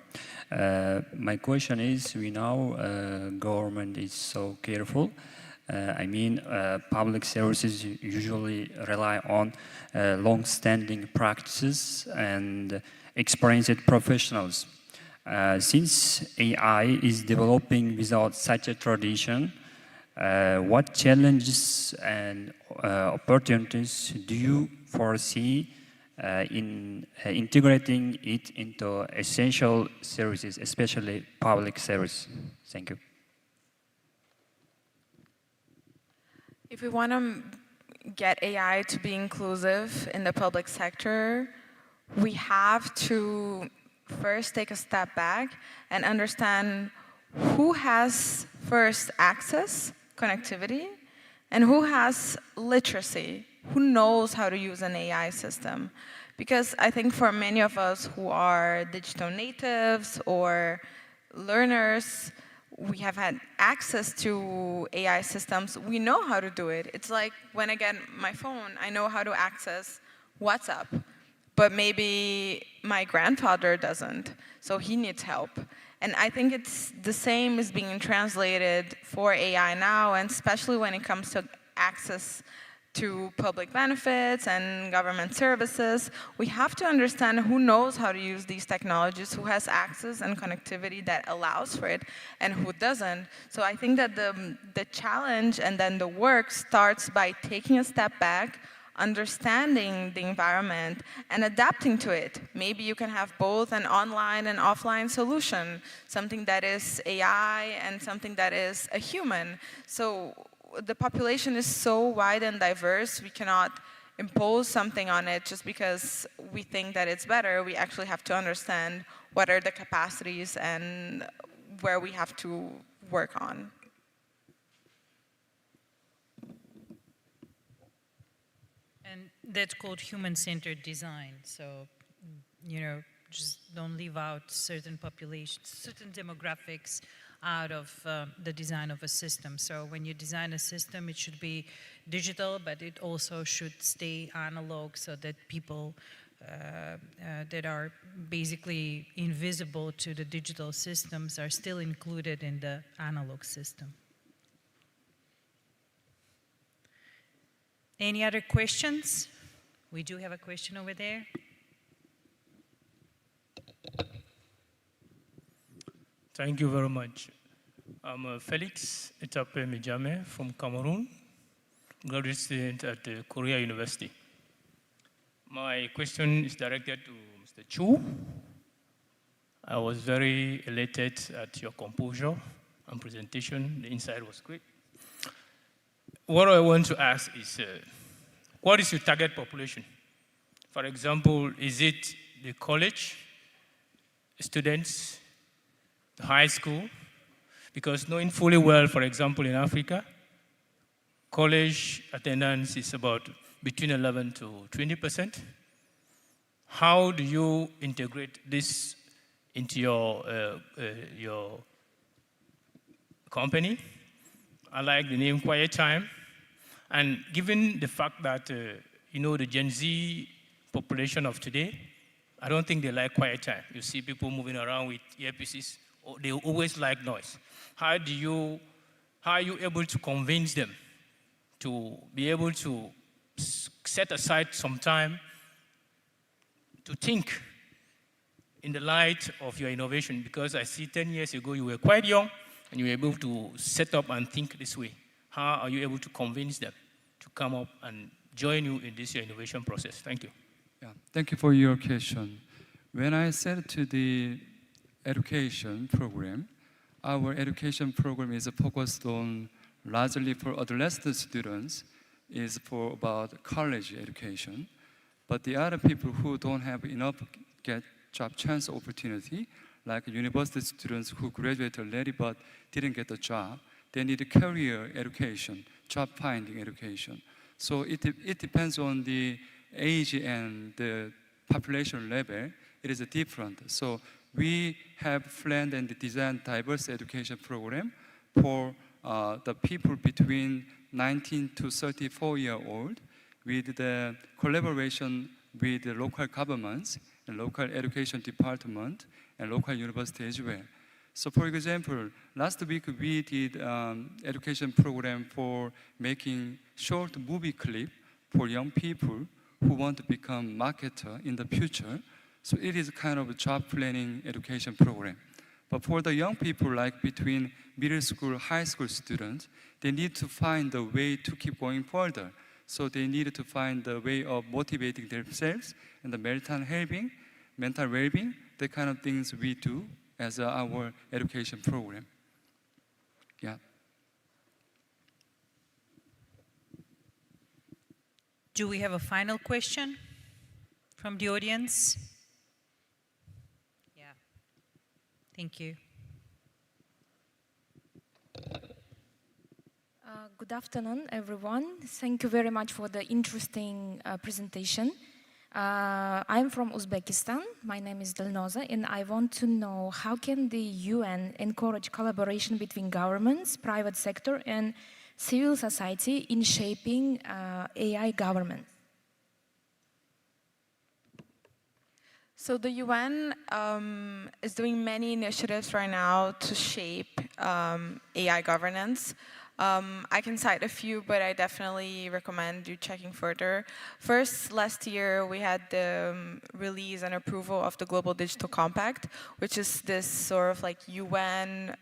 My question is, we know government is so careful. Public services usually rely on long-standing practices and experienced professionals. Since AI is developing without such a tradition, what challenges and opportunities do you foresee in integrating it into essential services, especially public service? Thank you. If we want to get AI to be inclusive in the public sector, we have to first take a step back and understand who has first access, connectivity, and who has literacy, who knows how to use an AI system. Because I think for many of us who are digital natives or learners, we have had access to AI systems, we know how to do it. It's like when I get my phone, I know how to access WhatsApp, but maybe my grandfather doesn't, so he needs help. And I think it's the same is being translated for AI now, and especially when it comes to access to public benefits and government services. We have to understand who knows how to use these technologies, who has access and connectivity that allows for it, and who doesn't. So I think that the challenge and then the work starts by taking a step back, understanding the environment and adapting to it. Maybe you can have both an online and offline solution, something that is AI and something that is a human. So the population is so wide and diverse, we cannot impose something on it just because we think that it's better. We actually have to understand what are the capacities and where we have to work on. And that's called human-centered design. So, you know, just don't leave out certain populations, certain demographics out of the design of a system. So when you design a system, it should be digital, but it also should stay analog so that people that are basically invisible to the digital systems are still included in the analog system. Any other questions? We do have a question over there. Thank you very much. I'm Felix Etape Mijame from Cameroon, graduate student at Korea University. My question is directed to Mr. Chu. I was very elated at your composure and presentation. The insight was great. What I want to ask is, what is your target population? For example, is it the college students, the high school? Because knowing fully well, for example, in Africa, college attendance is about between 11 to 20%. How do you integrate this into your company? I like the name Quiet Time. And given the fact that, you know, the Gen Z population of today, I don't think they like quiet time. You see people moving around with earpieces. They always like noise. How are you able to convince them to be able to set aside some time to think in the light of your innovation? Because I see 10 years ago you were quite young and you were able to set up and think this way. How are you able to convince them to come up and join you in this innovation process? Thank you. Yeah, thank you for your question. When I said to the education program, our education program is focused on largely for adolescent students, is for about college education. But the other people who don't have enough get job chance opportunity, like university students who graduated already but didn't get a job, they need career education, job finding education. So it depends on the age and the population level. It is different. So we have planned and designed diverse education program for the people between 19 to 34-year-old with the collaboration with the local governments and local education department and local university as well. So for example, last week we did education program for making short movie clip for young people who want to become marketer in the future. So it is kind of a job planning education program. But for the young people, like between middle school, high school students, they need to find a way to keep going further. So they needed to find a way of motivating themselves and the mental well-being, the kind of things we do as our education program. Yeah. Do we have a final question from the audience? Yeah. Thank you. Good afternoon, everyone. Thank you very much for the interesting presentation. I'm from Uzbekistan. My name is Dilnoza, and I want to know how can the UN encourage collaboration between governments, private sector, and civil society in shaping AI government? So the UN is doing many initiatives right now to shape AI governance. I can cite a few, but I definitely recommend you checking further. First, last year we had the release and approval of the Global Digital Compact, which is this sort of like UN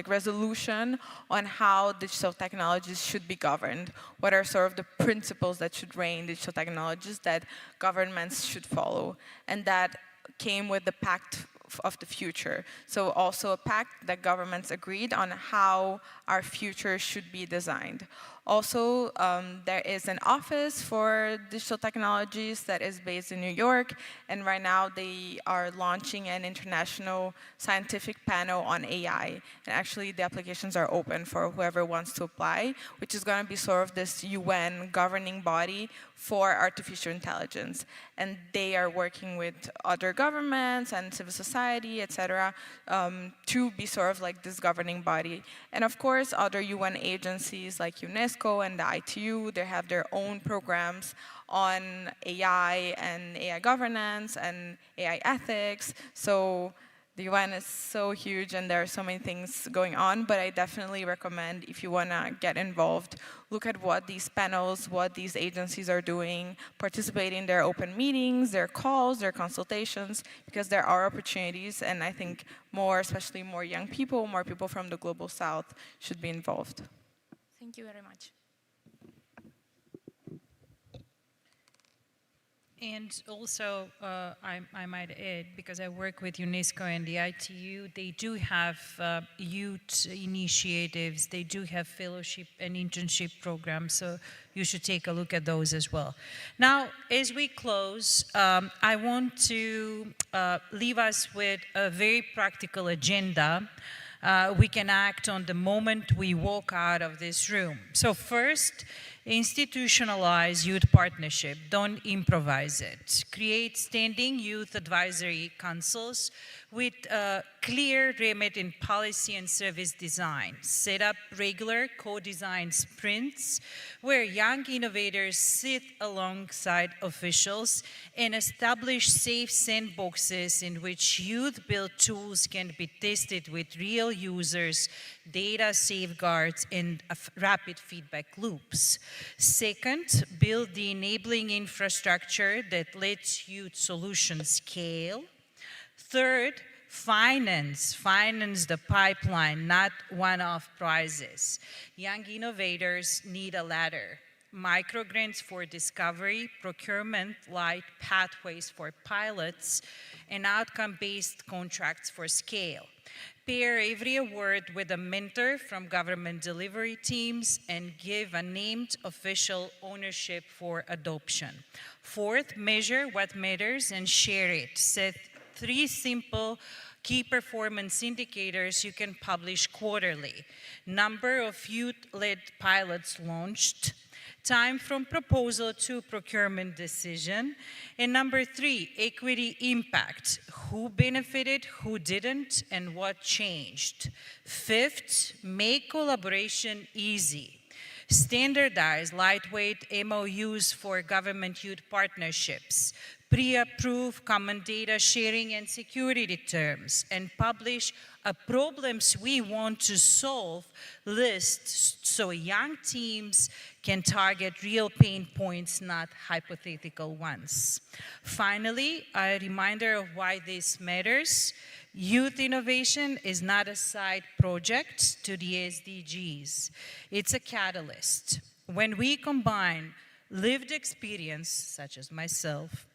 resolution on how digital technologies should be governed. What are sort of the principles that should reign digital technologies that governments should follow? And that came with the Pact of the Future. So also a pact that governments agreed on how our future should be designed. Also, there is an office for digital technologies that is based in New York, and right now they are launching an international scientific panel on AI. And actually the applications are open for whoever wants to apply, which is going to be sort of this UN governing body for artificial intelligence. And they are working with other governments and civil society, etc., to be sort of like this governing body. And of course, other UN agencies like UNESCO and the ITU, they have their own programs on AI and AI governance and AI ethics. So the UN is so huge and there are so many things going on, but I definitely recommend, if you want to get involved, look at what these panels, what these agencies are doing, participate in their open meetings, their calls, their consultations, because there are opportunities, and I think more, especially more young people, more people from the Global South should be involved. Thank you very much. And also, I might add, because I work with UNESCO and the ITU, they do have youth initiatives, they do have fellowship and internship programs, so you should take a look at those as well. Now, as we close, I want to leave us with a very practical agenda. We can act on the moment we walk out of this room. So first, institutionalize youth partnership, don't improvise it. Create standing youth advisory councils with a clear remit in policy and service design. Set up regular co-design sprints where young innovators sit alongside officials and establish safe sandboxes in which youth-built tools can be tested with real users, data safeguards, and rapid feedback loops. Second, build the enabling infrastructure that lets youth solutions scale. Third, finance the pipeline, not one-off prizes. Young innovators need a ladder. Microgrants for discovery, procurement, light pathways for pilots, and outcome-based contracts for scale. Pair every award with a mentor from government delivery teams and give a named official ownership for adoption. Fourth, measure what matters and share it. Set 3 simple key performance indicators you can publish quarterly. Number of youth-led pilots launched, time from proposal to procurement decision, and number 3, equity impact. Who benefited, who didn't, and what changed. Fifth, make collaboration easy. Standardize lightweight MOUs for government youth partnerships. Pre-approve common data sharing and security terms, and publish a problems we want to solve list so young teams can target real pain points, not hypothetical ones. Finally, a reminder of why this matters. Youth innovation is not a side project to the SDGs. It's a catalyst. When we combine lived experience, such as myself,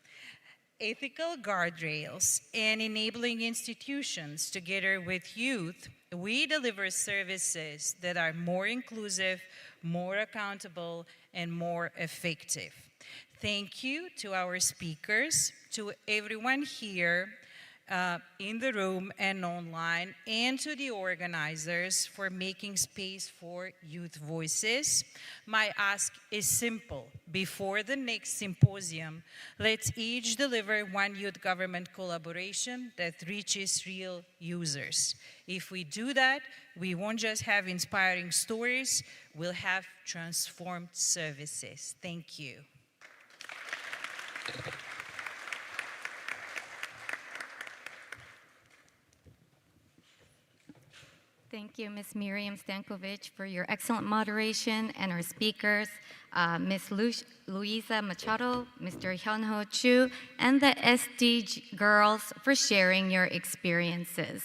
ethical guardrails, and enabling institutions together with youth, we deliver services that are more inclusive, more accountable, and more effective. Thank you to our speakers, to everyone here in the room and online, and to the organizers for making space for youth voices. My ask is simple. Before the next symposium, let's each deliver one youth government collaboration that reaches real users. If we do that, we won't just have inspiring stories, we'll have transformed services. Thank you. Thank you, Ms. Miriam Stankovic, for your excellent moderation, and our speakers, Ms. Luisa Machado, Mr. Hyunho Chu, and the SD girls for sharing your experiences.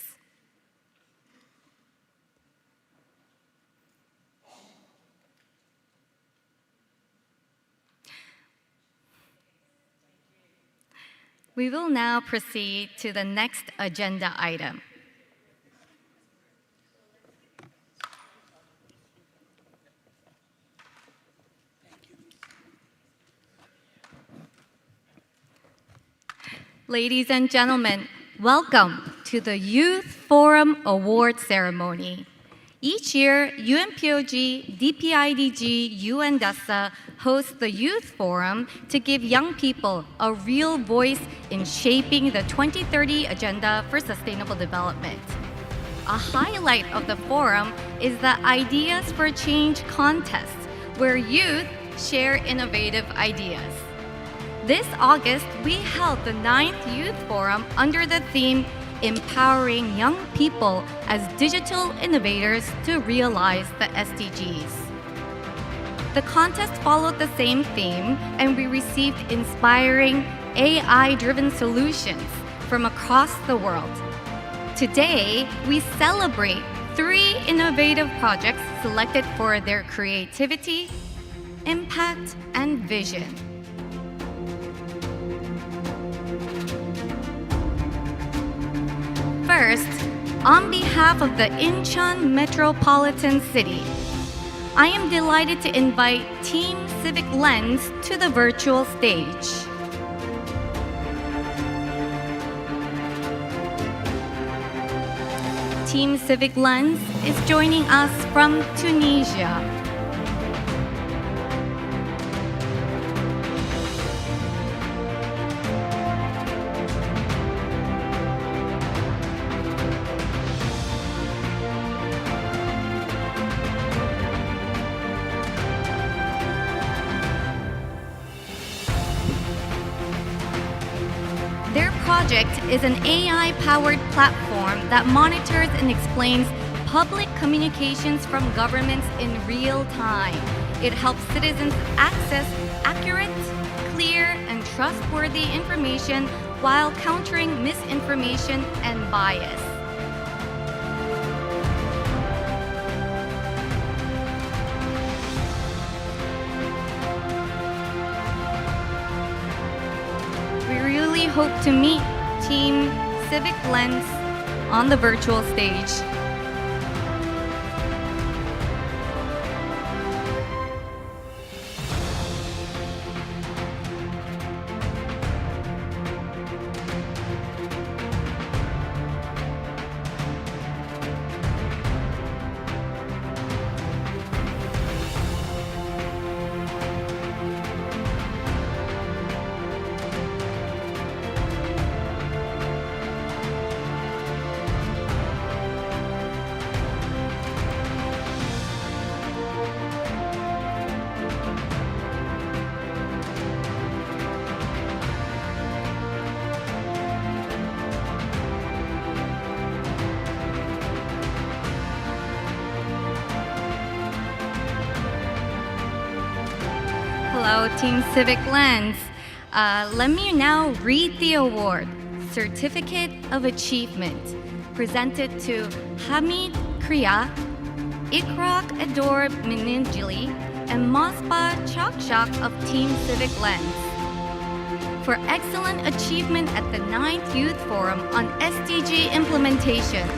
We will now proceed to the next agenda item. Ladies and gentlemen, welcome to the Youth Forum Award Ceremony. Each year, UNPOG, DPIDG, UNDESA hosts the Youth Forum to give young people a real voice in shaping the 2030 Agenda for Sustainable Development. A highlight of the forum is the Ideas for Change contest, where youth share innovative ideas. This August, we held the 9th Youth Forum under the theme Empowering Young People as Digital Innovators to Realize the SDGs. The contest followed the same theme, and we received inspiring AI-driven solutions from across the world. Today, we celebrate 3 innovative projects selected for their creativity, impact, and vision. First, on behalf of the Incheon Metropolitan City, I am delighted to invite Team Civic Lens to the virtual stage. Team Civic Lens is joining us from Tunisia. Their project is an AI-powered platform that monitors and explains public communications from governments in real time. It helps citizens access accurate, clear, and trustworthy information while countering misinformation and bias. We really hope to meet Team Civic Lens on the virtual stage. Hello, Team Civic Lens. Let me now read the award, Certificate of Achievement, presented to Hamid Kriya, Ikrak Ador Miningili, and Mospa Chokshok of Team Civic Lens. For excellent achievement at the 9th Youth Forum on SDG implementation,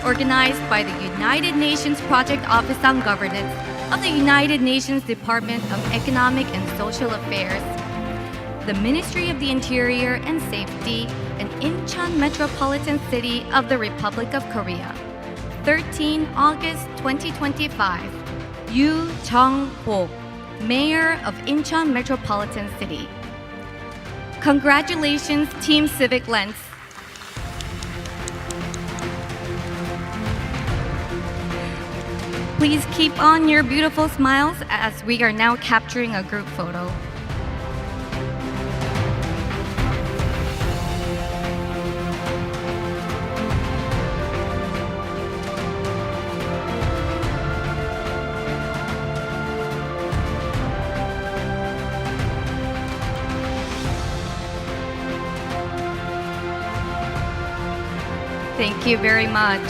organized by the United Nations Project Office on Governance of the United Nations Department of Economic and Social Affairs, the Ministry of the Interior and Safety, and Incheon Metropolitan City of the Republic of Korea. 13 August 2025. Yoo Jung-ho, Mayor of Incheon Metropolitan City. Congratulations, Team Civic Lens. Please keep on your beautiful smiles as we are now capturing a group photo. Thank you very much.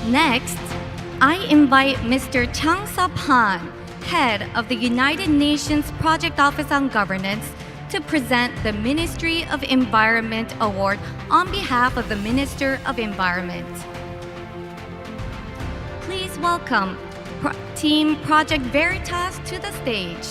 Next, I invite Mr. Chang Sup-han, head of the United Nations Project Office on Governance, to present the Ministry of Environment Award on behalf of the Minister of Environment. Please welcome Team Project Veritas to the stage.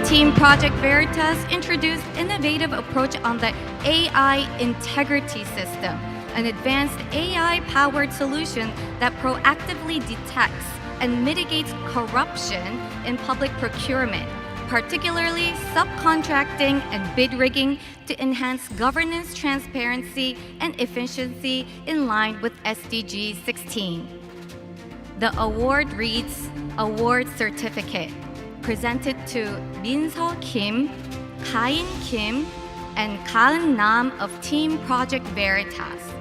Team Project Veritas introduced innovative approach on the AI integrity system, an advanced AI-powered solution that proactively detects and mitigates corruption in public procurement, particularly subcontracting and bid rigging, to enhance governance transparency and efficiency in line with SDG 16. The award reads Award Certificate, presented to Min-seo Kim, Ka-in Kim, and Kaeun Nam of Team Project Veritas.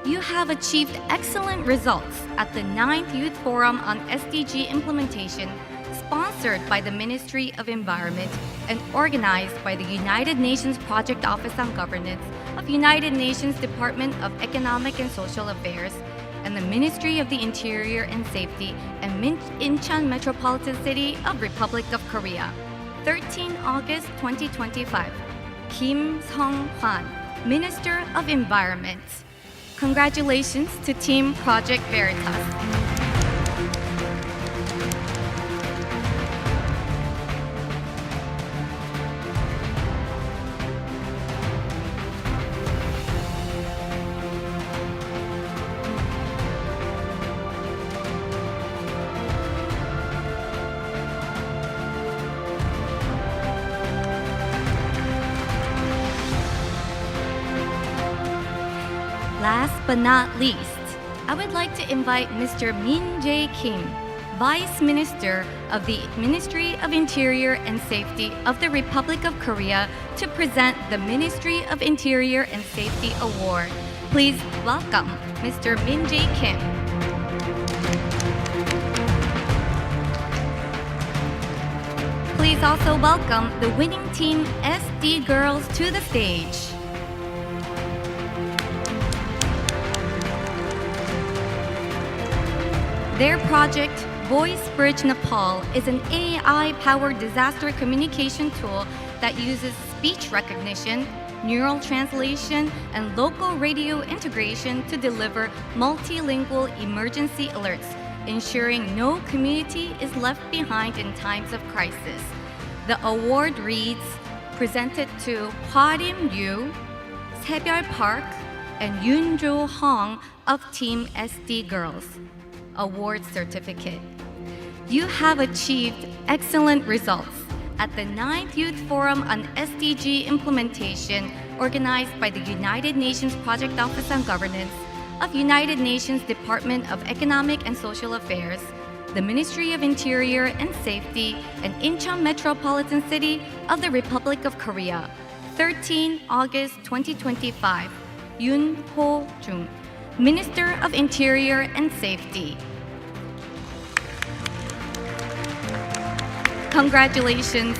You have achieved excellent results at the 9th Youth Forum on SDG implementation, sponsored by the Ministry of Environment and organized by the United Nations Project Office on Governance of United Nations Department of Economic and Social Affairs and the Ministry of the Interior and Safety and Incheon Metropolitan City of Republic of Korea. 13 August 2025. Kim Sung-hwan, Minister of Environment. Congratulations to Team Project Veritas. Last but not least, I would like to invite Mr. Min Jae Kim, Vice Minister of the Ministry of Interior and Safety of the Republic of Korea, to present the Ministry of Interior and Safety Award. Please welcome Mr. Min Jae Kim. Please also welcome the winning team SD Girls to the stage. Their project, Voice Bridge Nepal, is an AI-powered disaster communication tool that uses speech recognition, neural translation, and local radio integration to deliver multilingual emergency alerts, ensuring no community is left behind in times of crisis. The award reads, presented to Hwa-rim Yu, Sebyeol Park, and Yoon Jo Hong of Team SD Girls. Award Certificate. You have achieved excellent results at the 9th Youth Forum on SDG implementation, organized by the United Nations Project Office on Governance of United Nations Department of Economic and Social Affairs, the Ministry of Interior and Safety, and Incheon Metropolitan City of the Republic of Korea. 13 August 2025. Yoon Ho-jung, Minister of Interior and Safety. Congratulations.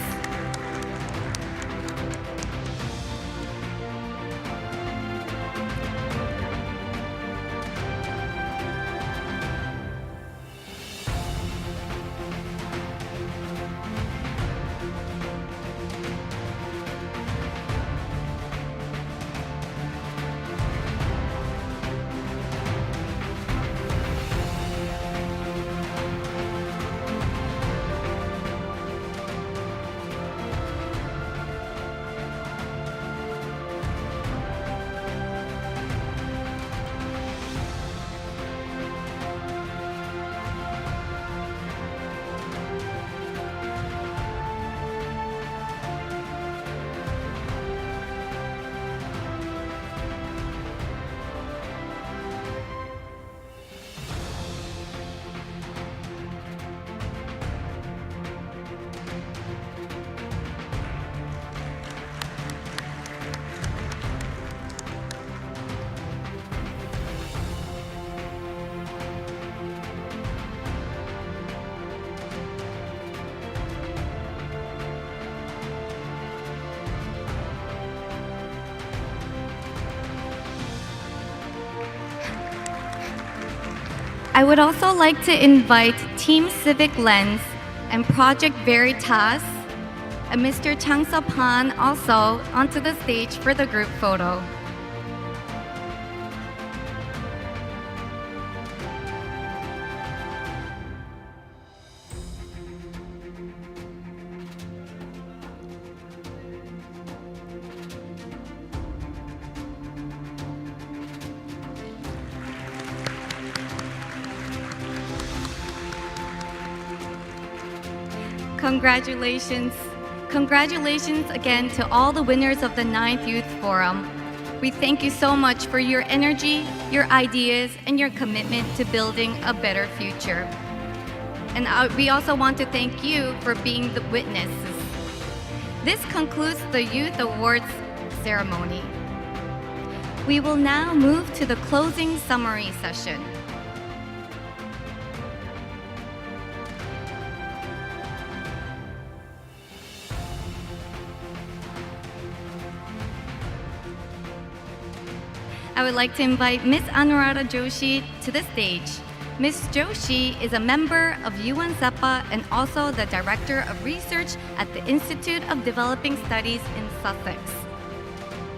I would also like to invite Team Civic Lens and Project Veritas and Mr. Chang Pan also onto the stage for the group photo. Congratulations. Congratulations again to all the winners of the 9th Youth Forum. We thank you so much for your energy, your ideas, and your commitment to building a better future. And we also want to thank you for being the witnesses. This concludes the Youth Awards ceremony. We will now move to the closing summary session. I would like to invite Ms. Anuradha Joshi to the stage. Ms. Joshi is a member of UNCEPA and also the Director of Research at the Institute of Developing Studies in Sussex.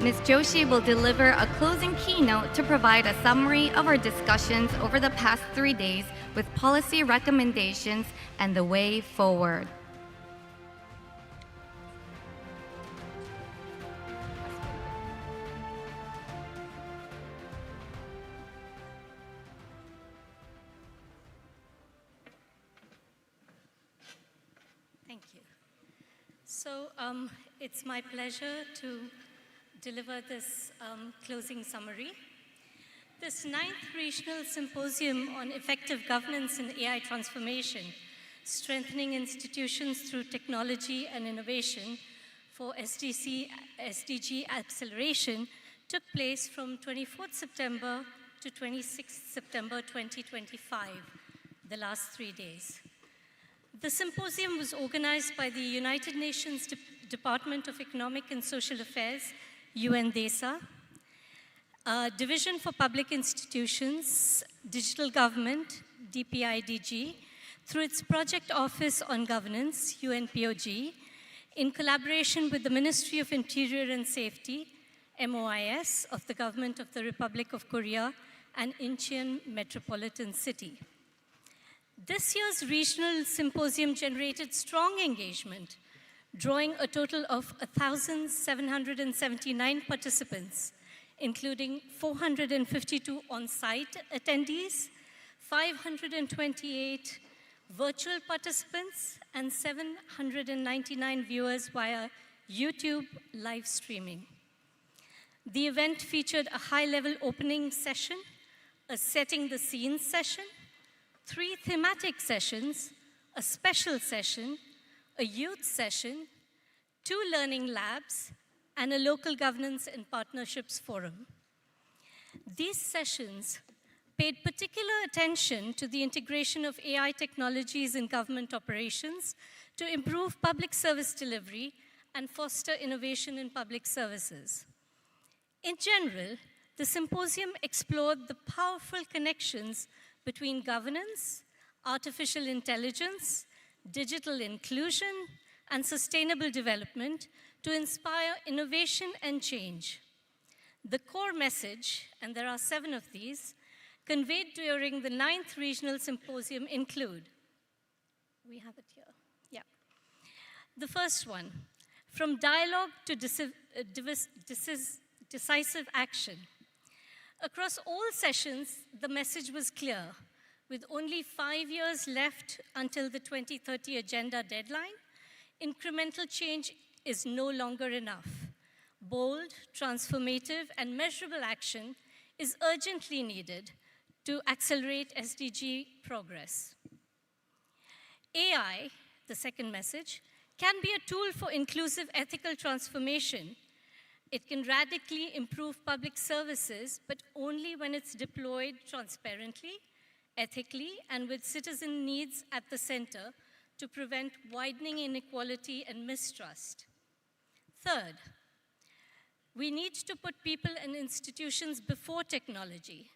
Ms. Joshi will deliver a closing keynote to provide a summary of our discussions over the past 3 days with policy recommendations and the way forward. Thank you. So it's my pleasure to deliver this closing summary. This 9th Regional Symposium on Effective Governance in AI Transformation, Strengthening Institutions Through Technology and Innovation for SDG Acceleration took place from 24th September to 26th September 2025, the last 3 days. The symposium was organized by the United Nations Department of Economic and Social Affairs, UNDESA, Division for Public Institutions, Digital Government, DPIDG, through its Project Office on Governance, UNPOG, in collaboration with the Ministry of Interior and Safety, MOIS, of the Government of the Republic of Korea, and Incheon Metropolitan City. This year's regional symposium generated strong engagement, drawing a total of 1,779 participants, including 452 on-site attendees, 528 virtual participants, and 799 viewers via YouTube live streaming. The event featured a high-level opening session, a setting the scene session, 3 thematic sessions, a special session, a youth session, 2 learning labs, and a local governance and partnerships forum. These sessions paid particular attention to the integration of AI technologies in government operations to improve public service delivery and foster innovation in public services. In general, the symposium explored the powerful connections between governance, artificial intelligence, digital inclusion, and sustainable development to inspire innovation and change. The core message, and there are 7 of these, conveyed during the 9th Regional Symposium include, we have it here, yeah. The first one, from dialogue to decisive action. Across all sessions, the message was clear. With only 5 years left until the 2030 agenda deadline, incremental change is no longer enough. Bold, transformative, and measurable action is urgently needed to accelerate SDG progress. AI, the second message, can be a tool for inclusive ethical transformation. It can radically improve public services, but only when it's deployed transparently, ethically, and with citizen needs at the center to prevent widening inequality and mistrust. Third, we need to put people and institutions before technology.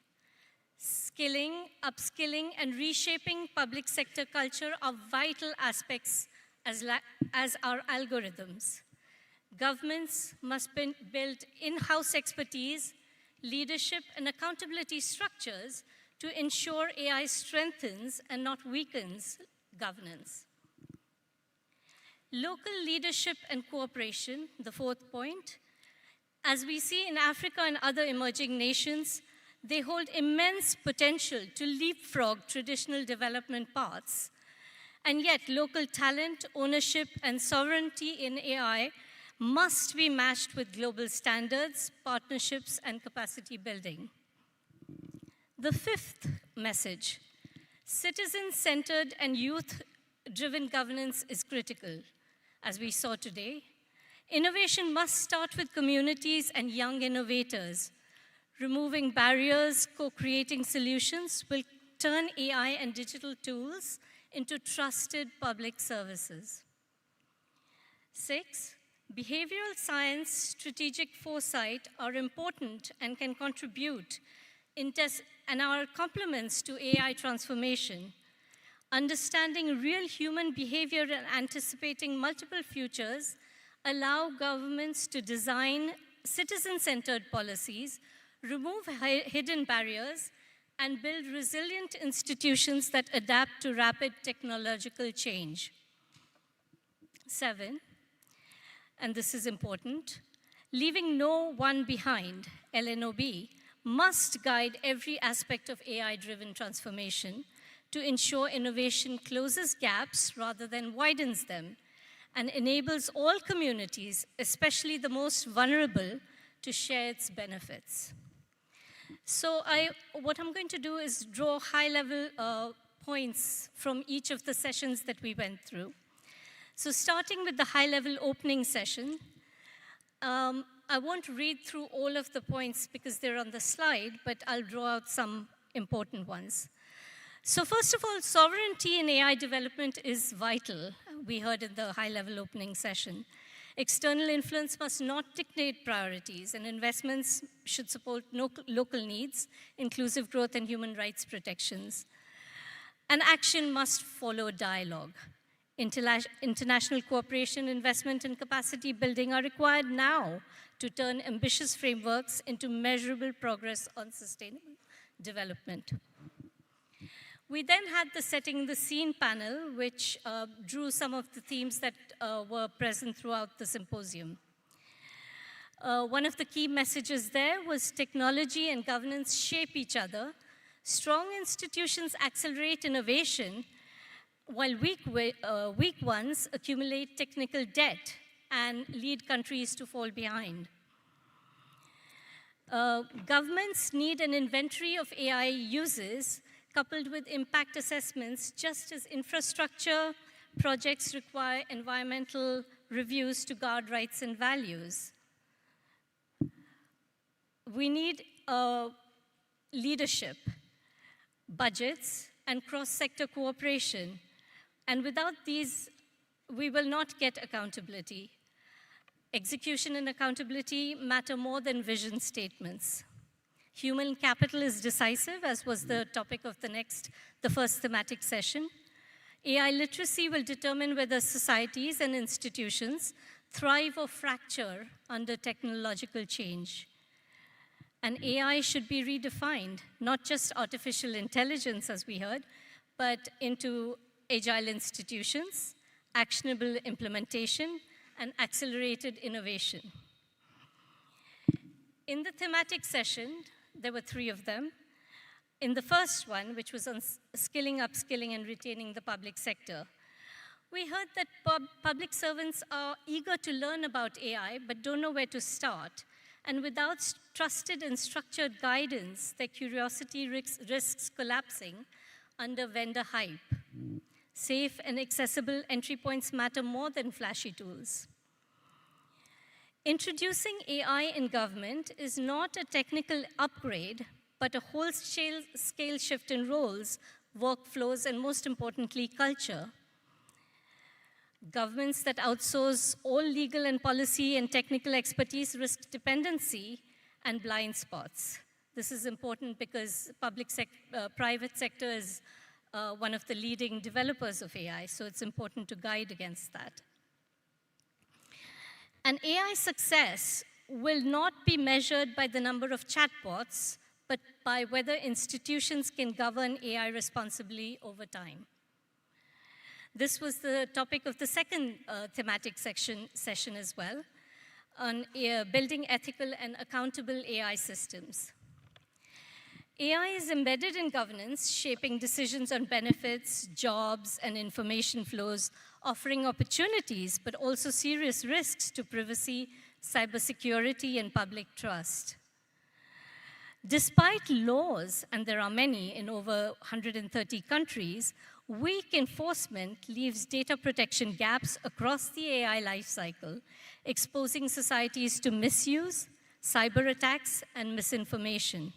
Skilling, upskilling, and reshaping public sector culture are vital aspects as are algorithms. Governments must build in-house expertise, leadership, and accountability structures to ensure AI strengthens and not weakens governance. Local leadership and cooperation, the fourth point. As we see in Africa and other emerging nations, they hold immense potential to leapfrog traditional development paths. And yet, local talent, ownership, and sovereignty in AI must be matched with global standards, partnerships, and capacity building. The fifth message, citizen-centered and youth-driven governance is critical. As we saw today, innovation must start with communities and young innovators. Removing barriers, co-creating solutions will turn AI and digital tools into trusted public services. 6, behavioral science, strategic foresight are important and can contribute and are complements to AI transformation. Understanding real human behavior and anticipating multiple futures allow governments to design citizen-centered policies, remove hidden barriers, and build resilient institutions that adapt to rapid technological change. 7, and this is important, leaving no one behind, LNOB, must guide every aspect of AI-driven transformation to ensure innovation closes gaps rather than widens them and enables all communities, especially the most vulnerable, to share its benefits. So what I'm going to do is draw high-level points from each of the sessions that we went through. So starting with the high-level opening session, I won't read through all of the points because they're on the slide, but I'll draw out some important ones. So first of all, sovereignty in AI development is vital. We heard in the high-level opening session. External influence must not dictate priorities, and investments should support local needs, inclusive growth, and human rights protections. And action must follow dialogue. International cooperation, investment, and capacity building are required now to turn ambitious frameworks into measurable progress on sustainable development. We then had the Setting the Scene panel, which drew some of the themes that were present throughout the symposium. One of the key messages there was technology and governance shape each other. Strong institutions accelerate innovation, while weak ones accumulate technical debt and lead countries to fall behind. Governments need an inventory of AI uses coupled with impact assessments, just as infrastructure projects require environmental reviews to guard rights and values. We need leadership. budgets, and cross-sector cooperation. And without these, we will not get accountability. Execution and accountability matter more than vision statements. Human capital is decisive, as was the topic of the first thematic session. AI literacy will determine whether societies and institutions thrive or fracture under technological change. And AI should be redefined, not just artificial intelligence, as we heard, but into agile institutions, actionable implementation, and accelerated innovation. In the thematic session, there were 3 of them. In the first one, which was on skilling, upskilling, and retaining the public sector, we heard that public servants are eager to learn about AI, but don't know where to start. And without trusted and structured guidance, their curiosity risks collapsing under vendor hype. Safe and accessible entry points matter more than flashy tools. Introducing AI in government is not a technical upgrade, but a whole-scale shift in roles, workflows, and most importantly, culture. Governments that outsource all legal and policy and technical expertise risk dependency and blind spots. This is important because private sector is one of the leading developers of AI, so it's important to guide against that. And AI success will not be measured by the number of chatbots, but by whether institutions can govern AI responsibly over time. This was the topic of the second thematic session as well, on building ethical and accountable AI systems. AI is embedded in governance, shaping decisions on benefits, jobs, and information flows, offering opportunities, but also serious risks to privacy, cybersecurity, and public trust. Despite laws, and there are many in over 130 countries, weak enforcement leaves data protection gaps across the AI lifecycle, exposing societies to misuse, cyber attacks, and misinformation.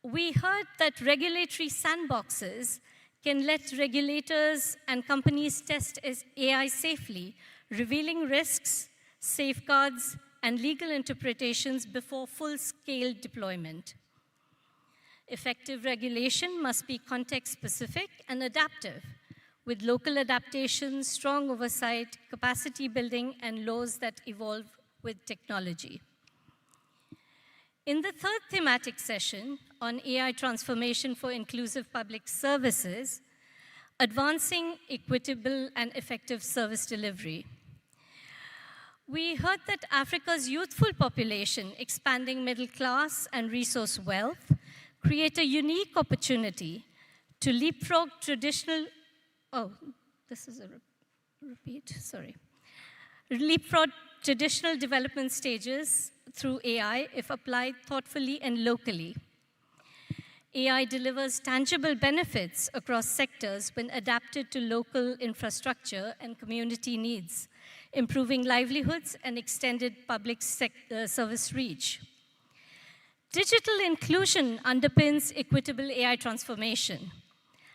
We heard that regulatory sandboxes can let regulators and companies test AI safely, revealing risks, safeguards, and legal interpretations before full-scale deployment. Effective regulation must be context-specific and adaptive, with local adaptations, strong oversight, capacity building, and laws that evolve with technology. In the third thematic session on AI transformation for inclusive public services, advancing equitable and effective service delivery. We heard that Africa's youthful population, expanding middle class and resource wealth, create a unique opportunity to leapfrog traditional, leapfrog traditional development stages through AI if applied thoughtfully and locally. AI delivers tangible benefits across sectors when adapted to local infrastructure and community needs, improving livelihoods and extended public service reach. Digital inclusion underpins equitable AI transformation.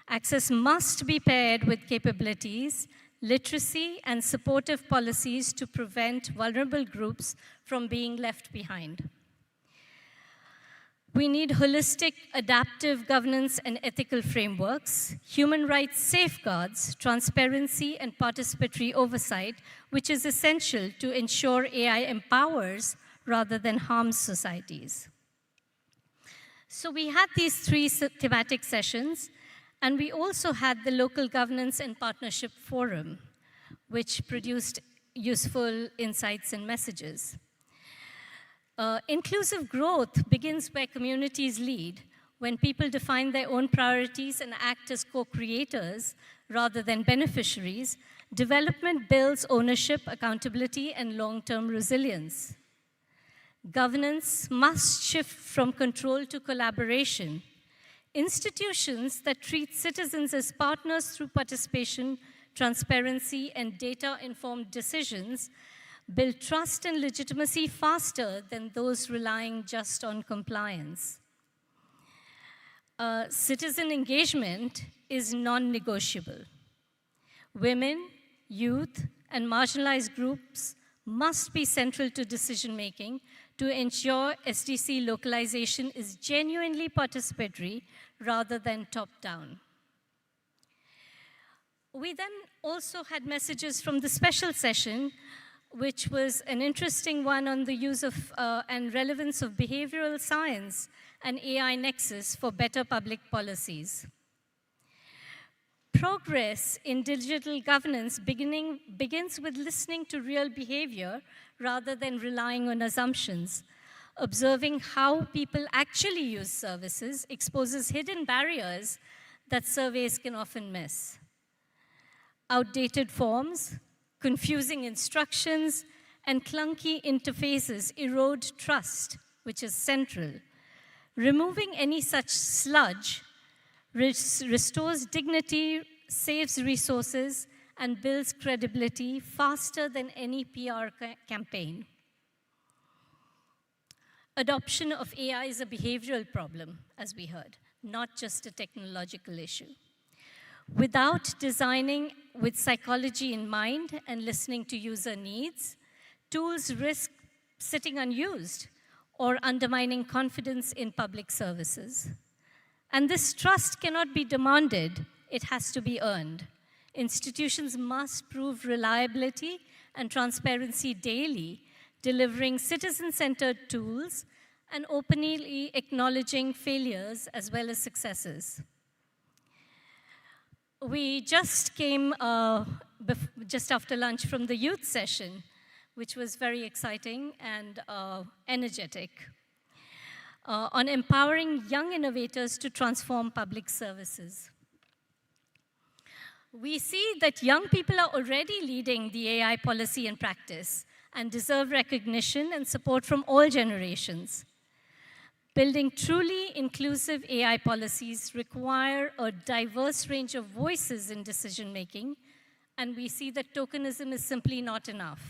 Access must be paired with capabilities, literacy, and supportive policies to prevent vulnerable groups from being left behind. We need holistic, adaptive governance and ethical frameworks, human rights safeguards, transparency, and participatory oversight, which is essential to ensure AI empowers rather than harms societies. So we had these 3 thematic sessions, and we also had the Local Governance and Partnership Forum, which produced useful insights and messages. Inclusive growth begins where communities lead, when people define their own priorities and act as co-creators rather than beneficiaries. Development builds ownership, accountability, and long-term resilience. Governance must shift from control to collaboration. Institutions that treat citizens as partners through participation, transparency, and data-informed decisions build trust and legitimacy faster than those relying just on compliance. citizen engagement is non-negotiable. Women, youth, and marginalized groups must be central to decision-making to ensure SDC localization is genuinely participatory rather than top-down. We then also had messages from the special session, which was an interesting one on the use of and relevance of behavioral science and AI nexus for better public policies. Progress in digital governance begins with listening to real behavior rather than relying on assumptions. Observing how people actually use services exposes hidden barriers that surveys can often miss. Outdated forms, confusing instructions, and clunky interfaces erode trust, which is central. Removing any such sludge restores dignity, saves resources, and builds credibility faster than any PR campaign. Adoption of AI is a behavioral problem, as we heard, not just a technological issue. Without designing with psychology in mind and listening to user needs, tools risk sitting unused or undermining confidence in public services. And this trust cannot be demanded, it has to be earned. Institutions must prove reliability and transparency daily, delivering citizen-centered tools and openly acknowledging failures as well as successes. We just came just after lunch from the youth session, which was very exciting and energetic, on empowering young innovators to transform public services. We see that young people are already leading the AI policy and practice and deserve recognition and support from all generations. Building truly inclusive AI policies require a diverse range of voices in decision-making, and we see that tokenism is simply not enough.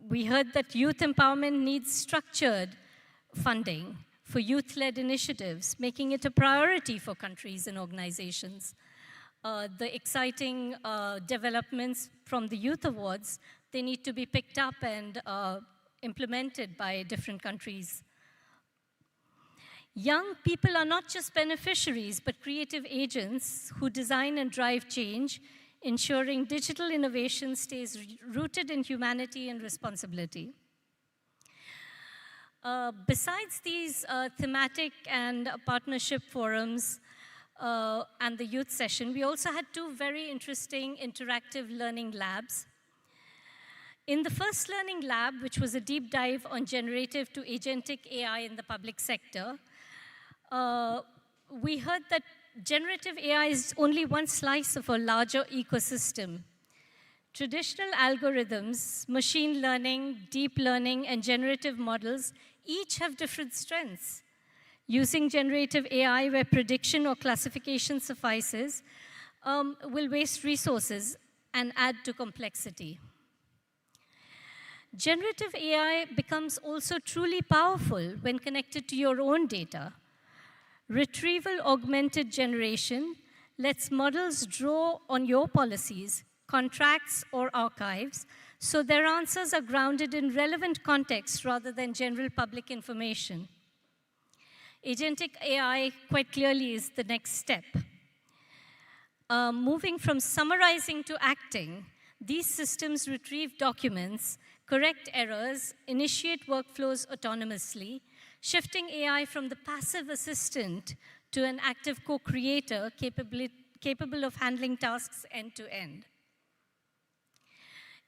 We heard that youth empowerment needs structured funding for youth-led initiatives, making it a priority for countries and organizations. The exciting developments from the Youth Awards, they need to be picked up and implemented by different countries. Young people are not just beneficiaries, but creative agents who design and drive change, ensuring digital innovation stays rooted in humanity and responsibility. Besides these thematic and partnership forums and the youth session, we also had two very interesting interactive learning labs. In the first learning lab, which was a deep dive on generative to agentic AI in the public sector, we heard that generative AI is only one slice of a larger ecosystem. Traditional algorithms, machine learning, deep learning, and generative models each have different strengths. Using generative AI where prediction or classification suffices will waste resources and add to complexity. Generative AI becomes also truly powerful when connected to your own data. Retrieval augmented generation lets models draw on your policies, contracts, or archives, so their answers are grounded in relevant context rather than general public information. Agentic AI quite clearly is the next step. Moving from summarizing to acting, these systems retrieve documents, correct errors, initiate workflows autonomously, shifting AI from the passive assistant to an active co-creator capable of handling tasks end to end.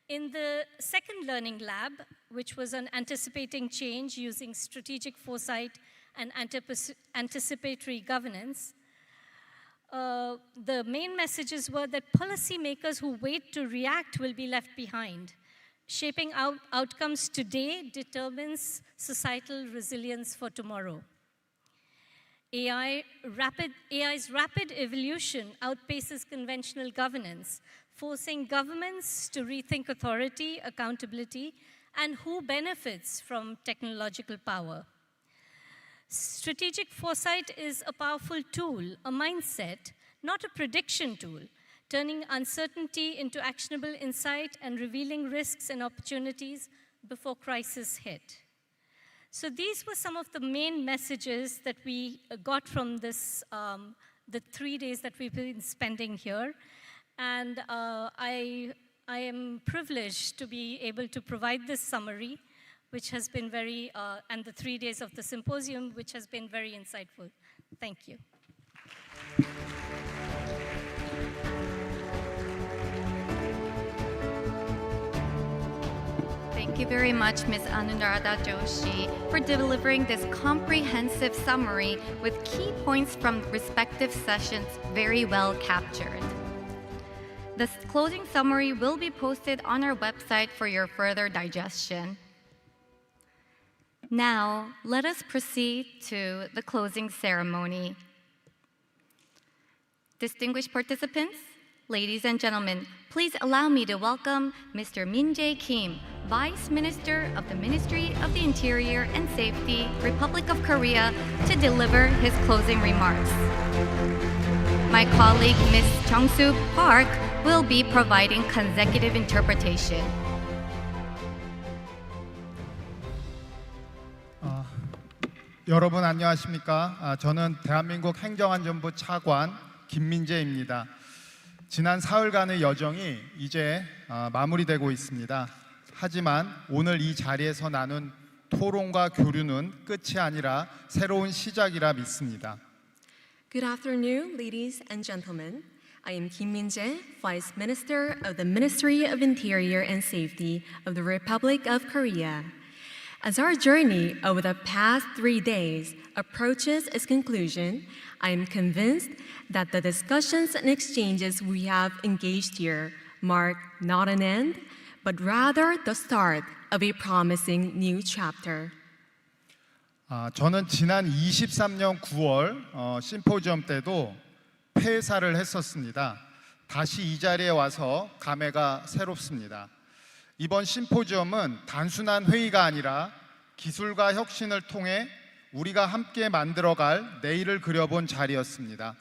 In the second learning lab, which was on anticipating change using strategic foresight and anticipatory governance, the main messages were that policymakers who wait to react will be left behind. Shaping outcomes today determines societal resilience for tomorrow. AI's rapid evolution outpaces conventional governance, forcing governments to rethink authority, accountability, and who benefits from technological power. Strategic foresight is a powerful tool, a mindset, not a prediction tool, turning uncertainty into actionable insight and revealing risks and opportunities before crisis hit. So these were some of the main messages that we got from this, the 3 days that we've been spending here. And I am privileged to be able to provide this summary, which has been very, and the 3 days of the symposium, which has been very insightful. Thank you. Thank you very much, Ms. Anuradha Joshi, for delivering this comprehensive summary with key points from respective sessions very well captured. The closing summary will be posted on our website for your further digestion. Now, let us proceed to the closing ceremony. Distinguished participants, ladies and gentlemen, please allow me to welcome Mr. Min-jae Kim, Vice Minister of the Ministry of the Interior and Safety, Republic of Korea, to deliver his closing remarks. My colleague, Ms. Jung-soo Park, will be providing consecutive interpretation. 여러분 안녕하십니까? 저는 대한민국 행정안전부 차관 김민재입니다. 지난 사흘간의 여정이 이제 마무리되고 있습니다. 하지만 오늘 이 자리에서 나눈 토론과 교류는 끝이 아니라 새로운 시작이라 믿습니다. Good afternoon, ladies and gentlemen. I am Kim Min-jae, Vice Minister of the Ministry of Interior and Safety of the Republic of Korea. As our journey over the past 3 days approaches its conclusion, I am convinced that the discussions and exchanges we have engaged here mark not an end, but rather the start of a promising new chapter. 저는 지난 23년 9월 심포지엄 때도 폐사를 했었습니다. 다시 이 자리에 와서 감회가 새롭습니다. 이번 심포지엄은 단순한 회의가 아니라 기술과 혁신을 통해 우리가 함께 만들어갈 내일을 그려본 자리였습니다.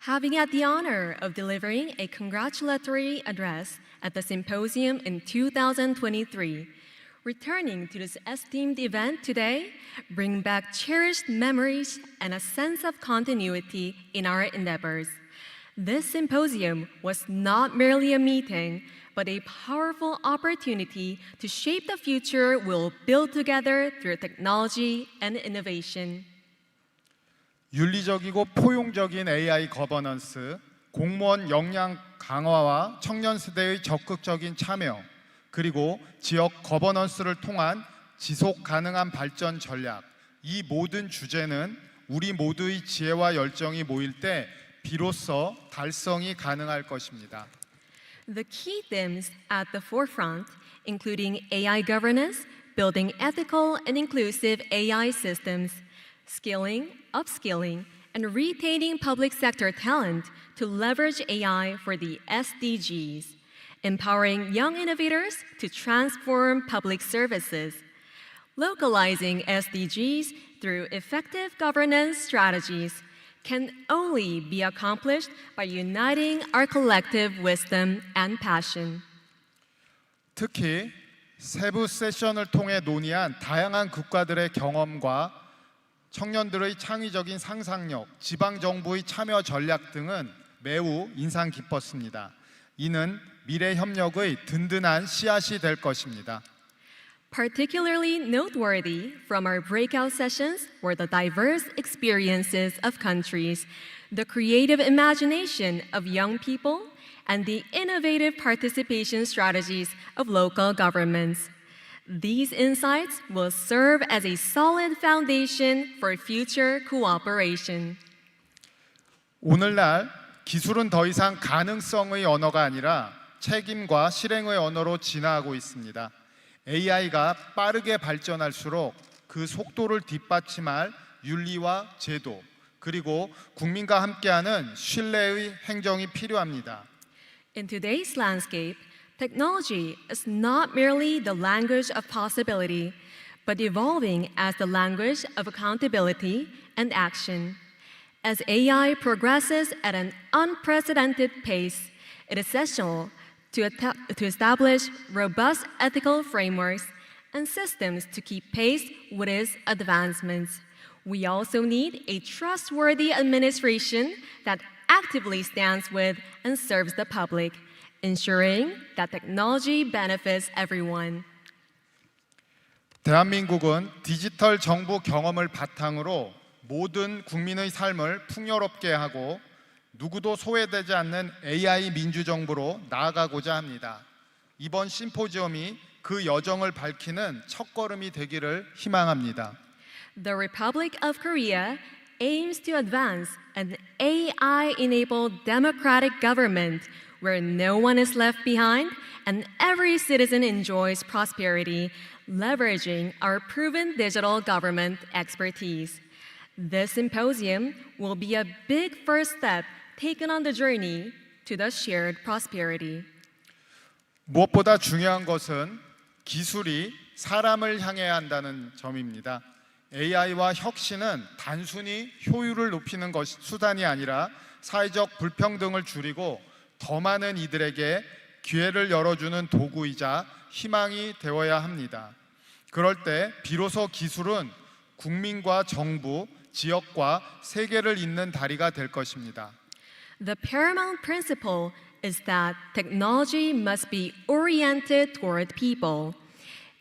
Having had the honor of delivering a congratulatory address at the symposium in 2023, returning to this esteemed event today bring back cherished memories and a sense of continuity in our endeavors. This symposium was not merely a meeting, but a powerful opportunity to shape the future we'll build together through technology and innovation. 윤리적이고 포용적인 AI 거버넌스, 공무원 역량 강화와 청년 세대의 적극적인 참여, 그리고 지역 거버넌스를 통한 지속 가능한 발전 전략, 이 모든 주제는 우리 모두의 지혜와 열정이 모일 때 비로소 달성이 가능할 것입니다. The key themes at the forefront, including AI governance, building ethical and inclusive AI systems, skilling, upskilling, and retaining public sector talent to leverage AI for the SDGs, empowering young innovators to transform public services, localizing SDGs through effective governance strategies, can only be accomplished by uniting our collective wisdom and passion. 특히 세부 세션을 통해 논의한 다양한 국가들의 경험과 청년들의 창의적인 상상력, 지방 정부의 참여 전략 등은 매우 인상 깊었습니다. 이는 미래 협력의 든든한 씨앗이 될 것입니다. Particularly noteworthy from our breakout sessions were the diverse experiences of countries, the creative imagination of young people, and the innovative participation strategies of local governments. These insights will serve as a solid foundation for future cooperation. 오늘날 기술은 더 이상 가능성의 언어가 아니라 책임과 실행의 언어로 진화하고 있습니다. AI가 빠르게 발전할수록 그 속도를 뒷받침할 윤리와 제도, 그리고 국민과 함께하는 신뢰의 행정이 필요합니다. In today's landscape, technology is not merely the language of possibility, but evolving as the language of accountability and action. As AI progresses at an unprecedented pace, it is essential to establish robust ethical frameworks and systems to keep pace with its advancements. We also need a trustworthy administration that actively stands with and serves the public, ensuring that technology benefits everyone. 대한민국은 디지털 정부 경험을 바탕으로 모든 국민의 삶을 풍요롭게 하고 누구도 소외되지 않는 AI 민주정부로 나아가고자 합니다. 이번 심포지엄이 그 여정을 밝히는 첫걸음이 되기를 희망합니다. The Republic of Korea aims to advance an AI-enabled democratic government where no one is left behind and every citizen enjoys prosperity, leveraging our proven digital government expertise. This symposium will be a big first step taken on the journey to the shared prosperity. 무엇보다 중요한 것은 기술이 사람을 향해야 한다는 점입니다. AI와 혁신은 단순히 효율을 높이는 수단이 아니라 사회적 불평등을 줄이고 더 많은 이들에게 기회를 열어주는 도구이자 희망이 되어야 합니다. 그럴 때 비로소 기술은 국민과 정부, 지역과 세계를 잇는 다리가 될 것입니다. The paramount principle is that technology must be oriented toward people.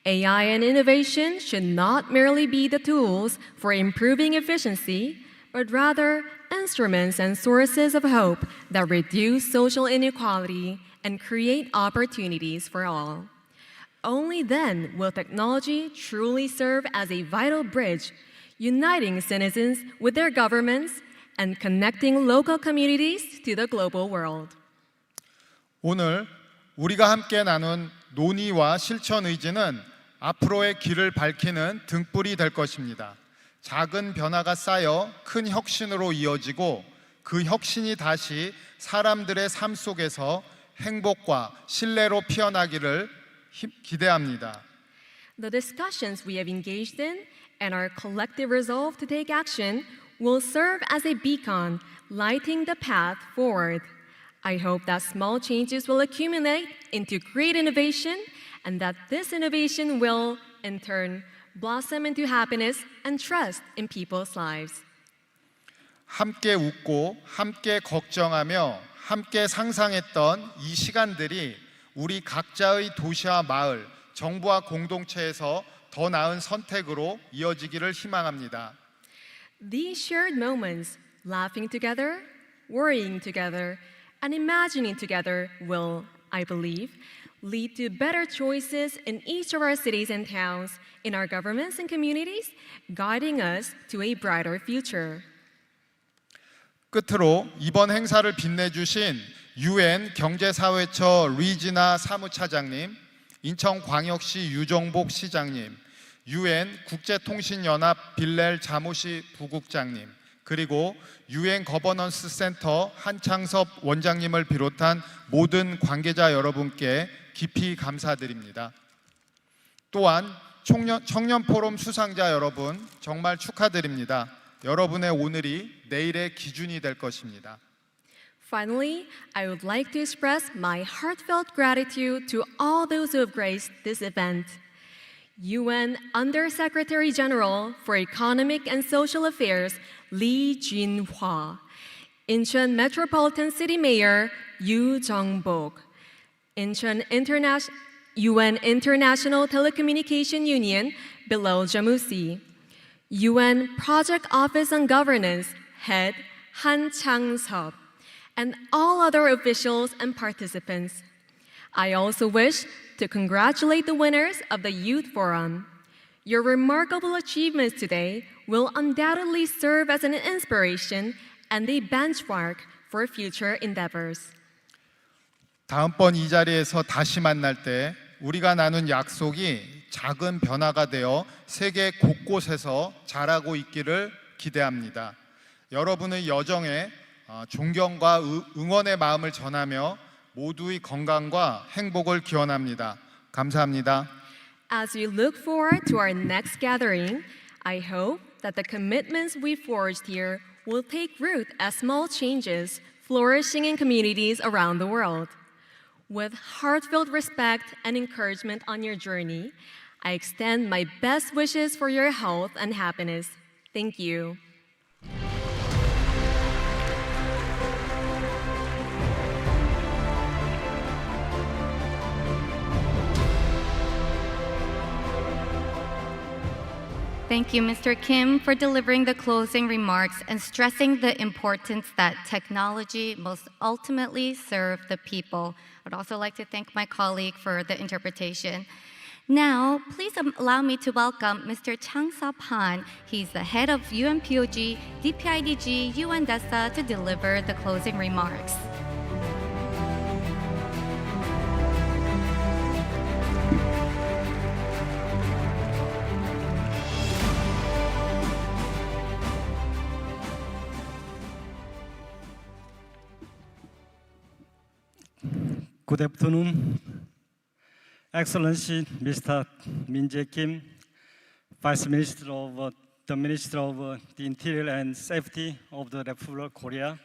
AI and innovation should not merely be the tools for improving efficiency, but rather instruments and sources of hope that reduce social inequality and create opportunities for all. Only then will technology truly serve as a vital bridge, uniting citizens with their governments and connecting local communities to the global world. 오늘 우리가 함께 나눈 논의와 실천 의지는 앞으로의 길을 밝히는 등불이 될 것입니다. 작은 변화가 쌓여 큰 혁신으로 이어지고 그 혁신이 다시 사람들의 삶 속에서 행복과 신뢰로 피어나기를 기대합니다. The discussions we have engaged in and our collective resolve to take action will serve as a beacon, lighting the path forward. I hope that small changes will accumulate into great innovation and that this innovation will, in turn, blossom into happiness and trust in people's lives. 함께 웃고 함께 걱정하며 함께 상상했던 이 시간들이 우리 각자의 도시와 마을, 정부와 공동체에서 더 나은 선택으로 이어지기를 희망합니다. These shared moments, laughing together, worrying together, and imagining together will, I believe, lead to better choices in each of our cities and towns, in our governments and communities, guiding us to a brighter future. 끝으로 이번 행사를 빛내주신 UN 경제사회처 리지나 사무차장님, 인천광역시 유정복 시장님, UN 국제통신연합 빌렐 자모시 부국장님, 그리고 UN 거버넌스 센터 한창섭 원장님을 비롯한 모든 관계자 여러분께 깊이 감사드립니다. 또한 청년 포럼 수상자 여러분 정말 축하드립니다. 여러분의 오늘이 내일의 기준이 될 것입니다. Finally, I would like to express my heartfelt gratitude to all those who have graced this event. UN Undersecretary General for Economic and Social Affairs Lee Jin-hwa, Incheon Metropolitan City Mayor Yu Jong-bok, Incheon UN International Telecommunication Union Bilal Jamusi, UN Project Office on Governance Head Han Chang-seop, and all other officials and participants. I also wish to congratulate the winners of the Youth Forum. Your remarkable achievements today will undoubtedly serve as an inspiration and a benchmark for future endeavors. 다음번 이 자리에서 다시 만날 때 우리가 나눈 약속이 작은 변화가 되어 세계 곳곳에서 자라고 있기를 기대합니다. 여러분의 여정에 존경과 응원의 마음을 전하며 모두의 건강과 행복을 기원합니다. 감사합니다. As we look forward to our next gathering, I hope that the commitments we forged here will take root as small changes flourishing in communities around the world. With heartfelt respect and encouragement on your journey, I extend my best wishes for your health and happiness. Thank you. Thank you, Mr. Kim, for delivering the closing remarks and stressing the importance that technology must ultimately serve the people. I'd also like to thank my colleague for the interpretation. Now, please allow me to welcome Mr. Chang-Sa Pan. He's the head of UMPOG, DPIDG, UN DESA to deliver the closing remarks. Good afternoon, Excellency Mr. Min Jae-kim, Vice Minister of the Minister of the Interior and Safety of the Republic of Korea,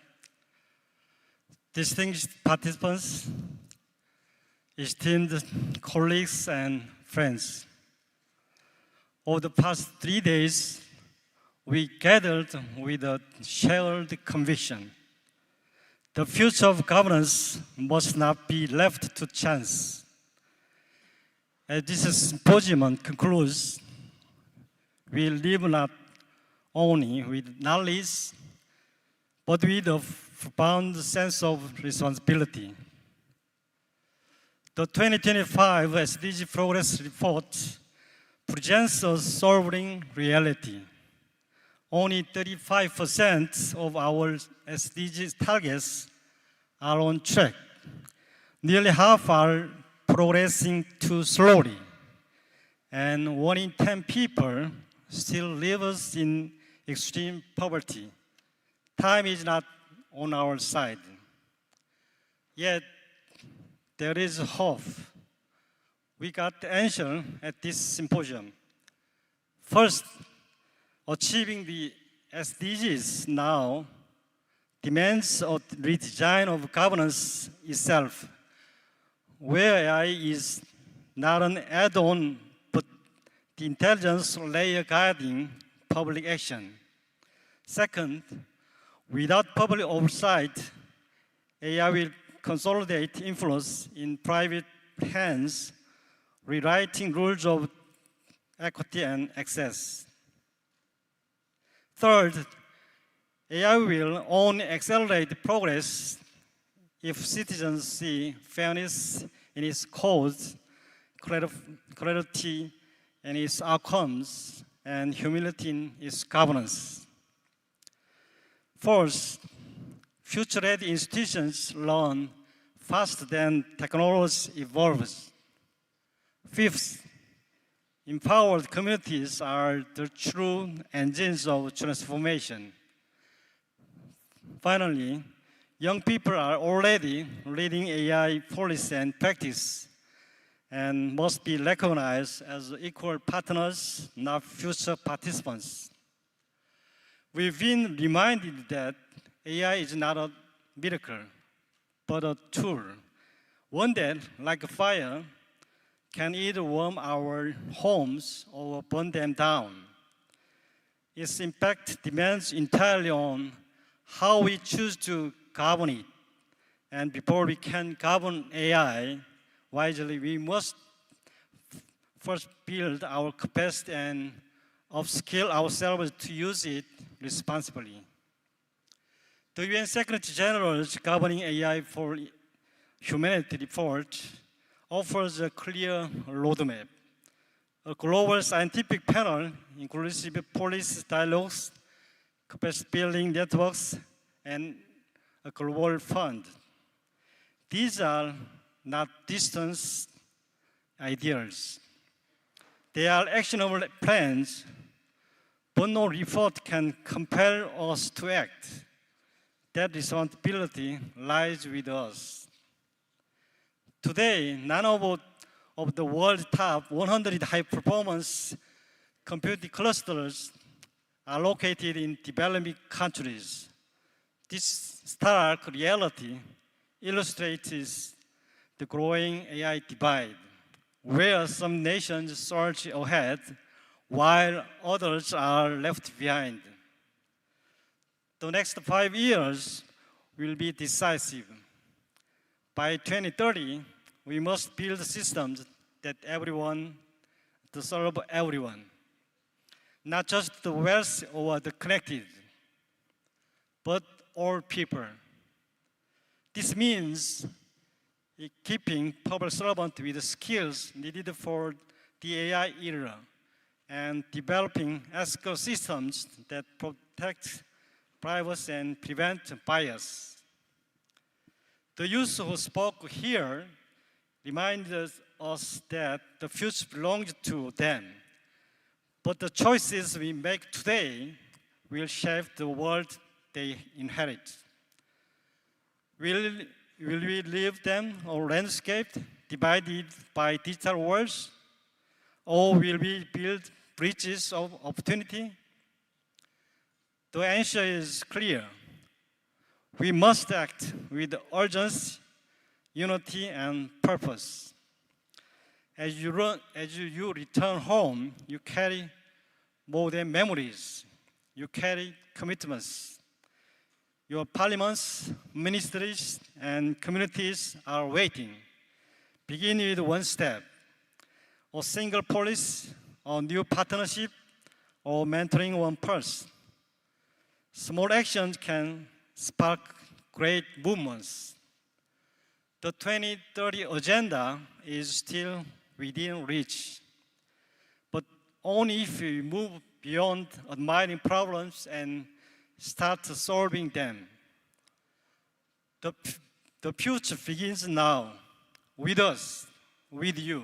distinguished participants, esteemed colleagues and friends. Over the past 3 days, we gathered with a shared conviction. The future of governance must not be left to chance. As this symposium concludes, we live not only with knowledge, but with a profound sense of responsibility. The 2025 SDG Progress Report presents a sobering reality. Only 35% of our SDG targets are on track. Nearly half are progressing too slowly. And 1 in 10 people still lives in extreme poverty. Time is not on our side. Yet, there is hope. We got the answer at this symposium. First, achieving the SDGs now demands a redesign of governance itself, where AI is not an add-on, but the intelligence layer guiding public action. Second, without public oversight, AI will consolidate influence in private hands, rewriting rules of equity and access. Third, AI will only accelerate progress if citizens see fairness in its codes, clarity in its outcomes, and humility in its governance. Fourth, future-ready institutions learn faster than technology evolves. Fifth, empowered communities are the true engines of transformation. Finally, young people are already leading AI policy and practice and must be recognized as equal partners, not future participants. We've been reminded that AI is not a miracle, but a tool, one that, like a fire, can either warm our homes or burn them down. Its impact depends entirely on how we choose to govern it. And before we can govern AI wisely, we must first build our capacity and upskill ourselves to use it responsibly. The UN Secretary General's Governing AI for Humanity report offers a clear roadmap. A global scientific panel, inclusive policy dialogues, capacity building networks, and a global fund. These are not distant ideals. They are actionable plans, but no report can compel us to act. That responsibility lies with us. Today, none of of the world's top 100 high-performance computing clusters are located in developing countries. This stark reality illustrates the growing AI divide, where some nations surge ahead while others are left behind. The next 5 years will be decisive. By 2030, we must build systems that serve everyone, not just the wealthy or the connected, but all people. This means keeping public servants with the skills needed for the AI era and developing ethical systems that protect privacy and prevent bias. The youth who spoke here reminded us that the future belongs to them, but the choices we make today will shape the world they inherit. Will we leave them a landscape divided by digital walls, or will we build bridges of opportunity? The answer is clear. We must act with urgency, unity, and purpose. As you return home, you carry more than memories. You carry commitments. Your parliaments, ministries, and communities are waiting. Begin with one step, a single policy, a new partnership, or mentoring one person. Small actions can spark great movements. The 2030 agenda is still within reach, but only if we move beyond admiring problems and start solving them. The future begins now, with us, with you.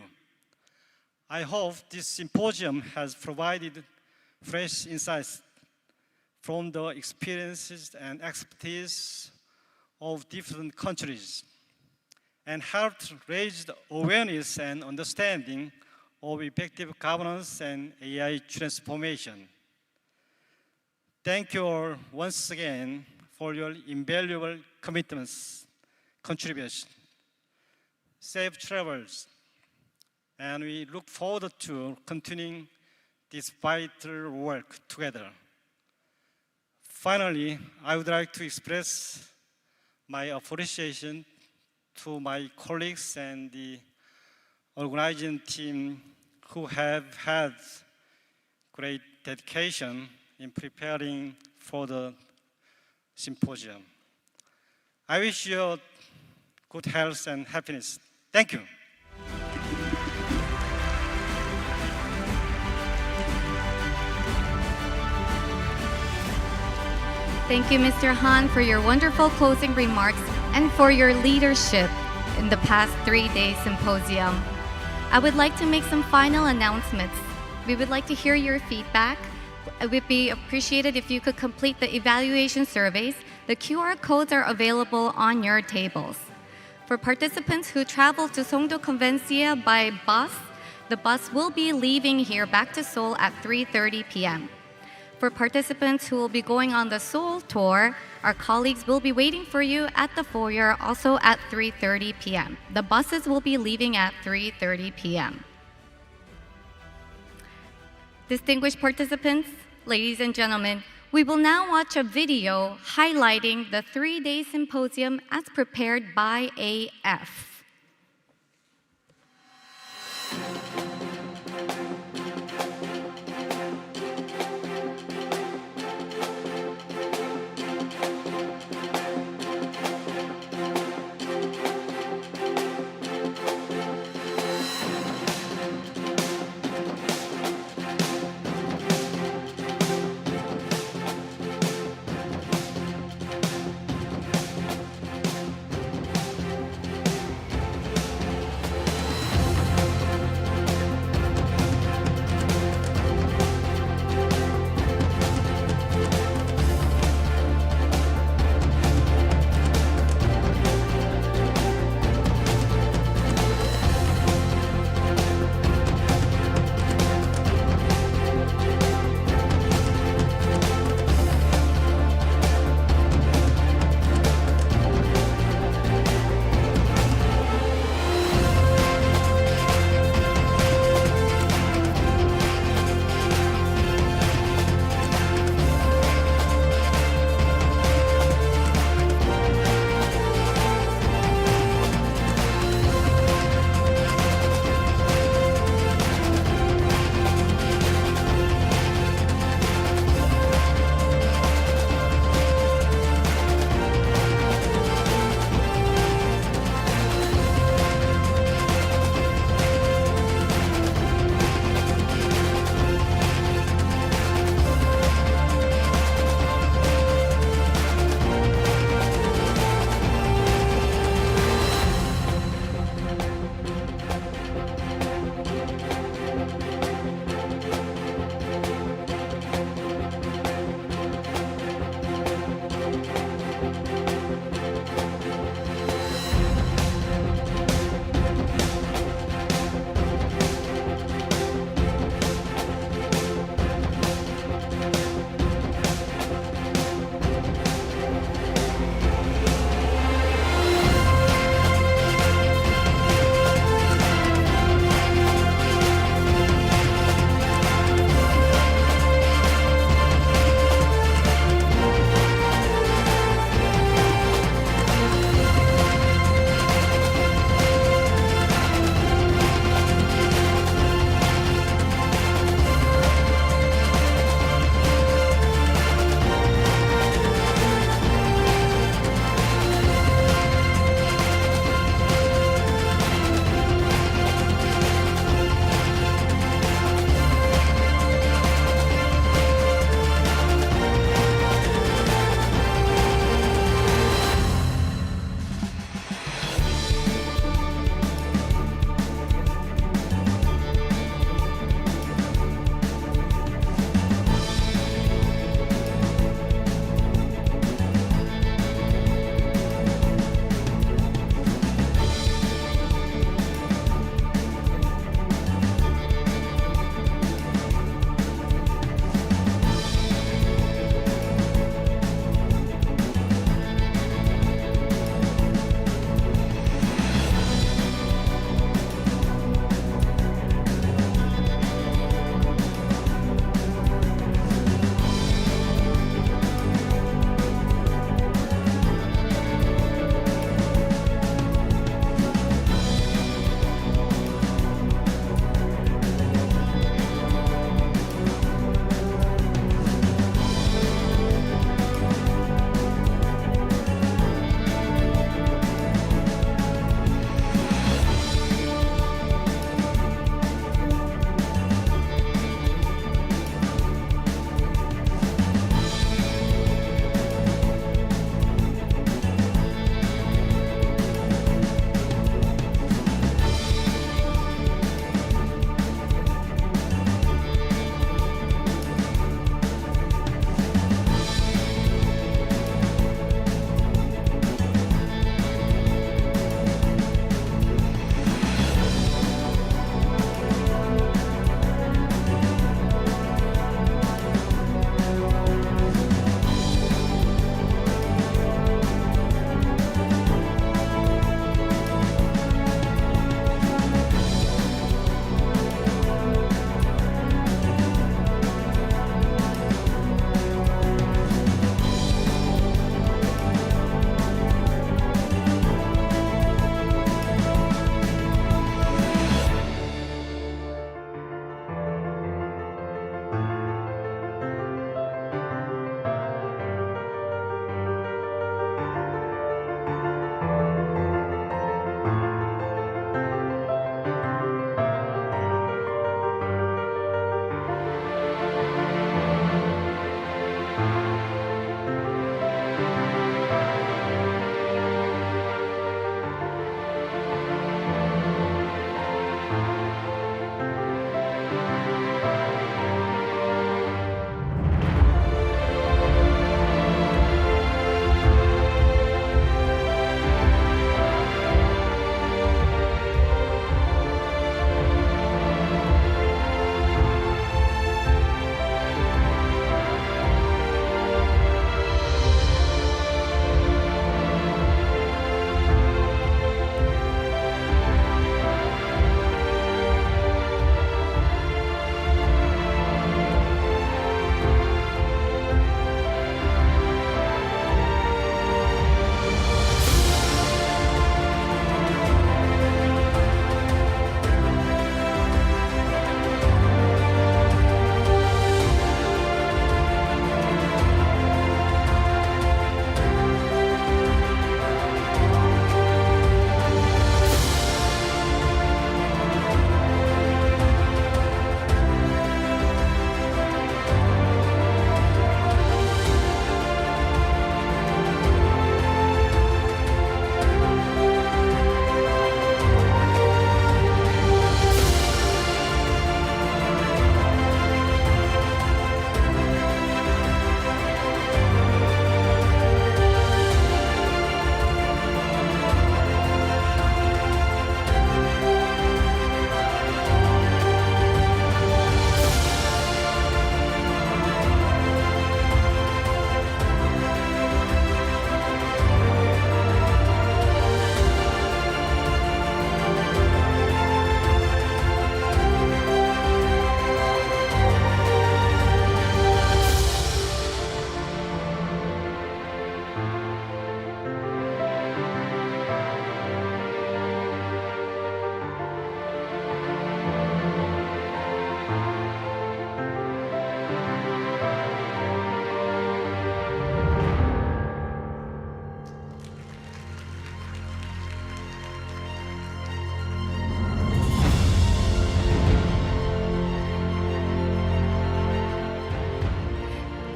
I hope this symposium has provided fresh insights from the experiences and expertise of different countries and helped raise the awareness and understanding of effective governance and AI transformation. Thank you all once again for your invaluable commitments, contributions. Safe travels, and we look forward to continuing this vital work together. Finally, I would like to express my appreciation to my colleagues and the organizing team who have had great dedication in preparing for the symposium. I wish you good health and happiness. Thank you. Thank you, Mr. Han, for your wonderful closing remarks and for your leadership in the past 3-day symposium. I would like to make some final announcements. We would like to hear your feedback. It would be appreciated if you could complete the evaluation surveys. The QR codes are available on your tables. For participants who travel to Songdo Convencia by bus, the bus will be leaving here back to Seoul at 3:30 p.m. For participants who will be going on the Seoul tour, our colleagues will be waiting for you at the foyer also at 3:30 p.m. The buses will be leaving at 3:30 p.m. Distinguished participants, ladies and gentlemen, we will now watch a video highlighting the 3-day symposium as prepared by AF.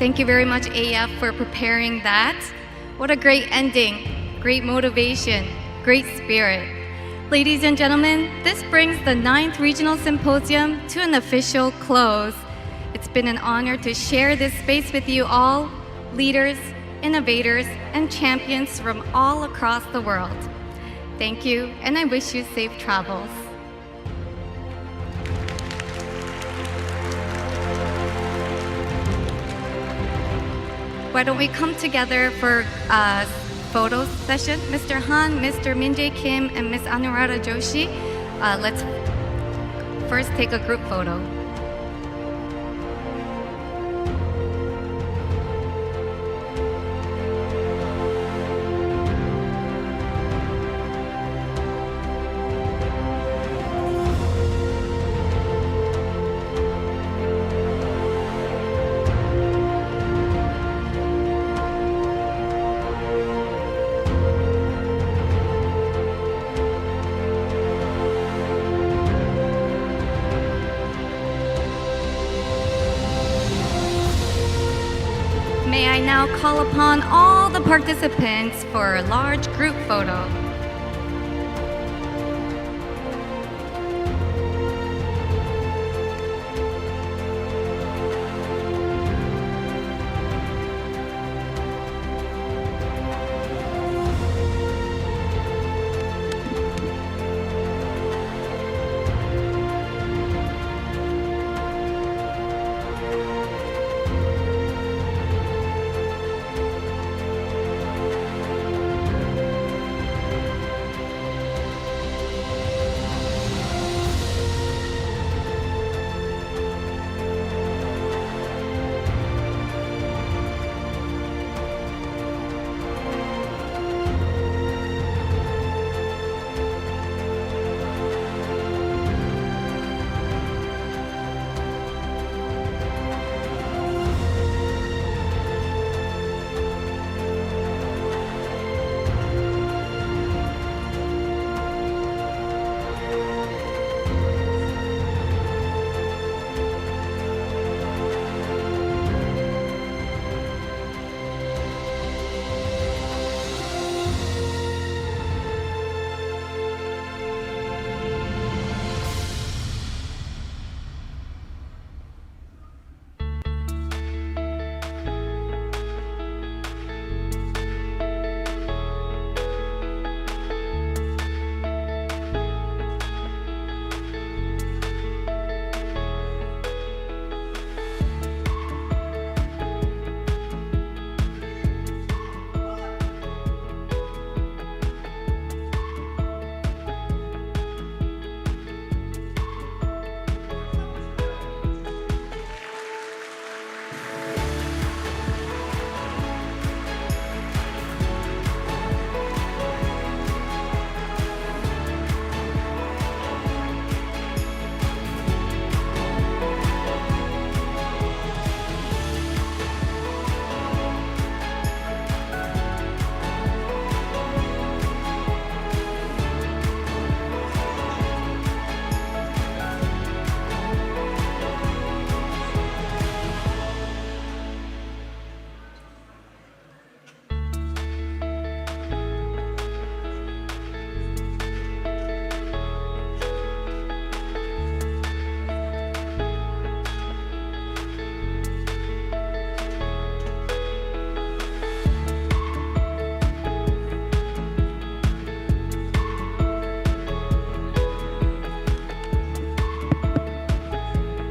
Thank you very much, AF, for preparing that. What a great ending, great motivation, great spirit. Ladies and gentlemen, this brings the 9th Regional Symposium to an official close. It's been an honor to share this space with you all, leaders, innovators, and champions from all across the world. Thank you, and I wish you safe travels. Why don't we come together for a photo session? Mr. Han, Mr. Min-jae Kim, and Ms. Anuradha Joshi. Let's first take a group photo. May I now call upon all the participants for a large group photo.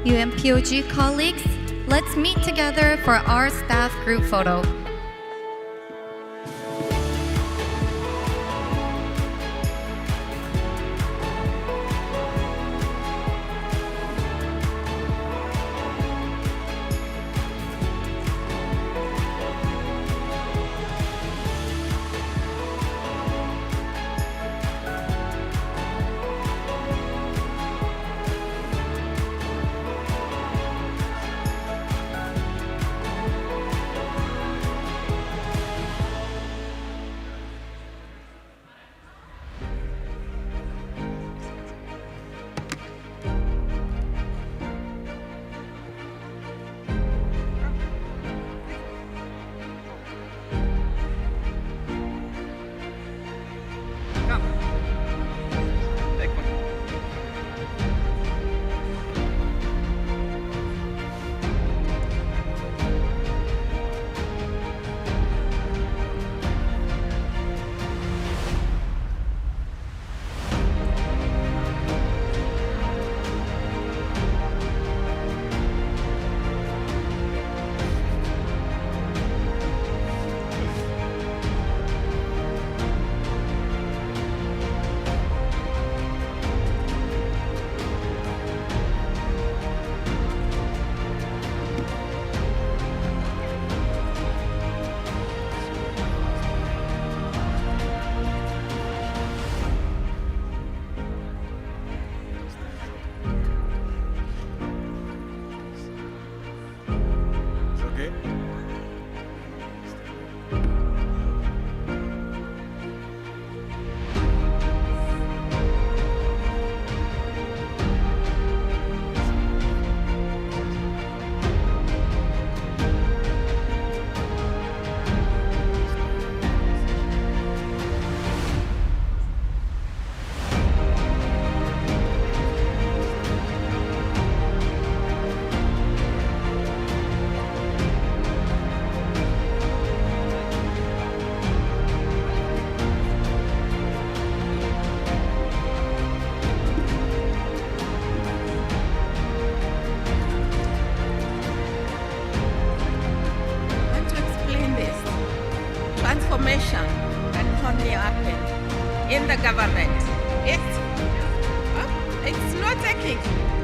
UMPOG colleagues, let's meet together for our staff group photo. transformation can only happen in the government. It's not taking.